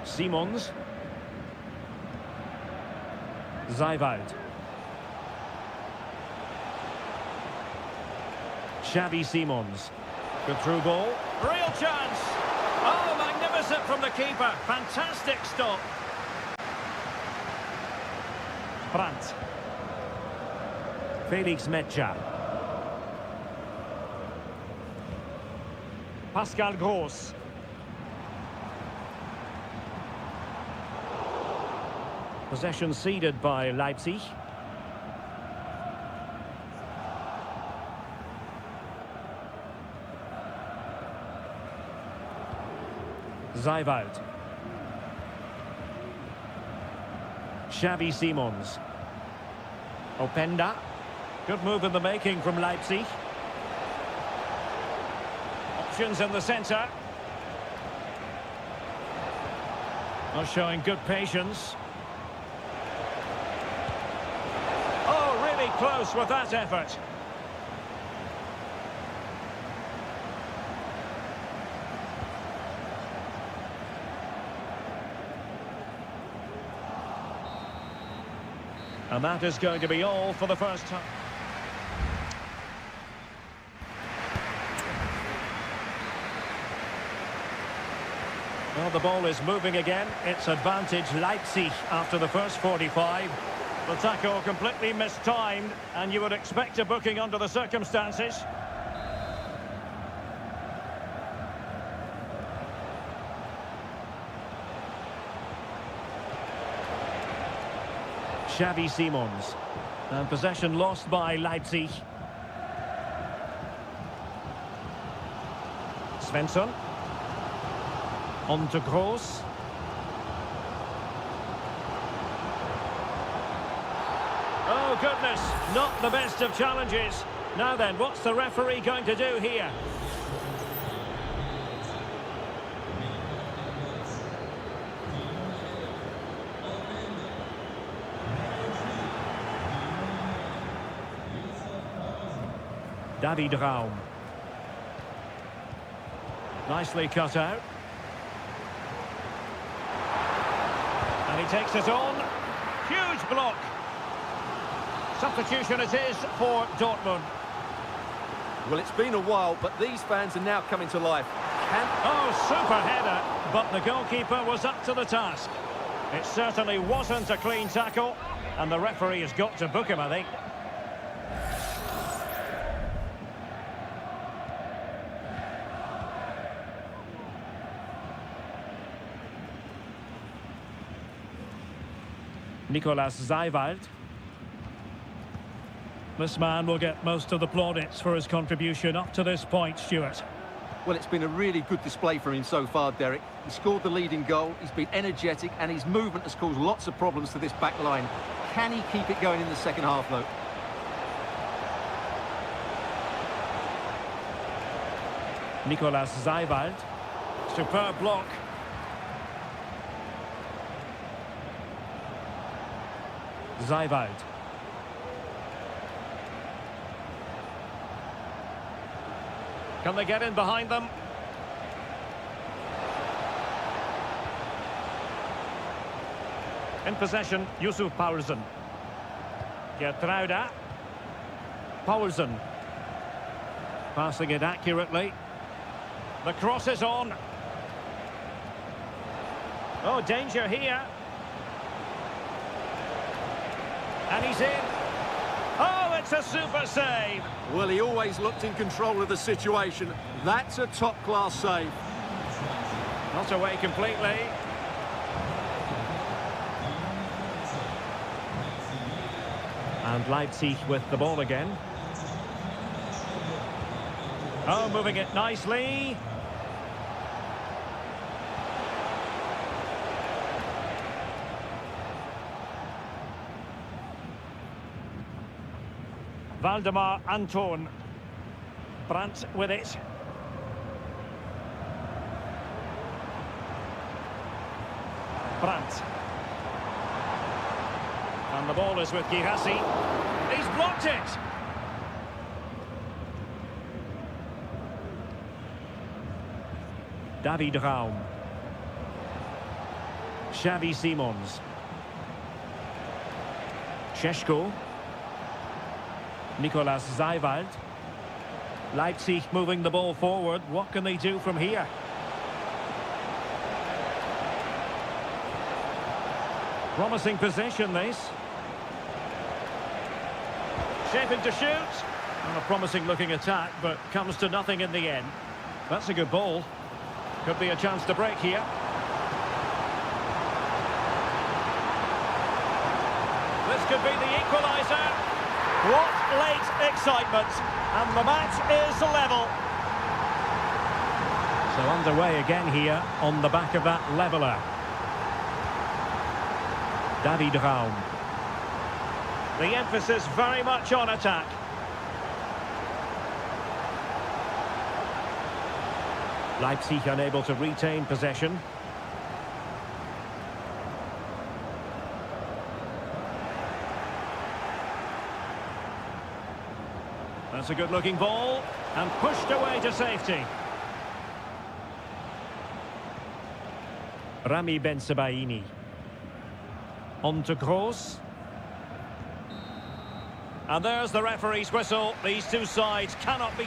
Simons. Zijwald. Xavi Simons. Good through ball. Real chance. Oh, magnificent from the keeper. Fantastic stop. Brandt. Felix Metscher. Pascal Gross. Possession ceded by Leipzig. Zijwald. Xavi Simons. Openda. Good move in the making from Leipzig. Options in the centre. Not showing good patience. Oh, really close with that effort. And that is going to be all for the first time. Well, the ball is moving again. It's advantage Leipzig after the first 45. The tackle completely mistimed, and you would expect a booking under the circumstances. Xavi Simons. And possession lost by Leipzig. Svensson. On to Gross. Oh, goodness. Not the best of challenges. Now then, what's the referee going to do here? David Raum. Nicely cut out. And he takes it on. Huge block. Substitution it is for Dortmund. Well, it's been a while, but these fans are now coming to life. Oh, super header. But the goalkeeper was up to the task. It certainly wasn't a clean tackle. And the referee has got to book him, I think. Nicolas Zeiwald. This man will get most of the plaudits for his contribution up to this point, Stuart. Well, it's been a really good display from him so far, Derek. He scored the leading goal, he's been energetic, and his movement has caused lots of problems to this back line. Can he keep it going in the second half, though? Nicolas Zeiwald. Superb block. Zeiwald. Can they get in behind them? In possession, Yusuf Paulsen. Gertruida. Paulsen. Passing it accurately. The cross is on. Oh, danger here. And he's in. Oh, it's a super save. Well, he always looked in control of the situation. That's a top-class save. Not away completely. And Leipzig with the ball again. Oh, moving it nicely. Valdemar Anton. Brandt with it. Brandt. And the ball is with Girassi. He's blocked it. David Raum. Xavi Simons. Šeško. Nicolas Zeiwald. Leipzig moving the ball forward. What can they do from here? Promising possession, this. Shaping to shoot. And a promising looking attack, but comes to nothing in the end. That's a good ball. Could be a chance to break here. This could be the equaliser. What late excitement. And the match is level. So underway again here on the back of that leveller. David Raum. The emphasis very much on attack. Leipzig unable to retain possession. That's a good-looking ball, and pushed away to safety. Rami Bensebaini. On to Gross. And there's the referee's whistle. These two sides cannot be...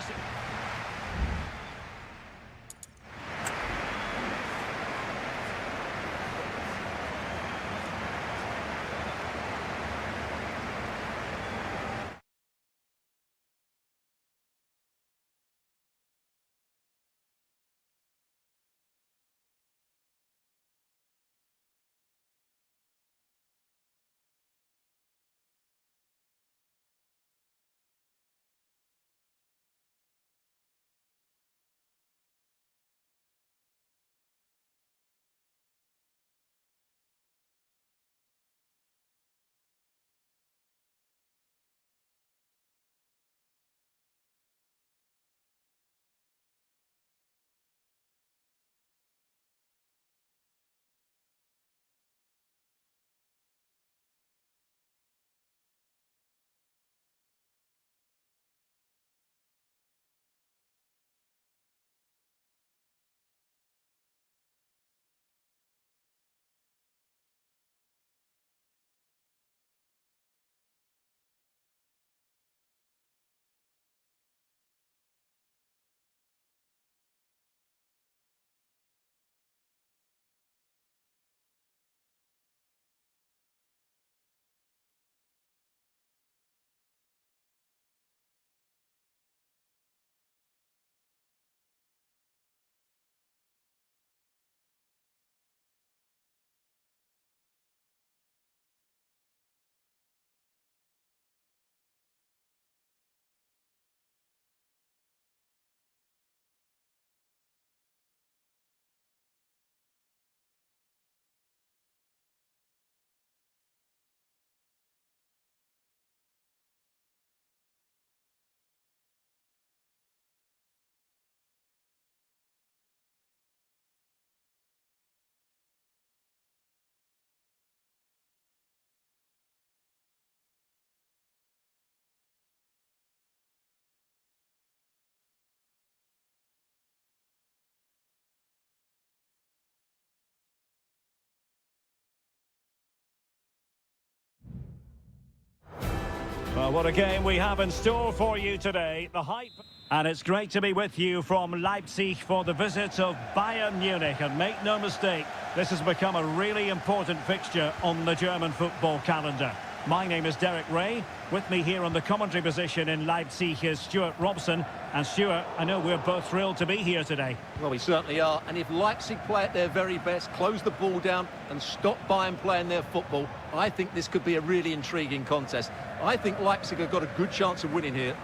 Well, what a game we have in store for you today. The hype. And it's great to be with you from Leipzig for the visit of Bayern Munich. And make no mistake, this has become a really important fixture on the German football calendar. My name is Derek Ray. With me here on the commentary position in Leipzig is Stuart Robson. And Stuart, I know we're both thrilled to be here today. Well, we certainly are. And if Leipzig play at their very best, close the ball down and stop Bayern playing their football, I think this could be a really intriguing contest. I think Leipzig have got a good chance of winning here.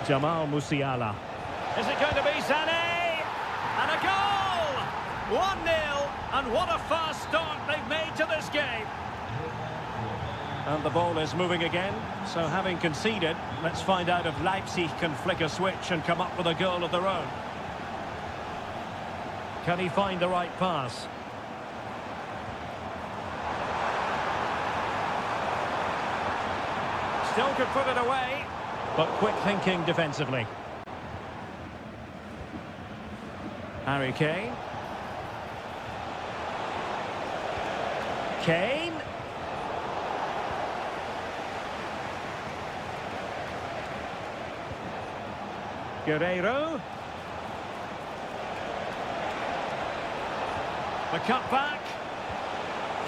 Jamal Musiala. Is it going to be Sané? And a goal! 1-0, and what a fast start they've made to this game. And the ball is moving again, so having conceded, let's find out if Leipzig can flick a switch and come up with a goal of their own. Can he find the right pass? Still could put it away. But quick thinking defensively. Harry Kane. Kane. Guerreiro. The cutback.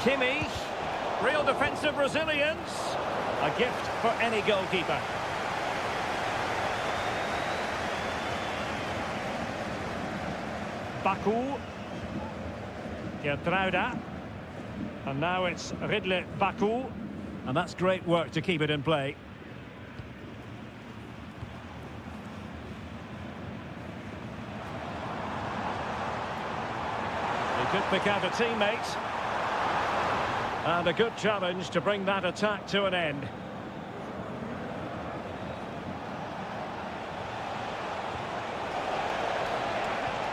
Kimmich. Real defensive resilience. A gift for any goalkeeper. Baku, Gertruida, and now it's Ridley Baku, and that's great work to keep it in play. He could pick out a teammate, and a good challenge to bring that attack to an end.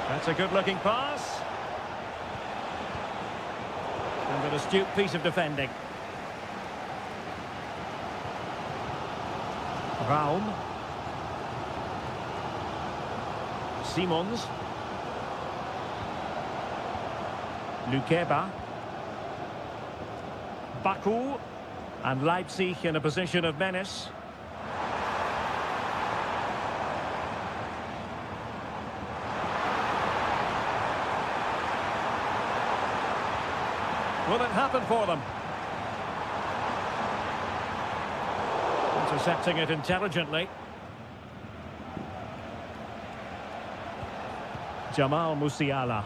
That's a good-looking pass. And an astute piece of defending. Raum. Simons. Lukeba. Baku. And Leipzig in a position of menace. Will it happen for them? Intercepting it intelligently. Jamal Musiala.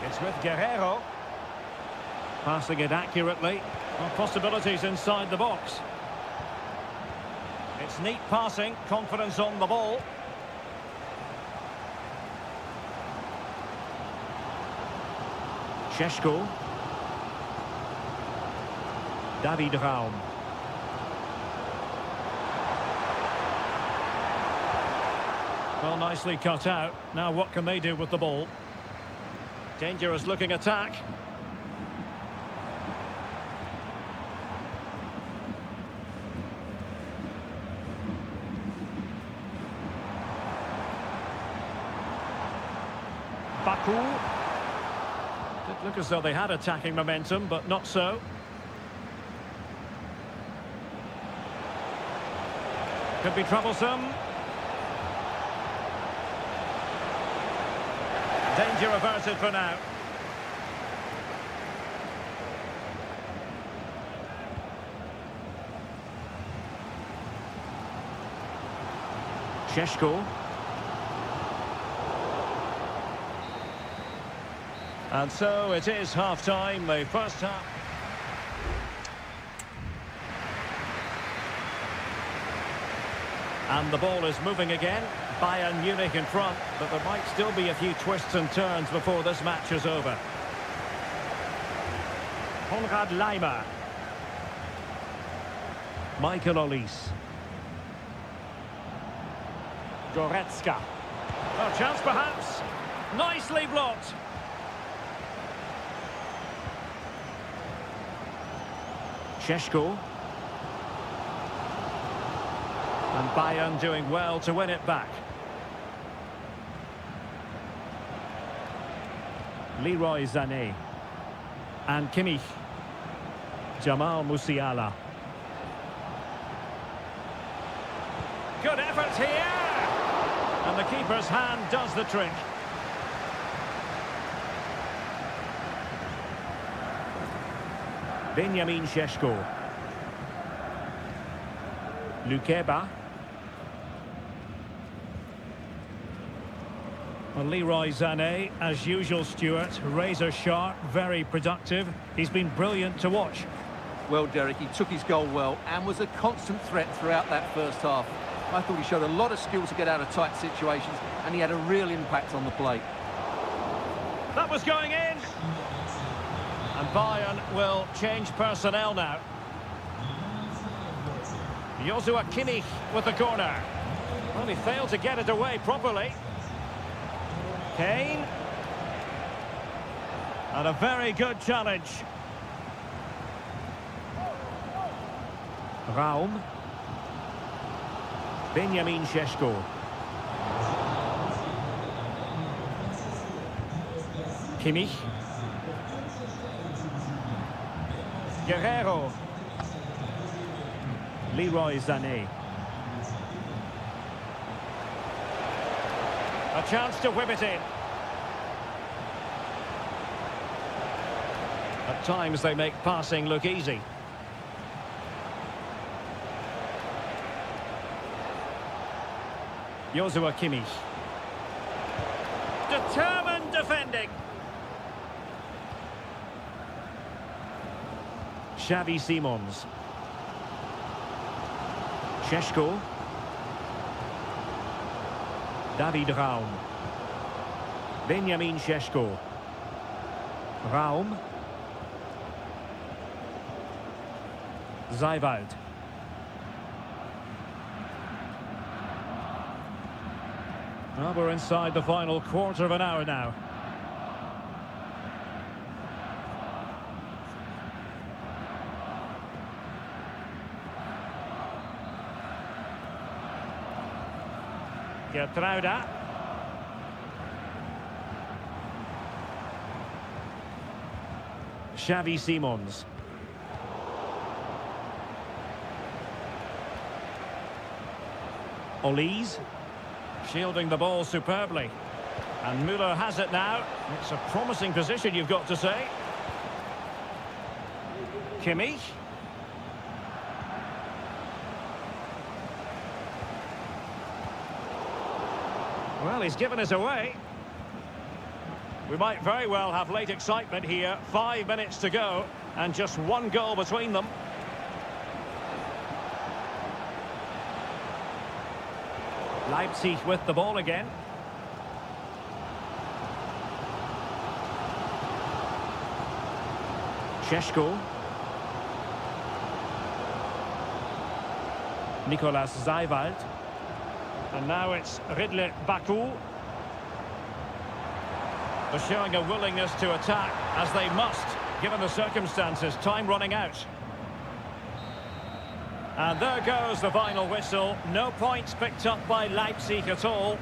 It's with Guerreiro. Passing it accurately. Well, possibilities inside the box. It's neat passing, confidence on the ball. Šeško. David Raum. Well, nicely cut out. Now what can they do with the ball? Dangerous looking attack. Baku. Did look as though they had attacking momentum, but not so. Could be troublesome. Danger averted for now. Šeško. And so it is half-time, the first half. And the ball is moving again. Bayern Munich in front, but there might still be a few twists and turns before this match is over. Konrad Laimer. Michael Olise. Goretzka. Oh, chance perhaps. Nicely blocked. Šeško. And Bayern doing well to win it back. Leroy Sané. And Kimmich. Jamal Musiala. Good effort here! And the keeper's hand does the trick. Benjamin Šeško. Lukeba. Well, Leroy Sané, as usual, Stuart, razor sharp, very productive. He's been brilliant to watch. Well, Derek, he took his goal well and was a constant threat throughout that first half. I thought he showed a lot of skill to get out of tight situations, and he had a real impact on the plate. That was going in! And Bayern will change personnel now. Joshua Kimmich with the corner. Well, he failed to get it away properly. Kane. And a very good challenge. Raum. Benjamin Šeško. Kimmich. Guerrero. Leroy Sané. A chance to whip it in. At times they make passing look easy. Joshua Kimmich. Determined defending. Xavi Simons. Šeško. David Raum. Benjamin Šeško. Raum. Zijwald. Well, we're inside the final quarter of an hour now. Gertruida. Xavi Simons. Olise. Shielding the ball superbly. And Müller has it now. It's a promising position, you've got to say. Kimmich. Well, he's given us away. We might very well have late excitement here. 5 minutes to go, and just one goal between them. Leipzig with the ball again. Šeško. Nicolas Zijwald. And now it's Ridley Baku. They're showing a willingness to attack, as they must, given the circumstances. Time running out. And there goes the final whistle. No points picked up by Leipzig at all.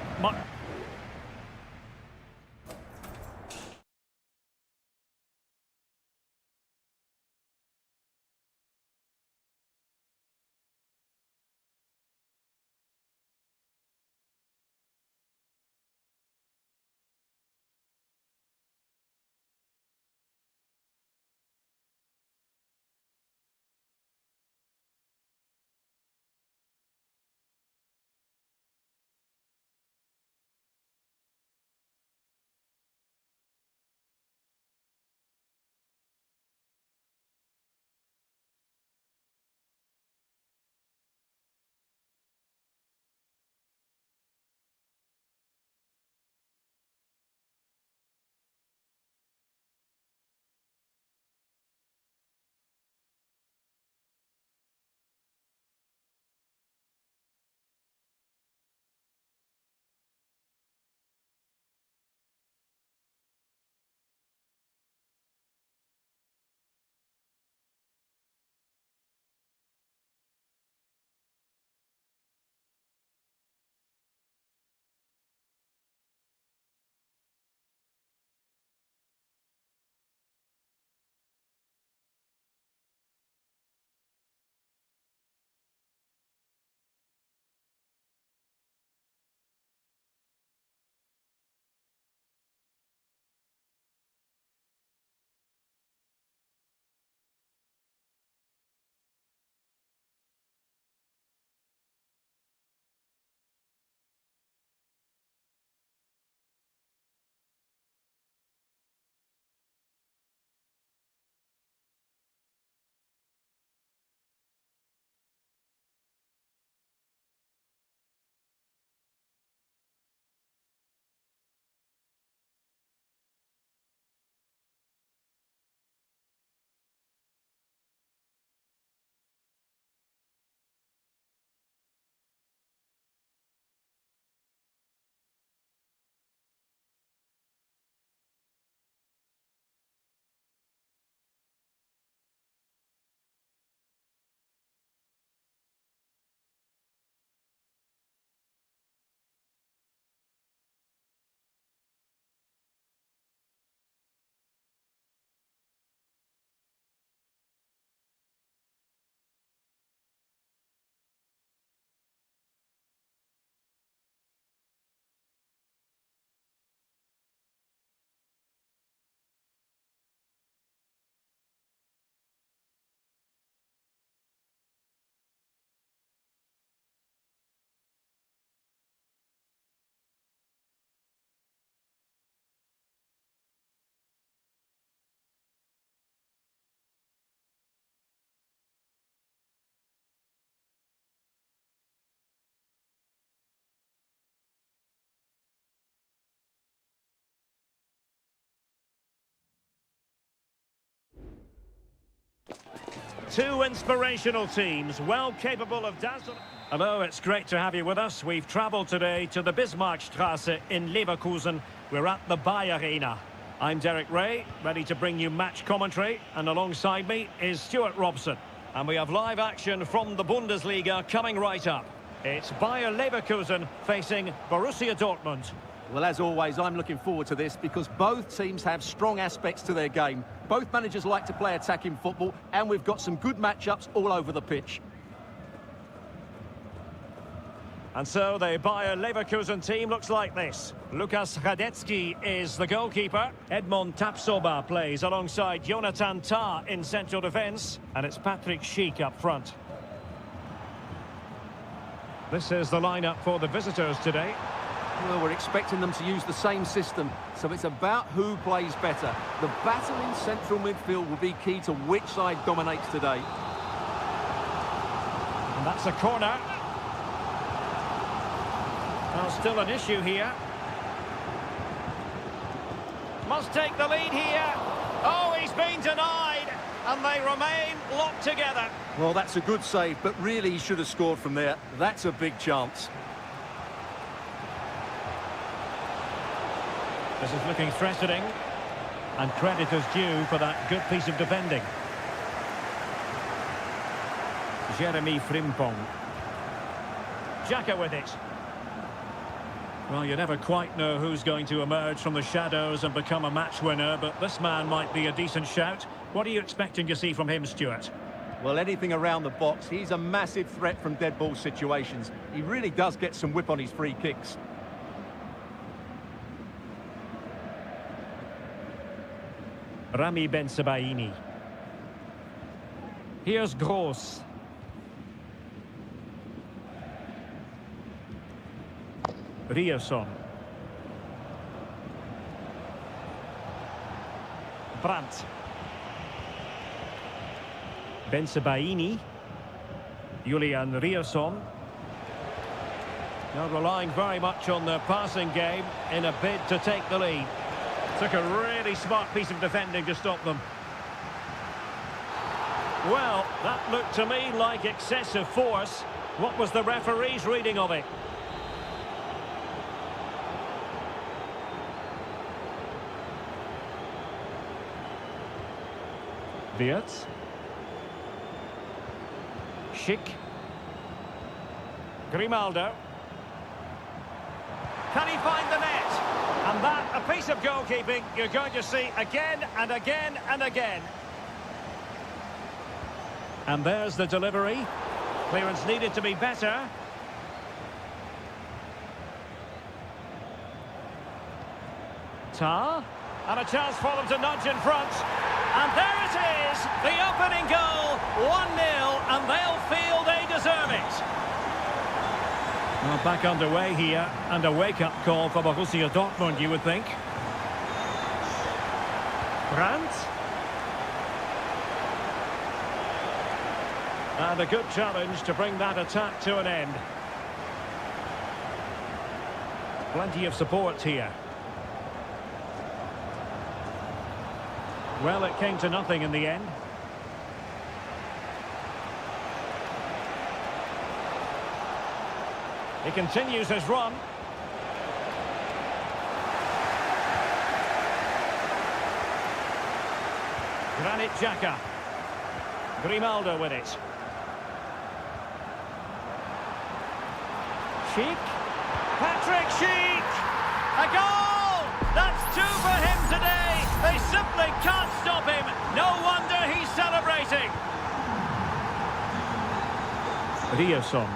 Two inspirational teams, well capable of dazzling. Hello, it's great to have you with us. We've travelled today to the Bismarckstraße in Leverkusen. We're at the Bayer Arena. I'm Derek Ray, ready to bring you match commentary, and alongside me is Stuart Robson. And we have live action from the Bundesliga coming right up. It's Bayer Leverkusen facing Borussia Dortmund. Well, as always, I'm looking forward to this because both teams have strong aspects to their game. Both managers like to play attacking football, and we've got some good matchups all over the pitch. And so the Bayer Leverkusen team looks like this. Lukas Hradecky is the goalkeeper. Edmond Tapsoba plays alongside Jonathan Tah in central defence. and it's Patrick Schick up front. This is the lineup for the visitors today. Well, we're expecting them to use the same system, so it's about who plays better. The battle in central midfield will be key to which side dominates today. And that's a corner. Well, still an issue here. Must take the lead here. Oh, he's been denied. And they remain locked together. Well, that's a good save, but really he should have scored from there. That's a big chance. This is looking threatening. And credit is due for that good piece of defending. Jeremy Frimpong. Xhaka with it. Well, you never quite know who's going to emerge from the shadows and become a match winner, but this man might be a decent shout. What are you expecting to see from him, Stuart? Well, anything around the box. He's a massive threat from dead ball situations. He really does get some whip on his free kicks. Rami Bensebaini. Here's Gross. Ryerson. Brandt. Bensebaini. Julian Ryerson. Now relying very much on their passing game in a bid to take the lead. Took a really smart piece of defending to stop them. Well, that looked to me like excessive force. What was the referee's reading of it? Wirtz. Schick. Grimaldo. Can he find the net? And that, a piece of goalkeeping you're going to see again and again and again. And there's the delivery. Clearance needed to be better. Tah. And a chance for them to nudge in front. And there it is, the opening goal, 1-0, and they'll feel they deserve it. Well, back underway here, and a wake-up call for Borussia Dortmund, you would think. Brandt. And a good challenge to bring that attack to an end. Plenty of support here. Well, it came to nothing in the end. He continues his run. Granit Xhaka. Grimaldo with it. Schick. Patrick Schick! A goal! That's two for him today. They simply can't stop him. No wonder he's celebrating. Ryerson.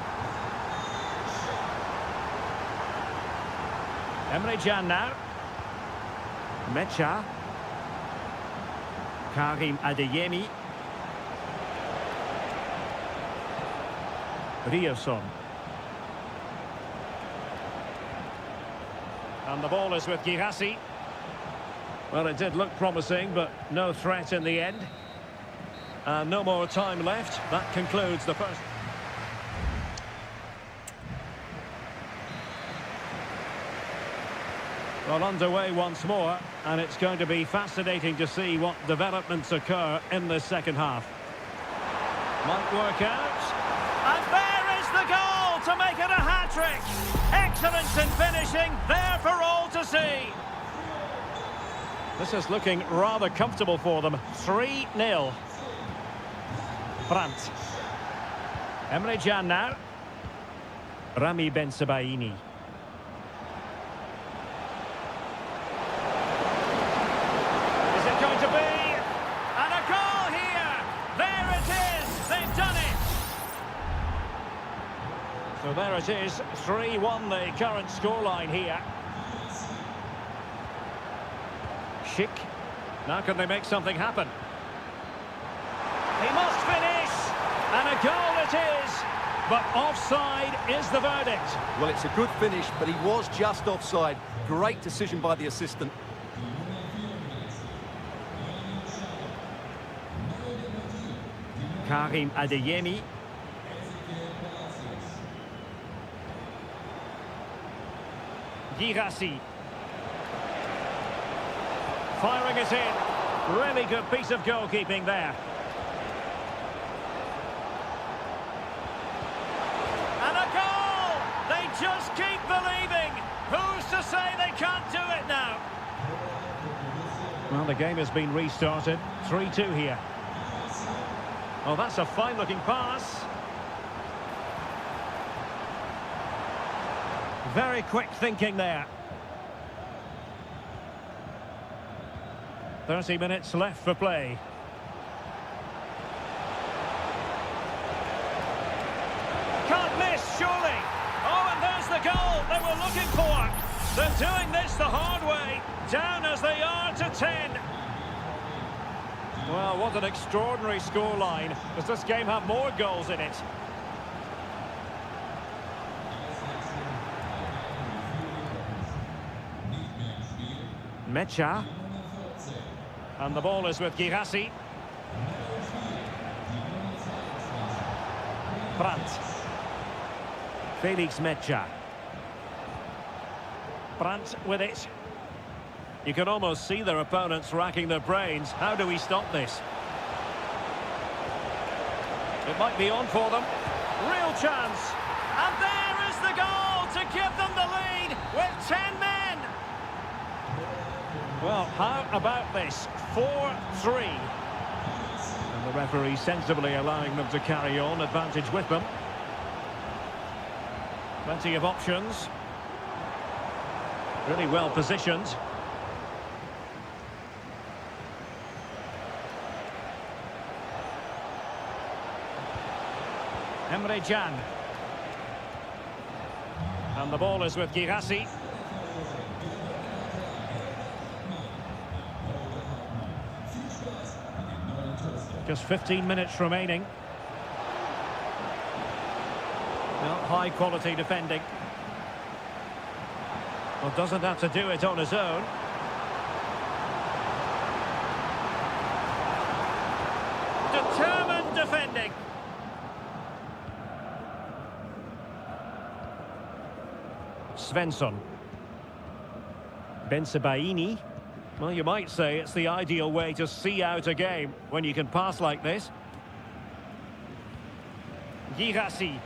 Emre Can now. Mecha. Karim Adeyemi. Ryerson. And the ball is with Girassi. Well, it did look promising, but no threat in the end. And no more time left. That concludes the first. Well, underway once more, and it's going to be fascinating to see what developments occur in the second half. Might work out. And there is the goal to make it a hat-trick. Excellence in finishing, there for all to see. This is looking rather comfortable for them. 3-0. Brandt. Emre Can now. Rami Ben-Sebaini. Is it going to be? And a goal here! There it is! They've done it! So there it is, 3-1 the current scoreline here. Schick. Now can they make something happen? He must finish! And a goal it is! But offside is the verdict. Well, it's a good finish, but he was just offside. Great decision by the assistant. Karim Adeyemi. Girassi. Firing it in. Really good piece of goalkeeping there. And a goal! They just keep believing. Who's to say they can't do it now? Well, the game has been restarted. 3-2 here. Oh, that's a fine-looking pass. Very quick thinking there. 30 minutes left for play. Can't miss, surely. Oh, and there's the goal they were looking for. They're doing this the hard way. Down as they are to 10. Well, what an extraordinary scoreline. Does this game have more goals in it? Mecha. And the ball is with Girassi. Brandt. Felix Mecha. Brandt with it. You can almost see their opponents racking their brains. How do we stop this? It might be on for them. Real chance. And there is the goal to give them the lead with 10 men. Well, how about this? 4-3. And the referee sensibly allowing them to carry on. Advantage with them. Plenty of options. Really well positioned. Emre Can. And the ball is with Girassi. Just 15 minutes remaining. Well, high quality defending. Well, doesn't have to do it on his own. Determined defending. Svensson. Ben-Sebaini. Well, you might say it's the ideal way to see out a game when you can pass like this. Girassi.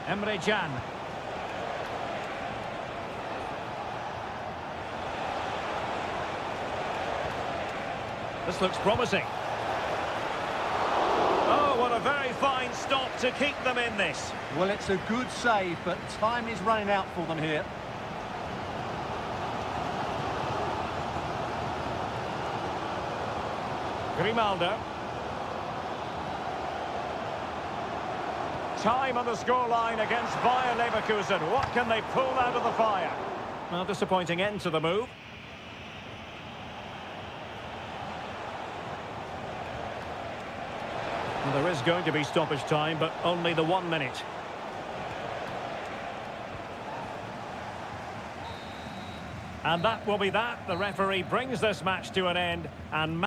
Emre Can. This looks promising. Oh, what a very fine stop to keep them in this. Well, it's a good save, but time is running out for them here. Grimaldo. Time on the scoreline against Bayer Leverkusen. What can they pull out of the fire? Well, disappointing end to the move. Well, there is going to be stoppage time, but only the 1 minute. And that will be that. The referee brings this match to an end and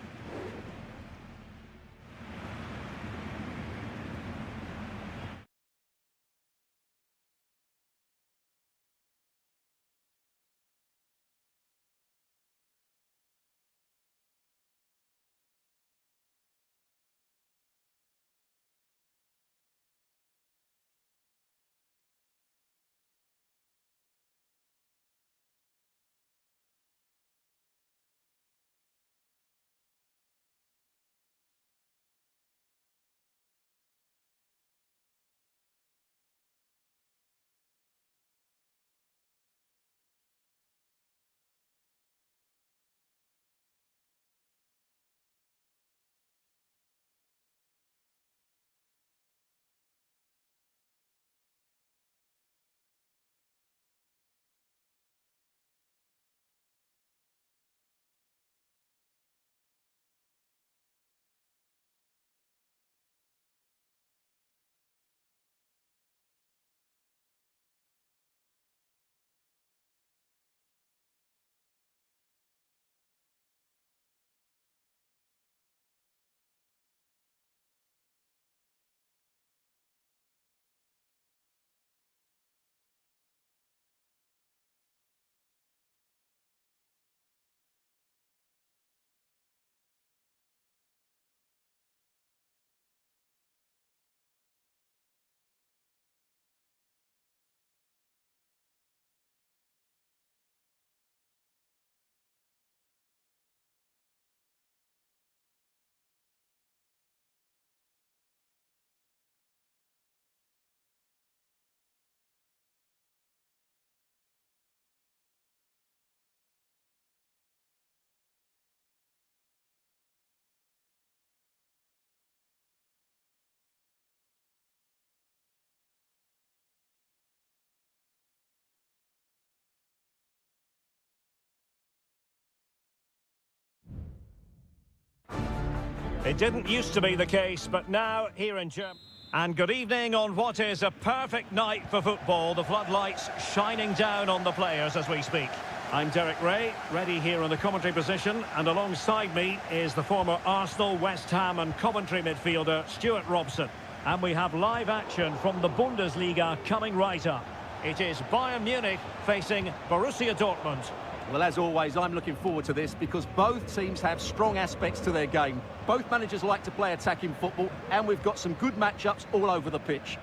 It didn't used to be the case, but now here in Germany. And good evening on what is a perfect night for football. The floodlights shining down on the players as we speak. I'm Derek Ray, ready here in the commentary position, and alongside me is the former Arsenal, West Ham and Coventry midfielder Stuart Robson. And we have live action from the Bundesliga coming right up. It is Bayern Munich facing Borussia Dortmund. Well, as always, I'm looking forward to this because both teams have strong aspects to their game. Both managers like to play attacking football, and we've got some good matchups all over the pitch.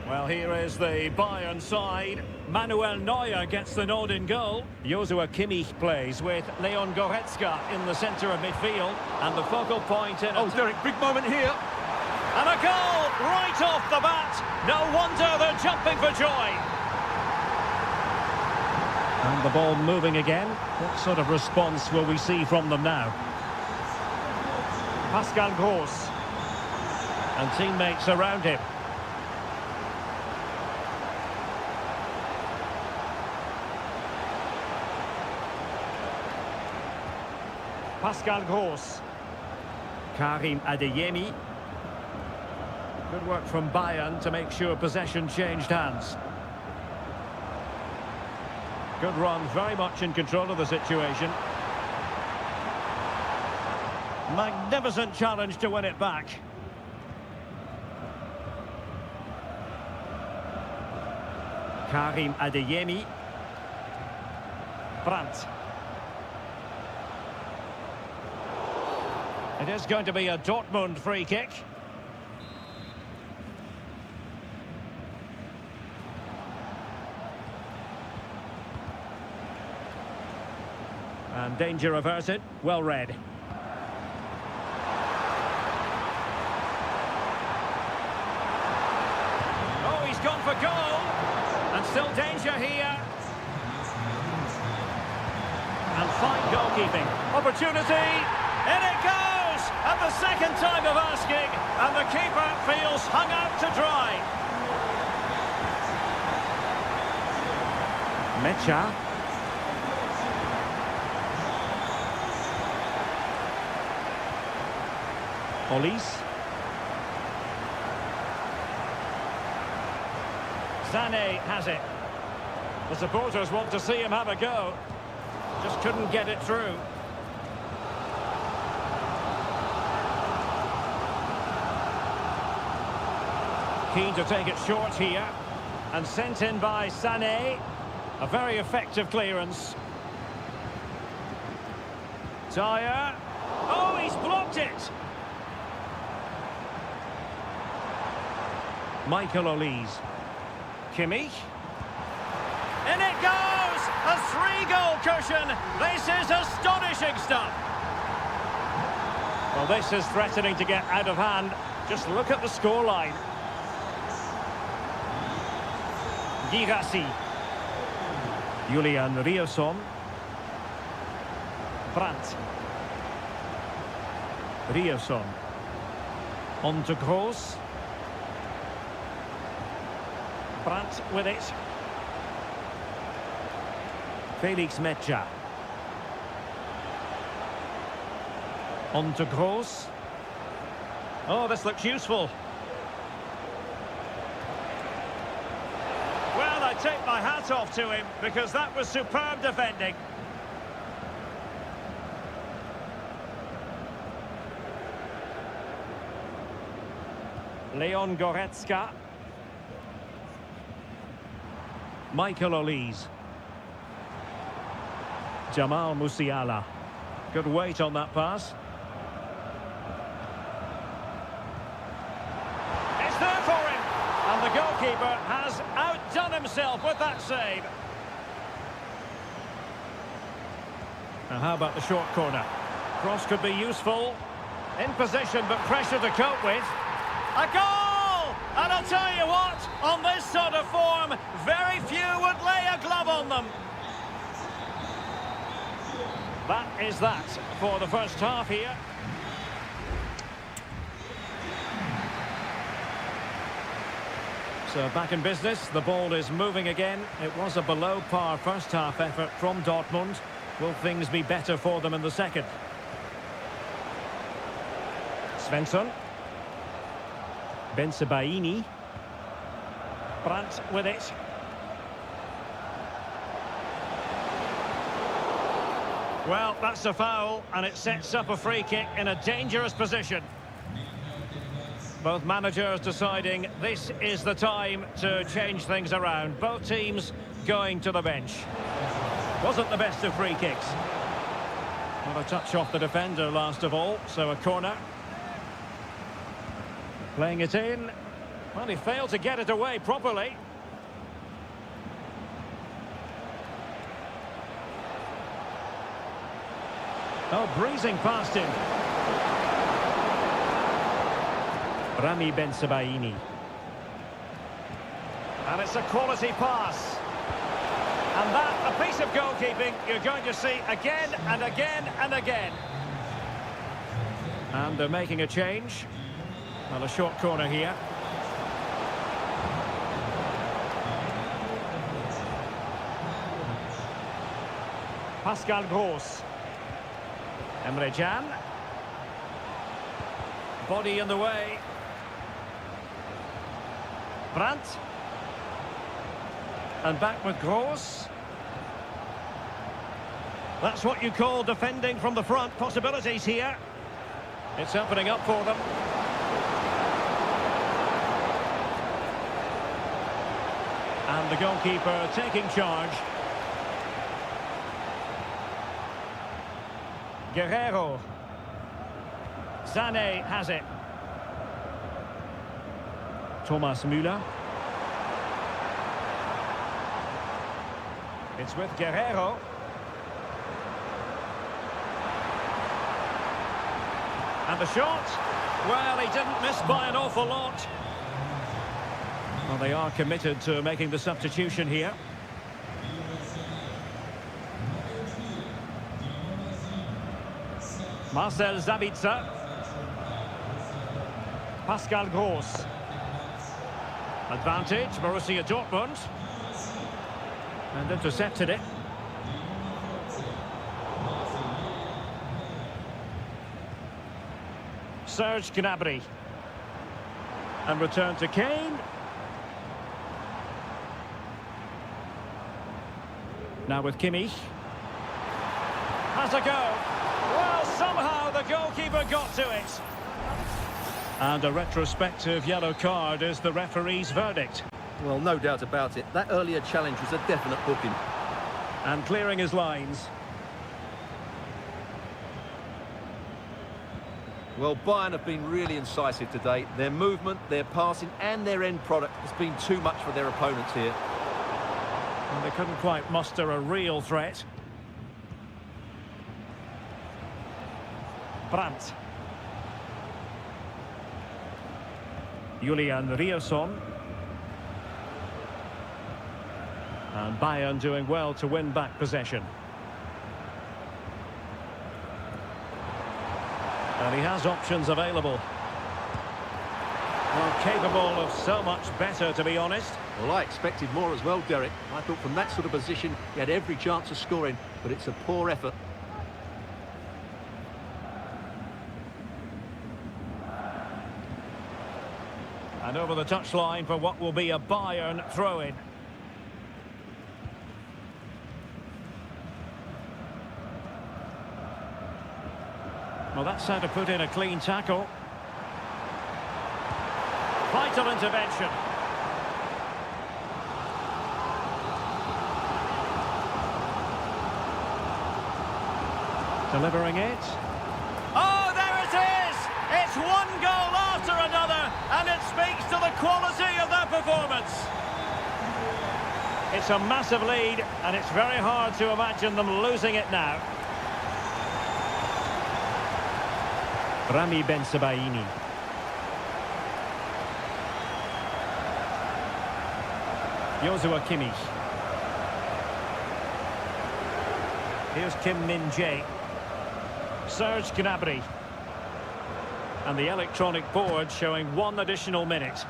Well, here is the Bayern side. Manuel Neuer gets the nod in goal. Joshua Kimmich plays with Leon Goretzka in the centre of midfield. And the focal point in... Oh, Derek, big moment here. And a goal right off the bat. No wonder they're jumping for joy. And the ball moving again. What sort of response will we see from them now? Pascal Gross. And teammates around him. Pascal Gross. Karim Adeyemi. Good work from Bayern to make sure possession changed hands. Good run, very much in control of the situation. Magnificent challenge to win it back. Karim Adeyemi. Brandt. It is going to be a Dortmund free kick. And danger averted. Well read. Oh, he's gone for goal. And still danger here. And fine goalkeeping. Opportunity. In it goes! At the second time of asking, and the keeper feels hung out to dry. Mecha. Olise. Sané has it. The supporters want to see him have a go. Just couldn't get it through. Keen to take it short here, and sent in by Sané. A very effective clearance. Dyer. Oh, he's blocked it! Michael Olise. Kimmich. In it goes! A 3-goal cushion! This is astonishing stuff! Well, this is threatening to get out of hand. Just look at the scoreline. Girassi. Julian Riosson. Brandt. Riosson. On to Gross. Brandt with it. Felix Mecha. On to Gross. Oh, this looks useful. Well, I take my hat off to him because that was superb defending. Leon Goretzka. Michael Olise. Jamal Musiala. Good weight on that pass. It's there for him. And the goalkeeper has outdone himself with that save. Now how about the short corner? Cross could be useful. In position but pressure to cope with. A goal! And I'll tell you what, on this sort of form, very few would lay a glove on them. That is that for the first half here. So back in business, the ball is moving again. It was a below par first half effort from Dortmund. Will things be better for them in the second? Svensson. Bensebaini. Brandt with it. Well, that's a foul, and it sets up a free kick in a dangerous position. Both managers deciding this is the time to change things around. Both teams going to the bench. Wasn't the best of free kicks. Not a touch off the defender last of all, so a corner. Playing it in. Well, he failed to get it away properly. Oh, breezing past him. Rami Bensebaini. And it's a quality pass. And that, a piece of goalkeeping you're going to see again and again and again. And they're making a change. Well, a short corner here. Pascal Gross. Emre Can. Body in the way. Brandt. And back with Gross. That's what you call defending from the front. Possibilities here. It's opening up for them. And the goalkeeper taking charge. Guerrero. Sané has it. Thomas Müller. It's with Guerrero. And the shot. Well, he didn't miss by an awful lot. Well, they are committed to making the substitution here. Marcel Sabitzer. Pascal Gross. Advantage, Borussia Dortmund. And intercepted it. Serge Gnabry. And return to Kane. Now with Kimmich. Has a go. Well, somehow the goalkeeper got to it. And a retrospective yellow card is the referee's verdict. Well, no doubt about it. That earlier challenge was a definite booking. And clearing his lines. Well, Bayern have been really incisive today. Their movement, their passing and their end product has been too much for their opponents here. And they couldn't quite muster a real threat. Brandt. Julian Riasson. And Bayern doing well to win back possession. And he has options available. Well, capable of so much better, to be honest. Well, I expected more as well, Derek. I thought from that sort of position, he had every chance of scoring, but it's a poor effort. And over the touchline for what will be a Bayern throw-in. Well, that's how to put in a clean tackle. Vital intervention. Delivering it. Oh, there it is! It's one goal after another, and it speaks to the quality of their performance. It's a massive lead, and it's very hard to imagine them losing it now. Rami Bensebaini. Joshua Kimmich. Here's Kim Min-jae. Serge Gnabry. And the electronic board showing 1 additional minute.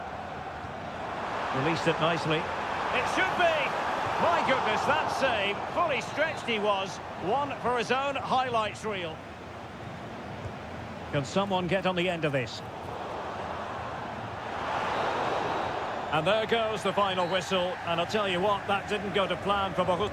Released it nicely. It should be! My goodness, that save, fully stretched he was. One for his own highlights reel. Can someone get on the end of this? And there goes the final whistle. And I'll tell you what, that didn't go to plan for both.